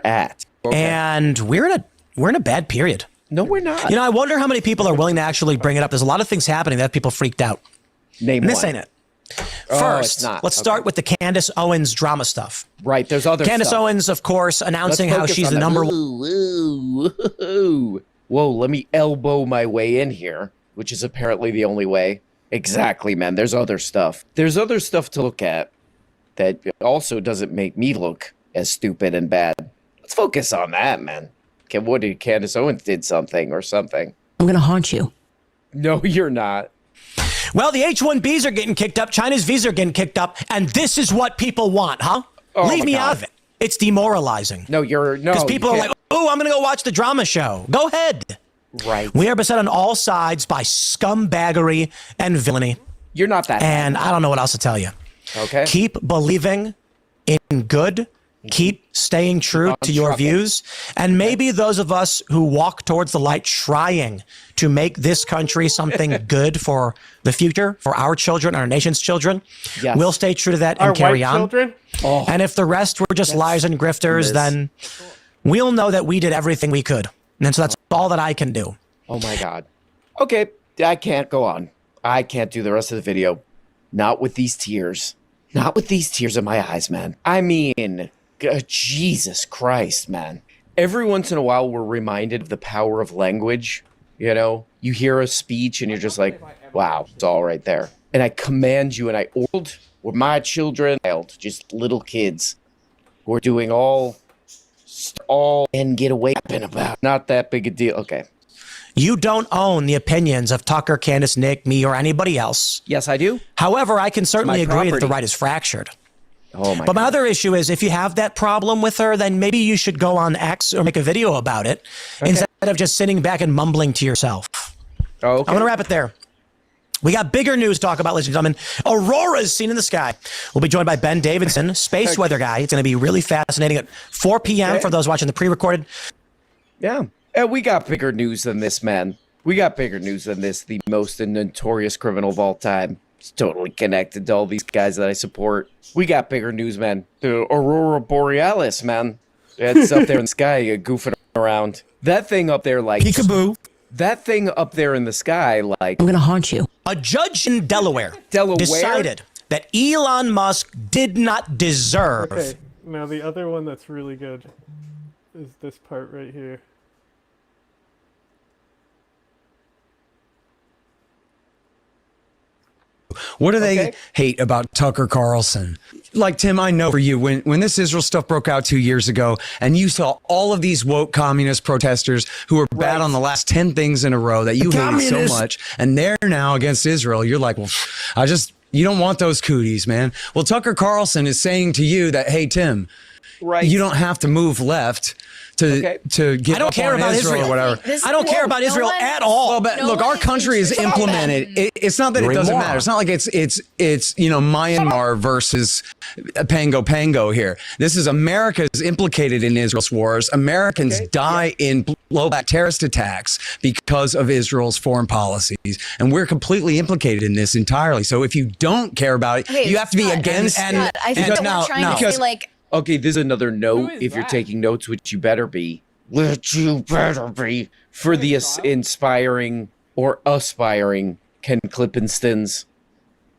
at. Okay. And we're in a bad period. No, we're not. You know, I wonder how many people are willing to actually bring it up. There's a lot of things happening that have people freaked out. Name This one. ain't it. Oh, First, it's not. let's start with the Candace Owens drama stuff. Right, there's other Candace stuff. Owens, of course, announcing how she's the number one. Whoa, let me elbow my way in here, which is apparently the only way. Exactly, man. There's other stuff. There's other stuff to look at that also doesn't make me look as stupid and bad. Let's focus on that, man. Okay, what did Candace Owens did something or something? I'm going to haunt you. No, you're not. Well, the H-1Bs are getting kicked up, China's visas are getting kicked up, and this is what people want, huh? Oh Leave my me God. out of it. It's demoralizing. No, Because people are like, oh, I'm going to go watch the drama show. Go ahead. Right. We are beset on all sides by scumbaggery and villainy. You're not that. And I don't know what else to tell you. Okay. Keep believing in good. Keep staying true to your views. And maybe those of us who walk towards the light trying to make this country something good for the future, for our children, our nation's children, Yes. we'll stay true to that Our and carry white on. children? Oh, And if the rest were just liars and grifters, then we'll know that we did everything we could. And so that's all that I can do. Oh my God. Okay, I can't go on. I can't do the rest of the video. Not with these tears. Not with these tears in my eyes, man. I mean, Jesus Christ, man. Every once in a while, we're reminded of the power of language. You know, you hear a speech and you're just like, wow, it's all right there. And I command you, and I old or my children, just little kids who are doing all all and get away about. Not that big a deal. Okay. You don't own the opinions of Tucker, Candace, Nick, me, or anybody else. Yes, I do. However, I can certainly agree that property. the right is fractured. Oh my But my other issue is if you have that problem with her, then maybe you should go on X or make a video about it instead of just sitting back and mumbling to yourself. Oh, okay. I'm going to wrap it there. We got bigger news to talk about, ladies and gentlemen. Auroras seen in the sky. We'll be joined by Ben Davidson, space weather guy. It's going to be really fascinating at 4 p.m. for those watching the pre-recorded. Yeah. And we got bigger news than this, man. We got bigger news than this. The most notorious criminal of all time. It's totally connected to all these guys that I support. We got bigger news, man. The Aurora Borealis, man. It's up there in the sky, goofing around. That thing up there, like... Peekaboo. That thing up there in the sky, like... I'm going to haunt you. A judge in Delaware decided that Elon Musk did not deserve... Okay, now the other one that's really good is this part right here. What do they hate about Tucker Carlson? Like, Tim, I know for you, when this Israel stuff broke out 2 years ago and you saw all of these woke communist protesters who were bad on the last 10 things in a row that you hated so much, and they're now against Israel, you're like, well, you don't want those cooties, man. Well, Tucker Carlson is saying to you that, hey, Tim, you don't have to move left to get I don't care about Israel or whatever. I don't care about Israel at all. Well, but look, our country is implemented. It's not that it doesn't matter. It's not like it's Myanmar versus Pango here. This is America is implicated in Israel's wars. Americans die in blowback terrorist attacks because of Israel's foreign policies, and we're completely implicated in this entirely. So if you don't care about it, you have to be against. I think that we're trying to say, like, okay, this is another note. If you're taking notes, which you better be, for the inspiring or aspiring Ken Klippenstons,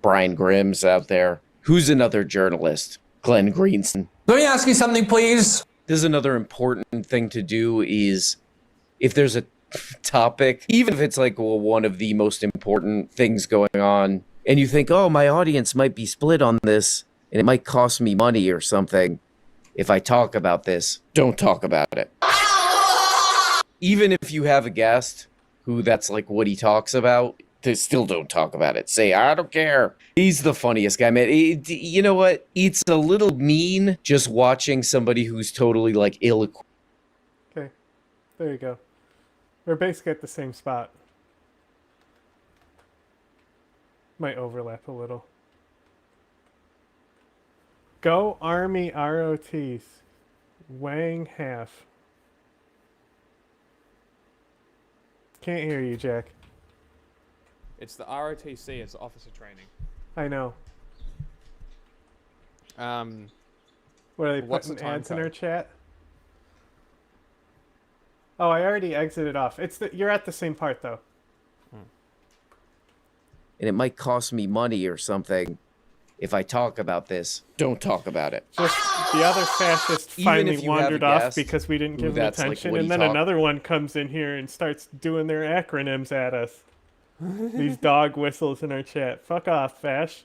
Brian Grimm's out there. Who's another journalist? Glenn Greenson. Let me ask you something, please. This is another important thing to do is if there's a topic, even if it's like one of the most important things going on, and you think, oh, my audience might be split on this, and it might cost me money or something. If I talk about this, don't talk about it. Even if you have a guest who that's like what he talks about, they still don't talk about it. Say, I don't care. He's the funniest guy, man. You know what? It's a little mean just watching somebody who's totally like ill-equipped. Okay, there you go. We're basically at the same spot. Might overlap a little. Go Army ROTs. Wang half. Can't hear you, Jack. It's the ROTC. It's officer training. I know. What are they putting ads in our chat? Oh, I already exited off. You're at the same part though. And it might cost me money or something. If I talk about this, don't talk about it. Just the other fascist finally wandered off because we didn't give him attention, and then another one comes in here and starts doing their acronyms at us. These dog whistles in our chat. Fuck off, Fash.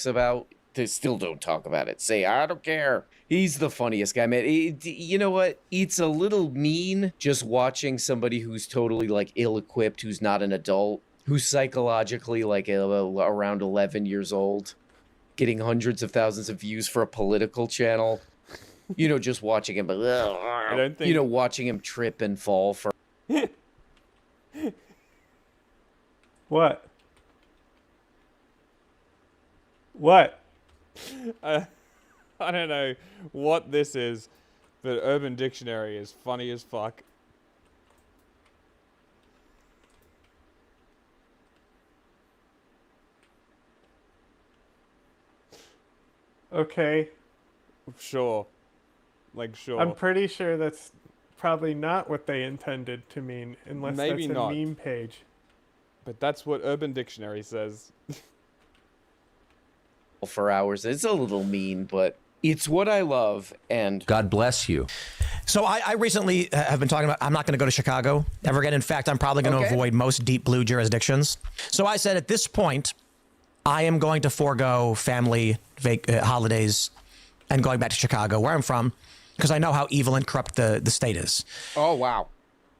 About they still don't talk about it. Say, I don't care. He's the funniest guy, man. You know what? It's a little mean just watching somebody who's totally like ill-equipped, who's not an adult, who's psychologically like around 11 years old, getting hundreds of thousands of views for a political channel. You know, just watching him, watching him trip and fall for. What? What? I don't know what this is, but Urban Dictionary is funny as fuck. Okay. Sure. Like, sure. I'm pretty sure that's probably not what they intended to mean, unless Maybe that's a not. meme page. But that's what Urban Dictionary says. For hours. It's a little mean, but it's what I love, and God bless you. So I recently have been talking about I'm not going to go to Chicago ever again. In fact, I'm probably going to avoid most deep blue jurisdictions. So I said at this point, I am going to forego family holidays and going back to Chicago, where I'm from, because I know how evil and corrupt the state is. Oh, wow.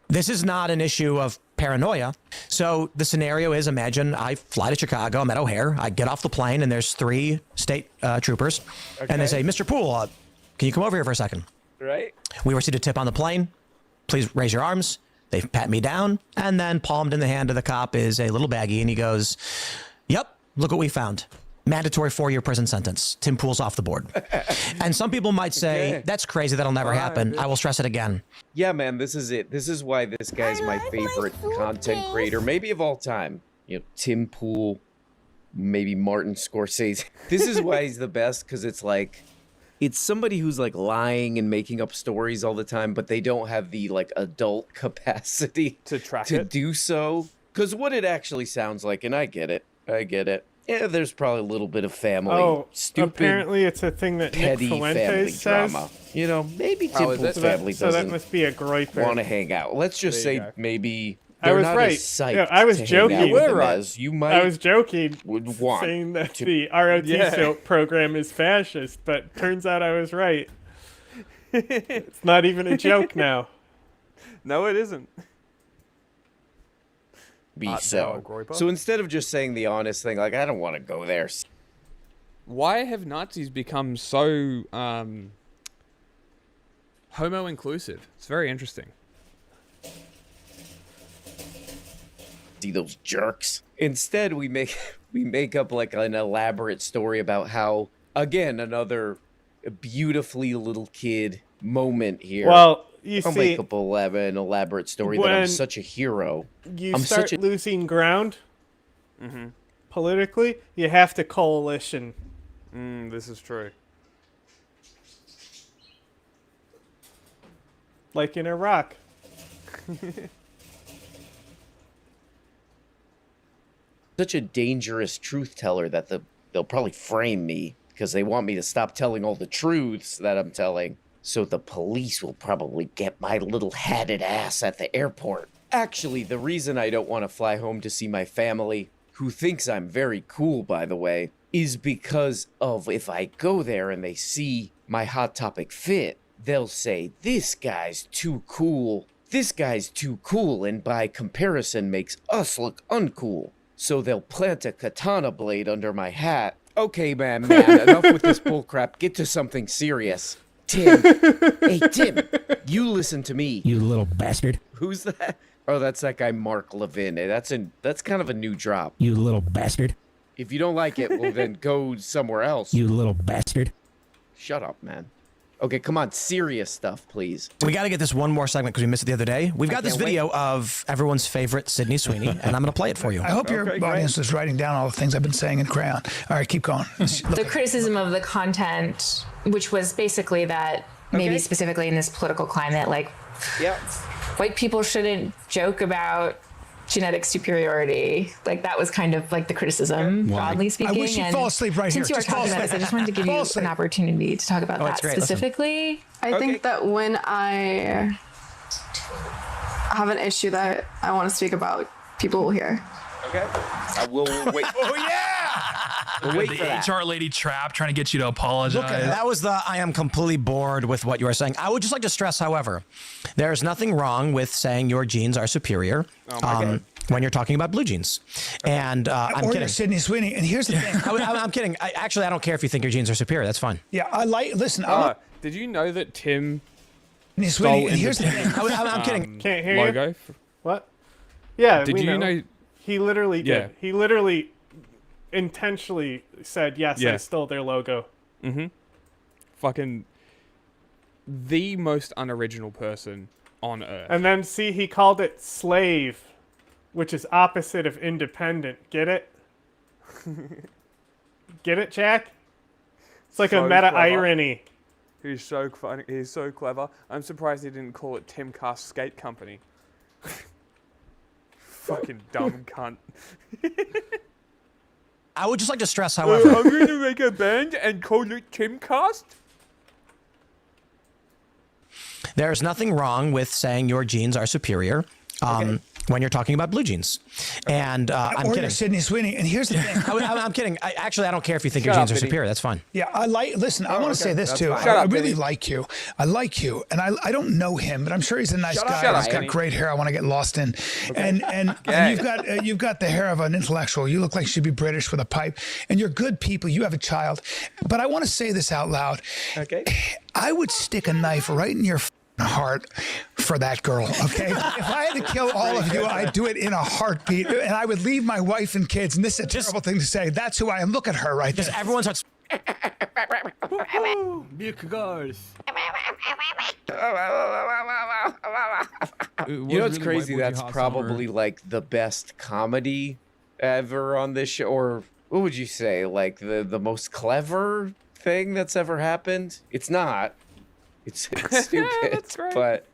This is not an issue of paranoia. So the scenario is, imagine I fly to Chicago, I'm at O'Hare, I get off the plane, and there's 3 state troopers, and they say, Mr. Poole, can you come over here for a second? Right. We received a tip on the plane. Please raise your arms. They pat me down, and then palmed in the hand of the cop is a little baggie, and he goes, yep, look what we found. Mandatory 4-year prison sentence. Tim Poole's off the board. And some people might say, that's crazy, that'll never happen. I will stress it again. Yeah, man, this is it. This is why this guy's my favorite content creator, maybe of all time. You know, Tim Poole, maybe Martin Scorsese. This is why he's the best, because it's like, it's somebody who's like lying and making up stories all the time, but they don't have the like adult capacity to do so. Because what it actually sounds like, and I get it. Yeah, there's probably a little bit of family. Stupid. Apparently it's a thing that Nick petty Fuentes family says. drama. You know, maybe Tim Poole's family so that must be a groiper. want to hang out. Let's just say maybe I they're was not right. as psyched Yeah, I was to joking. hang out with them as you might I was joking, would want saying that to- the ROT program is fascist, but turns out I was right. It's not even a joke now. No, it isn't. So instead of just saying the honest thing, like, I don't want to go there. Why have Nazis become so homo-inclusive? It's very interesting. See those jerks. Instead, we make up like an elaborate story about how, again, another beautifully little kid moment here. Well, you I'll see, make up an elaborate story that I'm such a hero. You I'm start such a losing ground politically, you have to coalition. This is true. Like in Iraq. such a dangerous truth teller that they'll probably frame me because they want me to stop telling all the truths that I'm telling. So the police will probably get my little hatted ass at the airport. Actually, the reason I don't want to fly home to see my family, who thinks I'm very cool, by the way, is because of if I go there and they see my Hot Topic fit, they'll say, this guy's too cool. This guy's too cool, and by comparison makes us look uncool. So they'll plant a katana blade under my hat. Okay, man, enough with this bullcrap. Get to something serious. Tim. Hey, Tim, you listen to me. You little bastard. Who's that? Oh, that's that guy Mark Levin. That's kind of a new drop. You little bastard. If you don't like it, well then go somewhere else. You little bastard. Shut up, man. Okay, come on, serious stuff, please. We got to get this one more segment because we missed it the other day. We've got this video of everyone's favorite Sydney Sweeney, and I'm going to play it for you. I hope your audience is writing down all the things I've been saying in crayon. All right, keep going. The criticism of the content, which was basically that maybe specifically in this political climate, like white people shouldn't joke about genetic superiority. Like that was kind of like the criticism, broadly speaking. I wish you'd fall asleep right since here. Since you were talking about this, I just wanted to give you an opportunity to talk about that specifically. I think that when I have an issue that I want to speak about, people will hear. Okay. I will wait. Oh, yeah! We'll wait the for that. HR lady trap trying to get you to apologize. Look, that was the I am completely bored with what you are saying. I would just like to stress, however, there's nothing wrong with saying your genes are superior when you're talking about blue jeans. And I'm kidding. Sydney Sweeney. And here's the thing. I'm kidding. I don't care if you think your genes are superior. That's fine. Yeah, listen. Did you know that Tim Sweeney, and here's the thing. I'm kidding. Can't hear logo? you. What? Yeah, Did we you know? He literally did. Yeah. He literally intentionally said, yes, I Yeah. stole their logo. Mm-hmm. Fucking the most unoriginal person on earth. And then, see, he called it slave, which is opposite of independent. Get it? Get it, Jack? It's like So a meta clever. irony. He's so funny. He's so clever. I'm surprised he didn't call it Tim Cast Skate Company. Fucking dumb cunt. I would just like to stress, however. I'm going to make a band and call it Timcast? There's nothing wrong with saying your genes are superior when you're talking about blue jeans. And I'm or kidding. you're Sydney Sweeney. And here's the thing. I'm kidding. I don't care if you think your jeans are superior. That's fine. Yeah, listen, I want to say this too. I really like you. I like you. And I don't know him, but I'm sure he's a nice guy. He's got great hair I want to get lost in. And you've got the hair of an intellectual. You look like you should be British with a pipe. And you're good people. You have a child. But I want to say this out loud. Okay. I would stick a knife right in your heart for that girl, okay? If I had to kill all of you, I'd do it in a heartbeat, and I would leave my wife and kids, and this is a terrible thing to say. That's who I am. Look at her right there. Everyone starts... Big girls. You know what's crazy? That's probably like the best comedy ever on this show. Or what would you say? Like the most clever thing that's ever happened? It's not. It's stupid, but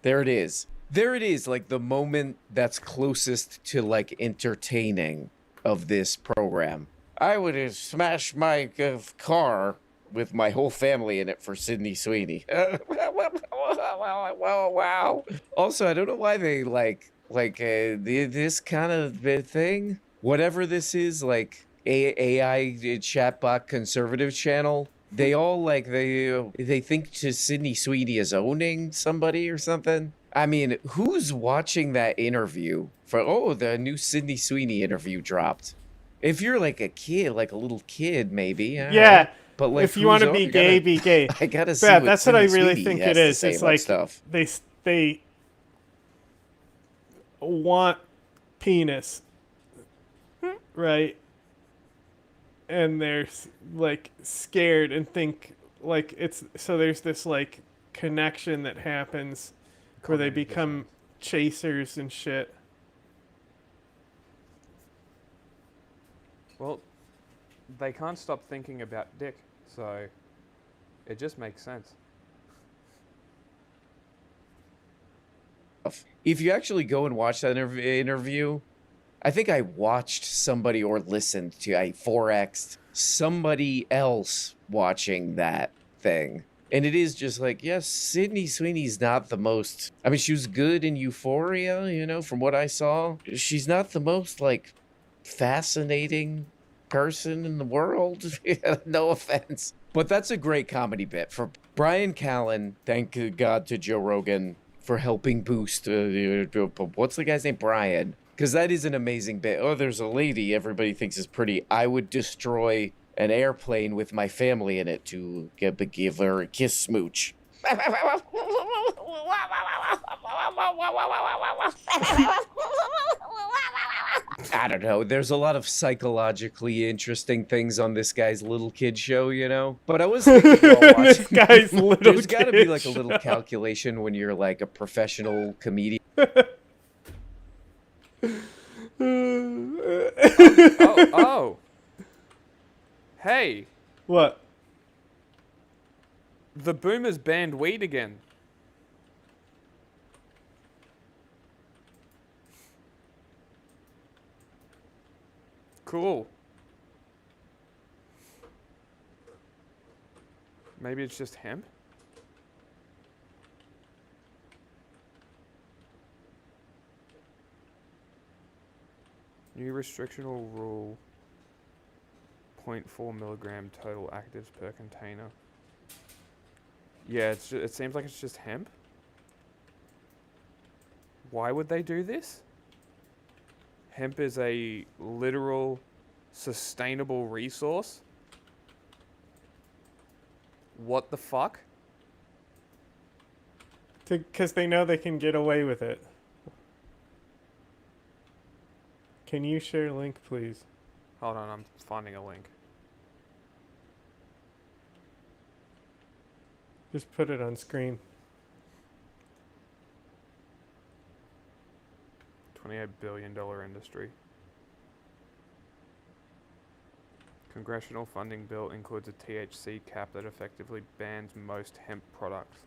there it is. There it is, like the moment that's closest to like entertaining of this program. I would have smashed my car with my whole family in it for Sydney Sweeney. Wow. Also, I don't know why they like this kind of thing. Whatever this is, like AI chatbot conservative channel. They all they think to Sydney Sweeney as owning somebody or something. I mean, who's watching that interview for, the new Sydney Sweeney interview dropped? If you're like a kid, like a little kid, maybe. Yeah. But like, if you want to be gay, be gay. I gotta see. Yeah, that's what I Sydney really Sweeney think it is. It's like stuff. they want penis, right? And they're like scared and think like it's so there's this like connection that happens where they become chasers and shit. Well, they can't stop thinking about dick, so it just makes sense. If you actually go and watch that interview, I think I watched somebody or listened to, I 4X'd somebody else watching that thing. And it is just like, yes, Sydney Sweeney's not the most, I mean, she was good in Euphoria, from what I saw. She's not the most, like, fascinating person in the world. No offense. But that's a great comedy bit. For Brian Callen, thank God to Joe Rogan for helping boost, what's the guy's name? Brian. Because that is an amazing bit. Oh, there's a lady everybody thinks is pretty. I would destroy an airplane with my family in it to give her a kiss smooch. I don't know. There's a lot of psychologically interesting things on this guy's little kid show, But I was thinking while watching This guy's little there's got to be kid like a little calculation when you're like a professional comedian. Oh. Hey. What? The boomers banned weed again. Cool. Maybe it's just hemp? New restrictional rule. 0.4 milligram total actives per container. Yeah, it seems like it's just hemp. Why would they do this? Hemp is a literal, sustainable resource. What the fuck? Because they know they can get away with it. Can you share a link, please? Hold on, I'm finding a link. Just put it on screen. $28 billion industry. Congressional funding bill includes a THC cap that effectively bans most hemp products.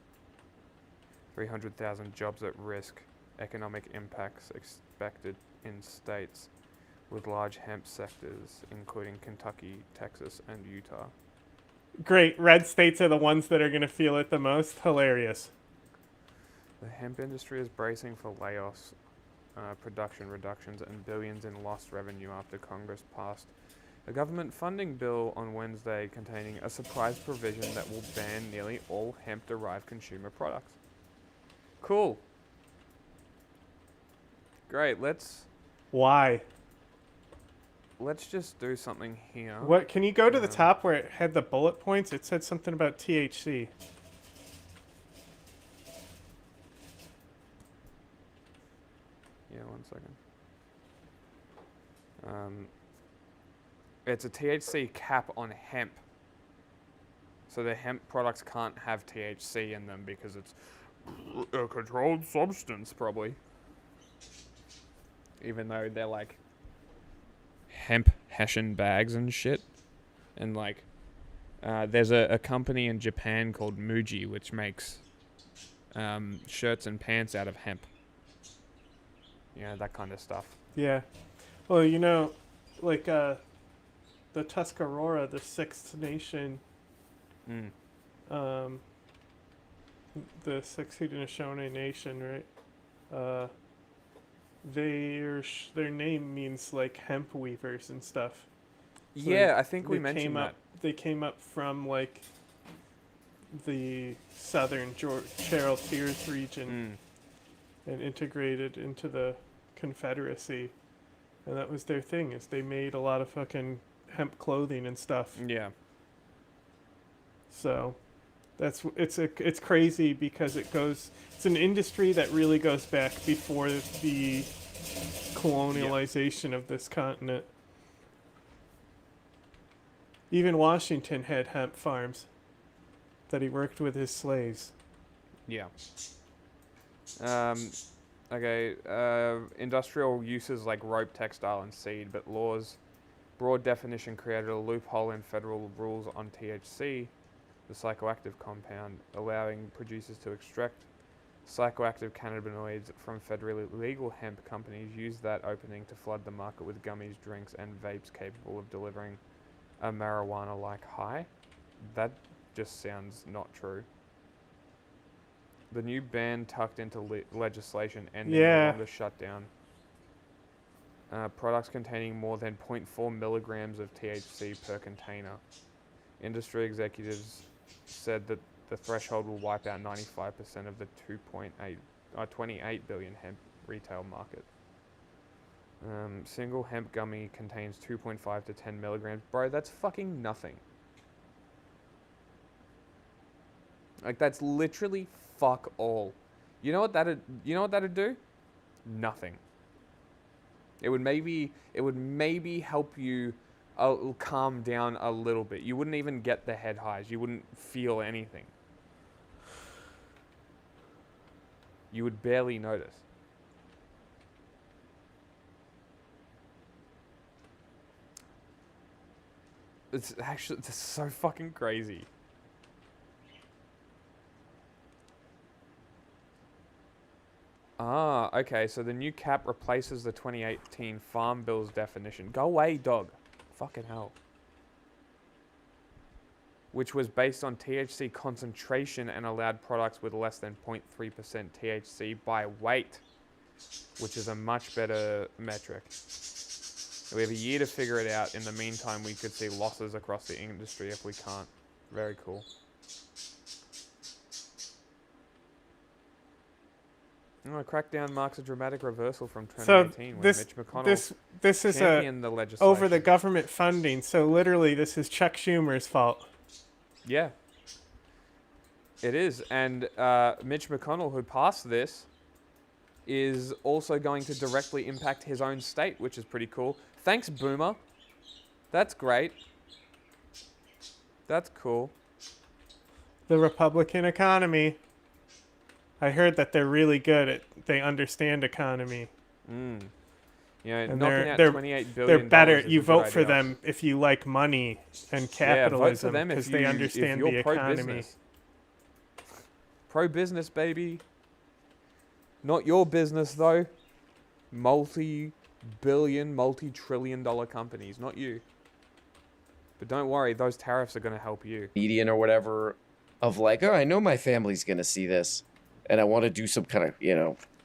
300,000 jobs at risk. Economic impacts expected in states with large hemp sectors, including Kentucky, Texas, and Utah. Great. Red states are the ones that are going to feel it the most. Hilarious. The hemp industry is bracing for layoffs production reductions and billions in lost revenue after Congress passed a government funding bill on Wednesday containing a surprise provision that will ban nearly all hemp-derived consumer products. Cool. Great, Why? Let's just do something here. What? Can you go to the top where it had the bullet points? It said something about THC. Yeah, 1 second. It's a THC cap on hemp. So the hemp products can't have THC in them because it's a controlled substance, probably. Even though they're like hemp Hessian bags and shit. And like, there's a company in Japan called Muji which makes shirts and pants out of hemp. Yeah, that kind of stuff. Yeah. Well, you know, like the Tuscarora, the Sixth Nation, the Sixth Haudenosaunee Nation, right? Their name means like hemp weavers and stuff. So yeah, I think we mentioned that. They came up from like the southern Charles region and integrated into the Confederacy, and that was their thing. Is they made a lot of fucking hemp clothing and stuff. Yeah. So it's crazy because it's an industry that really goes back before the colonialization of this continent. Even Washington had hemp farms that he worked with his slaves. Yeah. Okay. Industrial uses like rope, textile, and seed, but laws broad definition created a loophole in federal rules on THC, the psychoactive compound, allowing producers to extract psychoactive cannabinoids from federally legal hemp. Companies use that opening to flood the market with gummies, drinks, and vapes capable of delivering a marijuana-like high. That just sounds not true. The new ban tucked into legislation ending the longest shutdown. Products containing more than 0.4 milligrams of THC per container. Industry executives said that the threshold will wipe out 95% of the 28 billion hemp retail market. Single hemp gummy contains 2.5 to 10 milligrams. Bro, that's fucking nothing. Like, that's literally fuck all. You know what that'd do? Nothing. It would maybe help you calm down a little bit. You wouldn't even get the head highs. You wouldn't feel anything. You would barely notice. It's so fucking crazy. Ah, okay, so the new cap replaces the 2018 Farm Bill's definition. Go away, dog. Fucking hell. Which was based on THC concentration and allowed products with less than 0.3% THC by weight, which is a much better metric. We have a year to figure it out. In the meantime, we could see losses across the industry if we can't. Very cool. Crackdown marks a dramatic reversal from 2018 when Mitch McConnell this is championed the legislation. Over the government funding. So literally, this is Chuck Schumer's fault. Yeah. It is. And Mitch McConnell, who passed this, is also going to directly impact his own state, which is pretty cool. Thanks, Boomer. That's great. That's cool. The Republican economy. I heard that they're really good at, they understand economy. Yeah, and knocking out $28 billion. They're better. You vote for them if you like money and capitalism because they understand the economy. Pro-business, baby. Not your business, though. Multi-billion, multi-trillion-dollar companies, not you. But don't worry, those tariffs are going to help you. Median or whatever of like, oh, I know my family's going to see this. And I want to do some kind of,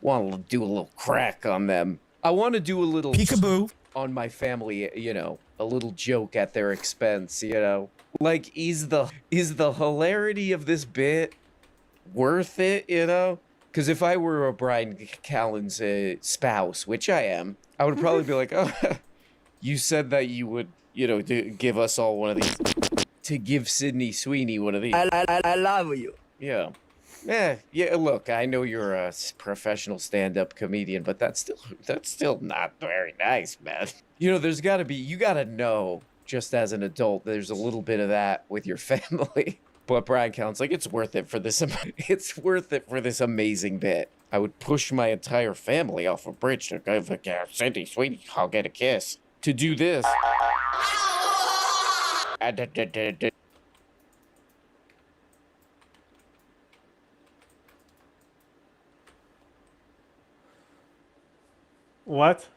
want to do a little crack on them. I want to do a little peekaboo on my family, you know, a little joke at their expense, you know. Like, is the hilarity of this bit worth it, you know? Because if I were Brian Callen's spouse, which I am, I would probably be like, oh, you said that you would, you know, give us all one of these, to give Sydney Sweeney one of these. I love you. Yeah. Yeah, look, I know you're a professional stand-up comedian, but that's still not very nice, man. You know, you gotta know, just as an adult, there's a little bit of that with your family. But Brian Callen's like, it's worth it for this amazing bit. I would push my entire family off a bridge to go for Sydney Sweeney, I'll get a kiss. To do this. What?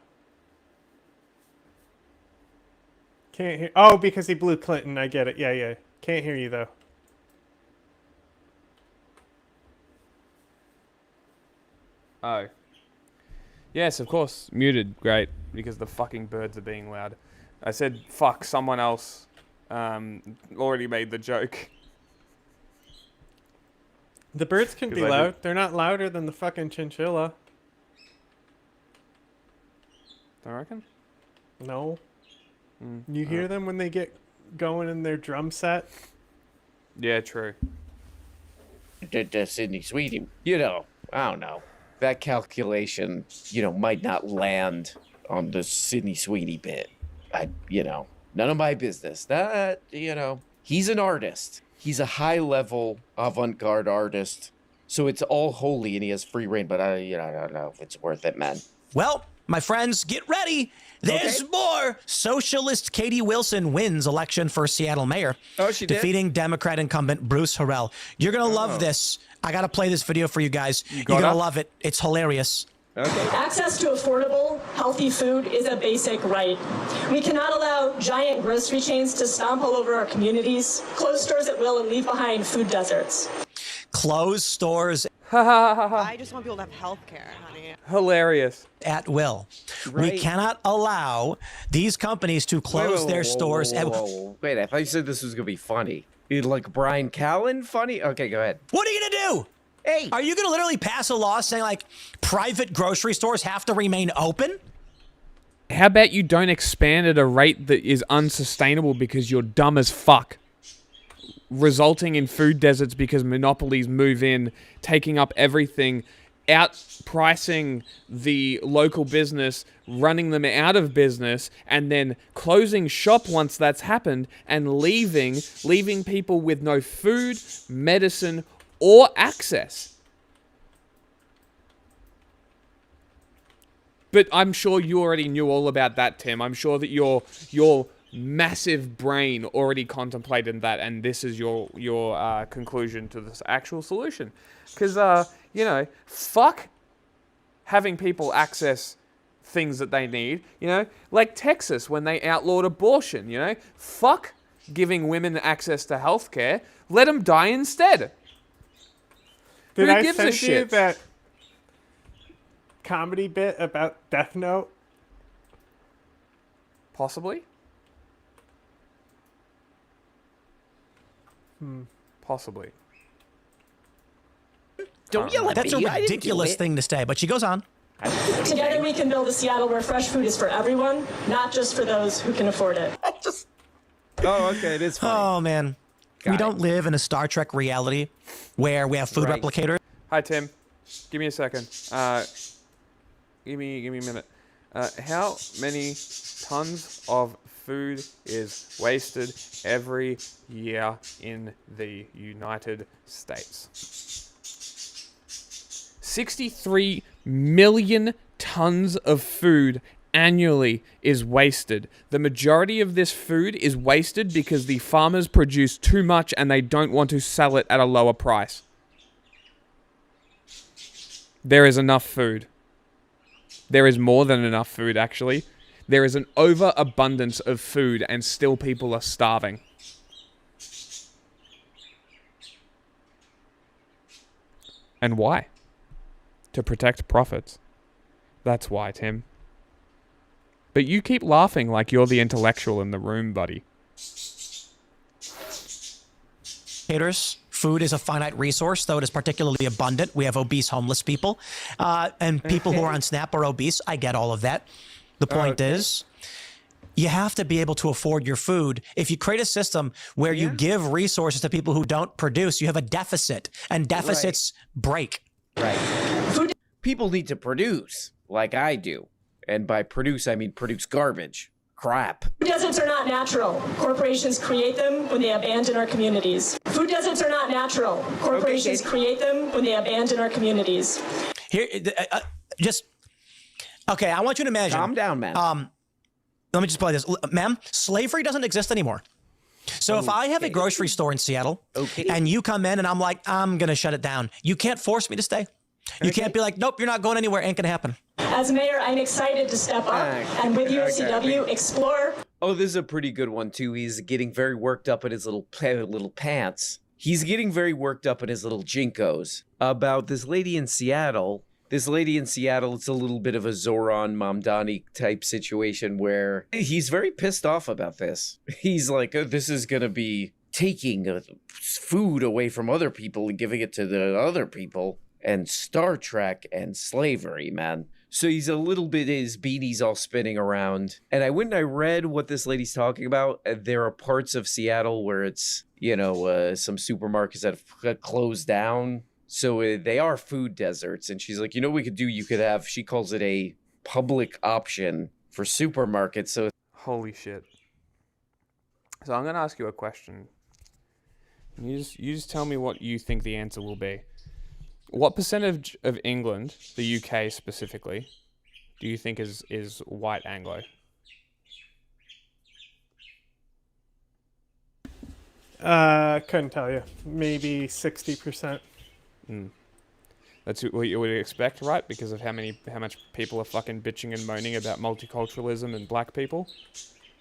Can't hear. Oh, because he blew Clinton. I get it. Yeah. Can't hear you, though. Oh. Yes, of course. Muted. Great. Because the fucking birds are being loud. I said, fuck, someone else already made the joke. The birds can be loud. They're not louder than the fucking chinchilla. Don't reckon? No. You hear them when they get going in their drum set? Yeah, true. Sydney Sweeney, you know, I don't know. That calculation, you know, might not land on the Sydney Sweeney bit. You know, none of my business. That, you know, he's an artist. He's a high-level avant-garde artist. So it's all holy and he has free reign, but I don't know if it's worth it, man. Well, my friends, get ready. There's more. Socialist Katie Wilson wins election for Seattle mayor. Oh, she did? Defeating Democrat incumbent Bruce Harrell. You're going to love this. I got to play this video for you guys. You're going to love it. It's hilarious. Okay. Access to affordable, healthy food is a basic right. We cannot allow giant grocery chains to stomp all over our communities, close stores at will, and leave behind food deserts. Close stores. I just want people to have health care, honey. Hilarious. At will. Right. We cannot allow these companies to close their stores. Wait, I thought you said this was going to be funny. Like Brian Callen funny? Okay, go ahead. What are you going to do? Hey. Are you going to literally pass a law saying, like, private grocery stores have to remain open? How about you don't expand at a rate that is unsustainable because you're dumb as fuck? Resulting in food deserts because monopolies move in, taking up everything, outpricing the local business, running them out of business, and then closing shop once that's happened, and leaving people with no food, medicine, or access. But I'm sure you already knew all about that, Tim. I'm sure that your massive brain already contemplated that, and this is your conclusion to this actual solution. Because, you know, fuck having people access things that they need, you know? Like Texas, when they outlawed abortion, you know? Fuck giving women access to healthcare. Let them die instead. Did Who gives a I send shit? you that comedy bit about Death Note? Possibly. Possibly. Don't yell at That's me. a ridiculous thing to say, but she goes on. Together we can build a Seattle where fresh food is for everyone, not just for those who can afford it. Oh, okay, it is funny. Oh, man. We don't live in a Star Trek reality where we have food replicators. Hi, Tim. Give me a second. Give me a minute. How many tons of food is wasted every year in the United States? 63 million tons of food annually is wasted. The majority of this food is wasted because the farmers produce too much and they don't want to sell it at a lower price. There is enough food. There is more than enough food, actually. There is an overabundance of food and still people are starving. And why? To protect profits. That's why, Tim. But you keep laughing like you're the intellectual in the room, buddy. Food is a finite resource, though it is particularly abundant. We have obese homeless people, and people who are on SNAP are obese. I get all of that. The point is, you have to be able to afford your food. If you create a system where you give resources to people who don't produce, you have a deficit, and deficits break. Right. People need to produce, like I do. And by produce, I mean produce garbage. Crap. Food deserts are not natural. Corporations create them when they abandon our communities. Food deserts are not natural. Corporations create them when they abandon our communities. Here, okay, I want you to imagine. Calm down, man. Let me just play this. Ma'am, slavery doesn't exist anymore. So if I have a grocery store in Seattle and you come in and I'm like, I'm going to shut it down, you can't force me to stay. You can't be like, nope, you're not going anywhere. Ain't going to happen. As mayor, I'm excited to step up and with UFCW explore. Oh, this is a pretty good one, too. He's getting very worked up in his little pants. He's getting very worked up in his little jinkos about this lady in Seattle. This lady in Seattle, it's a little bit of a Zoran Mamdani type situation where he's very pissed off about this. He's like, oh, this is going to be taking food away from other people and giving it to the other people. And Star Trek and slavery, man. So he's a little bit, his beanie's all spinning around. And I went and I read what this lady's talking about. There are parts of Seattle where it's, some supermarkets that have closed down. So they are food deserts. And she's like, what we could do? You could have, she calls it a public option for supermarkets. So holy shit. So I'm going to ask you a question. You just tell me what you think the answer will be. What percentage of England, the UK specifically, do you think is white Anglo? Couldn't tell you. Maybe 60%. That's what you would expect, right? Because of how much people are fucking bitching and moaning about multiculturalism and black people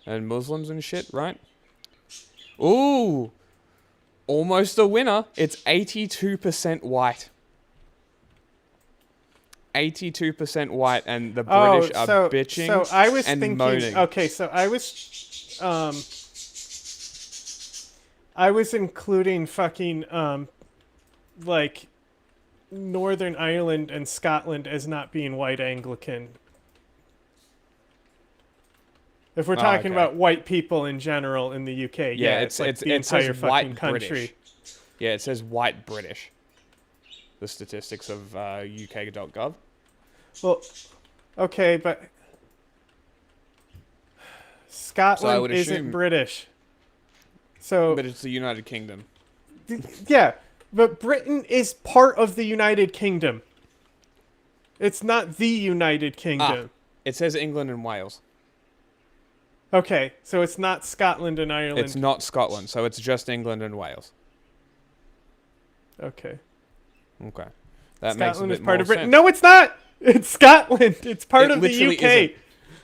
and Muslims and shit, right? Ooh, almost a winner. It's 82% white. 82% white, and the British are bitching so I was and thinking, moaning. Okay, so I was including fucking like Northern Ireland and Scotland as not being white Anglican. If we're talking about white people in general in the UK, it's like the entire fucking country. British. Yeah, it says white British. The statistics of UK.gov. Well, okay, but Scotland isn't British. But it's the United Kingdom. Yeah, but Britain is part of the United Kingdom. It's not the United Kingdom. It says England and Wales. Okay, so it's not Scotland and Ireland. It's not Scotland, so it's just England and Wales. Okay. That Scotland makes a bit is part more of Britain. sense. No, it's not. It's Scotland. It's part of the UK.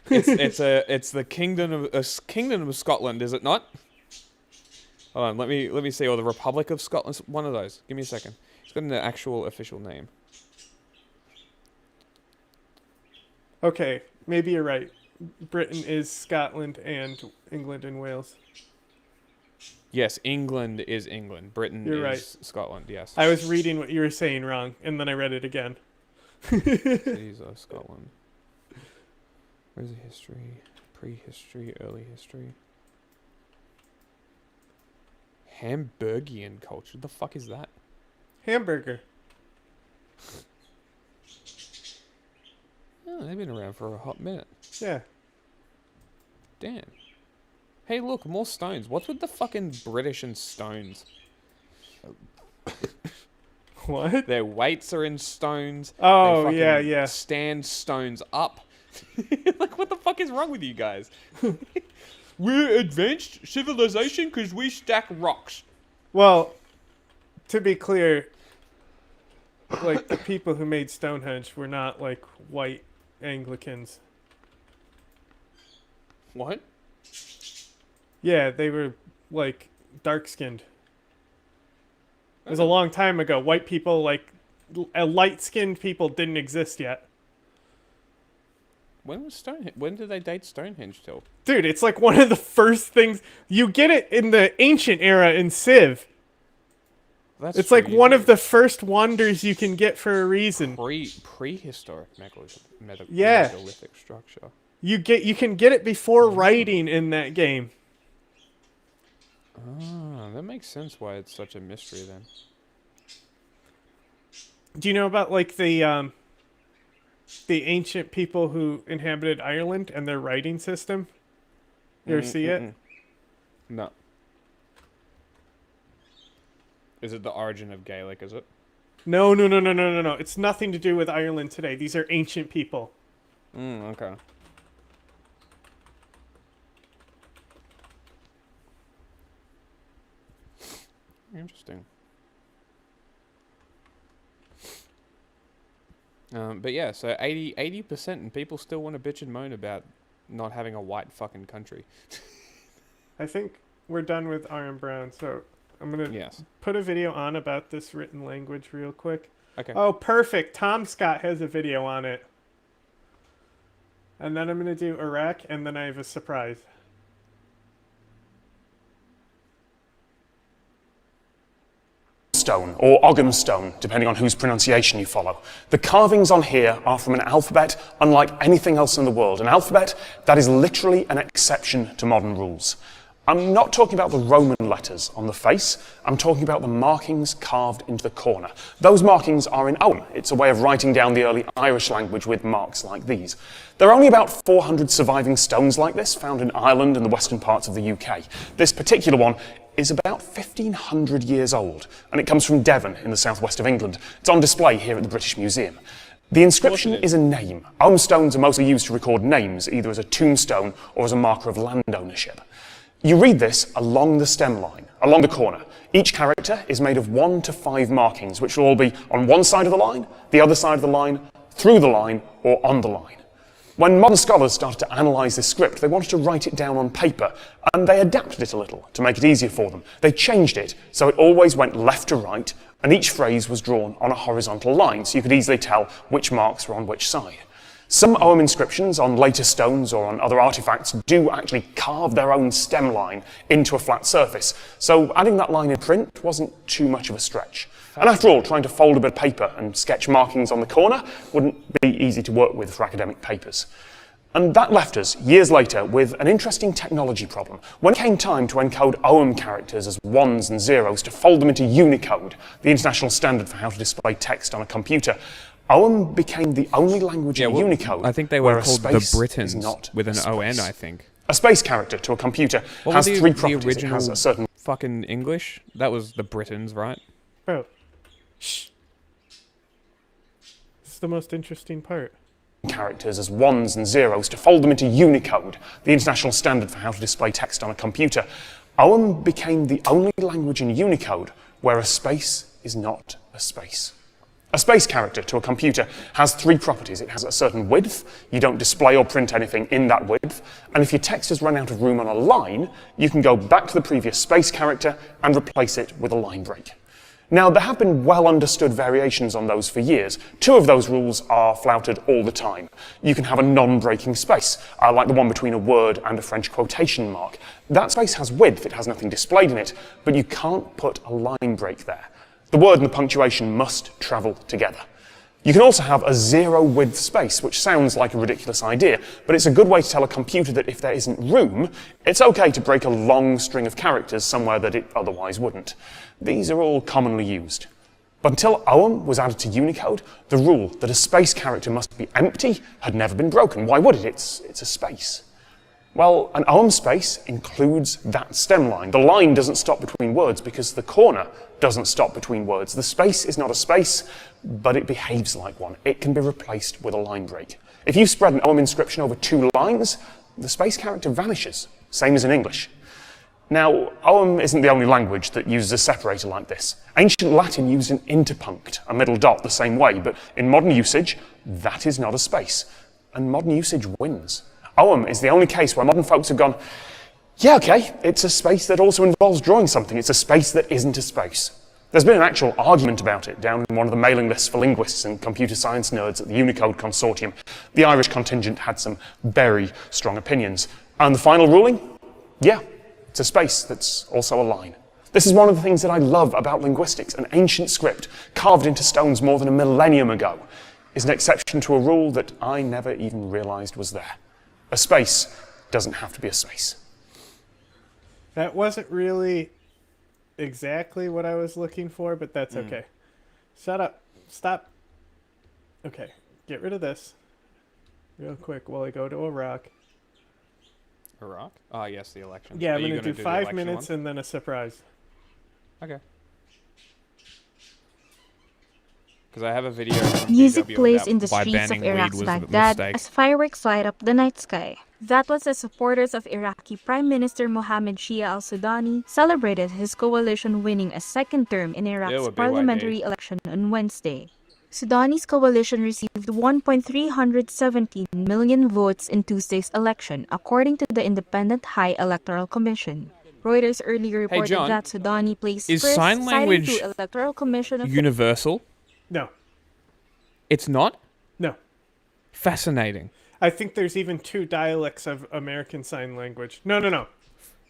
It's the kingdom of Scotland, is it not? Hold on, let me see. Or the Republic of Scotland. One of those. Give me a second. It's got an actual official name. Okay, maybe you're right. Britain is Scotland and England and Wales. Yes, England is England. Britain is right. Scotland, yes. I was reading what you were saying wrong, and then I read it again. Cities of Scotland. Where's the history? Prehistory, early history. Hamburgian culture. The fuck is that? Hamburger. Oh, they've been around for a hot minute. Yeah. Damn. Hey, look, more stones. What's with the fucking British and stones? What? Their weights are in stones. Oh, yeah. Stand stones up. Like, what the fuck is wrong with you guys? We're advanced civilization because we stack rocks. Well, to be clear, like, the people who made Stonehenge were not, like, white Anglicans. What? Yeah, they were, like, dark-skinned. It was a long time ago. White people, like, light-skinned people didn't exist yet. When did they date Stonehenge till? Dude, it's like one of the first things you get it in the ancient era in Civ. It's like one of the first wonders you can get for a reason. Prehistoric megalithic structure. You can get it before writing in that game. Ah, that makes sense why it's such a mystery then. Do you know about like the ancient people who inhabited Ireland and their writing system? You ever see it? No. Is it the origin of Gaelic, is it? No. It's nothing to do with Ireland today. These are ancient people. Okay. Interesting. But yeah, so 80% and people still want to bitch and moan about not having a white fucking country. I think we're done with Iron Brown, so I'm going to put a video on about this written language real quick. Okay. Oh, perfect. Tom Scott has a video on it. And then I'm going to do Iraq, and then I have a surprise. Stone or Ogham stone, depending on whose pronunciation you follow. The carvings on here are from an alphabet unlike anything else in the world. An alphabet that is literally an exception to modern rules. I'm not talking about the Roman letters on the face, I'm talking about the markings carved into the corner. Those markings are in Ogham. It's a way of writing down the early Irish language with marks like these. There are only about 400 surviving stones like this found in Ireland and the western parts of the UK. This particular one is about 1,500 years old, and it comes from Devon in the southwest of England. It's on display here at the British Museum. The inscription is a name. Ogham stones are mostly used to record names, either as a tombstone or as a marker of land ownership. You read this along the stem line, along the corner. Each character is made of 1 to 5 markings, which will all be on one side of the line, the other side of the line, through the line, or on the line. When modern scholars started to analyse this script, they wanted to write it down on paper, and they adapted it a little to make it easier for them. They changed it so it always went left to right, and each phrase was drawn on a horizontal line, so you could easily tell which marks were on which side. Some Ogham inscriptions on later stones or on other artefacts do actually carve their own stem line into a flat surface, so adding that line in print wasn't too much of a stretch. And after all, trying to fold a bit of paper and sketch markings on the corner wouldn't be easy to work with for academic papers. And that left us, years later, with an interesting technology problem. When it came time to encode Ogham characters as 1s and 0s to fold them into Unicode, the international standard for how to display text on a computer, Ogham became the only language in Unicode I think they were where called a the space Britons is not with an a space. O-N, I think. A space character to a computer has 3 properties. The original it has a certain fucking English? That was the Britons, right? Bro. Shh. This is the most interesting part. Characters as 1s and 0s to fold them into Unicode, the international standard for how to display text on a computer. Ogham became the only language in Unicode where a space is not a space. A space character to a computer has 3 properties. It has a certain width, you don't display or print anything in that width, and if your text has run out of room on a line, you can go back to the previous space character and replace it with a line break. Now, there have been well understood variations on those for years. 2 of those rules are flouted all the time. You can have a non-breaking space, like the one between a word and a French quotation mark. That space has width, it has nothing displayed in it, but you can't put a line break there. The word and the punctuation must travel together. You can also have a 0 width space, which sounds like a ridiculous idea, but it's a good way to tell a computer that if there isn't room, it's okay to break a long string of characters somewhere that it otherwise wouldn't. These are all commonly used. But until Ogham was added to Unicode, the rule that a space character must be empty had never been broken. Why would it? It's a space. Well, an Ogham space includes that stem line. The line doesn't stop between words because the corner doesn't stop between words. The space is not a space, but it behaves like one. It can be replaced with a line break. If you spread an Ogham inscription over 2 lines, the space character vanishes, same as in English. Now, Ogham isn't the only language that uses a separator like this. Ancient Latin used an interpunct, a middle dot, the same way, but in modern usage, that is not a space. And modern usage wins. Ogham is the only case where modern folks have gone, yeah, okay, it's a space that also involves drawing something. It's a space that isn't a space. There's been an actual argument about it down in one of the mailing lists for linguists and computer science nerds at the Unicode Consortium. The Irish contingent had some very strong opinions. And the final ruling? Yeah, it's a space that's also a line. This is one of the things that I love about linguistics. An ancient script, carved into stones more than a millennium ago, is an exception to a rule that I never even realised was there. A space doesn't have to be a space. That wasn't really exactly what I was looking for, but that's okay. Shut up. Stop. Okay, get rid of this real quick while I go to Iraq. Iraq? Oh, yes, the election. Yeah, I'm going to do 5 minutes and then a surprise. Okay. Because I have a video. Music plays in the streets of Iraq's Baghdad as fireworks light up the night sky. That was as supporters of Iraqi Prime Minister Mohammed Shia al-Sudani celebrated his coalition winning a second term in Iraq's parliamentary election on Wednesday. Sudani's coalition received 1.317 million votes in Tuesday's election, according to the Independent High Electoral Commission. Reuters earlier reported that Sudani placed is first, sign language citing to Electoral Commission universal? No. It's not? No. Fascinating. I think there's even 2 dialects of American Sign Language. No.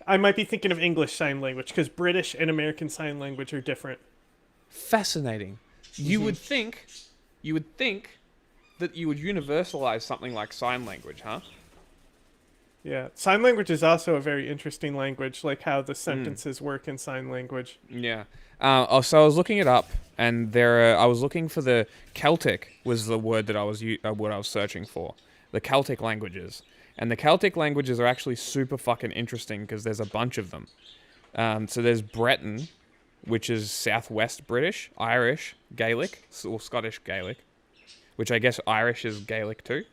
I might be thinking of English Sign Language, because British and American Sign Language are different. Fascinating. You would think that you would universalize something like sign language, huh? Yeah, sign language is also a very interesting language, like how the sentences work in sign language. Yeah. So I was looking it up, and I was looking for the Celtic was the word that I was searching for, the Celtic languages, and the Celtic languages are actually super fucking interesting because there's a bunch of them. So there's Breton, which is Southwest British, Irish, Gaelic, or Scottish Gaelic, which I guess Irish is Gaelic too.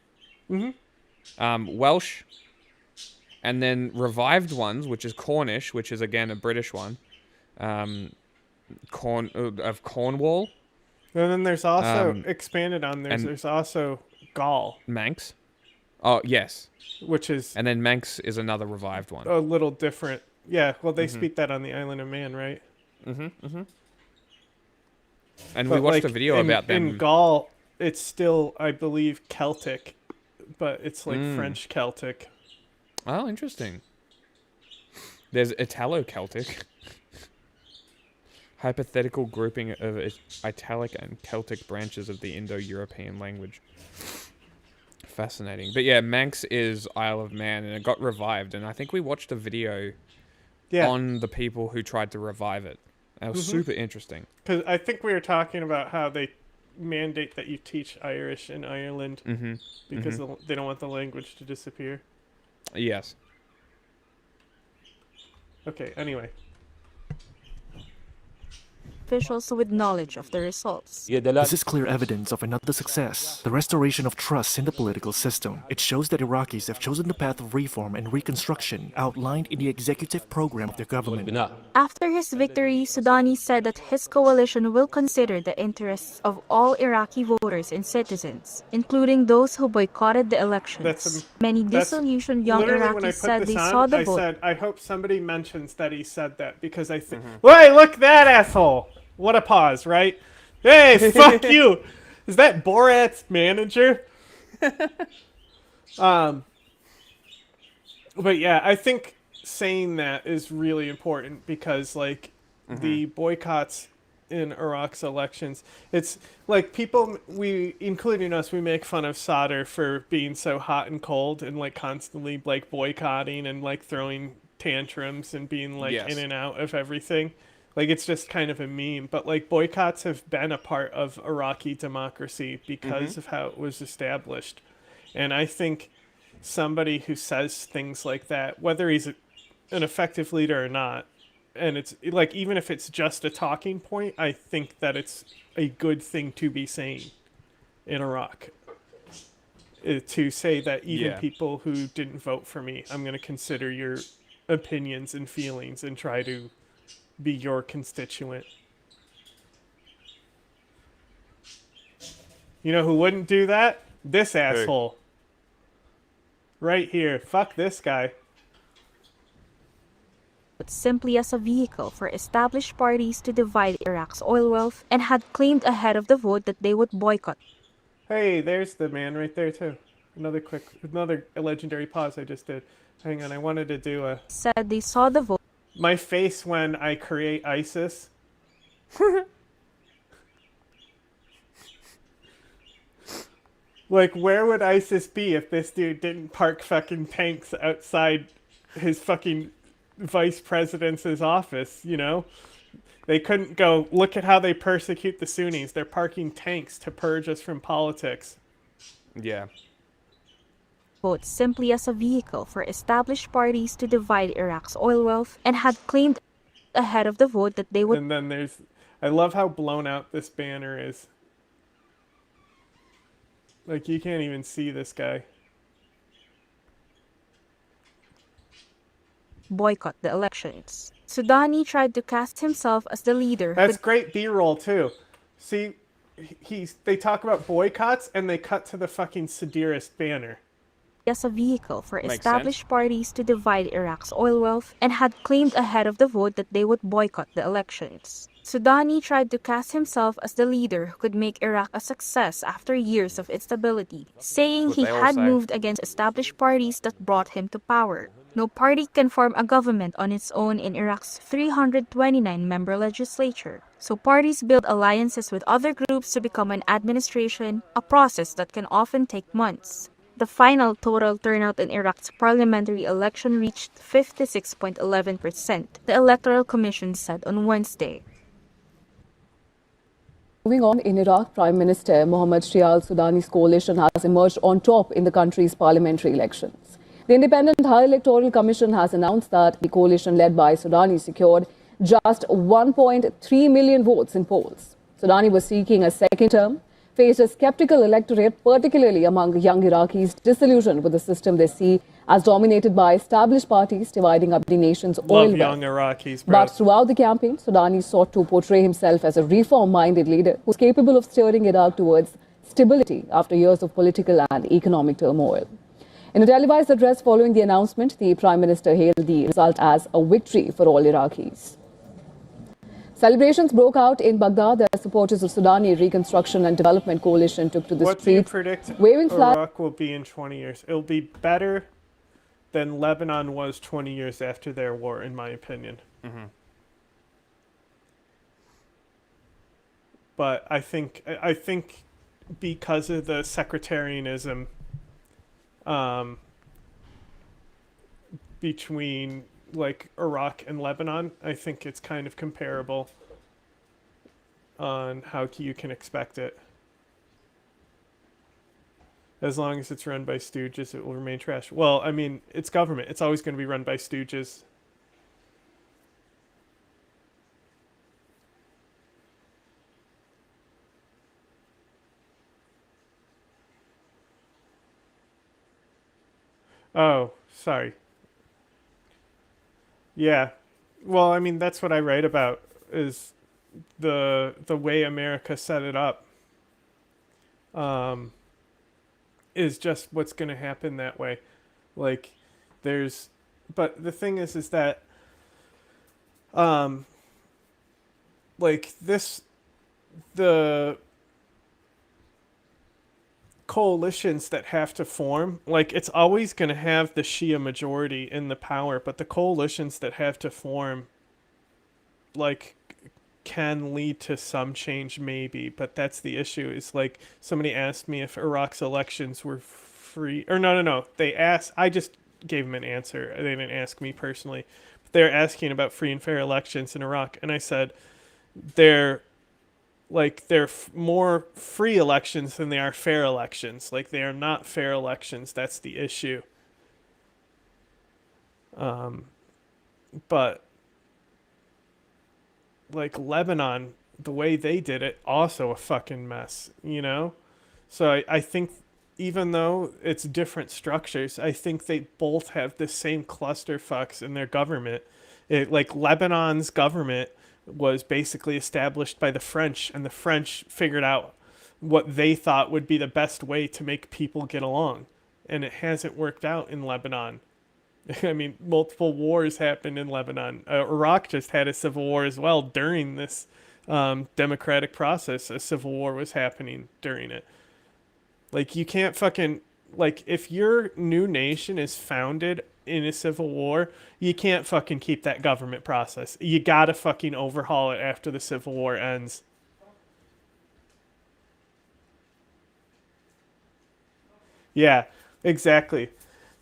Welsh. And then revived ones, which is Cornish, which is again a British one, of Cornwall. And then there's also expanded on there's also Gaul. Manx. Oh yes. Which is. And then Manx is another revived one. A little different. Yeah. Well, they speak that on the Island of Man, right? And but we watched a video about them. In Gaul, it's still, I believe, Celtic, but it's like French Celtic. Oh, interesting. There's Italo-Celtic. Hypothetical grouping of Italic and Celtic branches of the Indo-European language. Fascinating. But yeah, Manx is Isle of Man, and it got revived, and I think we watched a video on the people who tried to revive it. That was super interesting. Because I think we were talking about how they mandate that you teach Irish in Ireland because they don't want the language to disappear. Yes. Okay, anyway. Officials with knowledge of the results. This is clear evidence of another success, the restoration of trust in the political system. It shows that Iraqis have chosen the path of reform and reconstruction outlined in the executive program of their government. After his victory, Sudani said that his coalition will consider the interests of all Iraqi voters and citizens, including those who boycotted the elections. Many disillusioned young Iraqis said they saw the vote. I said, I hope somebody mentions that he said that, because I think, hey, look that asshole! What a pause, right? Hey, fuck you! Is that Borat's manager? But yeah, I think saying that is really important because, like, the boycotts in Iraq's elections, it's like people, including us, we make fun of Sadr for being so hot and cold and, like, constantly, like, boycotting and, like, throwing tantrums and being, like, in and out of everything. Like, it's just kind of a meme. But, like, boycotts have been a part of Iraqi democracy because of how it was established. And I think somebody who says things like that, whether he's an effective leader or not, and it's, like, even if it's just a talking point, I think that it's a good thing to be saying in Iraq. To say that even people who didn't vote for me, I'm going to consider your opinions and feelings and try to be your constituent. You know who wouldn't do that? This asshole. Right here. Fuck this guy. vote simply as a vehicle for established parties to divide Iraq's oil wealth and had claimed ahead of the vote that they would boycott. Hey, there's the man right there too. Another legendary pause I just did. Hang on, I wanted to do a... Said they saw the vote. My face when I create ISIS. Like, where would ISIS be if this dude didn't park fucking tanks outside his fucking vice president's office, you know? They couldn't go, look at how they persecute the Sunnis. They're parking tanks to purge us from politics. Yeah. Vote simply as a vehicle for established parties to divide Iraq's oil wealth and had claimed ahead of the vote that they would... And then there's... I love how blown out this banner is. Like, you can't even see this guy. Boycott the elections. Soudani tried to cast himself as the leader. That's great B-roll, too. See, they talk about boycotts, and they cut to the fucking Sadirist banner. As a vehicle for established parties to divide Iraq's oil wealth and had claimed ahead of the vote that they would boycott the elections. Soudani tried to cast himself as the leader who could make Iraq a success after years of instability, saying he had moved against established parties that brought him to power. No party can form a government on its own in Iraq's 329-member legislature, so parties build alliances with other groups to become an administration, a process that can often take months. The final total turnout in Iraq's parliamentary election reached 56.11%, the Electoral Commission said on Wednesday. Moving on, in Iraq, Prime Minister Mohammad Shia al-Sudani's coalition has emerged on top in the country's parliamentary elections. The Independent High Electoral Commission has announced that the coalition led by Soudani secured just 1.3 million votes in polls. Soudani was seeking a second term, faced a skeptical electorate, particularly among young Iraqis disillusioned with the system they see as dominated by established parties dividing up the nation's oil wealth. Young Iraqis, bro. But throughout the campaign, Soudani sought to portray himself as a reform-minded leader who's capable of steering Iraq towards stability after years of political and economic turmoil. In a televised address following the announcement, the Prime Minister hailed the result as a victory for all Iraqis. Celebrations broke out in Baghdad as supporters of Sudani Reconstruction and Development Coalition took to the streets. What do you predict Iraq will be in 20 years? It'll be better than Lebanon was 20 years after their war, in my opinion. Mm-hmm. But I think because of the sectarianism between like Iraq and Lebanon, I think it's kind of comparable on how you can expect it. As long as it's run by stooges, it will remain trash. Well, I mean, it's government. It's always going to be run by stooges. Oh, sorry. Yeah. Well, I mean, that's what I write about, is the way America set it up is just what's going to happen that way. Like, but the thing is that, like the coalitions that have to form, like, it's always going to have the Shia majority in the power, but the coalitions that have to form, like, can lead to some change maybe, but that's the issue. Is like, somebody asked me if Iraq's elections were free, or no, they asked, I just gave them an answer, they didn't ask me personally, but they're asking about free and fair elections in Iraq, and I said they're more free elections than they are fair elections. Like, they are not fair elections. That's the issue. But like Lebanon, the way they did it, also a fucking mess, you know? So I think even though it's different structures, I think they both have the same clusterfucks in their government. Like, Lebanon's government was basically established by the French, and the French figured out what they thought would be the best way to make people get along. And it hasn't worked out in Lebanon. I mean, multiple wars happened in Lebanon. Iraq just had a civil war as well during this democratic process. A civil war was happening during it. Like, you can't fucking... Like, if your new nation is founded in a civil war, you can't fucking keep that government process. You gotta fucking overhaul it after the civil war ends. Yeah, exactly.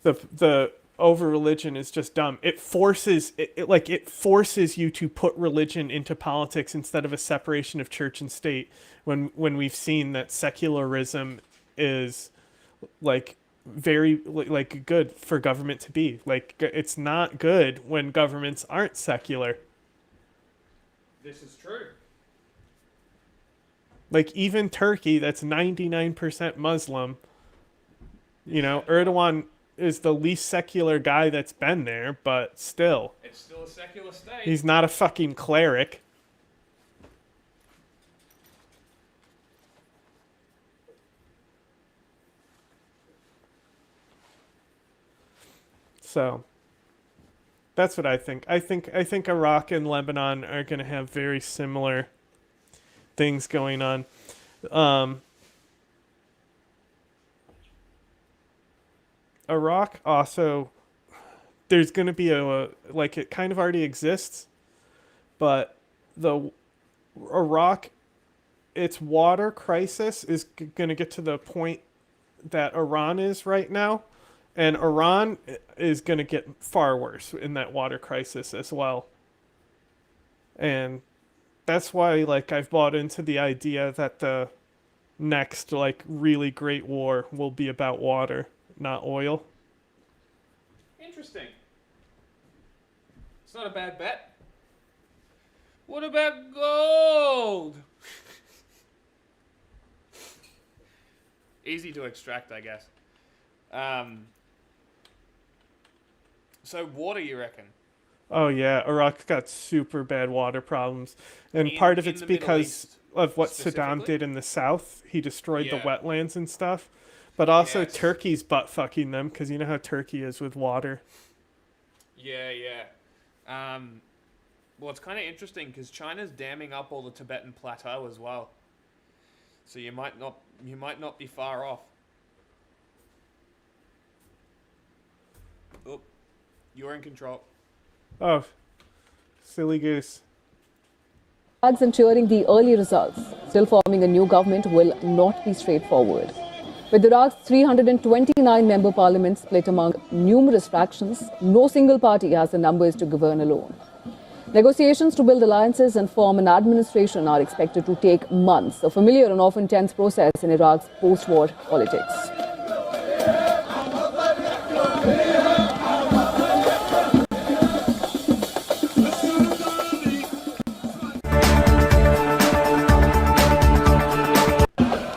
The over religion is just dumb. It forces it forces you to put religion into politics instead of a separation of church and state. When we've seen that secularism is like very like good for government to be. Like, it's not good when governments aren't secular. This is true. Like, even Turkey, that's 99% Muslim. You know, Erdogan is the least secular guy that's been there, but still. It's still a secular state. He's not a fucking cleric. So, that's what I think. I think Iraq and Lebanon are going to have very similar things going on. Iraq also, there's going to be like, it kind of already exists, but Iraq, its water crisis is going to get to the point that Iran is right now, and Iran is going to get far worse in that water crisis as well. And that's why, like, I've bought into the idea that the next, like, really great war will be about water, not oil. Interesting. It's not a bad bet. What about gold? Easy to extract, I guess. So water, you reckon? Oh yeah, Iraq's got super bad water problems, and part of it's because of what Saddam did in the south. He destroyed the wetlands and stuff, but also Turkey's butt fucking them, because you know how Turkey is with water. Yeah. Well, it's kind of interesting because China's damming up all the Tibetan Plateau as well, so you might not be far off. Oh, you're in control. Oh, silly goose. And cheering the early results, still forming a new government will not be straightforward. With Iraq's 329-member parliament split among numerous fractions, no single party has the numbers to govern alone. Negotiations to build alliances and form an administration are expected to take months, a familiar and often tense process in Iraq's post-war politics.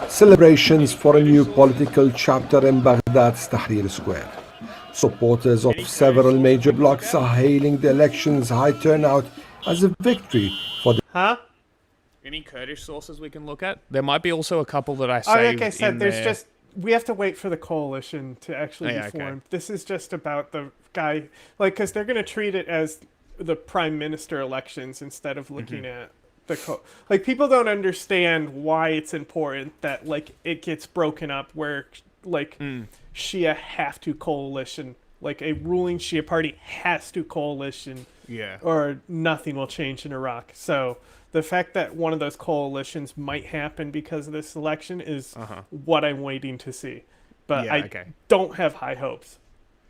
Celebrations for a new political chapter in Baghdad's Tahrir Square. Supporters of several major blocs are hailing the election's high turnout as a victory for the... Huh? Any Kurdish sources we can look at? There might be also a couple that I saved. Like I said, we have to wait for the coalition to actually be formed. Okay. This is just about the guy, like, because they're going to treat it as the prime minister elections instead of looking at like, people don't understand why it's important that, like, it gets broken up where, like, Shia have to coalition, like a ruling Shia party has to coalition, or nothing will change in Iraq. So the fact that one of those coalitions might happen because of this election is what I'm waiting to see. But I don't have high hopes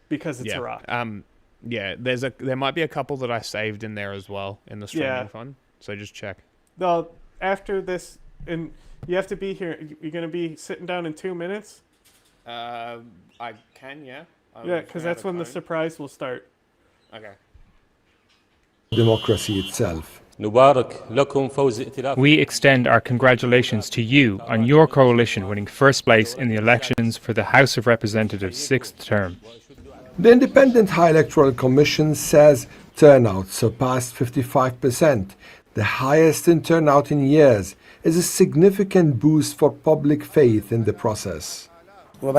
because it's Iraq. There might be a couple that I saved in there as well in the streaming fund. So just check. No, after this, and you have to be here. You're going to be sitting down in 2 minutes? I can, yeah. Because that's when the surprise will start. Okay. Democracy itself. We extend our congratulations to you on your coalition winning first place in the elections for the House of Representatives' 6th term. The Independent High Electoral Commission says turnout surpassed 55%. The highest in turnout in years is a significant boost for public faith in the process. The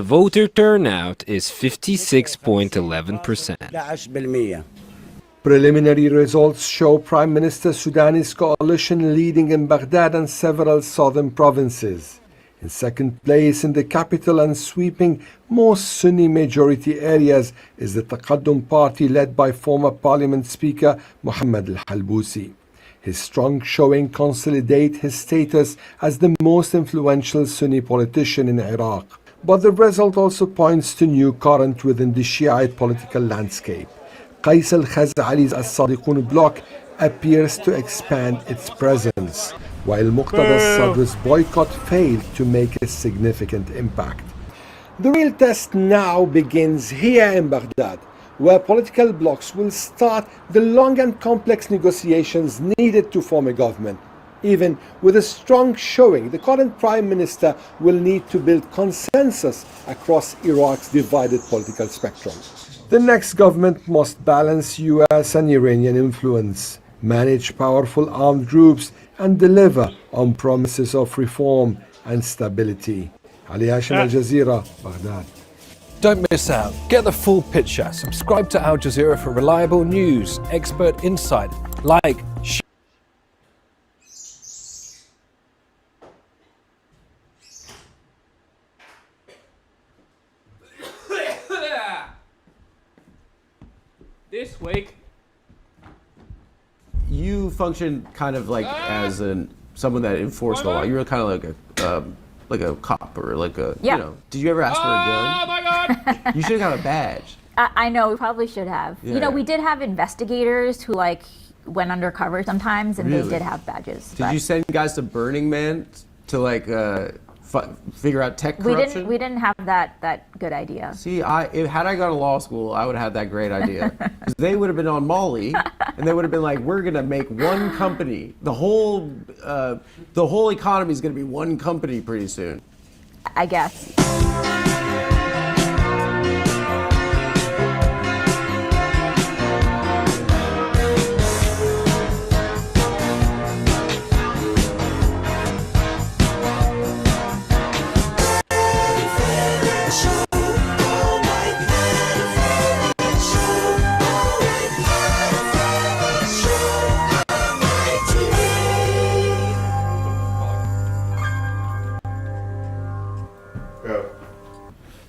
voter turnout is 56.11%. Preliminary results show Prime Minister Soudani's coalition leading in Baghdad and several southern provinces. In second place in the capital and sweeping most Sunni majority areas is the Taqaddum party led by former Parliament Speaker Mohammed al-Halbousi. His strong showing consolidates his status as the most influential Sunni politician in Iraq. But the result also points to new current within the Shiite political landscape. Qais al-Khazali's As-Sadiqun bloc appears to expand its presence, while Muqtada al-Sadr's boycott failed to make a significant impact. The real test now begins here in Baghdad, where political blocs will start the long and complex negotiations needed to form a government. Even with a strong showing, the current Prime Minister will need to build consensus across Iraq's divided political spectrum. The next government must balance US and Iranian influence, manage powerful armed groups, and deliver on promises of reform and stability. Ali Hashim, Al Jazeera, Baghdad. Don't miss out. Get the full picture. Subscribe to Al Jazeera for reliable news, expert insight, like, share. This week, you function kind of like as someone that enforced the law. You're kind of like a cop or like a, you know. Did you ever ask for a gun? Oh my God! You should have got a badge. I know, we probably should have. Yeah. You know, we did have investigators who like went undercover sometimes, and Really? they did have badges. Did you send guys to Burning Man to like figure out tech corruption? We didn't have that good idea. See, had I gone to law school, I would have had that great idea. 'Cause they would have been on Molly, and they would have been like, "We're gonna make one company. The whole economy is gonna be one company pretty soon." I guess.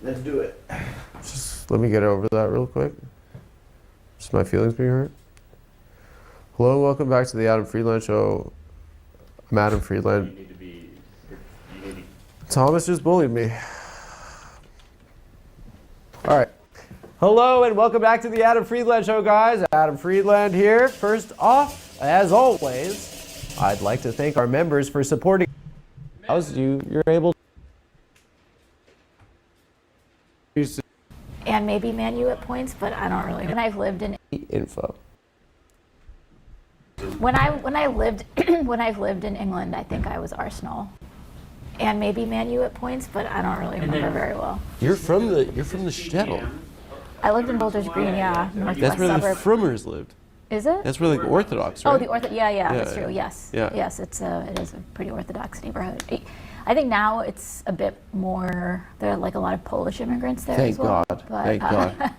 Let's do it. Just let me get over that real quick. Just my feelings being hurt. Hello and welcome back to the Adam Friedland Show. I'm Adam Friedland. Thomas just bullied me. All right. Hello and welcome back to the Adam Friedland Show, guys. Adam Friedland here. First off, as always, I'd like to thank our members for supporting us. You're able to. And maybe Man U at points, but I don't really know. When I've lived in info. When I lived in England, I think I was Arsenal. And maybe Man U at points, but I don't really remember very well. You're from the shtetl. I lived in Boulders Green, yeah, northwest That's where suburb. the Frummers lived. Is it? That's where like Orthodox, right? Oh, yeah, that's true. Yeah. Yes, Yeah. yes, it is a pretty Orthodox neighborhood. I think now it's a bit more. There are like a lot of Polish immigrants there Thank as well. God. But, Thank God.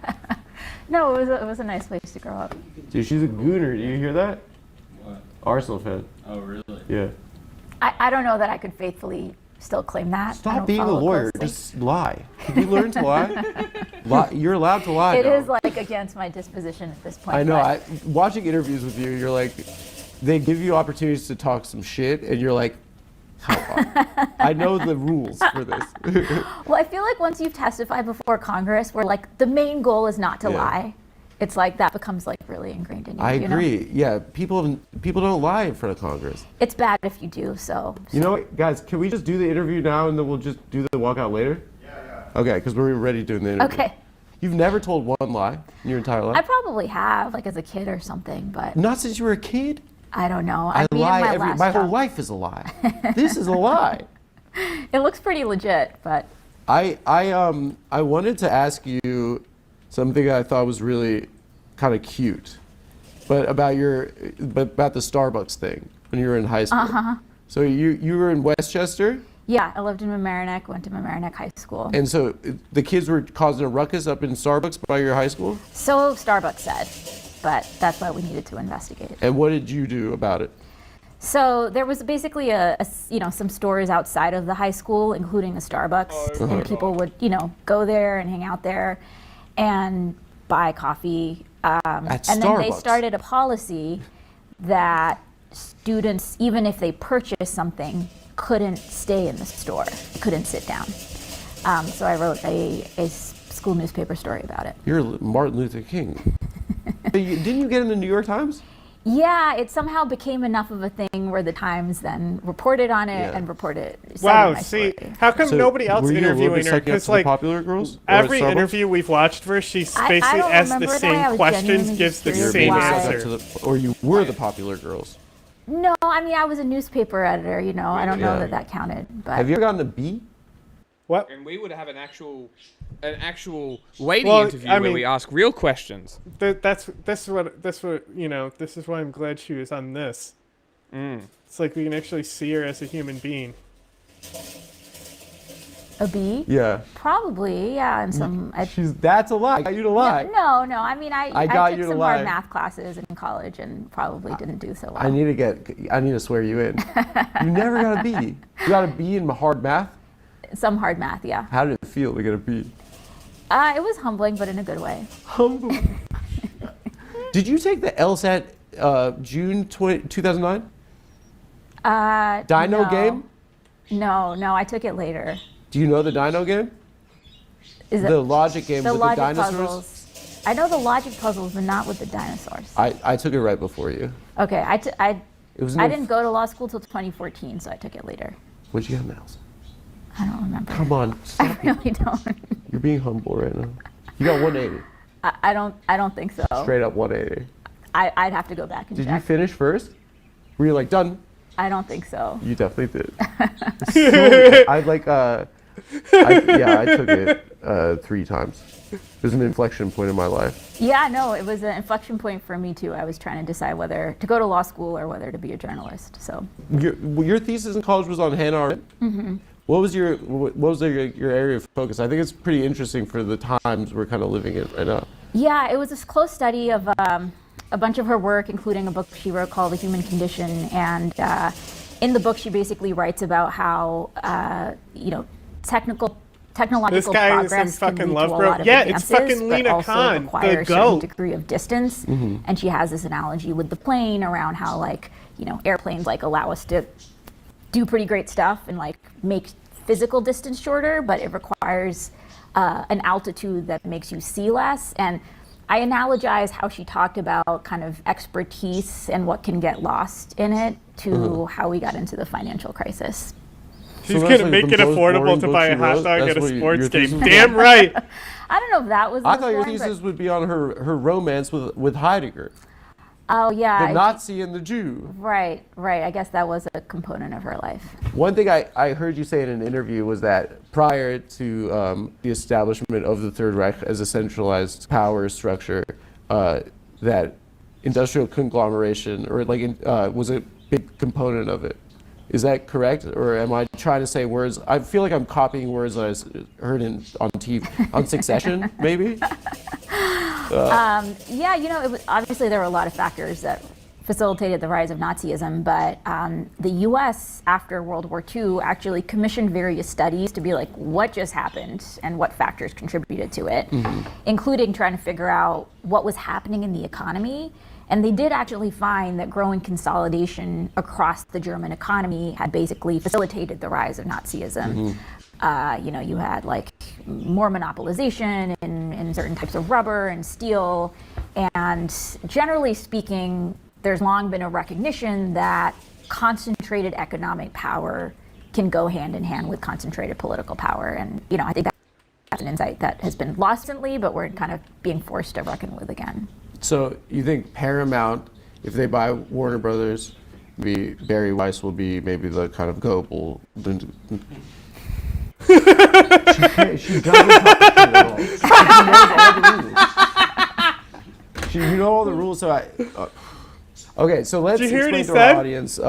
No, it was a nice place to grow up. Dude, she's a gooner. Do you hear that? What? Arsenal fan. Oh, really? Yeah. I don't know that I could faithfully still claim that. I Stop don't being a follow lawyer. closely. Just lie. Can you learn to lie? You're allowed to lie. It now. is like against my disposition at this point. I know. but- Watching interviews with you, you're like, they give you opportunities to talk some shit, and you're like, how far? I know the rules for this. Well, I feel like once you testify before Congress, where like the main goal is not to Yeah. lie, it's like that becomes like really ingrained in you. I you know? agree. Yeah, people don't lie in front of Congress. It's bad if you do. So You know what, guys? Can we just do the interview now, and then we'll just do the walkout later? Yeah. Okay, because we're already doing the interview. Okay. You've never told one lie in your entire life? I probably have, like as a kid or something, but Not since you were a kid? I don't know. I mean, lie my last my whole job. life is a lie. This is a lie. It looks pretty legit, but I wanted to ask you something I thought was really kind of cute, but about the Starbucks thing when you were in high school. Uh-huh. So you were in Westchester? Yeah, I lived in Mamaroneck, went to Mamaroneck High School. And so the kids were causing a ruckus up in Starbucks by your high school? So Starbucks said, but that's why we needed to investigate. And what did you do about it? So there was basically some stores outside of the high school, including a Starbucks, and people would, go there and hang out there and buy coffee. And then they started a policy that students, even if they purchased something, couldn't stay in the store, couldn't sit down. So I wrote a school newspaper story about it. You're Martin Luther King. Didn't you get in the New York Times? Yeah, it somehow became enough of a thing where the Times then reported on it and reported. Wow, see, how come nobody else interviewing her? Because like Popular Girls, every interview we've watched for her, she basically asks the same questions, gives the same answer. Or you were the Popular Girls. No, I mean I was a newspaper editor. I don't know that counted. But have you ever gotten a B? What? And we would have an actual lady interview where we ask real questions. This is why I'm glad she was on this. It's like we can actually see her as a human being. A B? Yeah. Probably, yeah. And some. That's a lie. I got you to lie. No. I mean, I took some hard math classes in college and probably didn't do so well. I need to swear you in. You never got a B. You got a B in hard math? Some hard math, yeah. How did it feel to get a B? It was humbling, but in a good way. Humbling. Did you take the LSAT June 2009? Dino game? No, I took it later. Do you know the Dino game? The logic game with the dinosaurs? Puzzles. I know the logic puzzles, but not with the dinosaurs. I took it right before you. Okay, I didn't go to law school till 2014, so I took it later. What'd you have, Miles? I don't remember. Come on. I really don't. You're being humble right now. You got 180. I don't think so. Straight up 180. I'd have to go back and check. Did you finish first? Were you like done? I don't think so. You definitely did. I took it 3 times. It was an inflection point in my life. Yeah, no, it was an inflection point for me too. I was trying to decide whether to go to law school or whether to be a journalist. So your thesis in college was on Hannah Arendt. Mm-hmm. What was your area of focus? I think it's pretty interesting for the times we're kind of living in right now. Yeah, it was a close study of a bunch of her work, including a book she wrote called The Human Condition. And in the book, she basically writes about how technological progress can lead to a lot of advances, but also requires a certain degree of distance. Mm-hmm. And she has this analogy with the plane around how airplanes allow us to do pretty great stuff and make physical distance shorter, but it requires an altitude that makes you see less. And I analogize how she talked about kind of expertise and what can get lost in it to how we got into the financial crisis. She's going to make it affordable to buy a hot dog at a sports game. Damn right. I don't know if that was. I thought your thesis would be on her romance with Heidegger. Oh, yeah. The Nazi and the Jew. Right. I guess that was a component of her life. One thing I heard you say in an interview was that prior to the establishment of the Third Reich as a centralized power structure, that industrial conglomeration was a big component of it. Is that correct? Or am I trying to say words? I feel like I'm copying words that I heard on TV, on Succession, maybe? It was, obviously there were a lot of factors that facilitated the rise of Nazism, but the U.S. after World War II actually commissioned various studies to be like, what just happened and what factors contributed to it, including trying to figure out what was happening in the economy. And they did actually find that growing consolidation across the German economy had basically facilitated the rise of Nazism. You had more monopolization in certain types of rubber and steel. And generally speaking, there's long been a recognition that concentrated economic power can go hand in hand with concentrated political power. And, I think that's an insight that has been lost recently, but we're kind of being forced to reckon with again. So you think Paramount, if they buy Warner Brothers, Barry Weiss will be maybe the kind of global. She doesn't talk to she knows all the rules. So okay, so let's explain to our audience.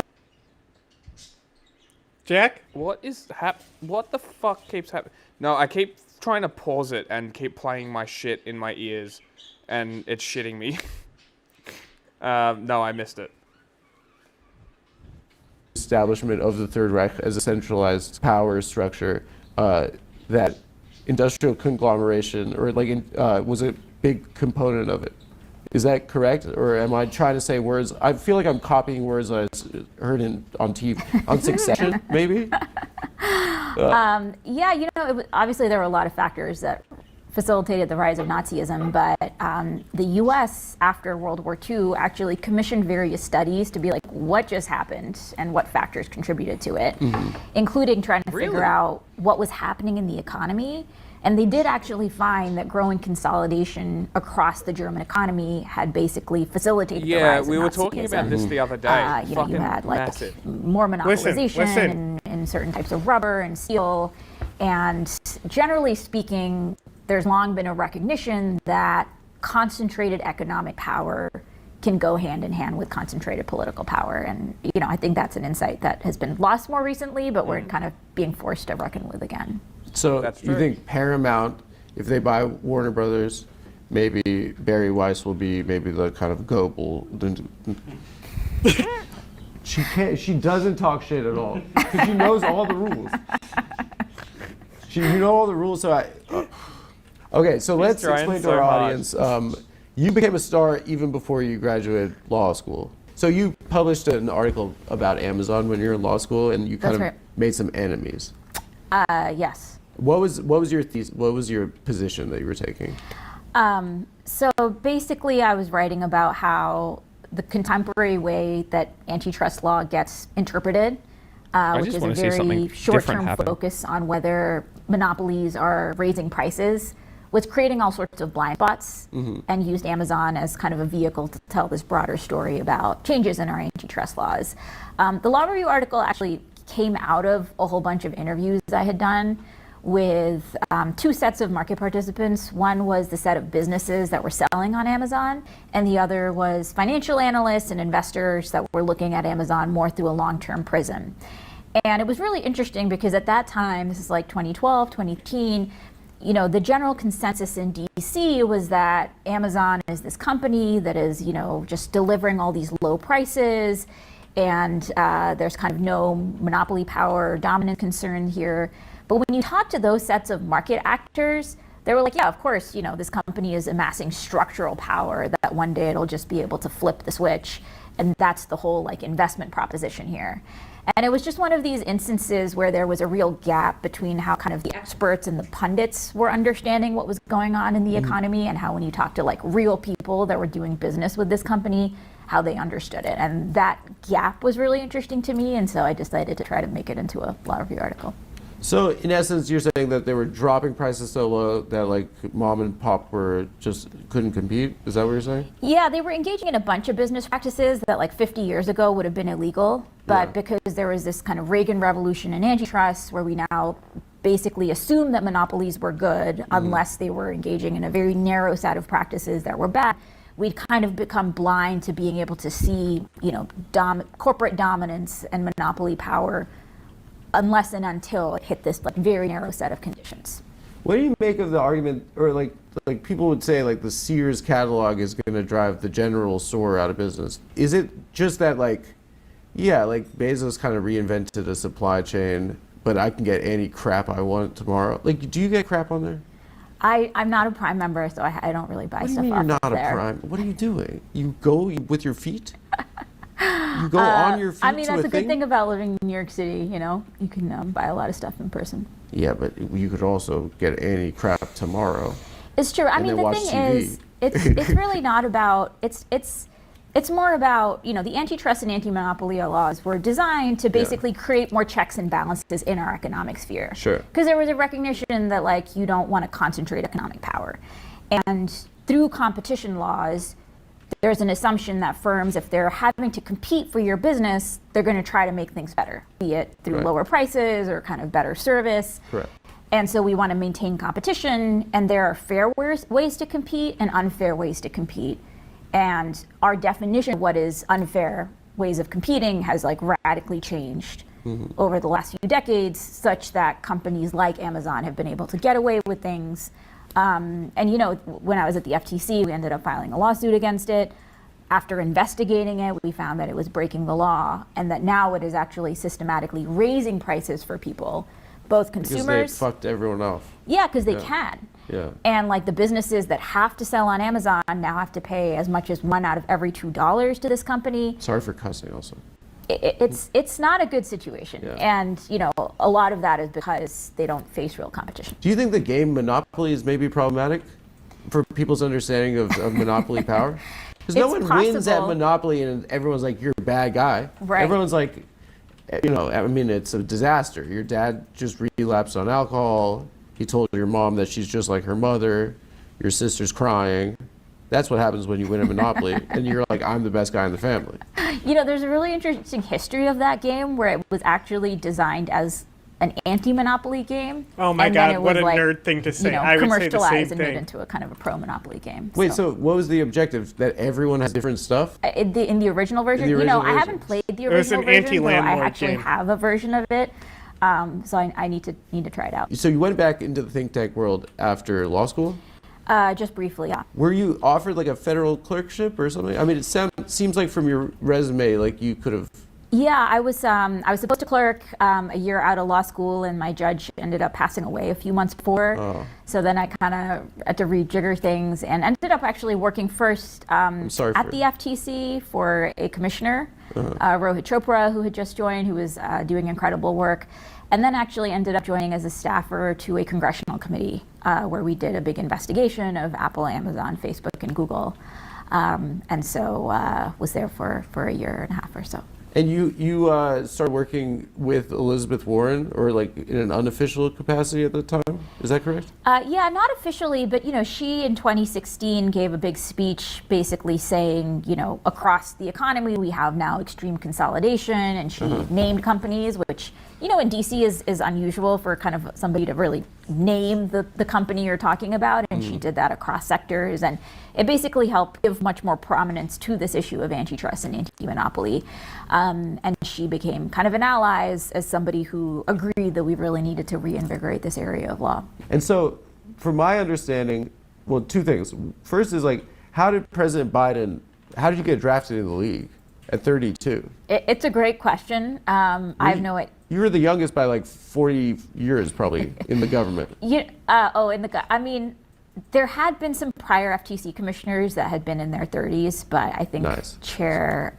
Did Jack? What the fuck keeps happening? No, I keep trying to pause it and keep playing my shit in my ears, and it's shitting me. No, I missed it. Establishment of the Third Reich as a centralized power structure, that industrial conglomeration, or was a big component of it. Is that correct, or am I trying to say words? I feel like I'm copying words I heard on TV, on Succession, maybe. Yeah, obviously there were a lot of factors that facilitated the rise of Nazism, but the U.S. after World War II actually commissioned various studies to be like, what just happened and what factors contributed to it, including trying to figure out what was happening in the economy. And they did actually find that growing consolidation across the German economy had basically facilitated the rise of Nazism. Yeah, we were talking about this the other day. You had more monopolization in certain types of rubber and steel. And generally speaking, there's long been a recognition that concentrated economic power can go hand in hand with concentrated political power. And, I think that's an insight that has been lost more recently, but we're kind of being forced to reckon with again. So you think Paramount, if they buy Warner Brothers, maybe Barry Weiss will be maybe the kind of Goebel. She doesn't talk shit at all because she knows all the rules. You know all the rules, so okay, so let's explain to our audience. You became a star even before you graduated law school. So you published an article about Amazon when you were in law school, and you kind of made some enemies. Yes. What was your thesis? What was your position that you were taking? So basically, I was writing about how the contemporary way that antitrust law gets interpreted, which is a very short-term focus on whether monopolies are raising prices, was creating all sorts of blind spots, and used Amazon as kind of a vehicle to tell this broader story about changes in our antitrust laws. The law review article actually came out of a whole bunch of interviews I had done with two sets of market participants. One was the set of businesses that were selling on Amazon, and the other was financial analysts and investors that were looking at Amazon more through a long-term prism. And it was really interesting because at that time, this is like 2012, 2015, the general consensus in DC was that Amazon is this company that is, just delivering all these low prices, and there's kind of no monopoly power or dominant concern here. But when you talk to those sets of market actors, they were like, yeah, of course, this company is amassing structural power that one day it'll just be able to flip the switch. And that's the whole investment proposition here. And it was just one of these instances where there was a real gap between how kind of the experts and the pundits were understanding what was going on in the economy, and how when you talk to real people that were doing business with this company, how they understood it. And that gap was really interesting to me. And so I decided to try to make it into a law review article. So in essence, you're saying that they were dropping prices so low that mom and pop couldn't compete? Is that what you're saying? Yeah, they were engaging in a bunch of business practices that 50 years ago would have been illegal. But because there was this kind of Reagan revolution in antitrust where we now basically assume that monopolies were good unless they were engaging in a very narrow set of practices that were bad, we'd kind of become blind to being able to see, corporate dominance and monopoly power unless and until it hit this very narrow set of conditions. What do you make of the argument, or people would say the Sears catalog is going to drive the general store out of business? Is it just that Bezos kind of reinvented a supply chain, but I can get any crap I want tomorrow? Do you get crap on there? I'm not a Prime member, so I don't really buy stuff off there. What do you mean you're not a Prime? What are you doing? You go with your feet? You go on your feet to a thing? That's a good thing about living in New York City, you can buy a lot of stuff in person. Yeah, but you could also get any crap tomorrow. It's true. The thing is, it's really not about, it's more about, the antitrust and anti-monopoly laws were designed to basically create more checks and balances in our economic sphere. Sure. Because there was a recognition that you don't want to concentrate economic power. And through competition laws, there's an assumption that firms, if they're having to compete for your business, they're going to try to make things better, be it through lower prices or kind of better service. Correct. And so we want to maintain competition, and there are fair ways to compete and unfair ways to compete. And our definition of what is unfair ways of competing has radically changed over the last few decades, such that companies like Amazon have been able to get away with things. And you know, when I was at the FTC, we ended up filing a lawsuit against it. After investigating it, we found that it was breaking the law, and that now it is actually systematically raising prices for people, both consumers. Because they fucked everyone off. Yeah, because they can. Yeah. And like the businesses that have to sell on Amazon now have to pay as much as $1 out of every $2 to this company. Sorry for cussing also. It's not a good situation. Yeah. And you know, a lot of that is because they don't face real competition. Do you think the game Monopoly is maybe problematic for people's understanding of monopoly power? Because no one wins at Monopoly and everyone's like, you're a bad guy. Right. Everyone's like, you know, I mean, it's a disaster. Your dad just relapsed on alcohol. He told your mom that she's just like her mother. Your sister's crying. That's what happens when you win a Monopoly. And you're like, I'm the best guy in the family. You know, there's a really interesting history of that game where it was actually designed as an anti-Monopoly game. Oh my God, what a nerd thing to say. You know, I would say the same commercialized and made thing. into a kind of a pro-Monopoly game. Wait, so what was the objective? That everyone has different stuff? In the original version, In the you know, original I haven't played the It was original an version, though I anti-landlord actually game. have a version of it. So I need to try it out. So you went back into the think tank world after law school? Just briefly, yeah. Were you offered like a federal clerkship or something? I mean, it seems like from your resume, like you could have. Yeah, I was supposed to clerk a year out of law school, and my judge ended up passing away a few months before. Oh. So then I kind of had to rejigger things and ended up actually working first at the FTC for a commissioner, Rohit Chopra, who had just joined, who was doing incredible work. And then actually ended up joining as a staffer to a congressional committee where we did a big investigation of Apple, Amazon, Facebook, and Google. And so was there for a year and a half or so. And you started working with Elizabeth Warren, or like in an unofficial capacity at the time. Is that correct? Yeah, not officially, but you know, she in 2016 gave a big speech, basically saying, you know, across the economy we have now extreme consolidation, and she named companies, which you know in DC is unusual for kind of somebody to really name the company you're talking about, and she did that across sectors, and it basically helped give much more prominence to this issue of antitrust and anti-monopoly. And she became kind of an ally as somebody who agreed that we really needed to reinvigorate this area of law. And so, from my understanding, well, two things. First is like, how did President Biden, how did you get drafted in the league at 32? It's a great question. I have no idea. You were the youngest by like 40 years, probably, in the government. I mean, there had been some prior FTC commissioners that had been in their 30s, but I think Chair,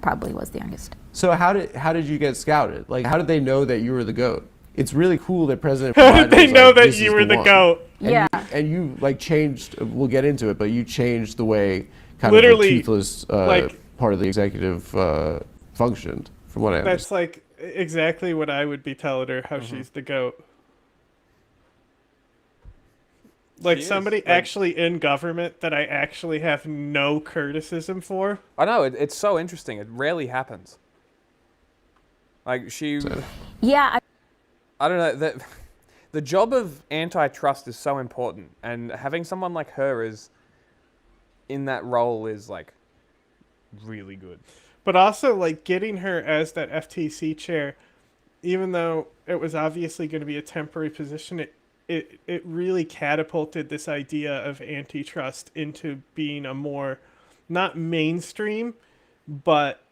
probably was the youngest. So how did you get scouted? Like, how did they know that you were the GOAT? It's really cool that President How Biden did they was know like, that "This you is were the one." GOAT? Yeah. And you like changed, we'll get into it, but you changed the way kind Literally, of the toothless part of the executive functioned, from what I understand. That's like exactly what I would be telling her, how she's the GOAT. Like somebody actually in government that I actually have no criticism for. I know, it's so interesting. It rarely happens. Like she... Yeah. I don't know. The job of antitrust is so important, and having someone like her is in that role is like really good. But also like getting her as that FTC chair, even though it was obviously going to be a temporary position, it really catapulted this idea of antitrust into being a more, not mainstream, but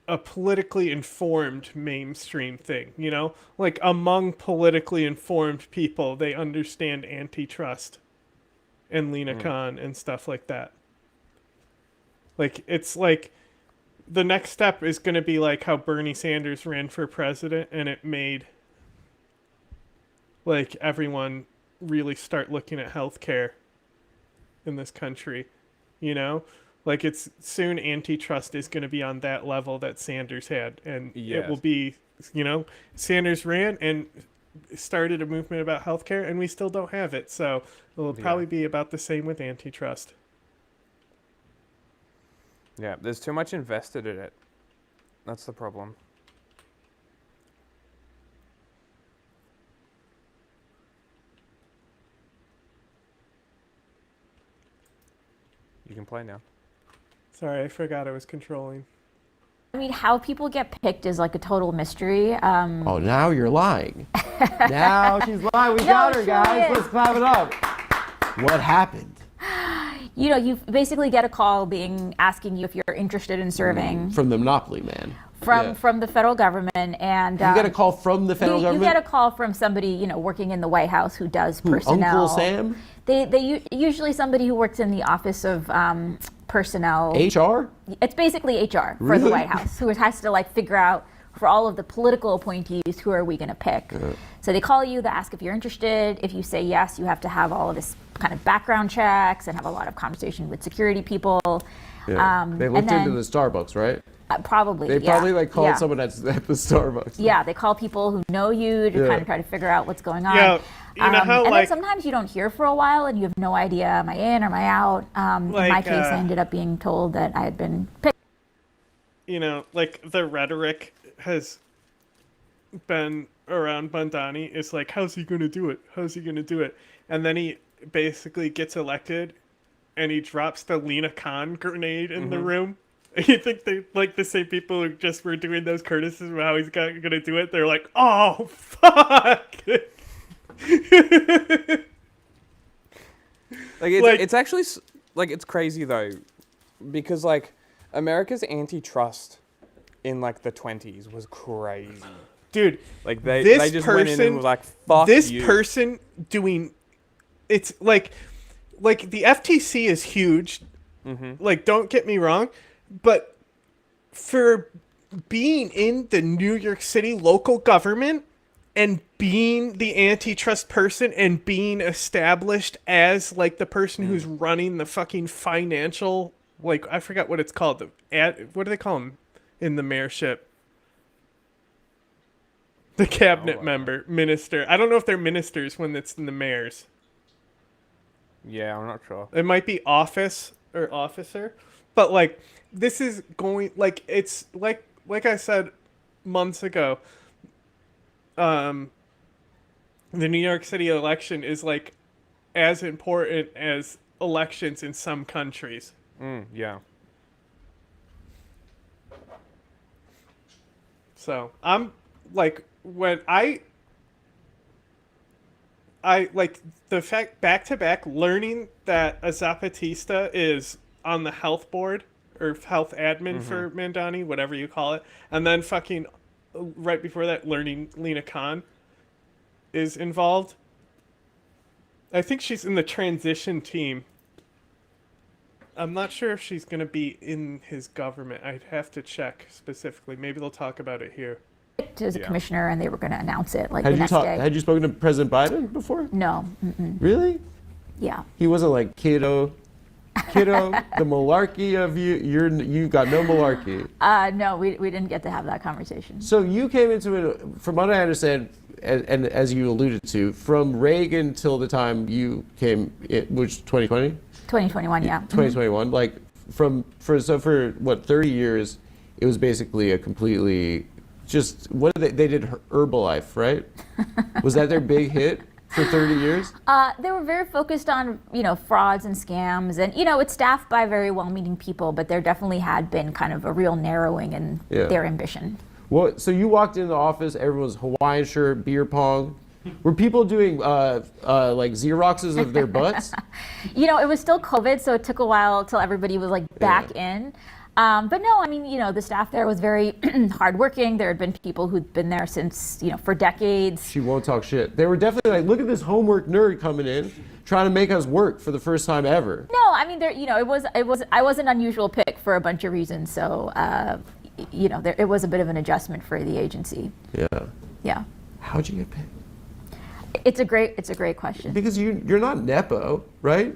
a politically informed mainstream thing, you know? Like among politically informed people, they understand antitrust and Lena Khan and stuff like that. Like, it's like the next step is going to be like how Bernie Sanders ran for president, and it made like everyone really start looking at healthcare in this country, you know? Like it's soon antitrust is going to be on that level that Sanders had, and it will be, you know, Sanders ran and started a movement about healthcare, and we still don't have it. So it will probably be about the same with antitrust. Yeah, there's too much invested in it. That's the problem. You can play now. Sorry, I forgot I was controlling. I mean, how people get picked is like a total mystery. Oh, now you're lying. Now she's lying. We got her, guys. Let's clap it up. What happened? You know, you basically get a call asking you if you're interested in serving. From the Monopoly Man. From the federal government, and you get a call from the federal government. You get a call from somebody, you know, working in the White House who does personnel. Uncle Sam. They usually somebody who works in the Office of Personnel. HR. It's basically HR for the White House, who has to like figure out for all of the political appointees who are we going to pick. So they call you, they ask if you're interested. If you say yes, you have to have all of this kind of background checks and have a lot of conversation with security people. Yeah. They looked into the Starbucks, right? Probably. They probably like called someone at the Starbucks. Yeah, they call people who know you to kind of try to figure out what's going on. Yeah, you know how and like then sometimes you don't hear for a while and you have no idea, am I in or am I out? In my case, I ended up being told that I had been picked. You know, like the rhetoric has been around Bandani is like, how's he going to do it? How's he going to do it? And then he basically gets elected and he drops the Lena Khan grenade in the room. You think they like the same people who just were doing those courtesies of how he's going to do it? They're like, oh, fuck. It's actually like it's crazy though, because like America's antitrust in like the 20s was crazy. Dude, like they just went in and was like, fuck this you. person doing it's like the FTC is huge. Like, don't get me wrong, but for being in the New York City local government and being the antitrust person and being established as like the person who's running the fucking financial, like, I forgot what it's called. What do they call them in the mayorship? The cabinet member, minister. I don't know if they're ministers when it's in the mayors. Yeah, I'm not sure. It might be office or officer. But like, this is going, like, it's like I said months ago, the New York City election is like as important as elections in some countries. Yeah. So I'm like, when I like the fact back to back learning that a Zapatista is on the health board or health admin for Mandani, whatever you call it, and then fucking right before that learning Lena Khan is involved. I think she's in the transition team. I'm not sure if she's going to be in his government. I'd have to check specifically. Maybe they'll talk about it here. As a commissioner, and they were going to announce it like Had the you next day. Had you spoken to President Biden before? No. Really? Yeah. He wasn't like, kiddo, the malarkey of you. You got no malarkey. No, we didn't get to have that conversation. So you came into it, from what I understand, and as you alluded to, from Reagan till the time you came, which 2020? 2021, yeah. 2021. Like for what, 30 years, it was basically a completely just what did they did Herbalife, right? Was that their big hit for 30 years? They were very focused on, frauds and scams, and it's staffed by very well-meaning people, but there definitely had been kind of a real narrowing in their ambition. Well, so you walked in the office, everyone's Hawaiian shirt, beer pong. Were people doing like Xeroxes of their butts? It was still COVID, so it took a while till everybody was like back in. But no, I mean, the staff there was very hardworking. There had been people who'd been there since, for decades. She won't talk shit. They were definitely like, look at this homework nerd coming in, trying to make us work for the first time ever. No, I mean, I was an unusual pick for a bunch of reasons. So, it was a bit of an adjustment for the agency. Yeah. Yeah. How'd you get picked? It's a great question. Because you're not Nepo, right?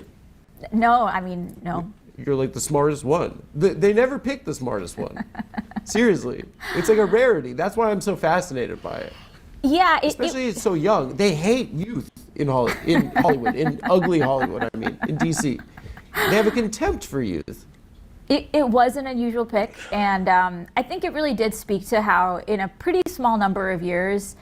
No, I mean, no. You're like the smartest one. They never pick the smartest one. Seriously. It's like a rarity. That's why I'm so fascinated by it. Yeah. Especially it's so young. They hate youth in Hollywood, in ugly Hollywood, I mean, in DC. They have a contempt for youth. It was an unusual pick, and I think it really did speak to how, in a pretty small number of years,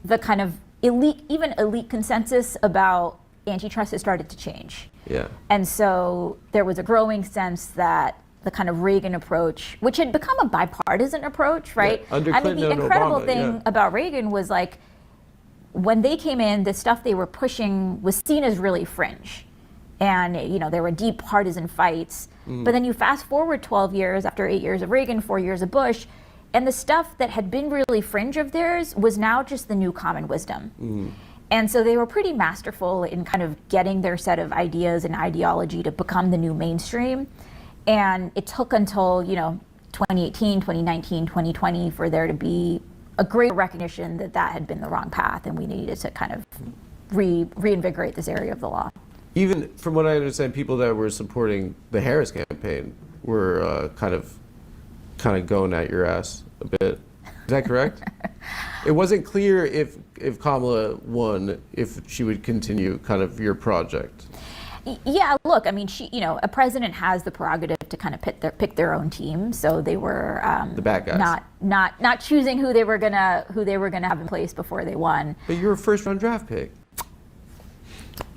the kind of elite consensus about antitrust has started to change. Yeah. And so there was a growing sense that the kind of Reagan approach, which had become a bipartisan approach, right? Yeah, under I mean, Clinton the and incredible Obama, thing yeah. about Reagan was like, when they came in, the stuff they were pushing was seen as really fringe. And, you know, there were deep partisan fights. But then you fast forward 12 years, after 8 years of Reagan, 4 years of Bush, and the stuff that had been really fringe of theirs was now just the new common wisdom. And so they were pretty masterful in kind of getting their set of ideas and ideology to become the new mainstream. And it took until, you know, 2018, 2019, 2020 for there to be a great recognition that that had been the wrong path and we needed to kind of reinvigorate this area of the law. Even from what I understand, people that were supporting the Harris campaign were kind of going at your ass a bit. Is that correct? It wasn't clear if Kamala won, if she would continue kind of your project. Yeah, look, I mean, you know, a president has the prerogative to kind of pick their own team, so they were the bad guys. not choosing who they were gonna have in place before they won. But you were a first-round draft pick.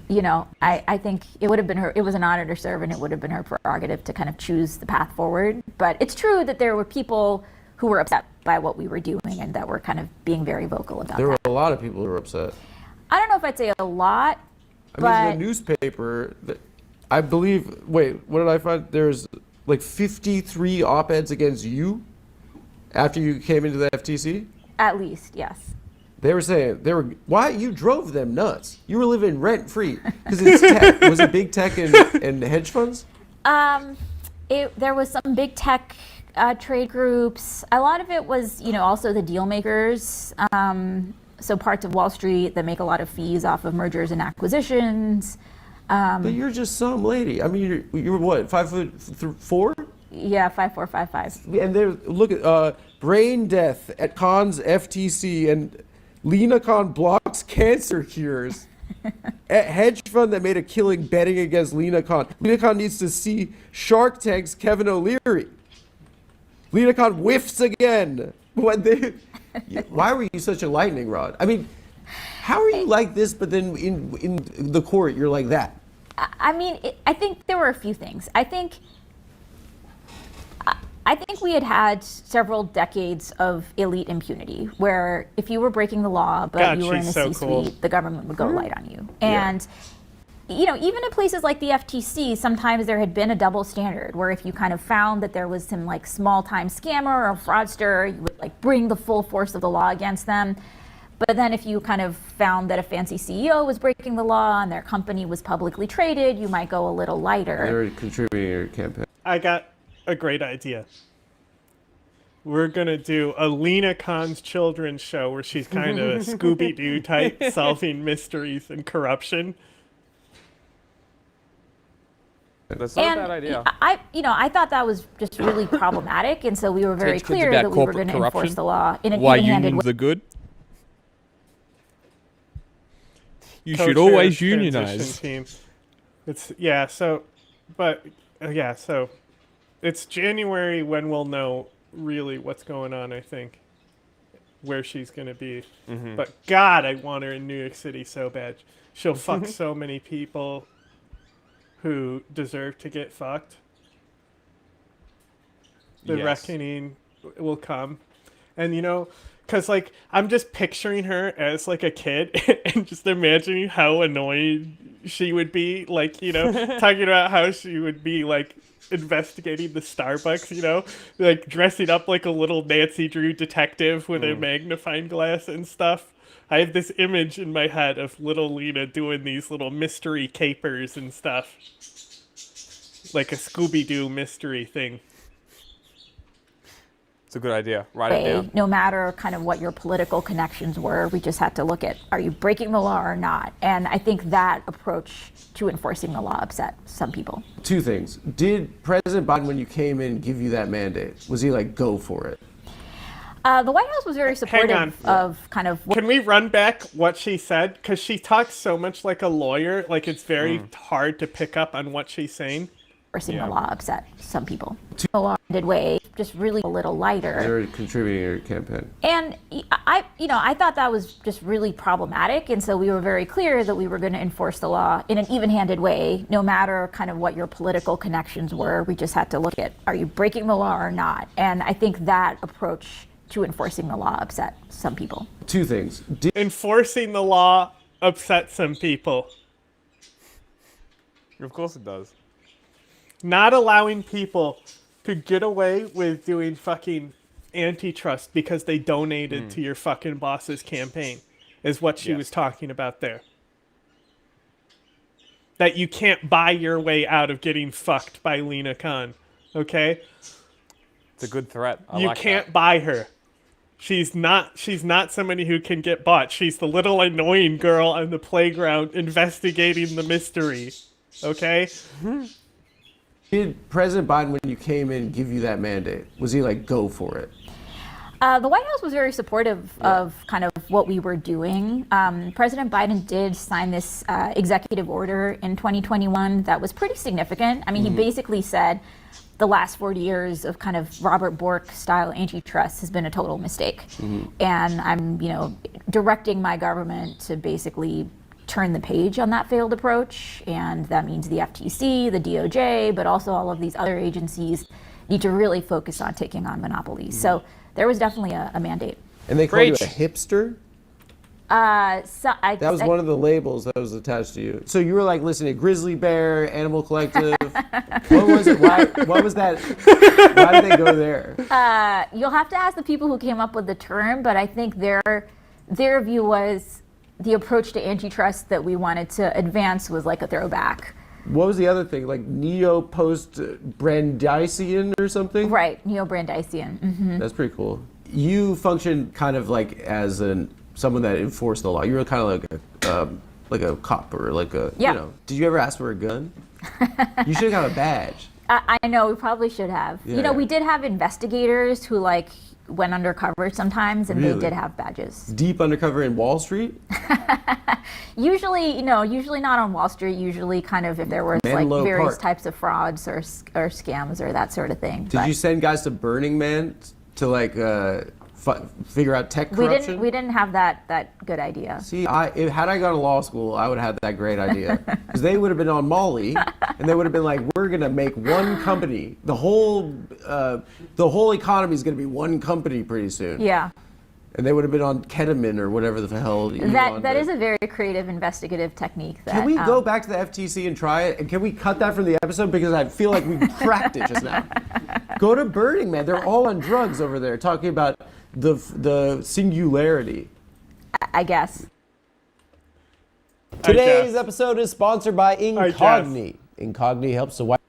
You know, I think it would have been her. It was an honor to serve, and it would have been her prerogative to kind of choose the path forward. But it's true that there were people who were upset by what we were doing and that were kind of being very vocal about There were that. a lot of people who were upset. I don't know if I'd say a lot. I mean, the newspaper, I believe, wait, what did I find? There's like 53 op-eds against you after you came into the FTC? At least, yes. They were saying, why? You drove them nuts. You were living rent-free. Because it's tech. Was it big tech and hedge funds? There was some big tech trade groups. A lot of it was, you know, also the deal makers. So parts of Wall Street that make a lot of fees off of mergers and acquisitions. But you're just some lady. I mean, you're what, 5'4"? Yeah, 5'4", 5'5". And there, look at brain death at Khan's FTC, and Lena Khan blocks cancer cures. A hedge fund that made a killing betting against Lena Khan. Lena Khan needs to see Shark Tank's Kevin O'Leary. Lena Khan whiffs again. Why were you such a lightning rod? I mean, how are you like this, but then in the court you're like that? I mean, I think there were a few things. I think we had several decades of elite impunity, where if you were breaking the law, but you were in the C-suite, the government would go light on you. And you know, even in places like the FTC, sometimes there had been a double standard where if you kind of found that there was some like small-time scammer or fraudster, you would like bring the full force of the law against them. But then if you kind of found that a fancy CEO was breaking the law and their company was publicly traded, you might go a little lighter. They're contributing to your campaign. I got a great idea. We're going to do a Lena Khan's children's show where she's kind of a Scooby-Doo type, solving mysteries and corruption. That's not a bad idea. I thought that was just really problematic, and so we were very clear that we were going to enforce the law in an even-handed way. Unions are good? You should always unionize. Team. So it's January when we'll know really what's going on, I think, where she's going to be. Mm-hmm. But God, I want her in New York City so bad. She'll fuck so many people who deserve to get fucked. The reckoning will come. And, you know, because, like, I'm just picturing her as, like, a kid and just imagining how annoyed she would be. Like, you know, talking about how she would be, like, investigating the Starbucks, you know, like, dressing up like a little Nancy Drew detective with a magnifying glass and stuff. I have this image in my head of little Lena doing these little mystery capers and stuff. Like a Scooby-Doo mystery thing. It's a good idea. Write it down. No matter kind of what your political connections were, we just had to look at, are you breaking the law or not? And I think that approach to enforcing the law upset some people. Two things. Did President Biden, when you came in, give you that mandate? Was he like, go for it? The White House was very supportive of kind of... Can we run back what she said? Because she talks so much like a lawyer, like it's very hard to pick up on what she's saying. enforcing the law upset some people. A long-winded way, just really a little lighter. They're contributing to your campaign. And I thought that was just really problematic, and so we were very clear that we were going to enforce the law in an even-handed way, no matter kind of what your political connections were. We just had to look at, are you breaking the law or not? And I think that approach to enforcing the law upset some people. Two things. Enforcing the law upset some people. Of course it does. Not allowing people to get away with doing fucking antitrust because they donated to your fucking boss's campaign is what she was talking about there. That you can't buy your way out of getting fucked by Lena Khan. Okay? It's a good threat. You can't buy her. She's not somebody who can get bought. She's the little annoying girl on the playground investigating the mystery. Okay? Did President Biden, when you came in, give you that mandate? Was he like, go for it? The White House was very supportive of kind of what we were doing. President Biden did sign this executive order in 2021 that was pretty significant. I mean, he basically said the last 40 years of kind of Robert Bork style antitrust has been a total mistake. And I'm, directing my government to basically turn the page on that failed approach. And that means the FTC, the DOJ, but also all of these other agencies need to really focus on taking on monopolies. So there was definitely a mandate. And they called you a hipster? That That was one of the labels that was attached to you. So you were like listening to Grizzly Bear, Animal Collective. What was it? What was that? Why did they go there? You'll have to ask the people who came up with the term, but I think their view was the approach to antitrust that we wanted to advance was like a throwback. What was the other thing? Like neo-post-Brandeisian or something? Right, neo-Brandeisian. Mm-hmm. That's pretty cool. You function kind of like as someone that enforced the law. You were kind of like a cop or like a, Did you ever ask for a gun? You should have got a badge. I know, we probably should have. Yeah. We did have investigators who went undercover sometimes, and Really? they did have badges. Deep undercover in Wall Street? Usually not on Wall Street. Usually kind of if there were Menlo various Park. types of frauds or scams or that sort of thing. Did you send guys to Burning Man to figure out tech corruption? We didn't have that good idea. See, had I gone to law school, I would have had that great idea. Because they would have been on Molly, and they would have been like, we're going to make one company. The whole economy is going to be one company pretty soon. Yeah. And they would have been on ketamine or whatever the hell. That is a very creative investigative technique. Can we go back to the FTC and try it? And can we cut that from the episode? Because I feel like we cracked it just now. Go to Burning Man. They're all on drugs over there talking about the singularity. I guess. Today's episode is sponsored by Incogni. Incogni helps the White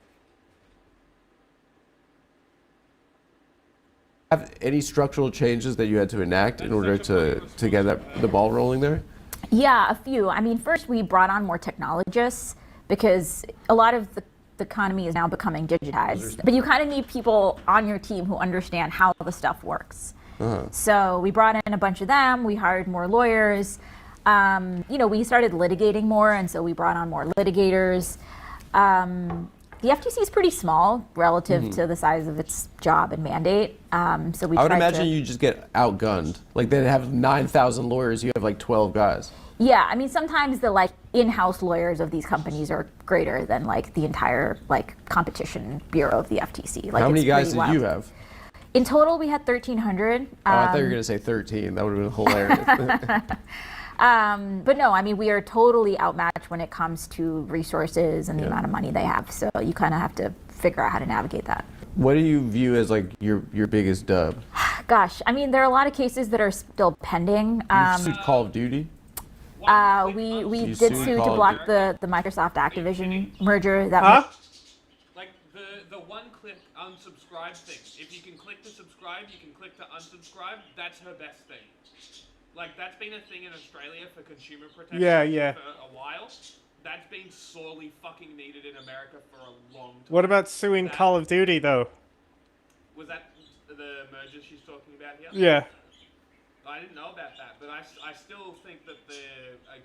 have any structural changes that you had to enact in order to get the ball rolling there? Yeah, a few. I mean, first we brought on more technologists because a lot of the economy is now becoming digitized. But you kind of need people on your team who understand how the stuff works. So we brought in a bunch of them. We hired more lawyers. We started litigating more, and so we brought on more litigators. The FTC is pretty small relative to the size of its job and mandate. So we. I would imagine you just get outgunned. Like they have 9,000 lawyers. You have like 12 guys. Yeah, I mean sometimes the in-house lawyers of these companies are greater than the entire competition bureau of the FTC. How many guys did you have? In total, we had 1,300. I thought you were going to say 13. That would have been hilarious. But no, I mean, we are totally outmatched when it comes to resources and the amount of money they have. So you kind of have to figure out how to navigate that. What do you view as your biggest dub? Gosh, I mean, there are a lot of cases that are still pending. You sued Call of Duty? We did sue to block the Microsoft Activision merger. The one-click unsubscribe thing. If you can click to subscribe, you can click to unsubscribe. That's her best thing. That's been a thing in Australia for consumer protection for a while. That's been sorely fucking needed in America for a long time. What about suing Call of Duty, though? Was that the merger she's talking about here? Yeah. I didn't know about that, but I still think that the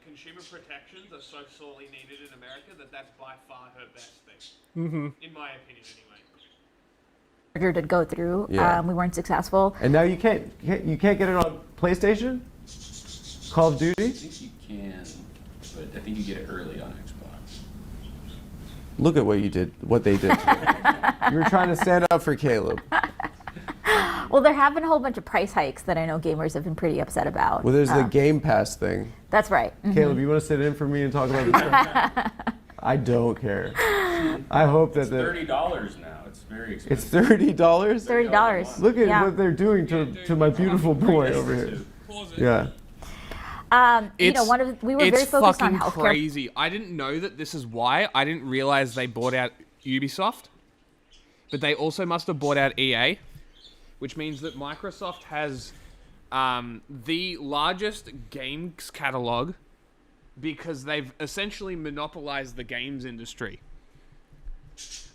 consumer protections are so sorely needed in America that that's by far her best thing. Mm-hmm. In my opinion, anyway. To go through. Yeah. We weren't successful. And now you can't get it on PlayStation? Call of Duty? I think you can, but I think you get it early on Xbox. Look at what they did to you. You were trying to stand up for Caleb. Well, there have been a whole bunch of price hikes that I know gamers have been pretty upset about. Well, there's the Game Pass thing. That's right. Mm-hmm. Caleb, you want to sit in for me and talk about this? I don't care. I hope that it's $30 now. It's very expensive. It's $30? $30. Look at what they're doing to my beautiful boy over here. Yeah. We were very focused on healthcare. It's fucking crazy. I didn't know that this is why. I didn't realize they bought out Ubisoft, but they also must have bought out EA, which means that Microsoft has the largest games catalog because they've essentially monopolized the games industry.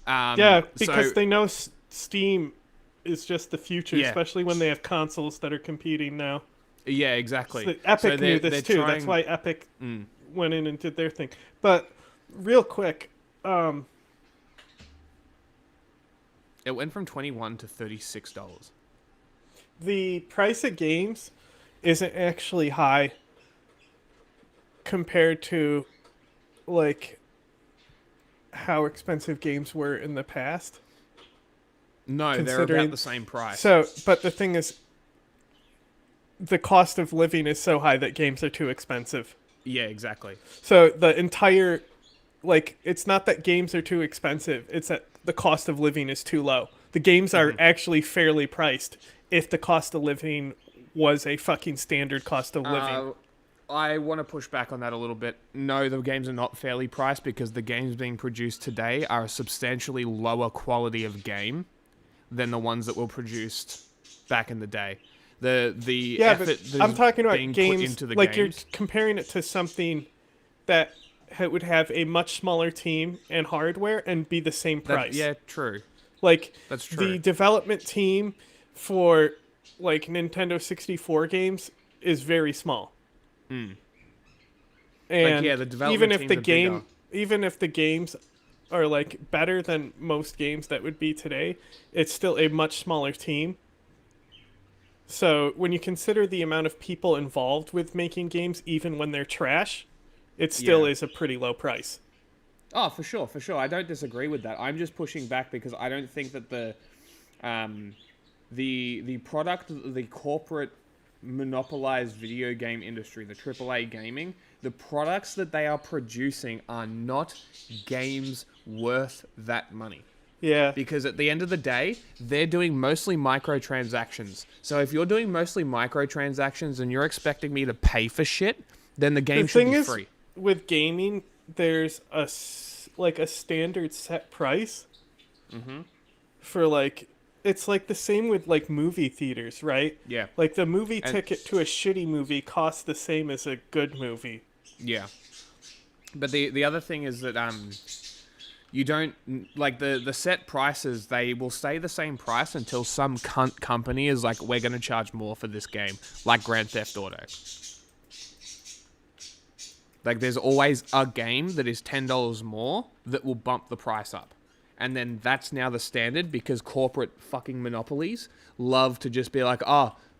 Because they know Steam is just the future, Yeah. especially when they have consoles that are competing now. Yeah, exactly. So Epic knew this too. That's why Epic went in and did their thing. But real quick, it went from $21 to $36. The price of games isn't actually high compared to like how expensive games were in the past. No, they're about the same price. So, but the thing is, the cost of living is so high that games are too expensive. Yeah, exactly. So the entire, it's not that games are too expensive, it's that the cost of living is too low. The games are actually fairly priced if the cost of living was a fucking standard cost of living. I want to push back on that a little bit. No, the games are not fairly priced because the games being produced today are a substantially lower quality of game than the ones that were produced back in the day. The effort but I'm talking about being games put into the like games. you're comparing it to something that would have a much smaller team and hardware and be the same price. Yeah, true. That's true. The development team for Nintendo 64 games is very small. And the development even if the games are better than most games that would be today, it's still a much smaller team. So when you consider the amount of people involved with making games, even when they're trash, it still is a pretty low price. Oh, for sure. I don't disagree with that. I'm just pushing back because I don't think that the product, the corporate monopolized video game industry, the AAA gaming, the products that they are producing are not games worth that money. Yeah. Because at the end of the day, they're doing mostly microtransactions. So if you're doing mostly microtransactions and you're expecting me to pay for shit, then the game should be free. With gaming, there's a standard set price for it's the same with movie theaters, right? Yeah. The movie ticket to a shitty movie costs the same as a good movie. Yeah. But the other thing is that you don't the set prices, they will stay the same price until some cunt company is we're going to charge more for this game, like Grand Theft Auto. There's always a game that is $10 more that will bump the price up. And then that's now the standard because corporate fucking monopolies love to just be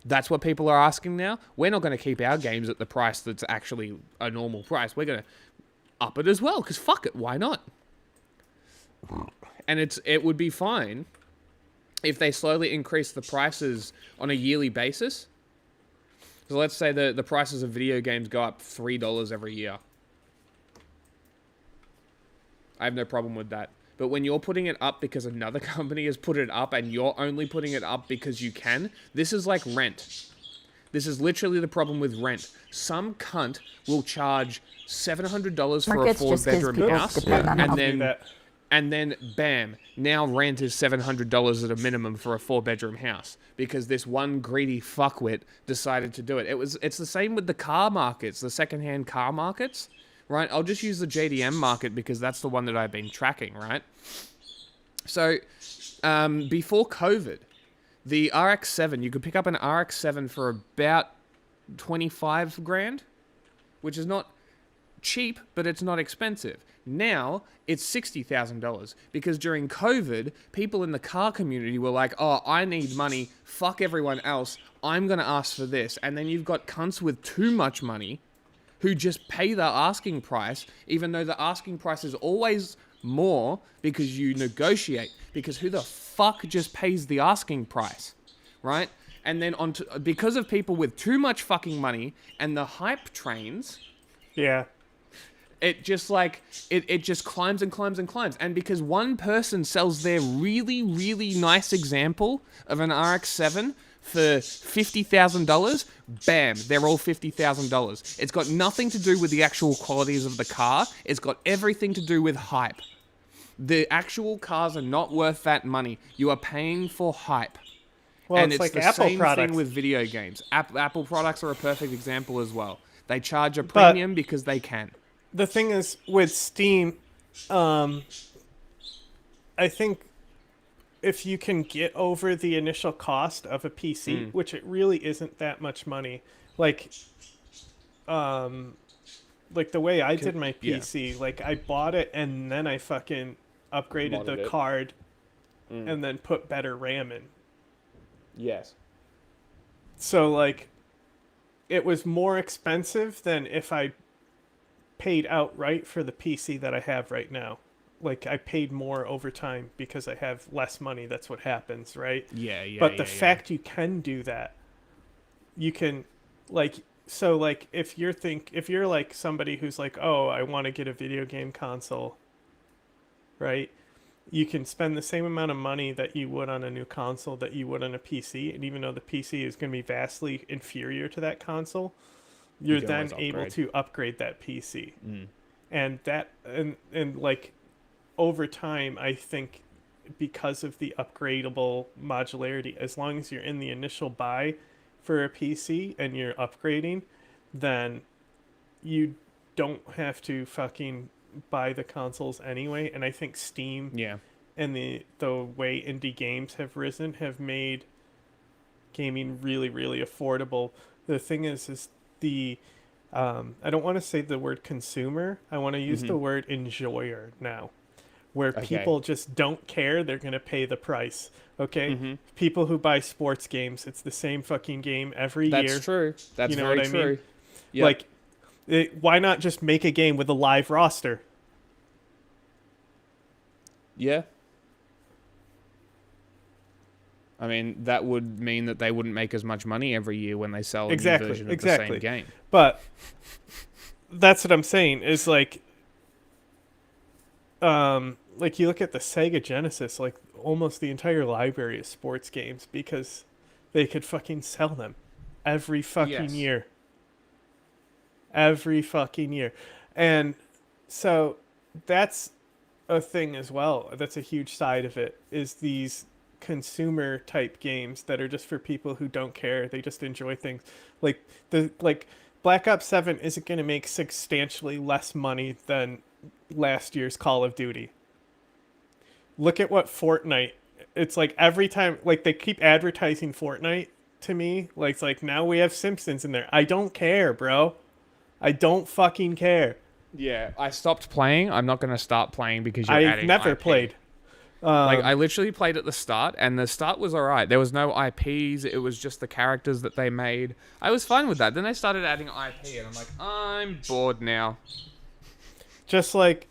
that's what people are asking now. We're not going to keep our games at the price that's actually a normal price. We're going to up it as well because fuck it, why not? And it would be fine if they slowly increase the prices on a yearly basis. So let's say the prices of video games go up $3 every year. I have no problem with that. But when you're putting it up because another company has put it up and you're only putting it up because you can, this is like rent. This is literally the problem with rent. Some cunt will charge $700 for a 4-bedroom house, and then bam, now rent is $700 at a minimum for a 4-bedroom house because this one greedy fuckwit decided to do it. It's the same with the car markets, the secondhand car markets. Right, I'll just use the JDM market because that's the one that I've been tracking, right? So, before COVID, the RX-7, you could pick up an RX-7 for about 25 grand, which is not cheap, but it's not expensive. Now it's $60,000 because during COVID, people in the car community were like, oh, I need money. Fuck everyone else. I'm going to ask for this. And then you've got cunts with too much money who just pay the asking price, even though the asking price is always more because you negotiate. Because who the fuck just pays the asking price, right? And then because of people with too much fucking money and the hype trains, yeah, it just it just climbs and climbs and climbs. And because one person sells their really, really nice example of an RX-7 for $50,000, bam, they're all $50,000. It's got nothing to do with the actual qualities of the car. It's got everything to do with hype. The actual cars are not worth that money. You are paying for hype. Well, and it's like the Apple same products. thing with video games. Apple products are a perfect example as well. They charge a premium because they can. The thing is, with Steam, I think if you can get over the initial cost of a PC, which it really isn't that much money, like the way I did my PC, like I bought it and then I fucking upgraded the card and then put better RAM in. Yes. So like it was more expensive than if I paid outright for the PC that I have right now. Like I paid more over time because I have less money. That's what happens, right? Yeah. But the fact you can do that, you can if you're like somebody who's like, oh, I want to get a video game console, right? You can spend the same amount of money that you would on a new console that you would on a PC, and even though the PC is going to be vastly inferior to that console, you're then able to upgrade that PC. And that and like over time, I think because of the upgradable modularity, as long as you're in the initial buy for a PC and you're upgrading, then you don't have to fucking buy the consoles anyway. And I think Steam and the way indie games have risen have made gaming really, really affordable. The thing is the I don't want to say the word consumer. I want to use the word enjoyer now, where people just don't care. They're going to pay the price. Okay? People who buy sports games, it's the same fucking game every year. That's true. That's you know very what I true. mean? Yep. Like, why not just make a game with a live roster? Yeah. I mean, that would mean that they wouldn't make as much money every year when they sell a new version of the same game. But that's what I'm saying is like you look at the Sega Genesis, like almost the entire library is sports games because they could fucking sell them every fucking year. Every fucking year. And so that's a thing as well. That's a huge side of it, is these consumer type games that are just for people who don't care. They just enjoy things. Like Black Ops 7 isn't going to make substantially less money than last year's Call of Duty. Look at what Fortnite. It's like every time, like they keep advertising Fortnite to me. Like it's like now we have Simpsons in there. I don't care, bro. I don't fucking care. Yeah, I stopped playing. I'm not going to start playing because you're adding I've never IP. played. I literally played at the start, and the start was alright. There was no IPs. It was just the characters that they made. I was fine with that. Then they started adding IP, and I'm like, I'm bored now. Just like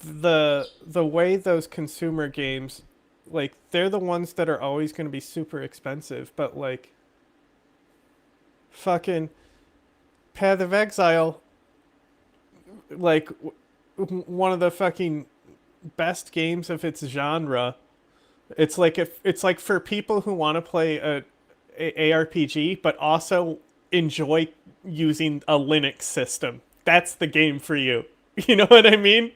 the way those consumer games, like they're the ones that are always going to be super expensive, but like fucking Path of Exile, like one of the fucking best games of its genre. It's like for people who want to play a ARPG but also enjoy using a Linux system. That's the game for you. You know what I mean?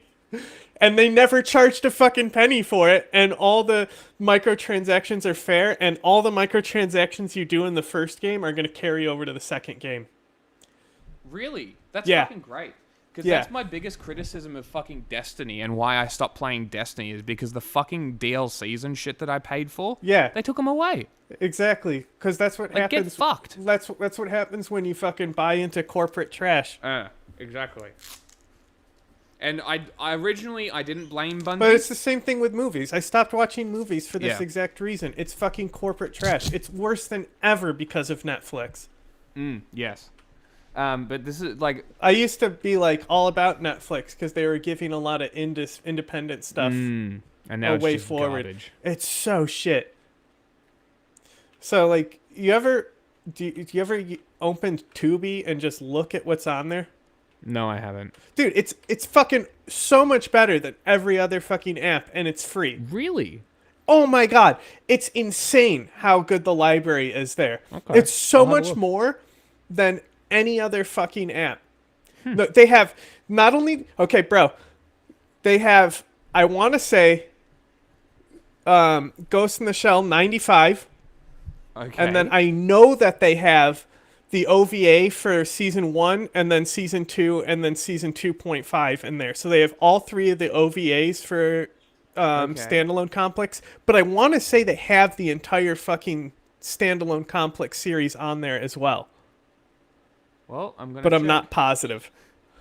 And they never charged a fucking penny for it, and all the microtransactions are fair, and all the microtransactions you do in the first game are going to carry over to the second game. Really? That's Yeah. fucking great. Because that's my biggest criticism of fucking Destiny, and why I stopped playing Destiny is because the fucking DLCs and shit that I paid for, they took them away. Exactly, because that's what happens. Get fucked. That's what happens when you fucking buy into corporate trash. Exactly. And I originally didn't blame Bungie. But it's the same thing with movies. I stopped watching movies for this exact reason. It's fucking corporate trash. It's worse than ever because of Netflix. Yes. But this is like... I used to be like all about Netflix because they were giving a lot of independent stuff and now away it's just forward. Garbage. It's so shit. So like, do you ever open Tubi and just look at what's on there? No, I haven't. Dude, it's fucking so much better than every other fucking app, and it's free. Really? Oh my god, it's insane how good the library is there. Okay. It's so much more than any other fucking app. Look, they have not only they have, I want to say, Ghost in the Shell 95. Okay. And then I know that they have the OVA for season 1, and then season 2, and then season 2.5 in there. So they have all 3 of the OVAs for Standalone Complex. But I want to say they have the entire fucking Standalone Complex series on there as well. Well, I'm not positive.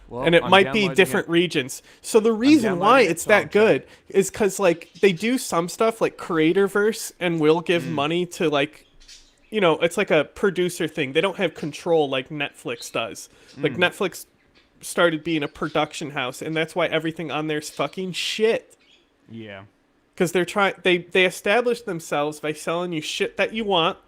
Well, and it might be different regions. So the reason why it's that good is because like they do some stuff like Creatorverse and will give money to like, you know, it's like a producer thing. They don't have control like Netflix does. Like Netflix started being a production house, and that's why everything on there's fucking shit. Yeah. Because they established themselves by selling you shit that you want,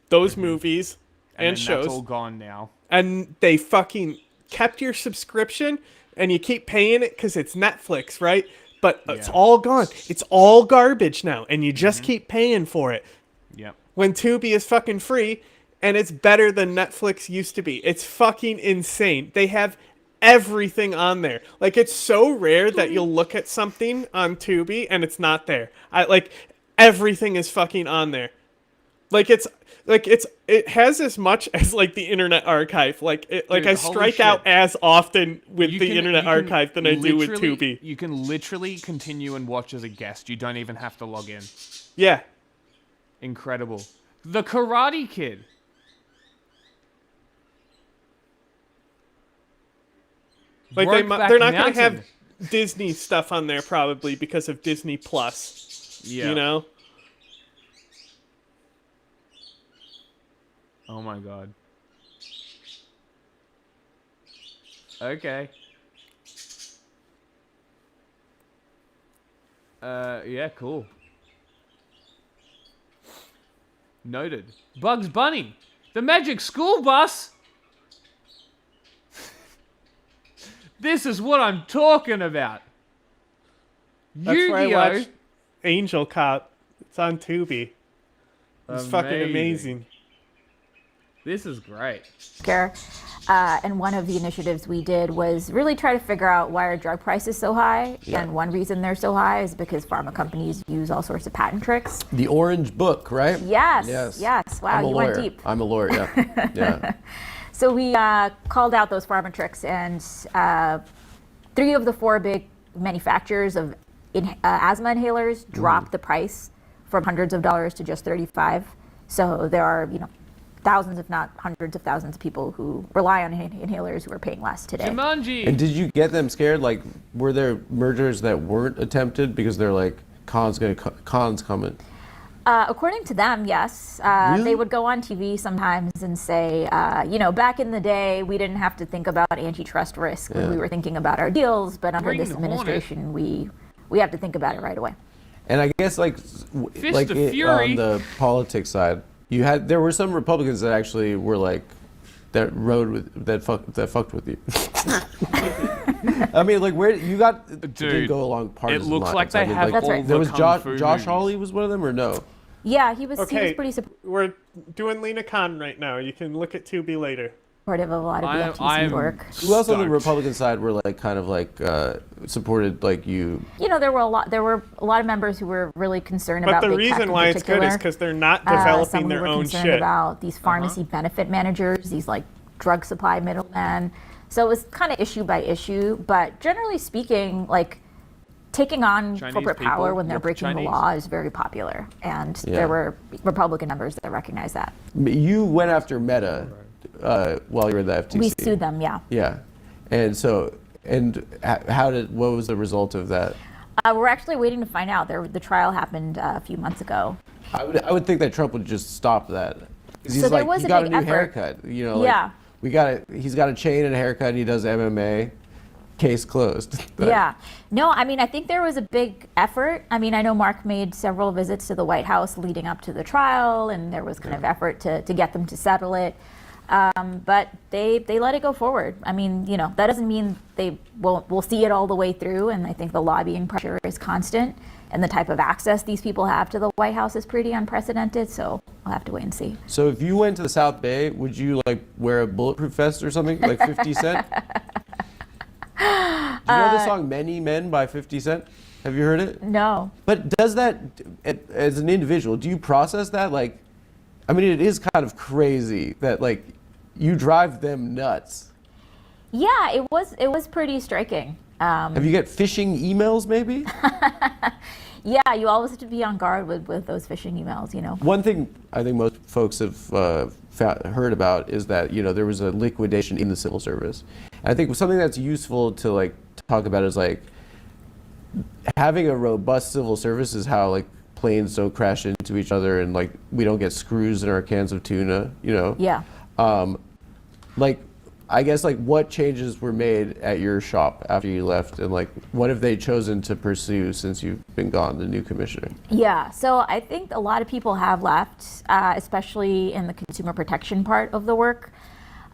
those movies and shows. That's all gone now. And they fucking kept your subscription, and you keep paying it because it's Netflix, right? But it's all gone. It's all garbage now, and you just keep paying for it. Yep. When Tubi is fucking free, and it's better than Netflix used to be. It's fucking insane. They have everything on there. Like, it's so rare that you'll look at something on Tubi and it's not there. Everything is fucking on there. It has as much as like the Internet Archive. Dude, I strike out as often with the Internet Archive than I do with Tubi. You can literally continue and watch as a guest. You don't even have to log in. Yeah. Incredible. The Karate Kid. Like they're not going to have Disney stuff on there probably because of Disney Plus. Yeah. You know? Oh my god. Okay. Yeah, cool. Noted. Bugs Bunny, the Magic School Bus. This is what I'm talking about. That's why I watched Angel Cop. It's on Tubi. It's fucking amazing. This is great. And one of the initiatives we did was really try to figure out why are drug prices so high. Yeah. And one reason they're so high is because pharma companies use all sorts of patent tricks. The Orange Book, right? Yes. Wow, you went deep. I'm a lawyer, yeah. Yeah. So we called out those pharma tricks, and 3 of the 4 big manufacturers of asthma inhalers dropped the price from hundreds of dollars to just $35. So there are, thousands, if not hundreds of thousands of people who rely on inhalers who are paying less today. Jumanji. And did you get them scared? Like, were there mergers that weren't attempted because they're like, cons coming? According to them, yes. Really? They would go on TV sometimes and say, back in the day, we didn't have to think about antitrust risk when we were thinking about our deals, but under this administration, we have to think about it right away. And I guess on the politics side, there were some Republicans that actually were like that fucked with you. I mean, like where you didn't go along partisan lines. It looks like they have. That's right. There was Josh Hawley was one of them, or no? Yeah, he was pretty we're doing Lena Khan right now. You can look at Tubi later. Supportive of a lot of the FTC work. Who else on the Republican side were like kind of like supported like you? There were a lot of members who were really concerned about But the big tech reason why it's good is because they're not developing some their were own concerned shit. About these pharmacy benefit managers, these like drug supply middlemen. So it was kind of issue by issue, but generally speaking, like taking on Chinese corporate people power when they're look breaking Chinese. the law is very popular, and Yeah. there were Republican members that recognized that. You went after Meta while you were at the FTC. We sued them, yeah. Yeah, and what was the result of that? We're actually waiting to find out. The trial happened a few months ago. I would think that Trump would just stop that. 'Cause he's So there like, was he a got a big new effort. haircut. You know, Yeah. he's got a chain and a haircut. And he does MMA. Case closed. But- Yeah. No, I mean, I think there was a big effort. I mean, I know Mark made several visits to the White House leading up to the trial, and there was kind of effort to get them to settle it. But they let it go forward. I mean, you know, that doesn't mean we'll see it all the way through. And I think the lobbying pressure is constant, and the type of access these people have to the White House is pretty unprecedented. So we'll have to wait and see. So if you went to the South Bay, would you like wear a bulletproof vest or something like 50 Cent? Do you know the song "Many Men" by 50 Cent? Have you heard it? No. But does that, as an individual, do you process that? Like, I mean, it is kind of crazy that like you drive them nuts. Yeah, it was pretty striking. Have you get phishing emails maybe? Yeah, you always have to be on guard with those phishing emails, you know. One thing I think most folks have heard about is that, you know, there was a liquidation in the civil service. And I think something that's useful to like talk about is like having a robust civil service is how like planes don't crash into each other and like we don't get screws in our cans of tuna, you know. Yeah. Like, I guess like what changes were made at your shop after you left, and like what have they chosen to pursue since you've been gone, the new commissioner? Yeah, so I think a lot of people have left, especially in the consumer protection part of the work.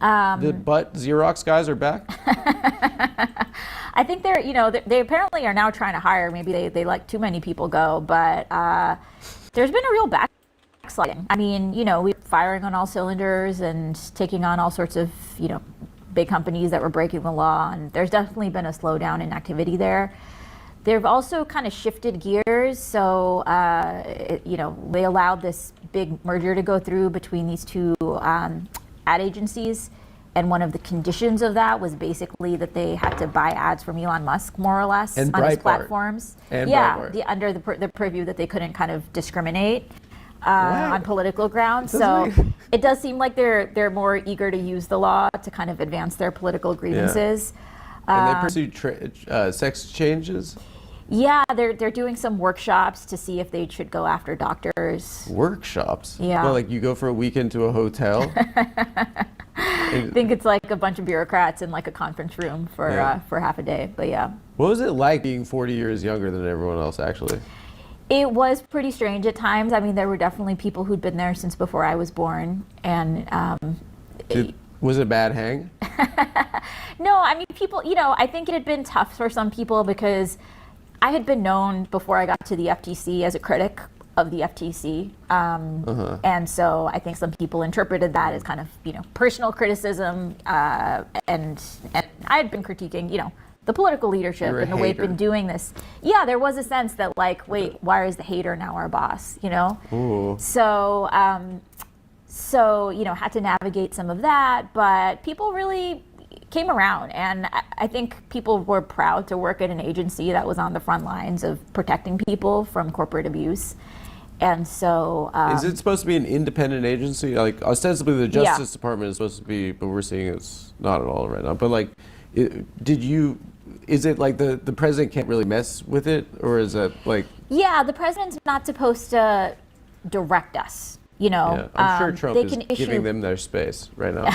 But Xerox guys are back? I think they're, you know, they apparently are now trying to hire. Maybe they let too many people go, but there's been a real backsliding. I mean, you know, we're firing on all cylinders and taking on all sorts of, you know, big companies that were breaking the law, and there's definitely been a slowdown in activity there. They've also kind of shifted gears, so you know, they allowed this big merger to go through between these two ad agencies, and one of the conditions of that was basically that they had to buy ads from Elon Musk, more or less, and on his Breitbart. Platforms. And yeah, Breitbart. under the purview that they couldn't kind of discriminate on political grounds. Doesn't So it does seem like they're more eager to use the law to kind of advance their political grievances. And they pursue sex changes? Yeah, they're doing some workshops to see if they should go after doctors. Workshops? Yeah. Well, like you go for a weekend to a hotel? I think it's like a bunch of bureaucrats in like a conference room for half a day, but yeah. What was it like being 40 years younger than everyone else, actually? It was pretty strange at times. I mean, there were definitely people who'd been there since before I was born, and was it a bad hang? no, I mean, people, you know, I think it had been tough for some people because I had been known before I got to the FTC as a critic of the FTC. And so I think some people interpreted that as kind of, you know, personal criticism. And I had been critiquing, you know, the political leadership and the way they've been doing this. Yeah, there was a sense that like, wait, why is the hater now our boss, you know? Ooh. So, you know, had to navigate some of that, but people really came around, and I think people were proud to work at an agency that was on the front lines of protecting people from corporate abuse. And so is it supposed to be an independent agency? Like ostensibly the Justice Department is supposed to be, but we're seeing it's not at all right now. But like, is it like the president can't really mess with it, or is it like? Yeah, the president's not supposed to direct us, you know. I'm sure Trump is can issue... giving them their space right now.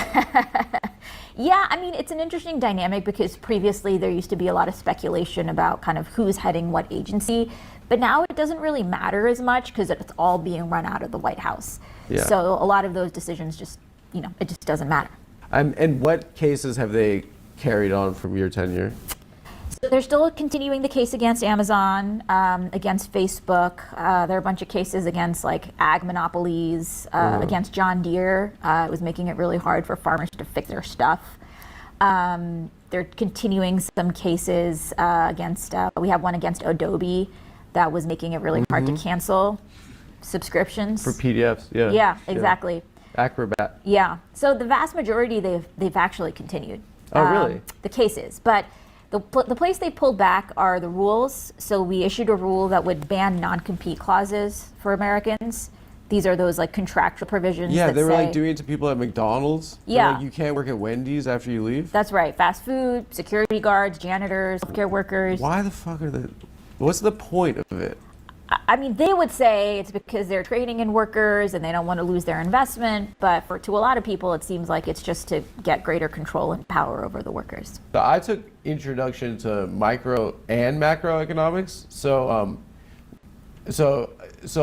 Yeah, I mean, it's an interesting dynamic because previously there used to be a lot of speculation about kind of who's heading what agency, but now it doesn't really matter as much because it's all being run out of the White House. Yeah. So a lot of those decisions just, you know, it just doesn't matter. And what cases have they carried on from your tenure? So they're still continuing the case against Amazon, against Facebook. There are a bunch of cases against like ag monopolies, against John Deere. It was making it really hard for farmers to fix their stuff. They're continuing some cases against, we have one against Adobe that was making it really hard to cancel subscriptions. For PDFs, yeah. Yeah, exactly. Acrobat. Yeah, so the vast majority they've actually continued. really? The cases. But the place they pulled back are the rules. So we issued a rule that would ban non-compete clauses for Americans. These are those like contractual provisions. Yeah, that they were say, like doing it to people at McDonald's. They're Yeah. like, you can't work at Wendy's after you leave. That's right. Fast food, security guards, janitors, healthcare workers. Why the fuck are they? What's the point of it? I mean, they would say it's because they're trading in workers and they don't want to lose their investment. But to a lot of people, it seems like it's just to get greater control and power over the workers. So I took introduction to micro and macroeconomics. So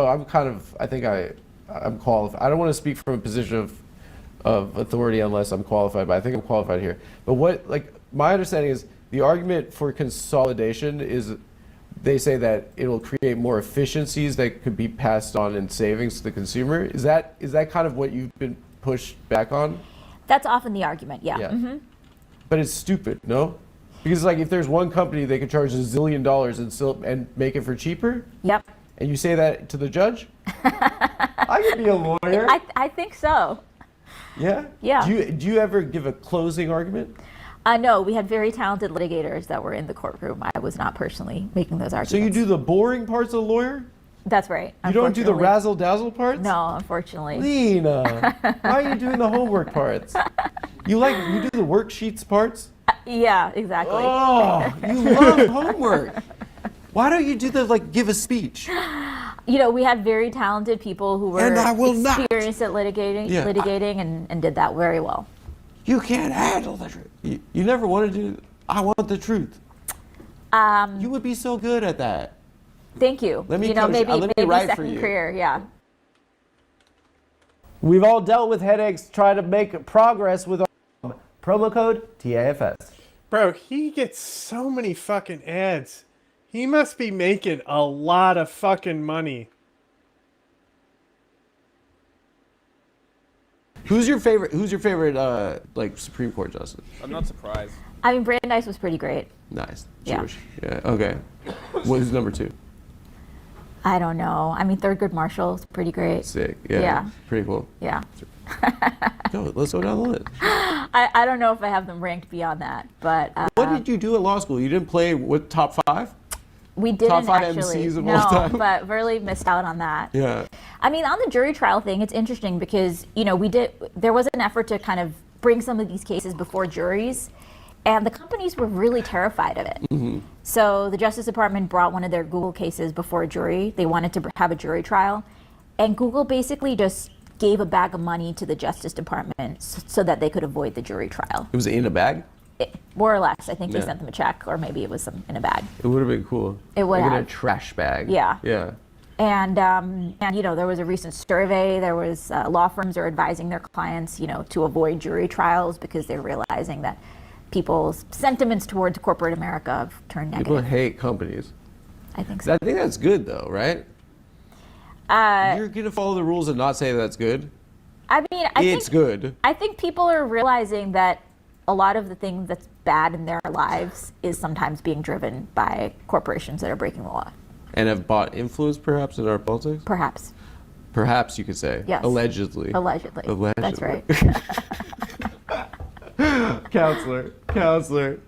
I'm kind of, I think I'm qualified. I don't want to speak from a position of authority unless I'm qualified, but I think I'm qualified here. But my understanding is the argument for consolidation is they say that it'll create more efficiencies that could be passed on in savings to the consumer. Is that kind of what you've been pushed back on? That's often the argument, yeah. Yeah. But it's stupid, no? Because like if there's one company they could charge $1 zillion and make it for cheaper. Yep. And you say that to the judge? I could be a lawyer. I think so. Yeah? Yeah. Do you ever give a closing argument? No, we had very talented litigators that were in the courtrum. I was not personally making those arguments. So you do the boring parts of a lawyer? That's right. You don't do the razzle-dazzle parts? No, unfortunately. Lena, why are you doing the homework parts? You do the worksheets parts? Yeah, exactly. Oh, you love homework. Why don't you do give a speech? You know, we had very talented people who were And I will not. experienced at litigating and did that very well. You can't handle the truth. You never wanted to. I want the truth. You would be so good at that. Thank you. Let me maybe write for second you. career, yeah. We've all dealt with headaches trying to make progress with our promo code TAFS. Bro, he gets so many fucking ads. He must be making a lot of fucking money. Who's your favorite Supreme Court justice? I'm not surprised. I mean, Brandeis was pretty great. Nice. Yeah. Jewish. Yeah. Okay. Who's number 2? I don't know. I mean, Thurgood Marshall's pretty great. Sick. Yeah. Yeah. Pretty cool. Yeah. Let's go down the list. I don't know if I have them ranked beyond that, but What did you do at law school? You didn't play with top 5? We didn't top 5 actually. MCs of all time? But really missed out on that. Yeah. I mean, on the jury trial thing, it's interesting because, there was an effort to kind of bring some of these cases before juries, and the companies were really terrified of it. Mm-hmm. So the Justice Department brought one of their Google cases before a jury. They wanted to have a jury trial, and Google basically just gave a bag of money to the Justice Department so that they could avoid the jury trial. It was in a bag? More or less. I think they sent them a check, or maybe it was in a bag. It would have been cool. It would in have. a trash bag. Yeah. Yeah. And there was a recent survey. There was law firms are advising their clients, to avoid jury trials because they're realizing that people's sentiments towards corporate America have turned negative. People hate companies. I think so. I think that's good, though, right? You're gonna follow the rules and not say that's good. I mean, it's good. I think people are realizing that a lot of the things that's bad in their lives is sometimes being driven by corporations that are breaking the law. And have bought influence, perhaps, in our politics? Perhaps. Perhaps, you could say. Yes. Allegedly. Allegedly. That's right. Counselor.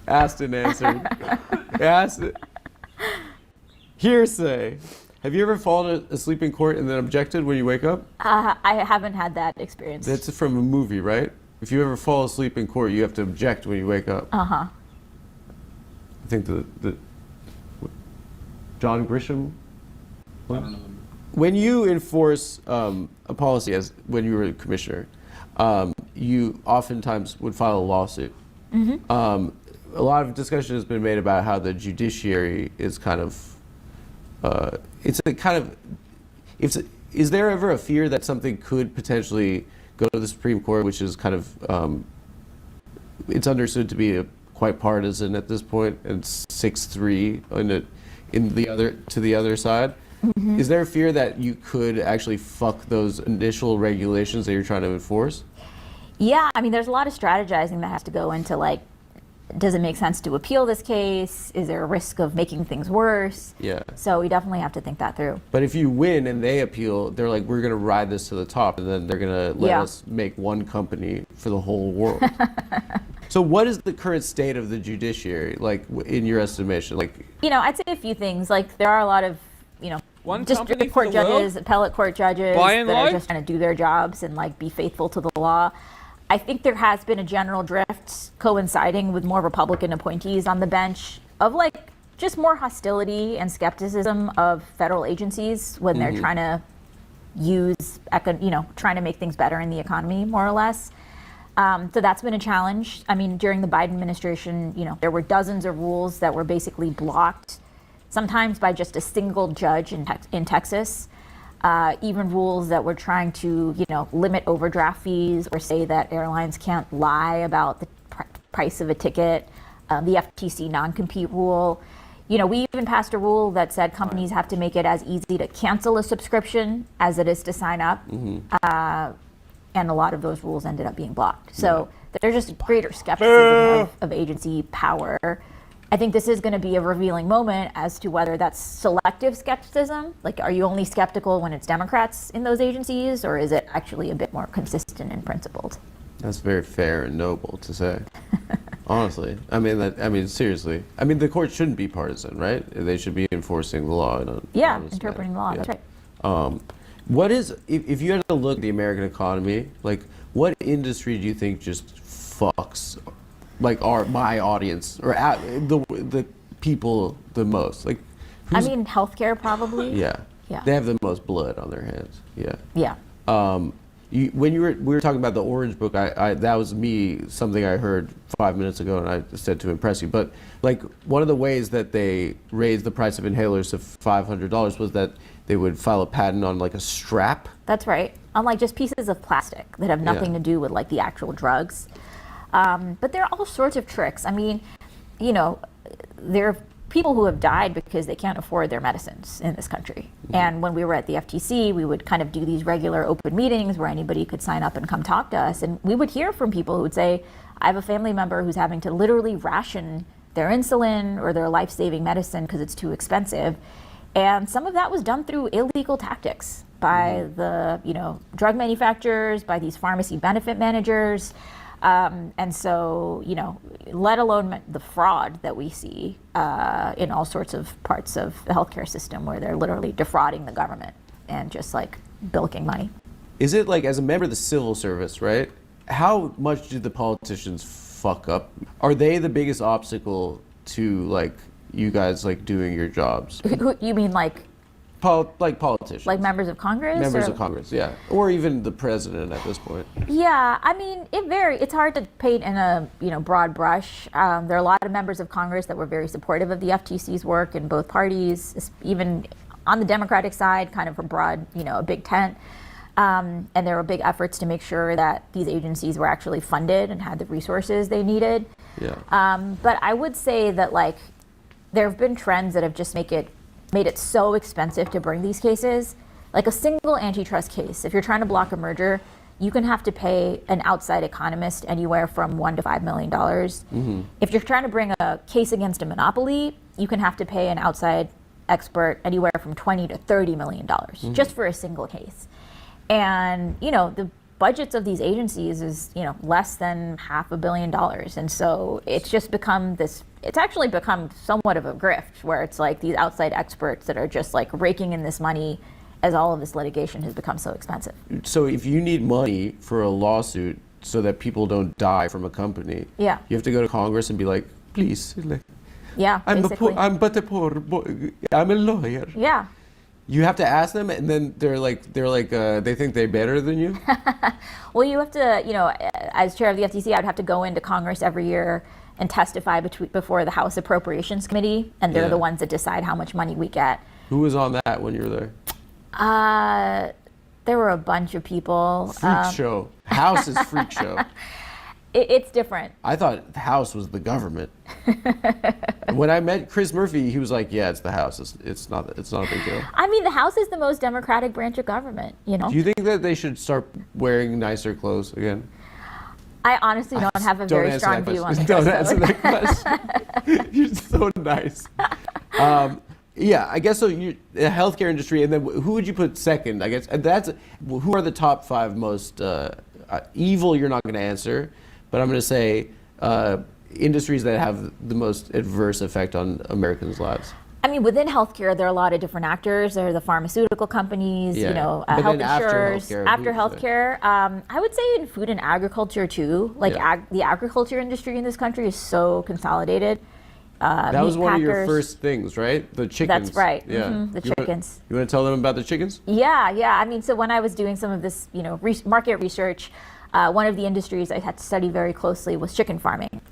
Asked and answered. Hearsay. Have you ever fallen asleep in court and then objected when you wake up? I haven't had that experience. That's from a movie, right? If you ever fall asleep in court, you have to object when you wake up. Uh-huh. I think the John Grisham. I don't know. When you enforce a policy, as when you were a commissioner, you oftentimes would file a lawsuit. Mm-hmm. A lot of discussion has been made about how the judiciary is kind of, is there ever a fear that something could potentially go to the Supreme Court, which is kind of, it's understood to be quite partisan at this point, and 6-3 to the other side? Mm-hmm. Is there a fear that you could actually fuck those initial regulations that you're trying to enforce? Yeah, I mean, there's a lot of strategizing that has to go into does it make sense to appeal this case? Is there a risk of making things worse? Yeah. So we definitely have to think that through. But if you win and they appeal, they're like, we're going to ride this to the top, and then they're going to let us make one company for the whole world. So what is the current state of the judiciary, like, in your estimation? Like, I'd say a few things. Like, there are a lot of, One district company court for the judges, world? appellate court judges By and that are large? just trying to do their jobs and like be faithful to the law. I think there has been a general drift coinciding with more Republican appointees on the bench of like just more hostility and skepticism of federal agencies when they're trying to trying to make things better in the economy, more or less. So that's been a challenge. I mean, during the Biden administration, there were dozens of rules that were basically blocked, sometimes by just a single judge in Texas. Even rules that were trying to, limit overdraft fees or say that airlines can't lie about the price of a ticket. The FTC non-compete rule. We even passed a rule that said companies have to make it as easy to cancel a subscription as it is to sign up. And a lot of those rules ended up being blocked. So there's just greater skepticism of agency power. I think this is going to be a revealing moment as to whether that's selective skepticism. Like, are you only skeptical when it's Democrats in those agencies, or is it actually a bit more consistent and principled? that's very fair and noble to say. Honestly, I mean, seriously. I mean, the court shouldn't be partisan, right? They should be enforcing the law. Interpreting the law. That's right. What is, if you had to look at the American economy, like, what industry do you think just fucks, like, my audience or the people the most? Like, I mean, healthcare probably. Yeah. Yeah. They have the most blood on their hands. Yeah. Yeah. When we were talking about the Orange Book, that was something I heard 5 minutes ago, and I said to impress you. But like, one of the ways that they raised the price of inhalers to $500 was that they would file a patent on like a strap. That's right. On like just pieces of plastic that have nothing to do with like the actual drugs. But there are all sorts of tricks. I mean, there are people who have died because they can't afford their medicines in this country. Mm-hmm. And when we were at the FTC, we would kind of do these regular open meetings where anybody could sign up and come talk to us. And we would hear from people who would say, I have a family member who's having to literally ration their insulin or their life-saving medicine because it's too expensive. And some of that was done through illegal tactics by the, drug manufacturers, by these pharmacy benefit managers. And so, let alone the fraud that we see in all sorts of parts of the healthcare system where they're literally defrauding the government and just like bilking money. Is it like, as a member of the civil service, right? How much do the politicians fuck up? Are they the biggest obstacle to like you guys like doing your jobs? You mean like politicians? Like members of Congress? Members of Congress, yeah. Or even the president at this point. Yeah, I mean, it varies. It's hard to paint in a broad brush. There are a lot of members of Congress that were very supportive of the FTC's work in both parties, even on the Democratic side, kind of a broad, a big tent. And there were big efforts to make sure that these agencies were actually funded and had the resources they needed. Yeah. But I would say that like there have been trends that have just made it so expensive to bring these cases. Like a single antitrust case, if you're trying to block a merger, you can have to pay an outside economist anywhere from $1 to $5 million. Mm-hmm. If you're trying to bring a case against a monopoly, you can have to pay an outside expert anywhere from $20 to $30 million just for a single case. And the budgets of these agencies is less than $500 million, and so it's just become this. It's actually become somewhat of a grift where it's like these outside experts that are just like raking in this money as all of this litigation has become so expensive. So if you need money for a lawsuit so that people don't die from a company, you have to go to Congress and be like, please, I'm but a poor boy. I'm a lawyer. Yeah. You have to ask them, and then they think they're better than you. Well, you have to, as chair of the FTC, I'd have to go into Congress every year and testify before the House Appropriations Committee, and they're the ones that decide how much money we get. Who was on that when you were there? There were a bunch of people. Freak show. House is freak show. It's different. I thought the House was the government. When I met Chris Murphy, he was like, "Yeah, it's the House. It's not a big deal." I mean, the House is the most democratic branch of government. Do you think that they should start wearing nicer clothes again? I honestly don't have a very strong view on the Don't dress answer code. that question. You're so nice. Yeah, I guess so. You the healthcare industry, and then who would you put second? I guess that's who are the top 5 most evil. You're not going to answer, but I'm going to say industries that have the most adverse effect on Americans' lives. I mean, within healthcare, there are a lot of different actors. There are the pharmaceutical companies, Yeah. you know, But health then after insurers. healthcare, After who's healthcare, I would say in food and agriculture too. Like the agriculture industry in this country is so consolidated. That was one of your first things, right? The chickens. That's right. Yeah. The chickens. You want to tell them about the chickens? Yeah. I mean, so when I was doing some of this, you know, market research, one of the industries I had to study very closely was chicken farming.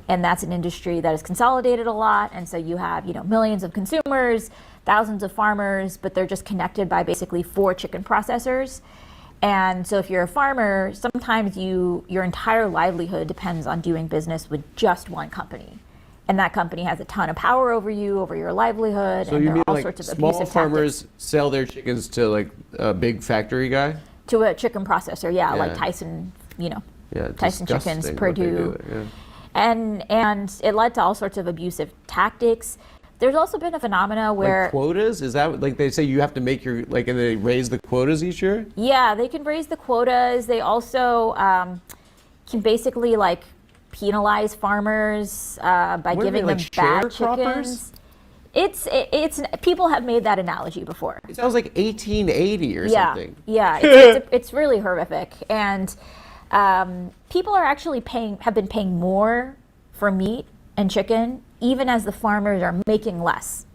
And that's an industry that is consolidated a lot. And so you have, you know, millions of consumers, thousands of farmers, but they're just connected by basically 4 chicken processors. And so if you're a farmer, sometimes your entire livelihood depends on doing business with just one company. And that company has a ton of power over you, over your livelihood, So and you there mean are all like sorts of small abusive farmers tactics. sell their chickens to like a big factory guy? To a chicken processor, Yeah. like Tyson, you know, Yeah, Tyson disgusting Chickens, what they Purdue. do, yeah. And it led to all sorts of abusive tactics. There's also been a phenomena where Like quotas? Is that like they say you have to make your like and they raise the quotas each year? yeah, they can raise the quotas. They also can basically like penalize farmers by What are they, giving like them bad sharecroppers? chickens. It's people have made that analogy before. It sounds like 1880 or something. Yeah, it's really horrific, and people are actually have been paying more for meat and chicken, even as the farmers are making less.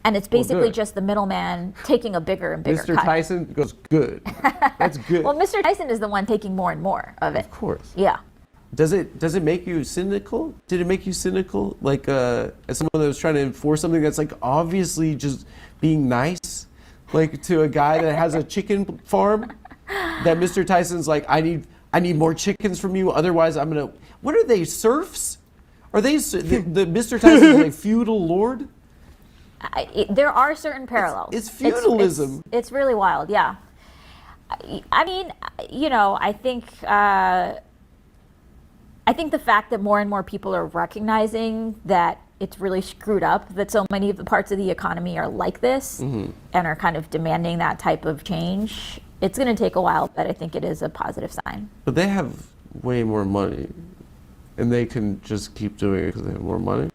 And it's basically good. just the middleman taking a bigger and bigger Mr. cut. Tyson goes, good. That's good. Well, Mr. Tyson is the one taking more and more of it. Of course. Yeah. Does it make you cynical? Did it make you cynical? Like as someone that was trying to enforce something that's like obviously just being nice, like to a guy that has a chicken farm, that Mr. Tyson's like, I need more chickens from you, otherwise I'm gonna. What are they, serfs? Are they the Mr. Tyson's like feudal lord? There are certain parallels. It's feudalism. It's really wild, yeah. I mean, you know, I think the fact that more and more people are recognizing that it's really screwed up, that so many of the parts of the economy are like this and are kind of demanding that type of change, it's going to take a while, but I think it is a positive sign. But they have way more money, and they can just keep doing it because they have more money.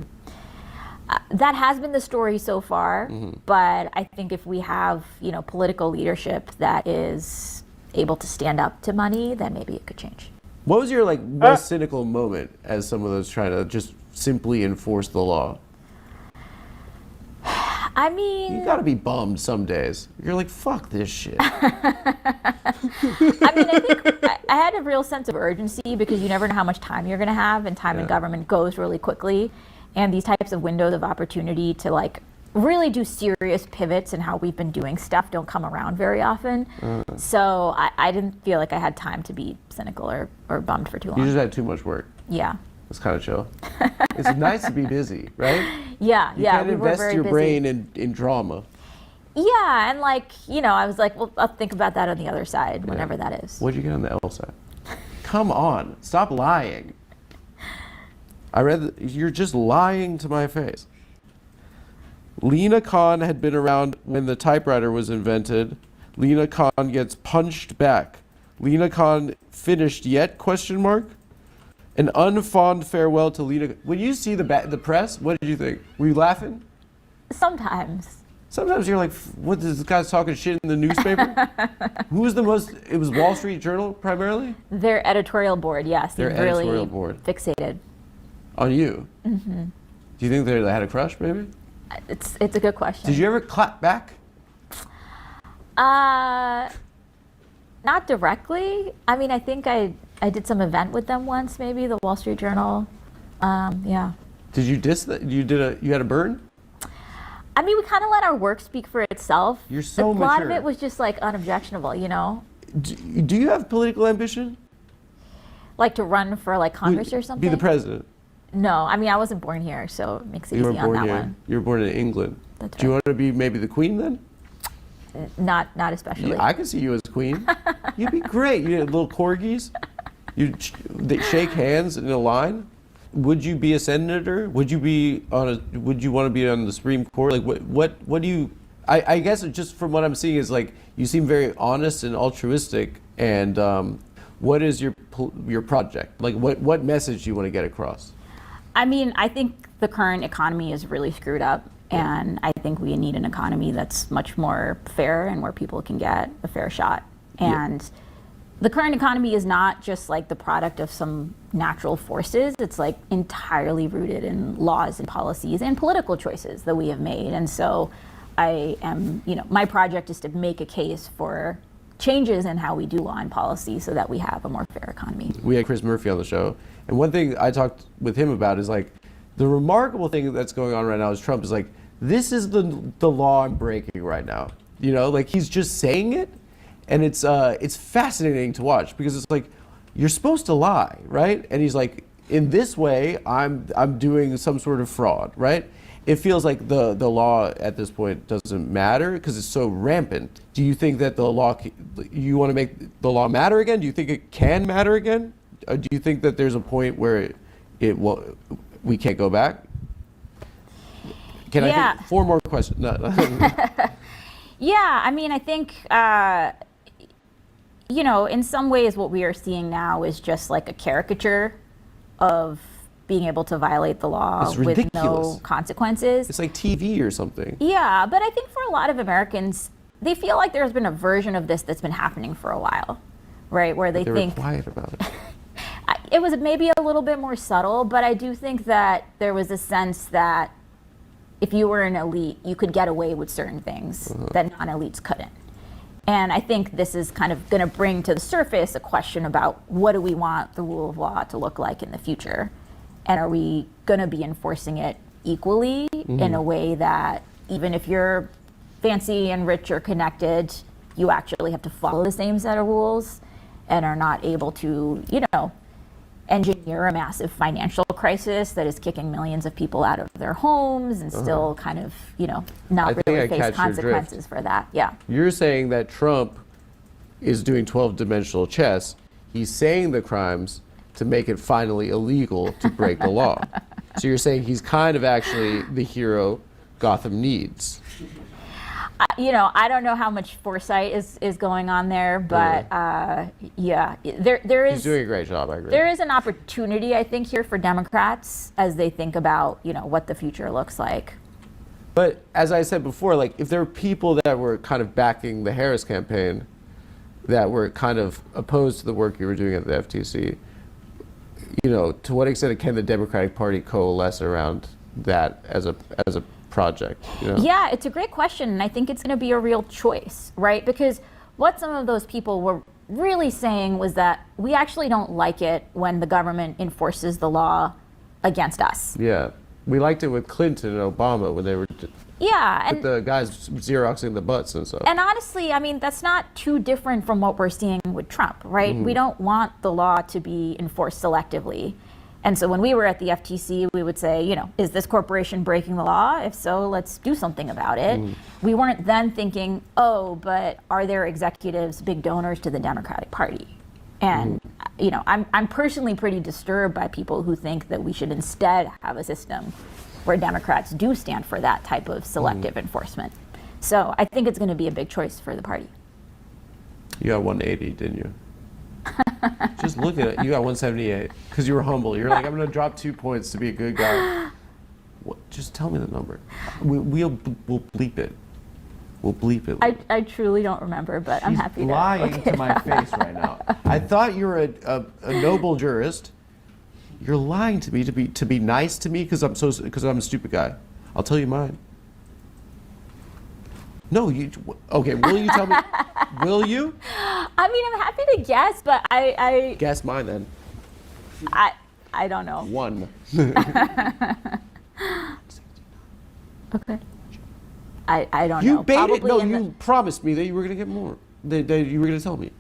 That has been the story so far, but I think if we have, you know, political leadership that is able to stand up to money, then maybe it could change. What was your like most cynical moment as someone that's trying to just simply enforce the law? I mean, You gotta be bummed some days. You're like, fuck this shit. I mean, I think I had a real sense of urgency because you never know how much time you're going to have, and time in government goes really quickly. And these types of windows of opportunity to like really do serious pivots in how we've been doing stuff don't come around very often. So I didn't feel like I had time to be cynical or bummed for too long. You just had too much work. Yeah. It's kind of chill. It's nice to be busy, right? Yeah, You yeah. can't We were invest very your busy. brain in drama. Yeah, and like, you know, I was like, well, I'll think about that on the other side, whenever that is. What'd you get on the L side? Come on, stop lying. I read you're just lying to my face. Lena Khan had been around when the typewriter was invented. Lena Khan gets punched back. Lena Khan finished yet? Question mark. An unfond farewell to Lena. When you see the press, what did you think? Were you laughing? Sometimes. Sometimes you're like, what, this guy's talking shit in the newspaper? Who was the most, it was Wall Street Journal primarily? Their editorial board, yes. Their they're really editorial board. fixated. On you? Mm-hmm. Do you think they had a crush, maybe? It's a good question. Did you ever clap back? Not directly. I mean, I think I did some event with them once, maybe the Wall Street Journal. Yeah. Did you diss that? You had a burn? I mean, we kind of let our work speak for itself. You're so A lot mature. of it was just like unobjectionable, you know, Do you have political ambition? like to run for like Congress or something. Be the president. No, I mean, I wasn't born here, so it makes it You were easy on born that here. one. You were born in England. That's Do you want to be maybe the queen then? Not especially. Yeah, I can see you as queen. You'd be great. You had little corgis. They shake hands in a line. Would you be a senator? Would you want to be on the Supreme Court? Like what do you? I guess just from what I'm seeing is like you seem very honest and altruistic. And what is your project? Like what message do you want to get across? I mean, I think the current economy is really screwed up, and I think we need an economy that's much more fair and where people can get a fair shot. And the current economy is not just like the product of some natural forces. It's like entirely rooted in laws and policies and political choices that we have made. And so I am, my project is to make a case for changes in how we do law and policy so that we have a more fair economy. We had Chris Murphy on the show, and one thing I talked with him about is like the remarkable thing that's going on right now is Trump is like, this is the law I'm breaking right now. Like he's just saying it, and it's fascinating to watch because it's like you're supposed to lie, right? And he's like, in this way, I'm doing some sort of fraud, right? It feels like the law at this point doesn't matter because it's so rampant. Do you think that you want to make the law matter again? Do you think it can matter again? Do you think that there's a point where we can't go back? I think 4 more questions? No. Yeah, I mean, I think, in some ways what we are seeing now is just like a caricature of being able to violate the law with no consequences. It's like TV or something. Yeah, but I think for a lot of Americans, they feel like there's been a version of this that's been happening for a while, right? Where they think were quiet about it. It was maybe a little bit more subtle, but I do think that there was a sense that if you were an elite, you could get away with certain things that non-elites couldn't. And I think this is kind of going to bring to the surface a question about what do we want the rule of law to look like in the future? And are we going to be enforcing it equally in a way that even if you're fancy and rich or connected, you actually have to follow the same set of rules and are not able to, engineer a massive financial crisis that is kicking millions of people out of their homes and still kind of, not really face consequences for that. Yeah. You're saying that Trump is doing 12-dimensional chess. He's saying the crimes to make it finally illegal to break the law. So you're saying he's kind of actually the hero Gotham needs. I don't know how much foresight is going on there, but there is. He's doing a great job, I agree. There is an opportunity, I think, here for Democrats as they think about, what the future looks like. But as I said before, like if there are people that were kind of backing the Harris campaign, that were kind of opposed to the work you were doing at the FTC, to what extent can the Democratic Party coalesce around that as a project? Yeah, it's a great question, and I think it's going to be a real choice, right? Because what some of those people were really saying was that we actually don't like it when the government enforces the law against us. Yeah, we liked it with Clinton and Obama when they were and the guys xeroxing the butts and stuff. And honestly, I mean, that's not too different from what we're seeing with Trump, right? We don't want the law to be enforced selectively. And so when we were at the FTC, we would say, is this corporation breaking the law? If so, let's do something about it. We weren't then thinking, but are there executives big donors to the Democratic Party? And, I'm personally pretty disturbed by people who think that we should instead have a system where Democrats do stand for that type of selective enforcement. So I think it's going to be a big choice for the party. You got 180, didn't you? Just look at it. You got 178 because you were humble. You're like, I'm going to drop 2 points to be a good guy. Just tell me the number. We'll bleep it. We'll bleep it. I truly don't remember, but I'm happy to. She's lying to my face right now. I thought you were a noble jurist. You're lying to me to be nice to me because I'm a stupid guy. I'll tell you mine. No, okay, will you tell me? Will you? I mean, I'm happy to guess, but I guess mine then. I don't know. 1. Okay. I don't know. You baited. No, you promised me that you were going to get more. That you were going to tell me.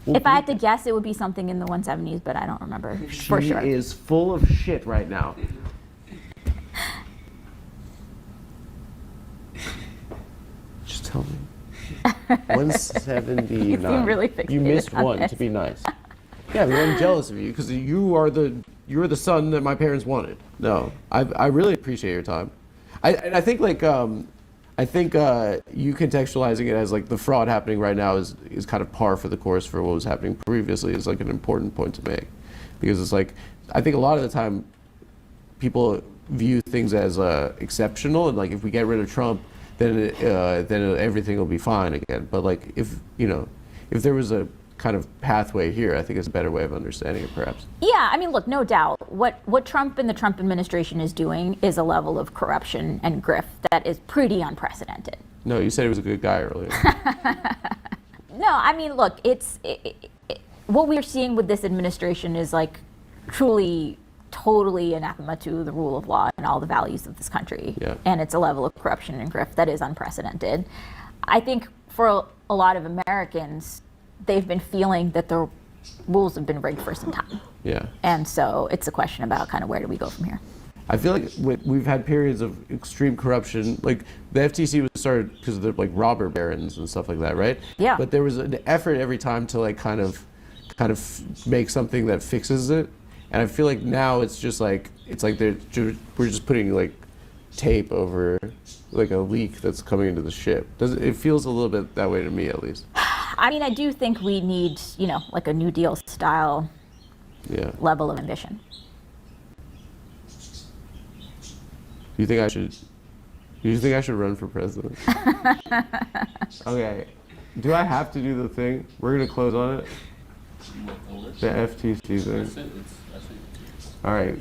If I had to guess, it would be something in the 170s, but I don't remember for sure. She is full of shit right now. Just tell me. 179. You seem really fixated You missed on 1 this. to be nice. Yeah, but I'm jealous of you because you're the son that my parents wanted. No, I really appreciate your time. I think like you contextualizing it as like the fraud happening right now is kind of par for the course for what was happening previously is like an important point to make, because it's like I think a lot of the time people view things as exceptional, and like if we get rid of Trump, then everything will be fine again. But like if there was a kind of pathway here, I think it's a better way of understanding it, perhaps. Yeah, I mean, look, no doubt. What Trump and the Trump administration is doing is a level of corruption and grift that is pretty unprecedented. No, you said he was a good guy earlier. No, I mean, look, what we're seeing with this administration is like truly, totally anathema to the rule of law and all the values of this country. Yeah. And it's a level of corruption and grift that is unprecedented. I think for a lot of Americans, they've been feeling that the rules have been rigged for some time. Yeah. And so it's a question about kind of where do we go from here. I feel like we've had periods of extreme corruption. Like the FTC was started because of the like robber barons and stuff like that, right? Yeah. But there was an effort every time to like kind of make something that fixes it. And I feel like now it's like we're just putting like tape over like a leak that's coming into the ship. It feels a little bit that way to me, at least. I mean, I do think we need, like a New Deal style level of ambition. Do you think I should run for president? Okay. Do I have to do the thing? We're gonna close on it. The FTC thing. All right,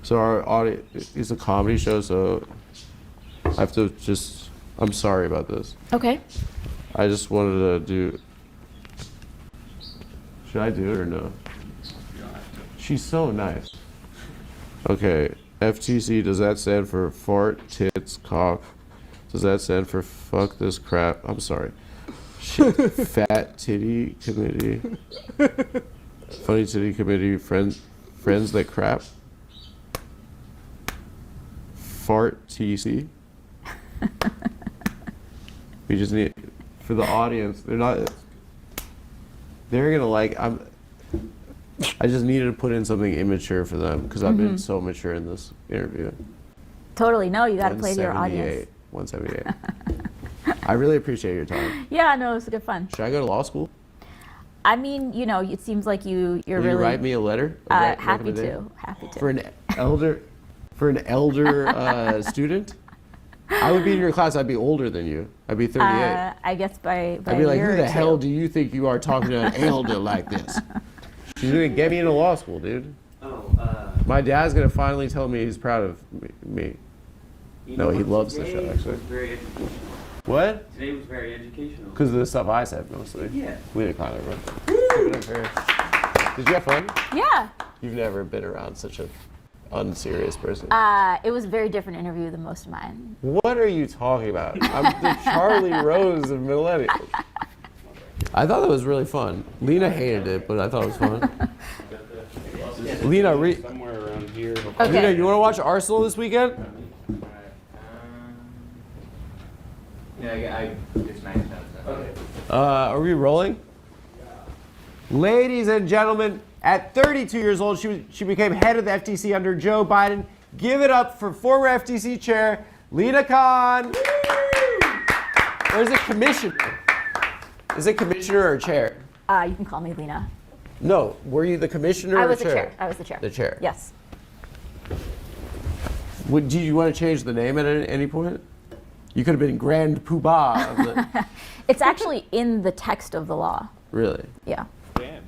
so our audience is a comedy show, so I have to just. I'm sorry about this. Okay. I just wanted to do. Should I do it or no? She's so nice. Okay, FTC, does that stand for fart, tits, cock? Does that stand for fuck this crap? I'm sorry. Shit, fat titty committee. Funny titty committee, friends that crap. Fart TC. We just need, for the audience, they're gonna like, I just needed to put in something immature for them because I've been so mature in this interview. Totally, no, you gotta play to your audience. 178. I really appreciate your time. Yeah, no, it's good fun. Should I go to law school? I mean, it seems like you're Will really. You write me a letter? Happy to. For an elder student? I would be in your class. I'd be older than you. I'd be 38. I guess by I'd be like, who the hell do you think you are talking to an elder like this? She's gonna get me into law school, dude. My dad's gonna finally tell me he's proud of me. No, he loves the show, actually. What? Today was very educational. Because of the stuff I said, mostly. Yeah. We did kind of run. Did you have fun? Yeah. You've never been around such a unserious person. It was a very different interview than most of mine. What are you talking about? I'm the Charlie Rose of millennials. I thought that was really fun. Lena hated it, but I thought it was fun. Lena, somewhere around here. Okay. Lena, you want to watch Arsenal this weekend? Yeah, I just maxed out. Okay. Are we rolling? Ladies and gentlemen, at 32 years old, she became head of the FTC under Joe Biden. Give it up for former FTC chair, Lena Khan. Or is it commissioner? Is it commissioner or chair? You can call me Lena. No, were you the commissioner or the chair? chair. I was the chair. The chair. Yes. Did you want to change the name at any point? You could have been Grand Poobah of the... It's actually in the text of the law. Really? Yeah. Damn.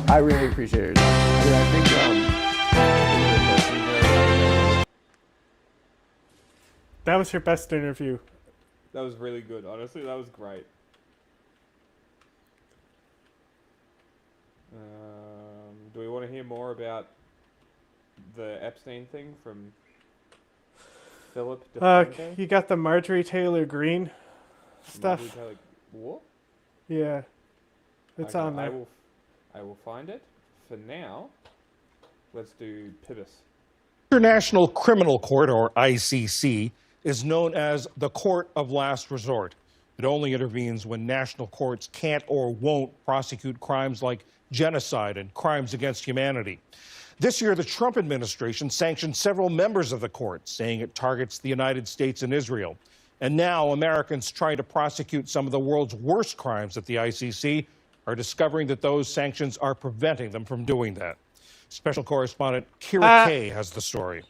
I really appreciate it. I think that was her best interview. That was really good. Honestly, that was great. Do we want to hear more about the Epstein thing from Philip? You got the Marjorie Taylor Greene stuff. What? Yeah, it's on there. I will find it. For now, let's do Pibis. International Criminal Court, or ICC, is known as the court of last resort. It only intervenes when national courts can't or won't prosecute crimes like genocide and crimes against humanity. This year, the Trump administration sanctioned several members of the court, saying it targets the United States and Israel. And now Americans trying to prosecute some of the world's worst crimes at the ICC are discovering that those sanctions are preventing them from doing that. Special correspondent Kira Kay has the story.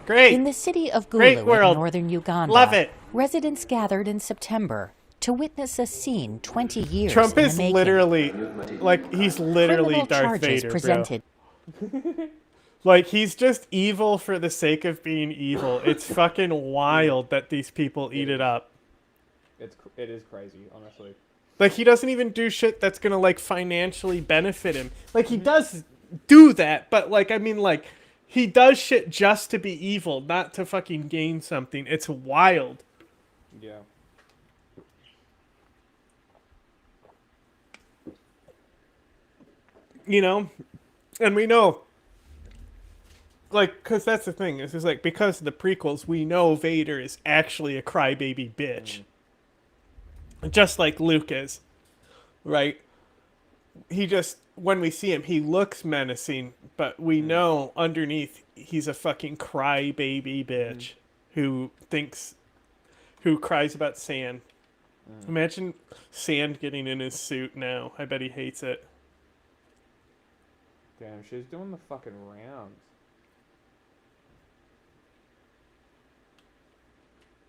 Great. In the city of Gulu in northern Uganda, Love it. residents gathered in September to witness a scene 20 years Trump in is the making. literally, like, he's literally Criminal Darth charges Vader, presented. bro. Like, he's just evil for the sake of being evil. It's fucking wild that these people eat it up. It is crazy, honestly. Like, he doesn't even do shit that's gonna, like, financially benefit him. Like, he does do that, but, like, I mean, like, he does shit just to be evil, not to fucking gain something. It's wild. Yeah. You know? And we know, like, because that's the thing. This is like, because of the prequels, we know Vader is actually a crybaby bitch. Just like Luke is. Right? He just, when we see him, he looks menacing, but we know underneath he's a fucking crybaby bitch who cries about sand. Imagine sand getting in his suit now. I bet he hates it. Damn, she's doing the fucking rounds.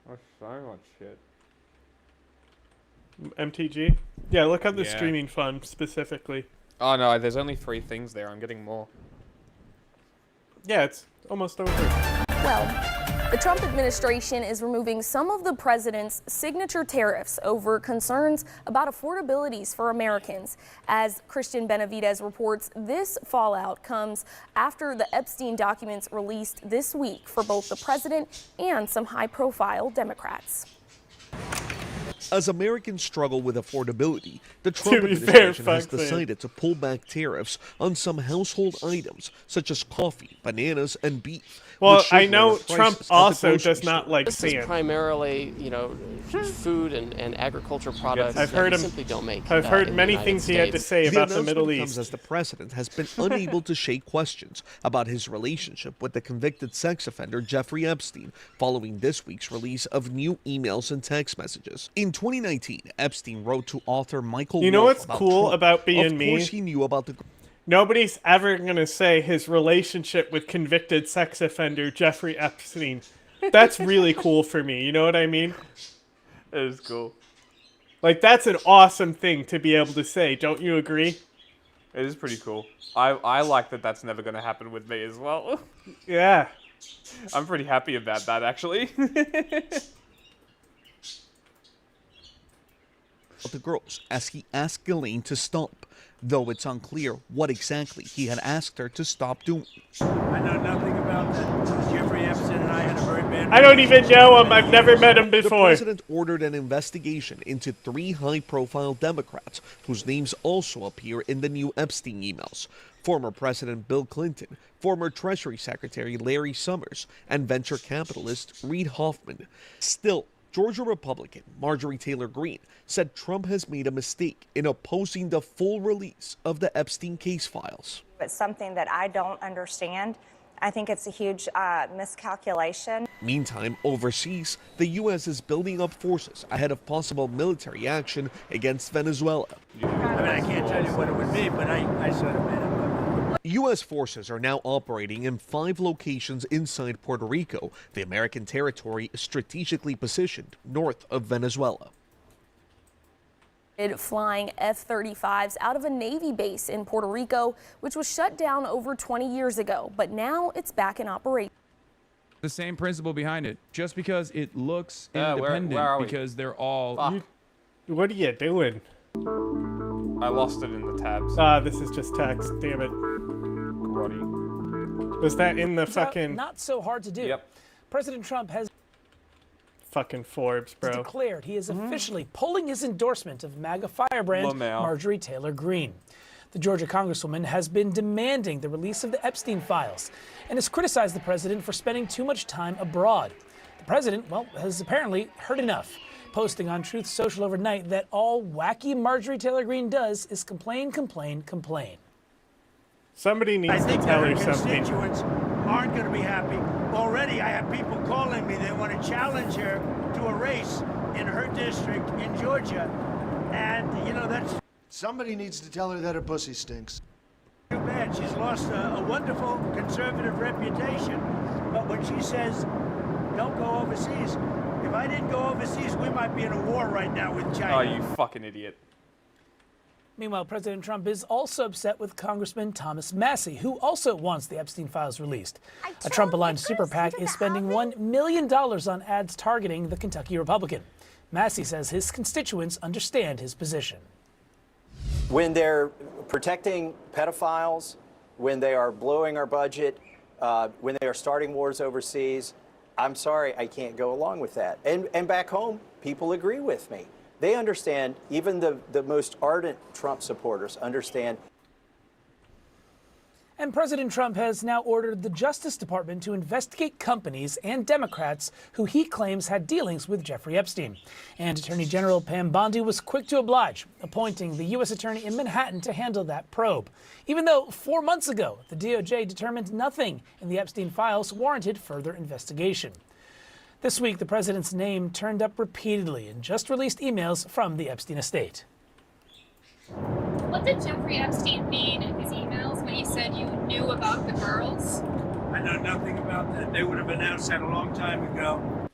Oh, so much shit. MTG? Yeah, look up the Yeah. streaming fund specifically. Oh no, there's only 3 things there. I'm getting more. Yeah, it's almost over. Well, the Trump administration is removing some of the president's signature tariffs over concerns about affordabilities for Americans. As Christian Benavidez reports, this fallout comes after the Epstein documents released this week for both the president and some high-profile Democrats. As Americans struggle with affordability, the Trump To be administration fair, has fuck man. decided to pull back tariffs on some household items, such as coffee, bananas, and beef. Well, which should I know lower Trump prices at the also grocery does not store. like This is sand. primarily, food and agriculture products I've that heard we him- simply don't make. I've heard in the many United things he had to States. say about the Middle announcement comes East. as the president has been unable to shake questions about his relationship with the convicted sex offender Jeffrey Epstein following this week's release of new emails and text messages. In 2019, Epstein wrote to author Michael You know Wolff what's about cool Trump. about being Of me? course he knew about the... Nobody's ever going to say his relationship with convicted sex offender Jeffrey Epstein. That's really cool for me. You know what I mean? It is cool. Like, that's an awesome thing to be able to say. Don't you agree? It is pretty cool. I like that that's never going to happen with me as well. Yeah. I'm pretty happy about that, actually. the girls as he asked Ghislaine to stop, though it's unclear what exactly he had asked her to stop doing. I know nothing about that. Jeffrey Epstein and I had a very bad... I don't even know him. I've never met him The before. president ordered an investigation into 3 high-profile Democrats whose names also appear in the new Epstein emails. Former President Bill Clinton, former Treasury Secretary Larry Summers, and venture capitalist Reid Hoffman. Still, Georgia Republican Marjorie Taylor Greene said Trump has made a mistake in opposing the full release of the Epstein case files. It's something that I don't understand. I think it's a huge miscalculation. Meantime, overseas, the U.S. is building up forces ahead of possible military action against Venezuela. I mean, I can't tell you what it would be, but I sort of made it. U.S. forces are now operating in 5 locations inside Puerto Rico, the American territory strategically positioned north of Venezuela. Flying F-35s out of a Navy base in Puerto Rico, which was shut down over 20 years ago, but now it's back in operation. The same principle behind it. Just because it looks where independent, are we? because they're all... What are you doing? I lost it in the tabs. This is just text. Damn it. Grotty. Was that in the fucking... Not so hard to do. Yep. President Trump has Fucking Forbes, bro. declared he is officially pulling his endorsement of MAGA firebrand LaMau. Marjorie Taylor Greene. The Georgia congresswoman has been demanding the release of the Epstein files and has criticized the president for spending too much time abroad. The president, well, has apparently heard enough, posting on Truth Social overnight that all wacky Marjorie Taylor Greene does is complain, complain, complain. Somebody needs to tell her something. Constituents aren't going to be happy. Already, I have people calling me. They want to challenge her to a race in her district in Georgia, and that's somebody needs to tell her that her pussy stinks. Too bad. She's lost a wonderful conservative reputation. But when she says, "Don't go overseas," if I didn't go overseas, we might be in a war right now with China. Oh, you fucking idiot. Meanwhile, President Trump is also upset with Congressman Thomas Massie, who also wants the Epstein files released. A Trump-aligned super PAC is spending $1 million on ads targeting the Kentucky Republican. Massie says his constituents understand his position. When they're protecting pedophiles, when they are blowing our budget, when they are starting wars overseas, I'm sorry, I can't go along with that. And back home, people agree with me. They understand, even the most ardent Trump supporters understand. And President Trump has now ordered the Justice Department to investigate companies and Democrats who he claims had dealings with Jeffrey Epstein. And Attorney General Pam Bondi was quick to oblige, appointing the U.S. Attorney in Manhattan to handle that probe, even though 4 months ago the DOJ determined nothing in the Epstein files warranted further investigation. This week, the president's name turned up repeatedly in just released emails from the Epstein estate. What did Jeffrey Epstein mean in his emails when he said you knew about the girls? I know nothing about that. They would have announced that a long time ago.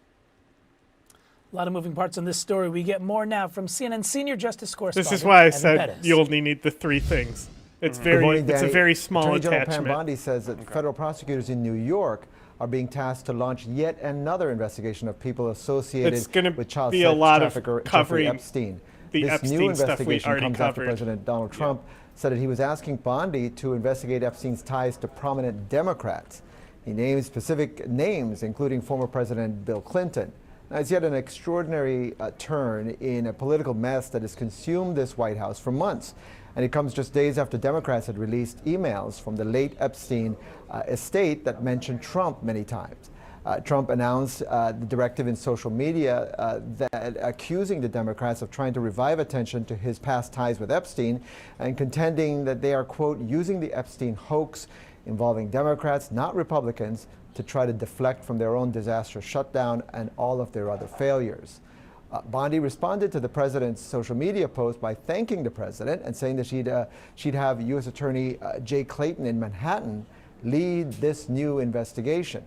A lot of moving parts on this story. We get more now from CNN senior justice correspondent. This is why I Evan said Bettis. you only need the three things. It's Good very, morning, it's a Danny. very small Attorney General attachment. Pam Bondi says that federal prosecutors in New York are being tasked to launch yet another investigation of people associated It's gonna with child be a sex lot of trafficker Jeffrey covering Epstein. the This Epstein new stuff we investigation already comes after covered. President Donald Trump said that he was asking Bondi to investigate Epstein's ties to prominent Democrats. He named specific names, including former President Bill Clinton. Now, it's yet an extraordinary turn in a political mess that has consumed this White House for months. And it comes just days after Democrats had released emails from the late Epstein estate that mentioned Trump many times. Trump announced the directive in social media that accusing the Democrats of trying to revive attention to his past ties with Epstein and contending that they are, quote, using the Epstein hoax involving Democrats, not Republicans, to try to deflect from their own disastrous shutdown and all of their other failures. Bondi responded to the president's social media post by thanking the president and saying that she'd have U.S. Attorney Jay Clayton in Manhattan lead this new investigation.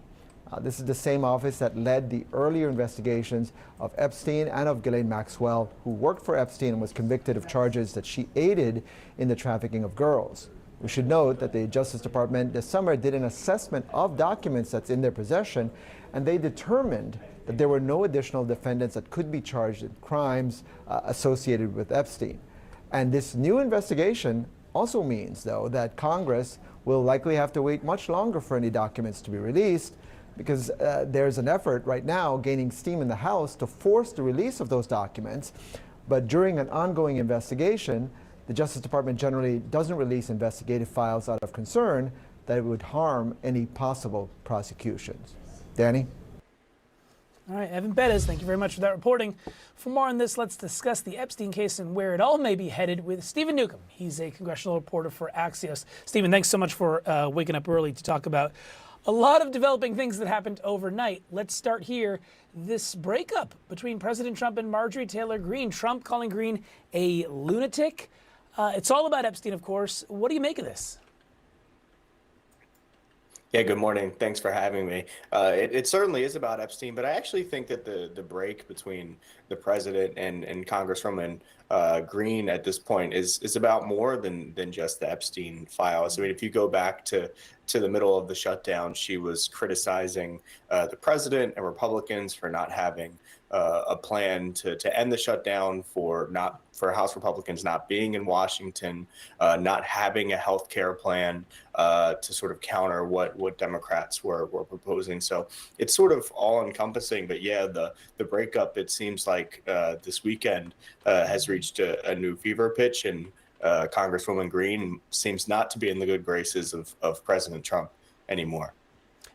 This is the same office that led the earlier investigations of Epstein and of Ghislaine Maxwell, who worked for Epstein and was convicted of charges that she aided in the trafficking of girls. We should note that the Justice Department this summer did an assessment of documents that's in their possession, and they determined that there were no additional defendants that could be charged in crimes associated with Epstein. And this new investigation also means, though, that Congress will likely have to wait much longer for any documents to be released, because there's an effort right now gaining steam in the House to force the release of those documents. But during an ongoing investigation, the Justice Department generally doesn't release investigative files out of concern that it would harm any possible prosecutions. Danny? All right, Evan Bettis, thank you very much for that reporting. For more on this, let's discuss the Epstein case and where it all may be headed with Stephen Newcomb. He's a congressional reporter for Axios. Stephen, thanks so much for waking up early to talk about a lot of developing things that happened overnight. Let's start here. This breakup between President Trump and Marjorie Taylor Greene. Trump calling Greene a lunatic. It's all about Epstein, of course. What do you make of this? Yeah, good morning. Thanks for having me. It certainly is about Epstein, but I actually think that the break between the president and Congresswoman Greene at this point is about more than just the Epstein files. I mean, if you go back to the middle of the shutdown, she was criticizing the president and Republicans for not having a plan to end the shutdown, for House Republicans not being in Washington, not having a health care plan to sort of counter what Democrats were proposing. So it's sort of all encompassing. But yeah, the breakup, it seems like this weekend has reached a new fever pitch, and Congresswoman Green seems not to be in the good graces of President Trump anymore.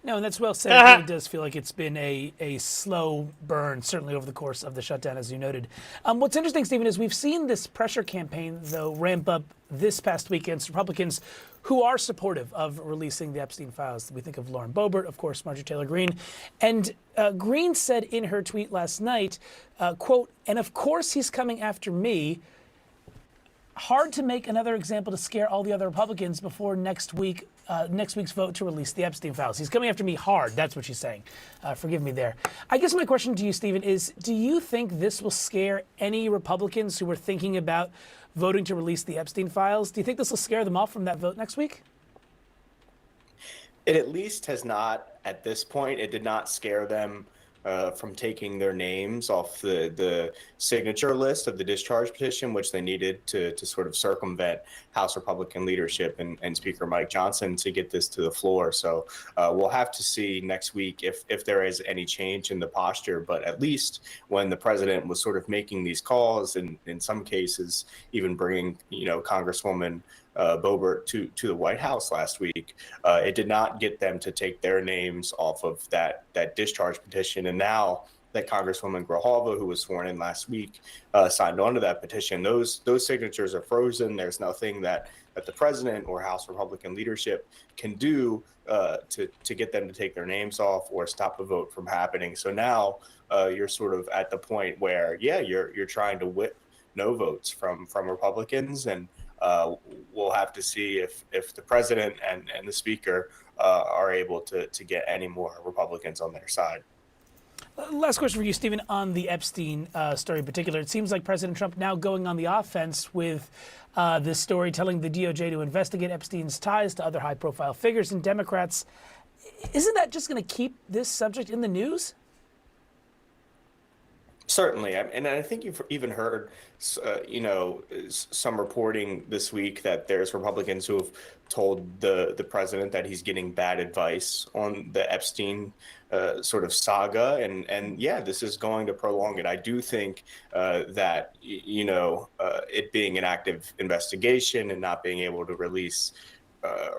No, and that's well said. It really does feel like it's been a slow burn, certainly over the course of the shutdown, as you noted. What's interesting, Stephen, is we've seen this pressure campaign, though, ramp up this past week against Republicans who are supportive of releasing the Epstein files. We think of Lauren Boebert, of course, Marjorie Taylor Greene. And Greene said in her tweet last night, quote, "And of course he's coming after me. Hard to make another example to scare all the other Republicans before next week's vote to release the Epstein files. He's coming after me hard." That's what she's saying. Forgive me there. I guess my question to you, Stephen, is do you think this will scare any Republicans who are thinking about voting to release the Epstein files? Do you think this will scare them off from that vote next week? It at least has not, at this point, it did not scare them from taking their names off the signature list of the discharge petition, which they needed to sort of circumvent House Republican leadership and Speaker Mike Johnson to get this to the floor. So we'll have to see next week if there is any change in the posture. But at least when the president was sort of making these calls, and in some cases even bringing, Congresswoman Boebert to the White House last week, it did not get them to take their names off of that discharge petition. And now that Congresswoman Grijalva, who was sworn in last week, signed on to that petition, those signatures are frozen. There's nothing that the president or House Republican leadership can do to get them to take their names off or stop the vote from happening. So now you're sort of at the point where, you're trying to whip no votes from Republicans, and we'll have to see if the president and the speaker are able to get any more Republicans on their side. Last question for you, Stephen, on the Epstein story in particular. It seems like President Trump now going on the offense with this story, telling the DOJ to investigate Epstein's ties to other high-profile figures and Democrats. Isn't that just going to keep this subject in the news? Certainly, and I think you've even heard, some reporting this week that there's Republicans who have told the president that he's getting bad advice on the Epstein sort of saga, and this is going to prolong it. I do think that it being an active investigation and not being able to release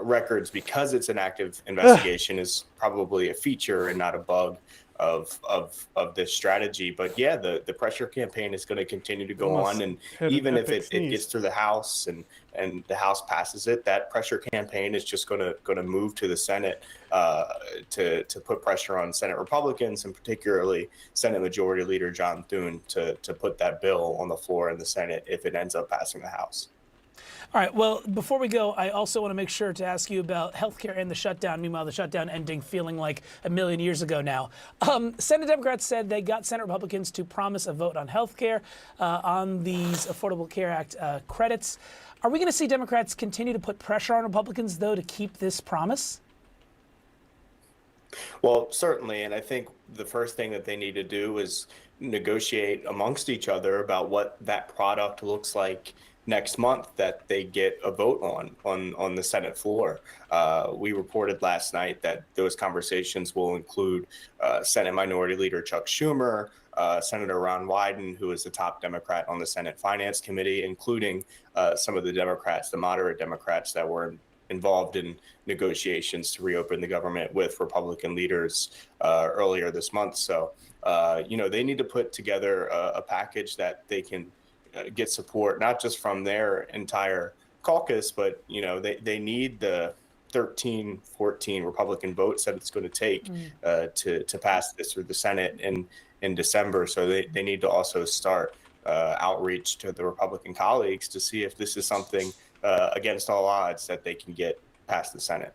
records because it's an active investigation is probably a feature and not a bug of this strategy. But the pressure campaign is going to continue to go on, and even if it gets through the House and the House passes it, that pressure campaign is just going to move to the Senate to put pressure on Senate Republicans, and particularly Senate Majority Leader John Thune to put that bill on the floor in the Senate if it ends up passing the House. All right, well, before we go, I also want to make sure to ask you about healthcare and the shutdown. Meanwhile, the shutdown ending feeling like a million years ago now. Senate Democrats said they got Senate Republicans to promise a vote on healthcare, on these Affordable Care Act credits. Are we going to see Democrats continue to put pressure on Republicans, though, to keep this promise? Well, certainly, and I think the first thing that they need to do is negotiate amongst each other about what that product looks like next month that they get a vote on the Senate floor. We reported last night that those conversations will include Senate Minority Leader Chuck Schumer, Senator Ron Wyden, who is the top Democrat on the Senate Finance Committee, including some of the Democrats, the moderate Democrats that were involved in negotiations to reopen the government with Republican leaders earlier this month. So, they need to put together a package that they can get support, not just from their entire caucus, but, they need the 13, 14 Republican votes that it's going to take to pass this through the Senate in December. So they need to also start outreach to the Republican colleagues to see if this is something against all odds that they can get past the Senate.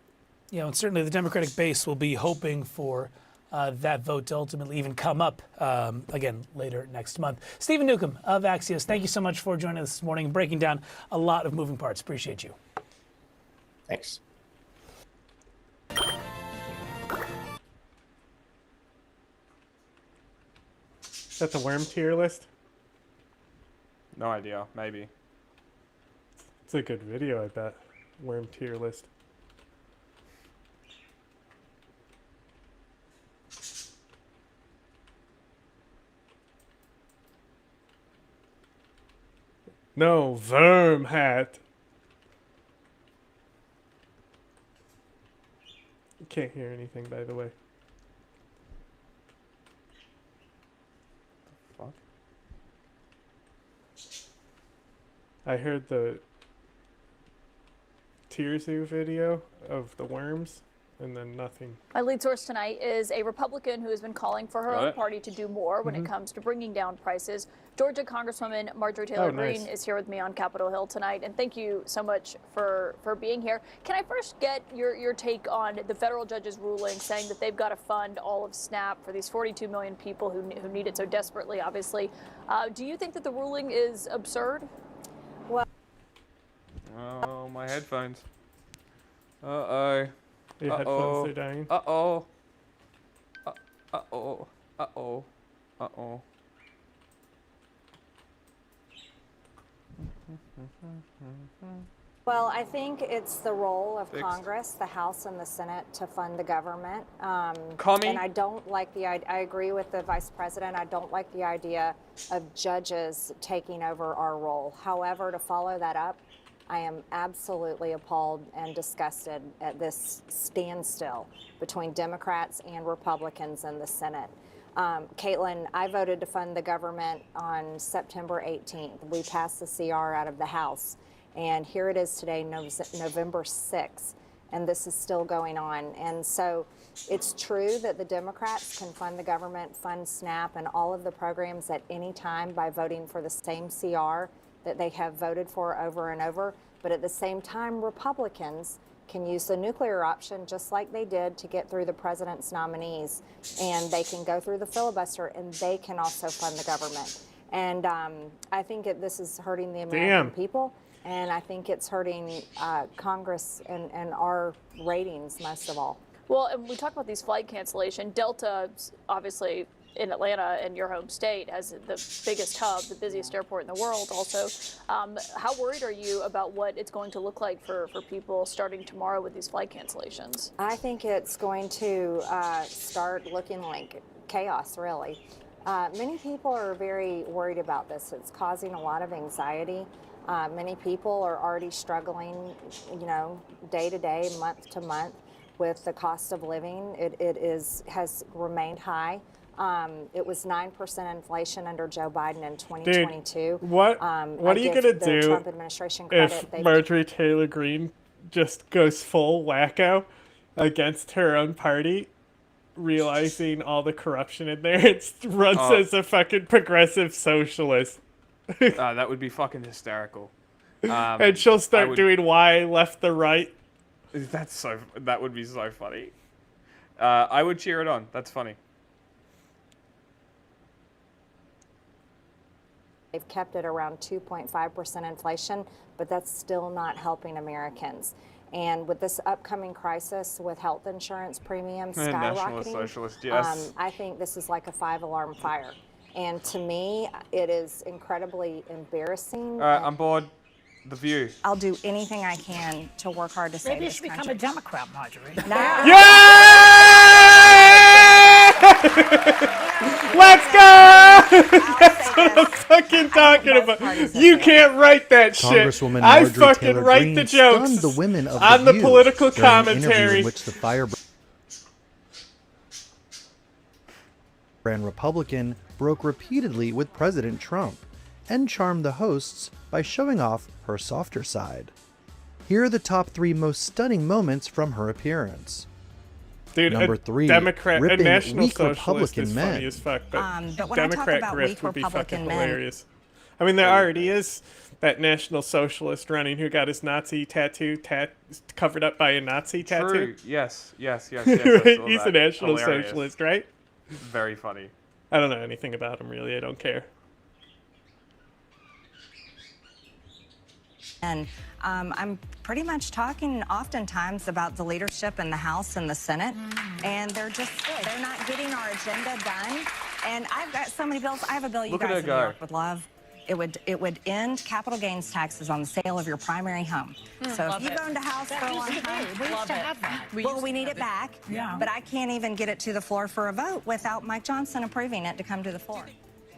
Yeah, and certainly the Democratic base will be hoping for that vote to ultimately even come up again later next month. Stephen Newcomb of Axios, thank you so much for joining us this morning and breaking down a lot of moving parts. Appreciate you. Thanks. Is that the worm tier list? No idea. Maybe. It's a good video, I bet. Worm tier list. No, Verm hat. Can't hear anything, by the way. Fuck. I heard the Tirzu video of the worms, and then nothing. My lead source tonight is a Republican who has been calling for her own party to do more when it comes to bringing down prices. Georgia Congresswoman Marjorie Taylor Greene is here with me on Capitol Hill tonight, and thank you so much for being here. Can I first get your take on the federal judge's ruling saying that they've got to fund all of SNAP for these 42 million people who need it so desperately, obviously. Do you think that the ruling is absurd? Well, oh, my headphones. Uh-oh. Your headphones are dying. Uh-oh. Uh-oh. Uh-oh. Uh-oh. Well, I think it's the role of Congress, the House and the Senate, to fund the government. And I don't like I agree with the Vice President. I don't like the idea of judges taking over our role. However, to follow that up, I am absolutely appalled and disgusted at this standstill between Democrats and Republicans in the Senate. Caitlin, I voted to fund the government on September 18th. We passed the CR out of the House. And here it is today, November 6th, and this is still going on. And so it's true that the Democrats can fund the government, fund SNAP, and all of the programs at any time by voting for the same CR that they have voted for over and over. But at the same time, Republicans can use the nuclear option just like they did to get through the president's nominees. And they can go through the filibuster, and they can also fund the government. And I think this is hurting the American people. And I think it's hurting Congress and our ratings most of all. Well, and we talk about these flight cancellation. Delta, obviously, in Atlanta, in your home state, has the biggest hub, the busiest airport in the world also. How worried are you about what it's going to look like for people starting tomorrow with these flight cancellations? I think it's going to start looking like chaos, really. Many people are very worried about this. It's causing a lot of anxiety. Many people are already struggling, day to day, month to month with the cost of living. It has remained high. It was 9% inflation under Joe Biden in 2022. Dude, what are you gonna do Trump administration credit, if Marjorie Taylor Greene just goes full wacko against her own party, realizing all the corruption in there? It runs as a fucking progressive socialist. That would be fucking hysterical. And she'll start doing why left the right. That would be so funny. I would cheer it on. That's funny. They've kept it around 2.5% inflation, but that's still not helping Americans. And with this upcoming crisis with health insurance premiums skyrocketing, Socialist, yes. I think this is like a 5-alarm fire. And to me, it is incredibly embarrassing. All right, I'm bored. The View. I'll do anything I can to work hard to save Maybe you this should become country. a Democrat, Marjorie. Let's go! That's what I'm fucking talking about. You can't write that shit. Congresswoman I Marjorie fucking Taylor write Greene the jokes stunned the women of on the the View political during an interview commentary. in which the firebrand Republican broke repeatedly with President Trump and charmed the hosts by showing off her softer side. Here are the top 3 most stunning moments from her appearance. Dude, Number 3, Democrat, a ripping national weak socialist Republican is men. funny as fuck, but when I talk Democrat about grift weak would be Republican fucking men- hilarious. I mean, there already is that national socialist running who got his Nazi tattoo covered up by a Nazi tattoo. True. Yes. I saw He's that. a national Hilarious. socialist, right? Very funny. I don't know anything about him, really. I don't care. And I'm pretty much talking oftentimes about the leadership in the House and the Senate, and they're not getting our agenda done. And I've got so many bills. I have a bill you Look at guys her in New go. York would love. It would end capital gains taxes on the sale of your primary home. So if you've owned a house for a long time, We used to have that. well, we need it back. Yeah. But I can't even get it to the floor for a vote without Mike Johnson approving it to come to the floor.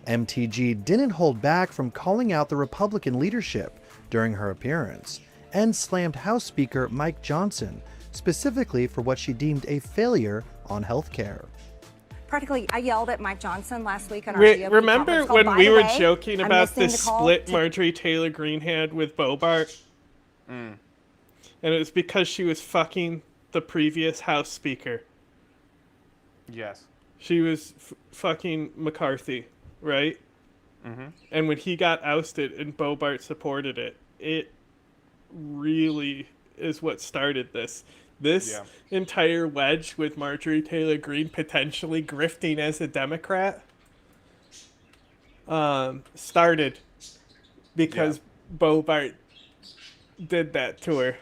MTG didn't hold back from calling out the Republican leadership during her appearance and slammed House Speaker Mike Johnson, specifically for what she deemed a failure on health care. Practically, I yelled at Mike Johnson last week on our GOP Remember conference call, when "By we the were way, joking I'm about missing this the call split to-" Marjorie Taylor Greene had with Bobart? And it was because she was fucking the previous House Speaker. Yes. She was fucking McCarthy, right? Mm-hmm. And when he got ousted and Bobart supported it, it really is what started this. This entire wedge with Marjorie Taylor Greene potentially grifting as a Democrat started because Bobart did that to her.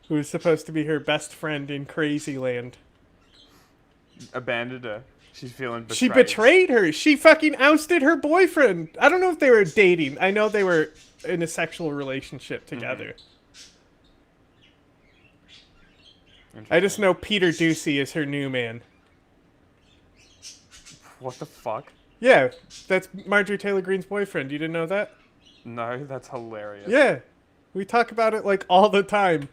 Who was supposed to be her best friend in Crazy Land. Abandoned her. She's feeling betrayed. She betrayed her. She fucking ousted her boyfriend. I don't know if they were dating. I know they were in a sexual relationship together. I just know Peter Ducey is her new man. What the fuck? Yeah, that's Marjorie Taylor Greene's boyfriend. You didn't know that? No, that's hilarious. Yeah. We talk about it like all the time.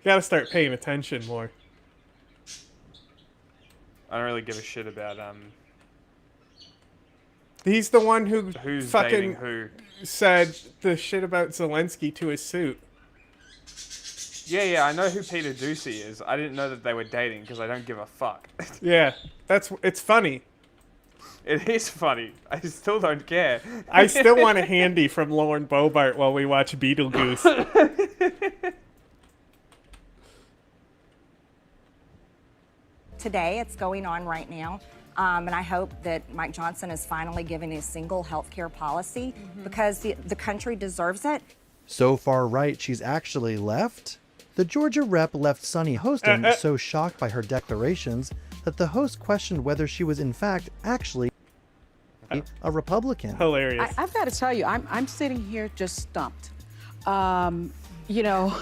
You gotta start paying attention more. I don't really give a shit about He's the one who's fucking dating who. Said the shit about Zelensky to his suit. Yeah, I know who Peter Ducey is. I didn't know that they were dating because I don't give a fuck. Yeah, it's funny. It is funny. I still don't care. I still want a handy from Lauren Bobart while we watch Beetlejuice. Today, it's going on right now. And I hope that Mike Johnson is finally giving a single health care policy because the country deserves it. So far right, she's actually left? The Georgia rep left Sunny Hostin so shocked by her declarations that the host questioned whether she was in fact actually a Republican. Hilarious. I've got to tell you, I'm sitting here just stumped. You know,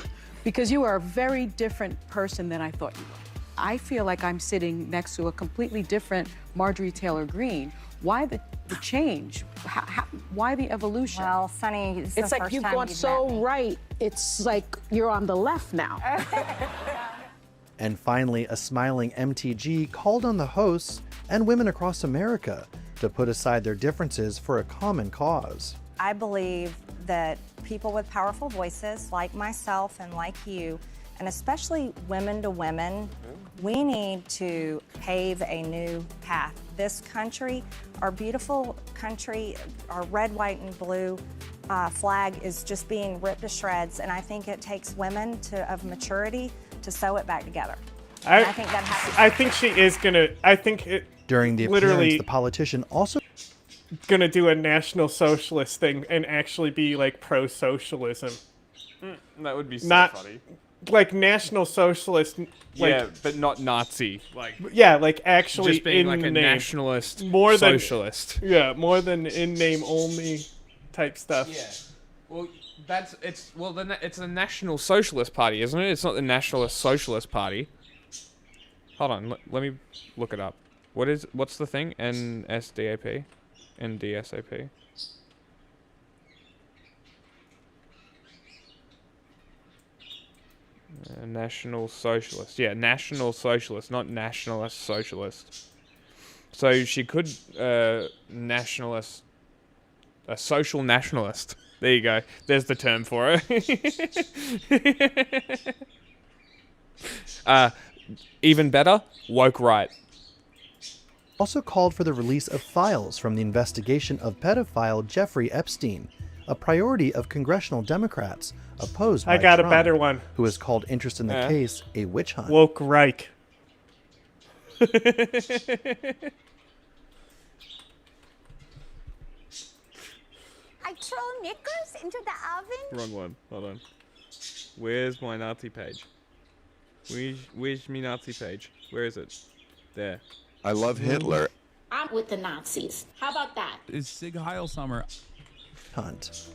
because you are a very different person than I thought you were. I feel like I'm sitting next to a completely different Marjorie Taylor Greene. Why the change? Why the evolution? Well, Sunny, it's like you've gone so right. It's like you're on the left now. And finally, a smiling MTG called on the hosts and women across America to put aside their differences for a common cause. I believe that people with powerful voices like myself and like you, and especially women to women, we need to pave a new path. This country, our beautiful country, our red, white, and blue flag is just being ripped to shreds, and I think it takes women of maturity to sew it back together. I think that happens. I think she is gonna. I think it. During the appearance, the politician also gonna do a National Socialist thing and actually be like pro-socialism. That would be so funny. Like National Socialist. Like, yeah, but not Nazi. Like yeah, like actually just being in like a name. nationalist More socialist. Yeah, more than in name only type stuff. Yeah. Well, it's a National Socialist Party, isn't it? It's not the Nationalist Socialist Party. Hold on, let me look it up. What's the thing? NSDAP? NDSAP? National Socialist. Yeah, National Socialist, not Nationalist Socialist. So she could nationalist, a social nationalist. There you go. There's the term for it. Even better, woke right. Also called for the release of files from the investigation of pedophile Jeffrey Epstein, a priority of congressional Democrats opposed by I got Trump, a better one. who has called interest in the case a witch hunt. Woke Reich. I throw knickers into the oven? Wrong one. Hold on. Where's my Nazi page? Where's me Nazi page? Where is it? There. I love Hitler. I'm with the Nazis. How about that? It's Sig Heilsummer. Hunt.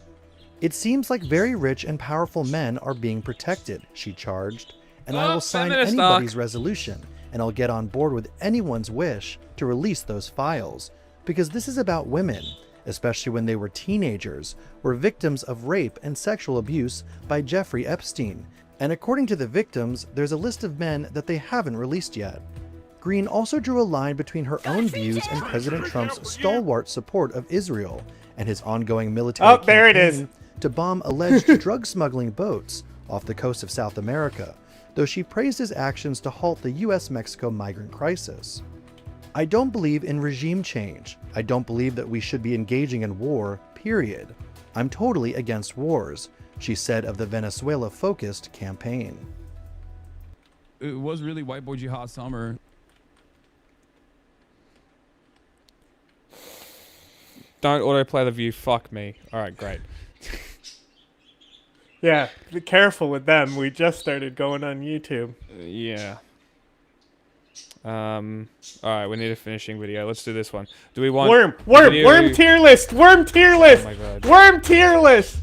It seems like very rich and powerful men are being protected, she charged, and I will sign anybody's resolution, and I'll get on board with anyone's wish to release those files, because this is about women, especially when they were teenagers, were victims of rape and sexual abuse by Jeffrey Epstein. And according to the victims, there's a list of men that they haven't released yet. Green also drew a line between her own views and President Trump's stalwart support of Israel and his ongoing military campaign to bomb alleged drug smuggling boats off the coast of South America, though she praised his actions to halt the US-Mexico migrant crisis. I don't believe in regime change. I don't believe that we should be engaging in war, period. I'm totally against wars, she said of the Venezuela-focused campaign. It was really white boy jihad summer. Don't autoplay the view, fuck me. Alright, great. Yeah, be careful with them. We just started going on YouTube. Yeah. Alright, we need a finishing video. Let's do this one. Do we want... Worm tier list! Worm tier list! Oh my god. Worm tier list!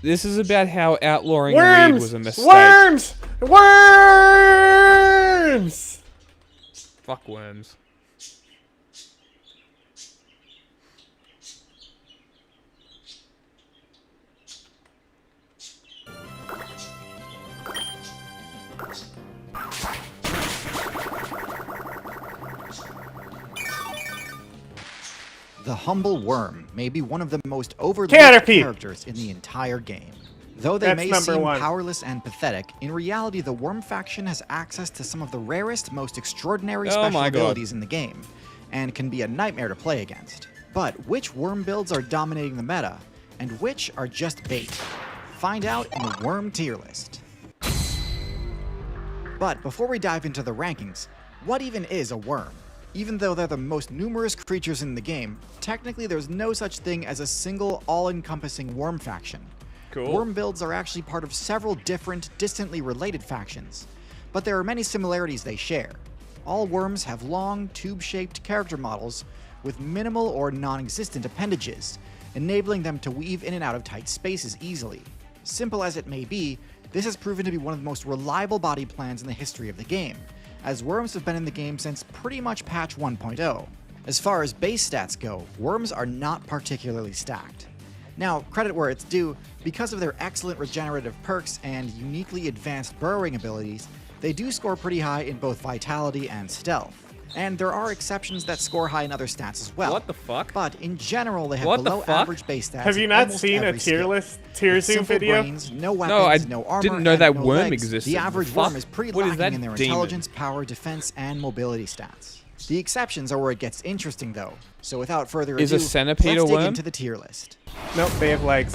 This is about how outlawing weed was a mistake. Worms! Worms! Fuck worms. The humble worm may be one of the most overlooked characters in the entire game. Though they may seem powerless and pathetic, in reality the worm faction has access to some of the rarest, most extraordinary special abilities in the game, and can be a nightmare to play against. But which worm builds are dominating the meta, and which are just bait? Find out in the worm tier list. But before we dive into the rankings, what even is a worm? Even though they're the most numerous creatures in the game, technically there's no such thing as a single all-encompassing worm faction. Cool. Worm builds are actually part of several different, distantly related factions, but there are many similarities they share. All worms have long, tube-shaped character models with minimal or non-existent appendages, enabling them to weave in and out of tight spaces easily. Simple as it may be, this has proven to be one of the most reliable body plans in the history of the game, as worms have been in the game since pretty much patch 1.0. As far as base stats go, worms are not particularly stacked. Now, credit where it's due, because of their excellent regenerative perks and uniquely advanced burrowing abilities, they do score pretty high in both vitality and stealth. And there are exceptions that score high in other stats as well. What the fuck? But in general, they have below average base stats. Have you not seen a tier list, tier zoom video? Brains, no weapons, no armor, didn't know that no worm legs. existed. The average worm is pretty lacking in their demon? intelligence, power, defense, and mobility stats. The exceptions are where it gets interesting, though. So without further ado, Is a centipede let's a worm? dig into the tier list. Nope, they have legs.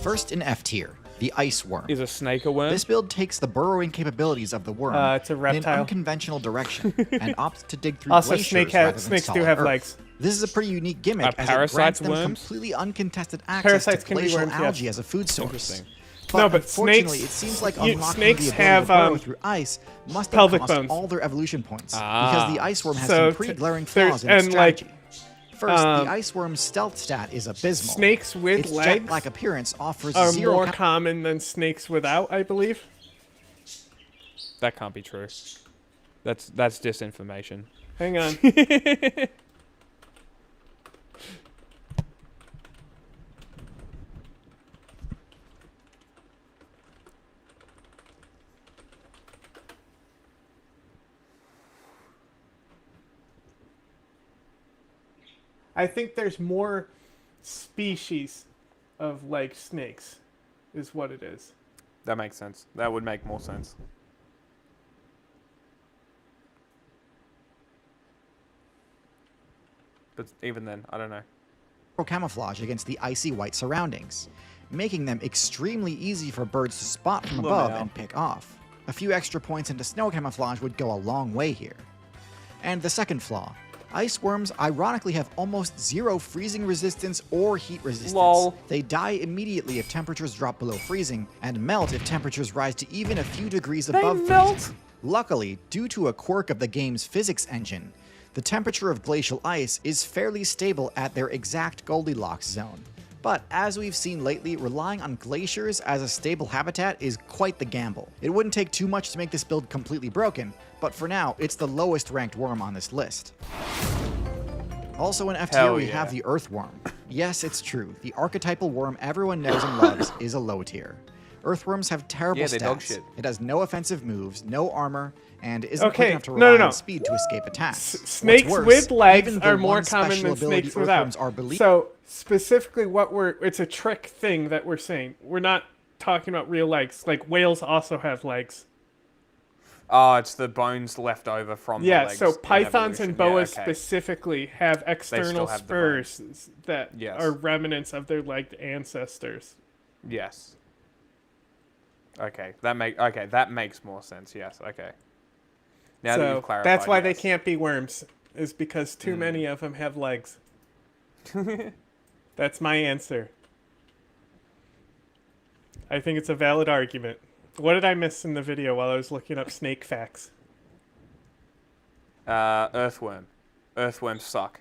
First in F tier, the ice worm. Is a snake a worm? This build takes the burrowing capabilities of the worm it's a in an reptile. unconventional direction and opts to dig through Also, glaciers rather than snakes do solid have Earth. legs. This is a pretty unique gimmick as it parasites grants them worms? completely uncontested access Parasites to can be glacial worms, algae yes. as a food source. Interesting. But No, but unfortunately, snakes- it seems like you- unlocking snakes the ability have, to burrow through ice must have pelvic cost bones. all their evolution points Ah. because the ice worm has So some pretty glaring there's- flaws in its and, like, strategy. First, the ice worm's stealth stat is abysmal. Snakes with its legs jet-like appearance offers are zero more common than snakes without, I believe. That can't be true. That's disinformation. Hang on. I think there's more species of like snakes, is what it is. That makes sense. That would make more sense. But even then, I don't know. camouflage against the icy white surroundings, making them extremely easy for birds to spot from Well, above now. and pick off. A few extra points into snow camouflage would go a long way here. And the second flaw, ice worms ironically have almost zero freezing resistance or heat resistance. Lol. They die immediately if temperatures drop below freezing, and melt if temperatures rise to even a few degrees above freezing. Luckily, due to a quirk of the game's physics engine, the temperature of glacial ice is fairly stable at their exact Goldilocks zone. But as we've seen lately, relying on glaciers as a stable habitat is quite the gamble. It wouldn't take too much to make this build completely broken, but for now, it's the lowest ranked worm on this list. Also in F tier, we have the earthworm. Yes, it's true. The archetypal worm everyone knows and loves is a low tier. Earthworms have terrible they're dog stats. shit. It has no offensive moves, no armor, and isn't quick Okay, enough to rely no. on speed to escape attacks. Snakes What's worse, with legs even the are more one common special than ability snakes without. earthworms are believed. So specifically, it's a trick thing that we're saying. We're not talking about real legs. Like whales also have legs. Oh, it's the bones left over from the legs. So pythons in and boas evolution. specifically have external have the spurs that Yes. are remnants of their legged ancestors. Yes. Okay, that makes more sense. Yes. Okay. Now that you've clarified, that's why yes. they can't be worms, is because too many of them have legs. That's my answer. I think it's a valid argument. What did I miss in the video while I was looking up snake facts? Earthworm. Earthworms suck.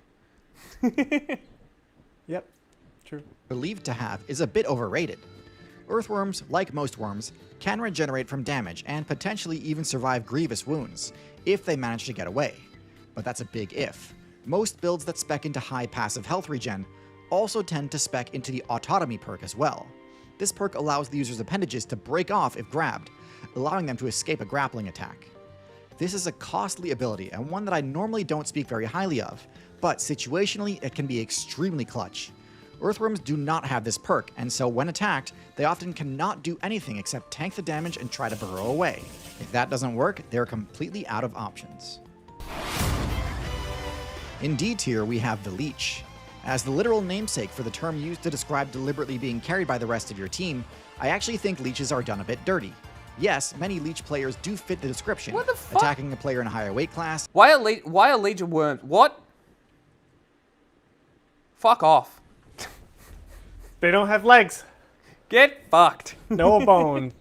Yep, true. Believed to have is a bit overrated. Earthworms, like most worms, can regenerate from damage and potentially even survive grievous wounds, if they manage to get away. But that's a big if. Most builds that spec into high passive health regen also tend to spec into the autotomy perk as well. This perk allows the user's appendages to break off if grabbed, allowing them to escape a grappling attack. This is a costly ability and one that I normally don't speak very highly of, but situationally it can be extremely clutch. Earthworms do not have this perk, and so when attacked, they often cannot do anything except tank the damage and try to burrow away. If that doesn't work, they're completely out of options. In D tier, we have the Leech. As the literal namesake for the term used to describe deliberately being carried by the rest of your team, I actually think leeches are done a bit dirty. Yes, many leech players do fit the description, What the fuck? attacking a player in a higher weight class. Why are legion worms? What? Fuck off. They don't have legs. Get fucked. No bone.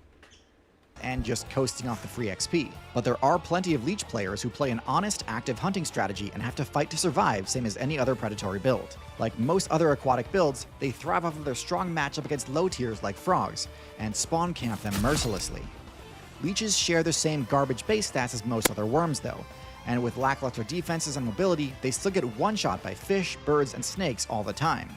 And just coasting off the free XP. But there are plenty of leech players who play an honest, active hunting strategy and have to fight to survive, same as any other predatory build. Like most other aquatic builds, they thrive off of their strong matchup against low tiers like frogs, and spawn camp them mercilessly. Leeches share the same garbage base stats as most other worms though, and with lackluster defenses and mobility, they still get one-shot by fish, birds, and snakes all the time.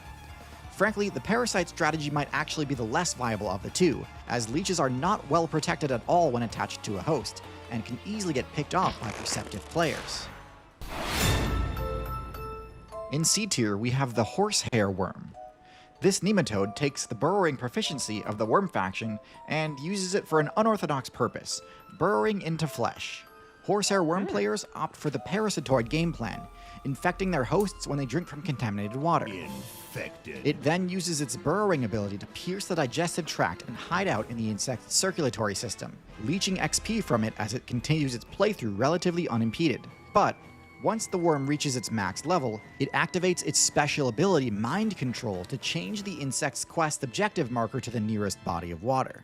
Frankly, the parasite strategy might actually be the less viable of the two, as leeches are not well protected at all when attached to a host, and can easily get picked off by perceptive players. In C tier, we have the horsehair worm. This nematode takes the burrowing proficiency of the worm faction and uses it for an unorthodox purpose, burrowing into flesh. Horsehair worm players opt for the parasitoid game plan, infecting their hosts when they drink from contaminated water. It then uses its burrowing ability to pierce the digestive tract and hide out in the insect's circulatory system, leeching XP from it as it continues its playthrough relatively unimpeded. But once the worm reaches its max level, it activates its special ability Mind Control to change the insect's quest objective marker to the nearest body of water.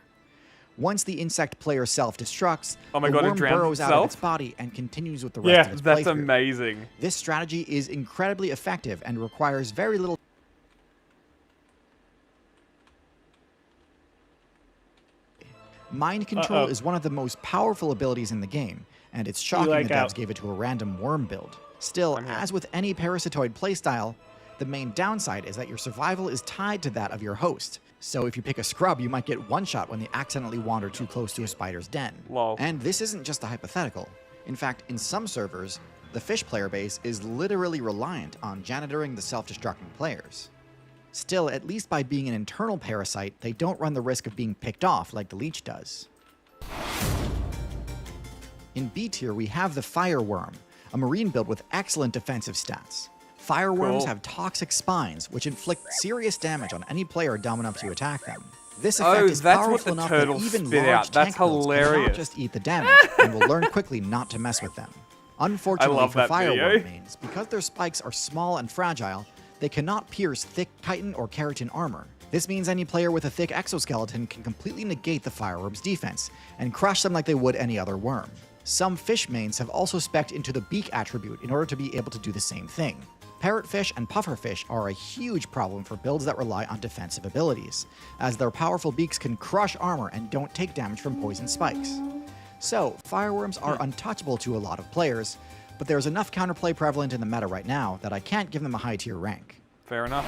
Once the insect player self-destructs, Oh my the God, it worm drowns burrows out of its itself? body and continues with the rest of its that's playthrough. amazing. This strategy is incredibly effective and requires very little Mind Control is one of the most powerful abilities in the game, and it's shocking like that devs out. gave it to a random worm build. Still, as with any parasitoid playstyle, the main downside is that your survival is tied to that of your host. So if you pick a scrub, you might get one shot when they accidentally wander too close to a spider's den. Lol. And this isn't just a hypothetical. In fact, in some servers, the fish player base is literally reliant on janitoring the self-destructing players. Still, at least by being an internal parasite, they don't run the risk of being picked off like the leech does. In B tier, we have the fireworm, a marine build with excellent defensive stats. Fireworms have toxic spines, which inflict serious damage on any player dumb enough to attack them. This effect is that's what powerful the enough that turtles even spit large out. That's tank builds cannot hilarious. just eat the damage, and will learn quickly not to mess with them. Unfortunately love for that fireworm video. mains, because their spikes are small and fragile, they cannot pierce thick chitin or keratin armor. This means any player with a thick exoskeleton can completely negate the fireworm's defense, and crush them like they would any other worm. Some fish mains have also spec'd into the beak attribute in order to be able to do the same thing. Parrotfish and pufferfish are a huge problem for builds that rely on defensive abilities, as their powerful beaks can crush armor and don't take damage from poison spikes. So, fireworms are untouchable to a lot of players, but there's enough counterplay prevalent in the meta right now that I can't give them a high tier rank. Fair enough.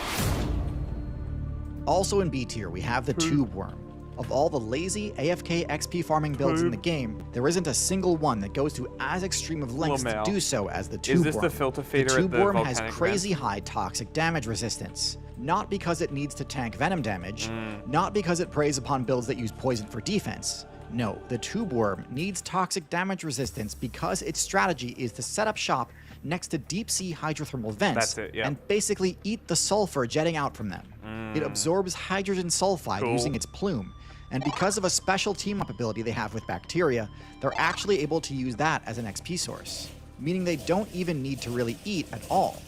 Also in B tier, we have the tube worm. Of all the lazy AFK XP farming builds in the game, there isn't a single one that goes to as extreme of lengths to do so as the tube worm. Is this the filter feeder The at tube the worm has volcanic crazy vent? high toxic damage resistance. Not because it needs to tank venom damage, not because it preys upon builds that use poison for defense. No, the tube worm needs toxic damage resistance because its strategy is to set up shop next to deep sea hydrothermal vents and basically eat the sulfur jetting out from them. It absorbs hydrogen sulfide using its plume, and because of a special team-up ability they have with bacteria, they're actually able to use that as an XP source, meaning they don't even need to really eat at all.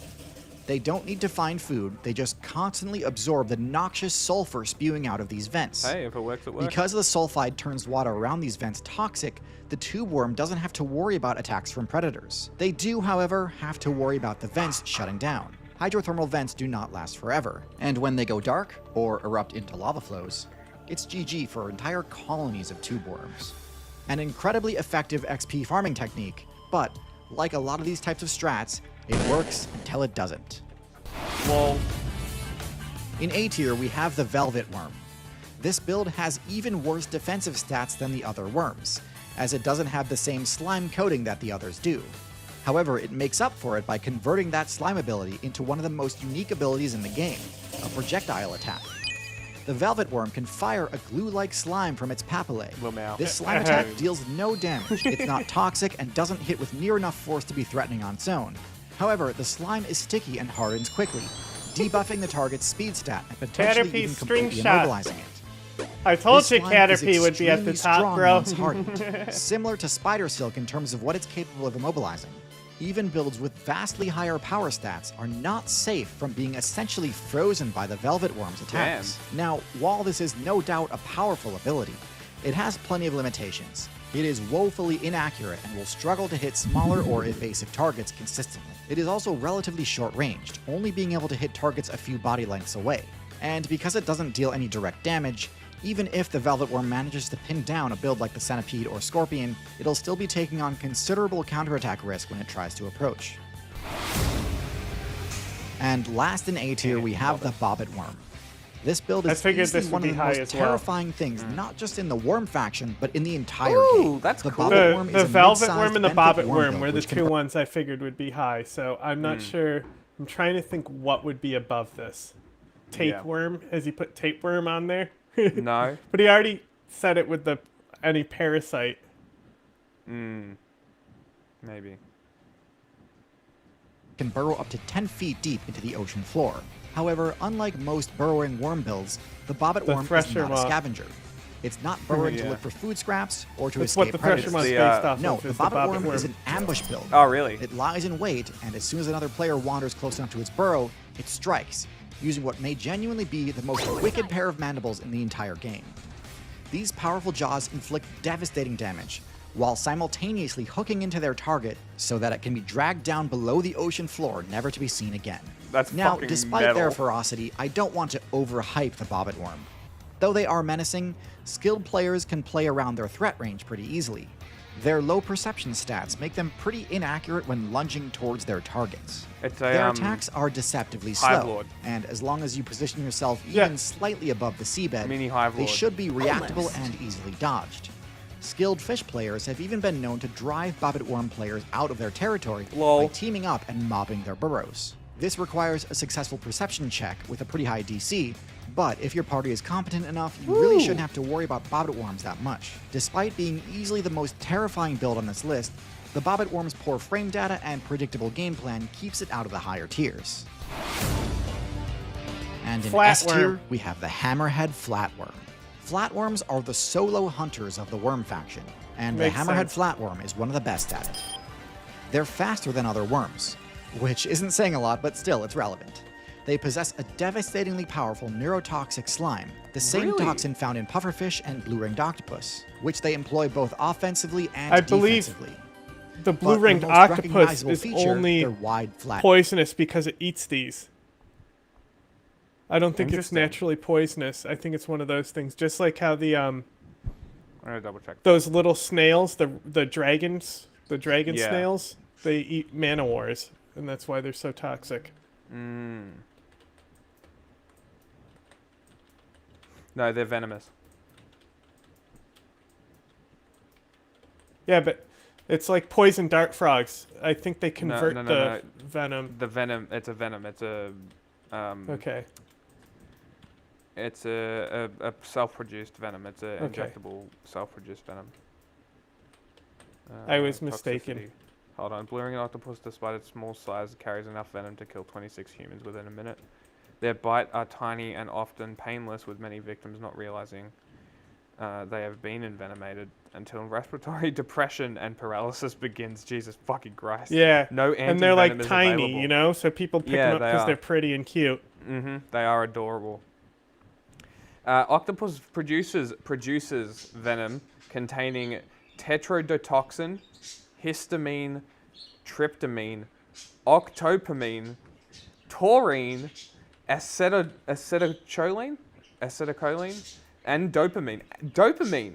They don't need to find food, they just constantly absorb the noxious sulfur spewing out of these vents. Hey, if it works, it works. Because the sulfide turns water around these vents toxic, the tube worm doesn't have to worry about attacks from predators. They do, however, have to worry about the vents shutting down. Hydrothermal vents do not last forever, and when they go dark, or erupt into lava flows, it's GG for entire colonies of tube worms. An incredibly effective XP farming technique, but like a lot of these types of strats, it works until it doesn't. Well, in A tier, we have the Velvet Worm. This build has even worse defensive stats than the other worms, as it doesn't have the same slime coating that the others do. However, it makes up for it by converting that slime ability into one of the most unique abilities in the game, a projectile attack. The Velvet Worm can fire a glue-like slime from its papillae. This slime attack deals no damage, it's not toxic, and doesn't hit with near enough force to be threatening on its own. However, the slime is sticky and hardens quickly, debuffing the target's speed stat and potentially Caterpie even completely string immobilizing it. I told This you slime is Caterpie would be at the extremely top, strong bro. once hardened, similar to Spider Silk in terms of what it's capable of immobilizing. Even builds with vastly higher power stats are not safe from being essentially frozen by the Velvet Worm's attacks. Now, while this is no doubt a powerful ability, it has plenty of limitations. It is woefully inaccurate and will struggle to hit smaller or evasive targets consistently. It is also relatively short-ranged, only being able to hit targets a few body lengths away. And because it doesn't deal any direct damage, even if the Velvet Worm manages to pin down a build like the Centipede or Scorpion, it'll still be taking on considerable counterattack risk when it tries to approach. And last in A tier, we have the Bobbit Worm. This build is easily one of the most terrifying things, not just in the Worm faction, but in the entire game. That's the cool. Bobbit Worm The is a Velvet mid-sized Worm and the benthic Bobbit worm Worm build, were the which can two ones I figured would be high, so I'm not sure. I'm trying to think what would be above this. Tapeworm? Has he put Tapeworm on there? No. But he already said it with the any parasite. Maybe. Can burrow up to 10 feet deep into the ocean floor. However, unlike most burrowing worm builds, the Bobbit Worm is not a scavenger. It's not burrowing to look for food scraps or to That's escape what the predators. Thresher Monk's based off No, of, the is Bobbit Worm is an ambush build. Oh, really? It lies in wait, and as soon as another player wanders close enough to its burrow, it strikes, using what may genuinely be the most wicked pair of mandibles in the entire game. These powerful jaws inflict devastating damage, while simultaneously hooking into their target so that it can be dragged down below the ocean floor, never to be seen again. That's now, fucking despite metal. their ferocity, I don't want to overhype the Bobbit Worm. Though they are menacing, skilled players can play around their threat range pretty easily. Their low perception stats make them pretty inaccurate when lunging towards their targets. Their attacks are deceptively Hive slow, Lord. and as long as you position yourself even slightly above the seabed, Mini Hive they Lord. should be reactable and easily dodged. Skilled fish players have even been known to drive Bobbit Worm players out of their territory by teaming up and mobbing their burrows. This requires a successful perception check with a pretty high DC, but if your party is competent enough, you really shouldn't have to worry about Bobbit Worms that much. Despite being easily the most terrifying build on this list, the Bobbit Worm's poor frame data and predictable game plan keeps it out of the higher tiers. And in S tier, we have the Hammerhead Flatworm. Flatworms are the solo hunters of the Worm faction, and the Hammerhead Flatworm is one of the best at it. They're faster than other worms, which isn't saying a lot, but still, it's relevant. They possess a devastatingly powerful neurotoxic slime, the same toxin found in pufferfish and blue-ringed octopus, which they employ both offensively and defensively. The blue-ringed octopus is feature, only poisonous because it eats these. I don't think it's naturally poisonous. I think it's one of those things, just like how the I'm gonna double check. those little snails, the dragons, the dragon snails, they eat manowars, and that's why they're so toxic. No, they're venomous. Yeah, but it's like poison dart frogs. I think they convert no, the venom. The venom. It's a venom. It's a. Okay. It's a self-produced venom. It's a Okay. injectable self-produced venom. I was mistaken. Toxicity. Hold on. Blue ring octopus, despite its small size, carries enough venom to kill 26 humans within a minute. Their bite are tiny and often painless, with many victims not realizing they have been envenomated until respiratory depression and paralysis begins. Jesus fucking Christ. Yeah. No and they're like anti-venom is tiny, available. you know, so people pick them up because they're pretty and cute. They are adorable. Octopus produces venom containing tetrodotoxin, histamine, tryptamine, octopamine, taurine, acetylcholine, and dopamine. Dopamine,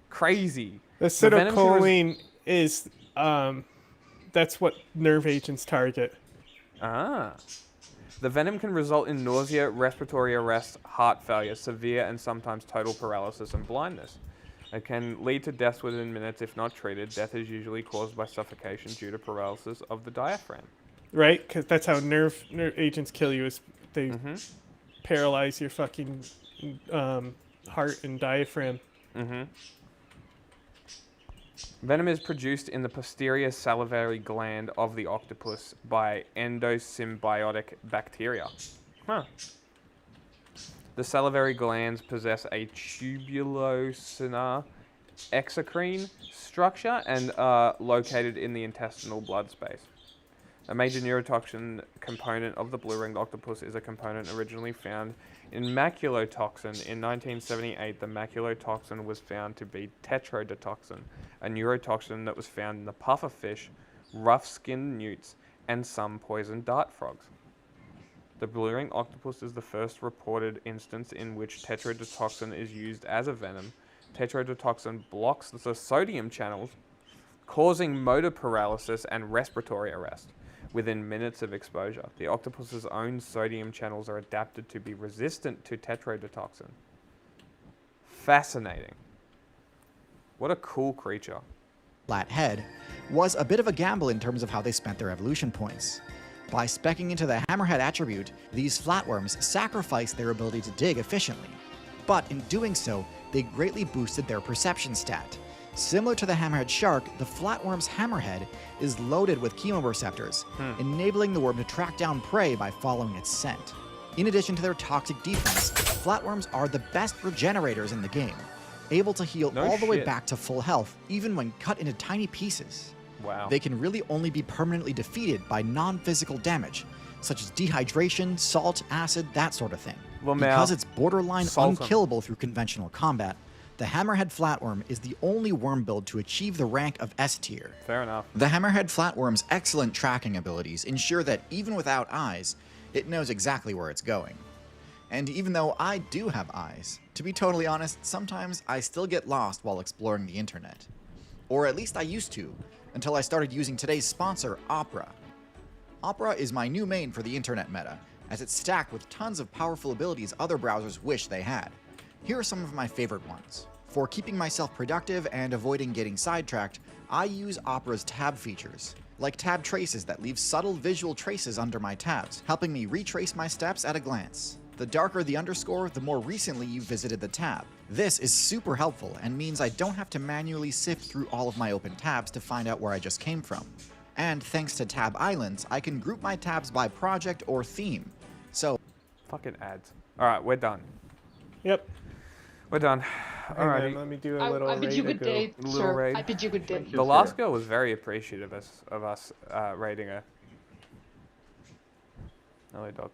crazy. Acetylcholine is that's what nerve agents target. Ah. The venom can result in nausea, respiratory arrest, heart failure, severe and sometimes total paralysis and blindness. It can lead to death within minutes if not treated. Death is usually caused by suffocation due to paralysis of the diaphragm. Right? Because that's how nerve agents kill you, is they paralyze your fucking heart and diaphragm. Venom is produced in the posterior salivary gland of the octopus by endosymbiotic bacteria. Huh. The salivary glands possess a tubulocinnar exocrine structure and are located in the intestinal blood space. A major neurotoxin component of the blue-ringed octopus is a component originally found in maculotoxin. In 1978, the maculotoxin was found to be tetrodotoxin, a neurotoxin that was found in the pufferfish, rough-skinned newts, and some poison dart frogs. The blue-ringed octopus is the first reported instance in which tetrodotoxin is used as a venom. Tetrodotoxin blocks the sodium channels, causing motor paralysis and respiratory arrest within minutes of exposure. The octopus's own sodium channels are adapted to be resistant to tetrodotoxin. Fascinating. What a cool creature. Flat head was a bit of a gamble in terms of how they spent their evolution points. By speccing into the hammerhead attribute, these flatworms sacrificed their ability to dig efficiently. But in doing so, they greatly boosted their perception stat. Similar to the hammerhead shark, the flatworm's hammerhead is loaded with chemoreceptors, enabling the worm to track down prey by following its scent. In addition to their toxic defense, flatworms are the best regenerators in the game, able to heal all the way back to full health, even when cut into tiny pieces. Wow. They can really only be permanently defeated by non-physical damage, such as dehydration, salt, acid, that sort of thing. Because it's borderline unkillable through conventional combat, the hammerhead flatworm is the only worm build to achieve the rank of S tier. Fair enough. The hammerhead flatworm's excellent tracking abilities ensure that even without eyes, it knows exactly where it's going. And even though I do have eyes, to be totally honest, sometimes I still get lost while exploring the internet. Or at least I used to, until I started using today's sponsor, Opera. Opera is my new main for the internet meta, as it's stacked with tons of powerful abilities other browsers wish they had. Here are some of my favorite ones. For keeping myself productive and avoiding getting sidetracked, I use Opera's tab features, like tab traces that leave subtle visual traces under my tabs, helping me retrace my steps at a glance. The darker the underscore, the more recently you visited the tab. This is super helpful and means I don't have to manually sift through all of my open tabs to find out where I just came from. And thanks to Tab Islands, I can group my tabs by project or theme. So... Fucking ads. Alright, we're done. Yep. We're done. Alrighty. Let me do a little I bid you good day, sir. Raid. I bid you good day. The last girl was very appreciative of us raiding her. Hello, dog.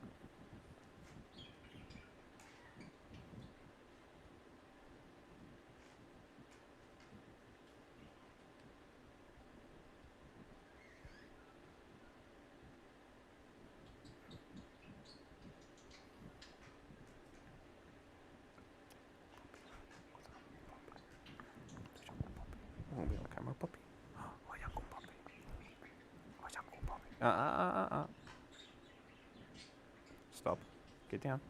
Stop. Get down.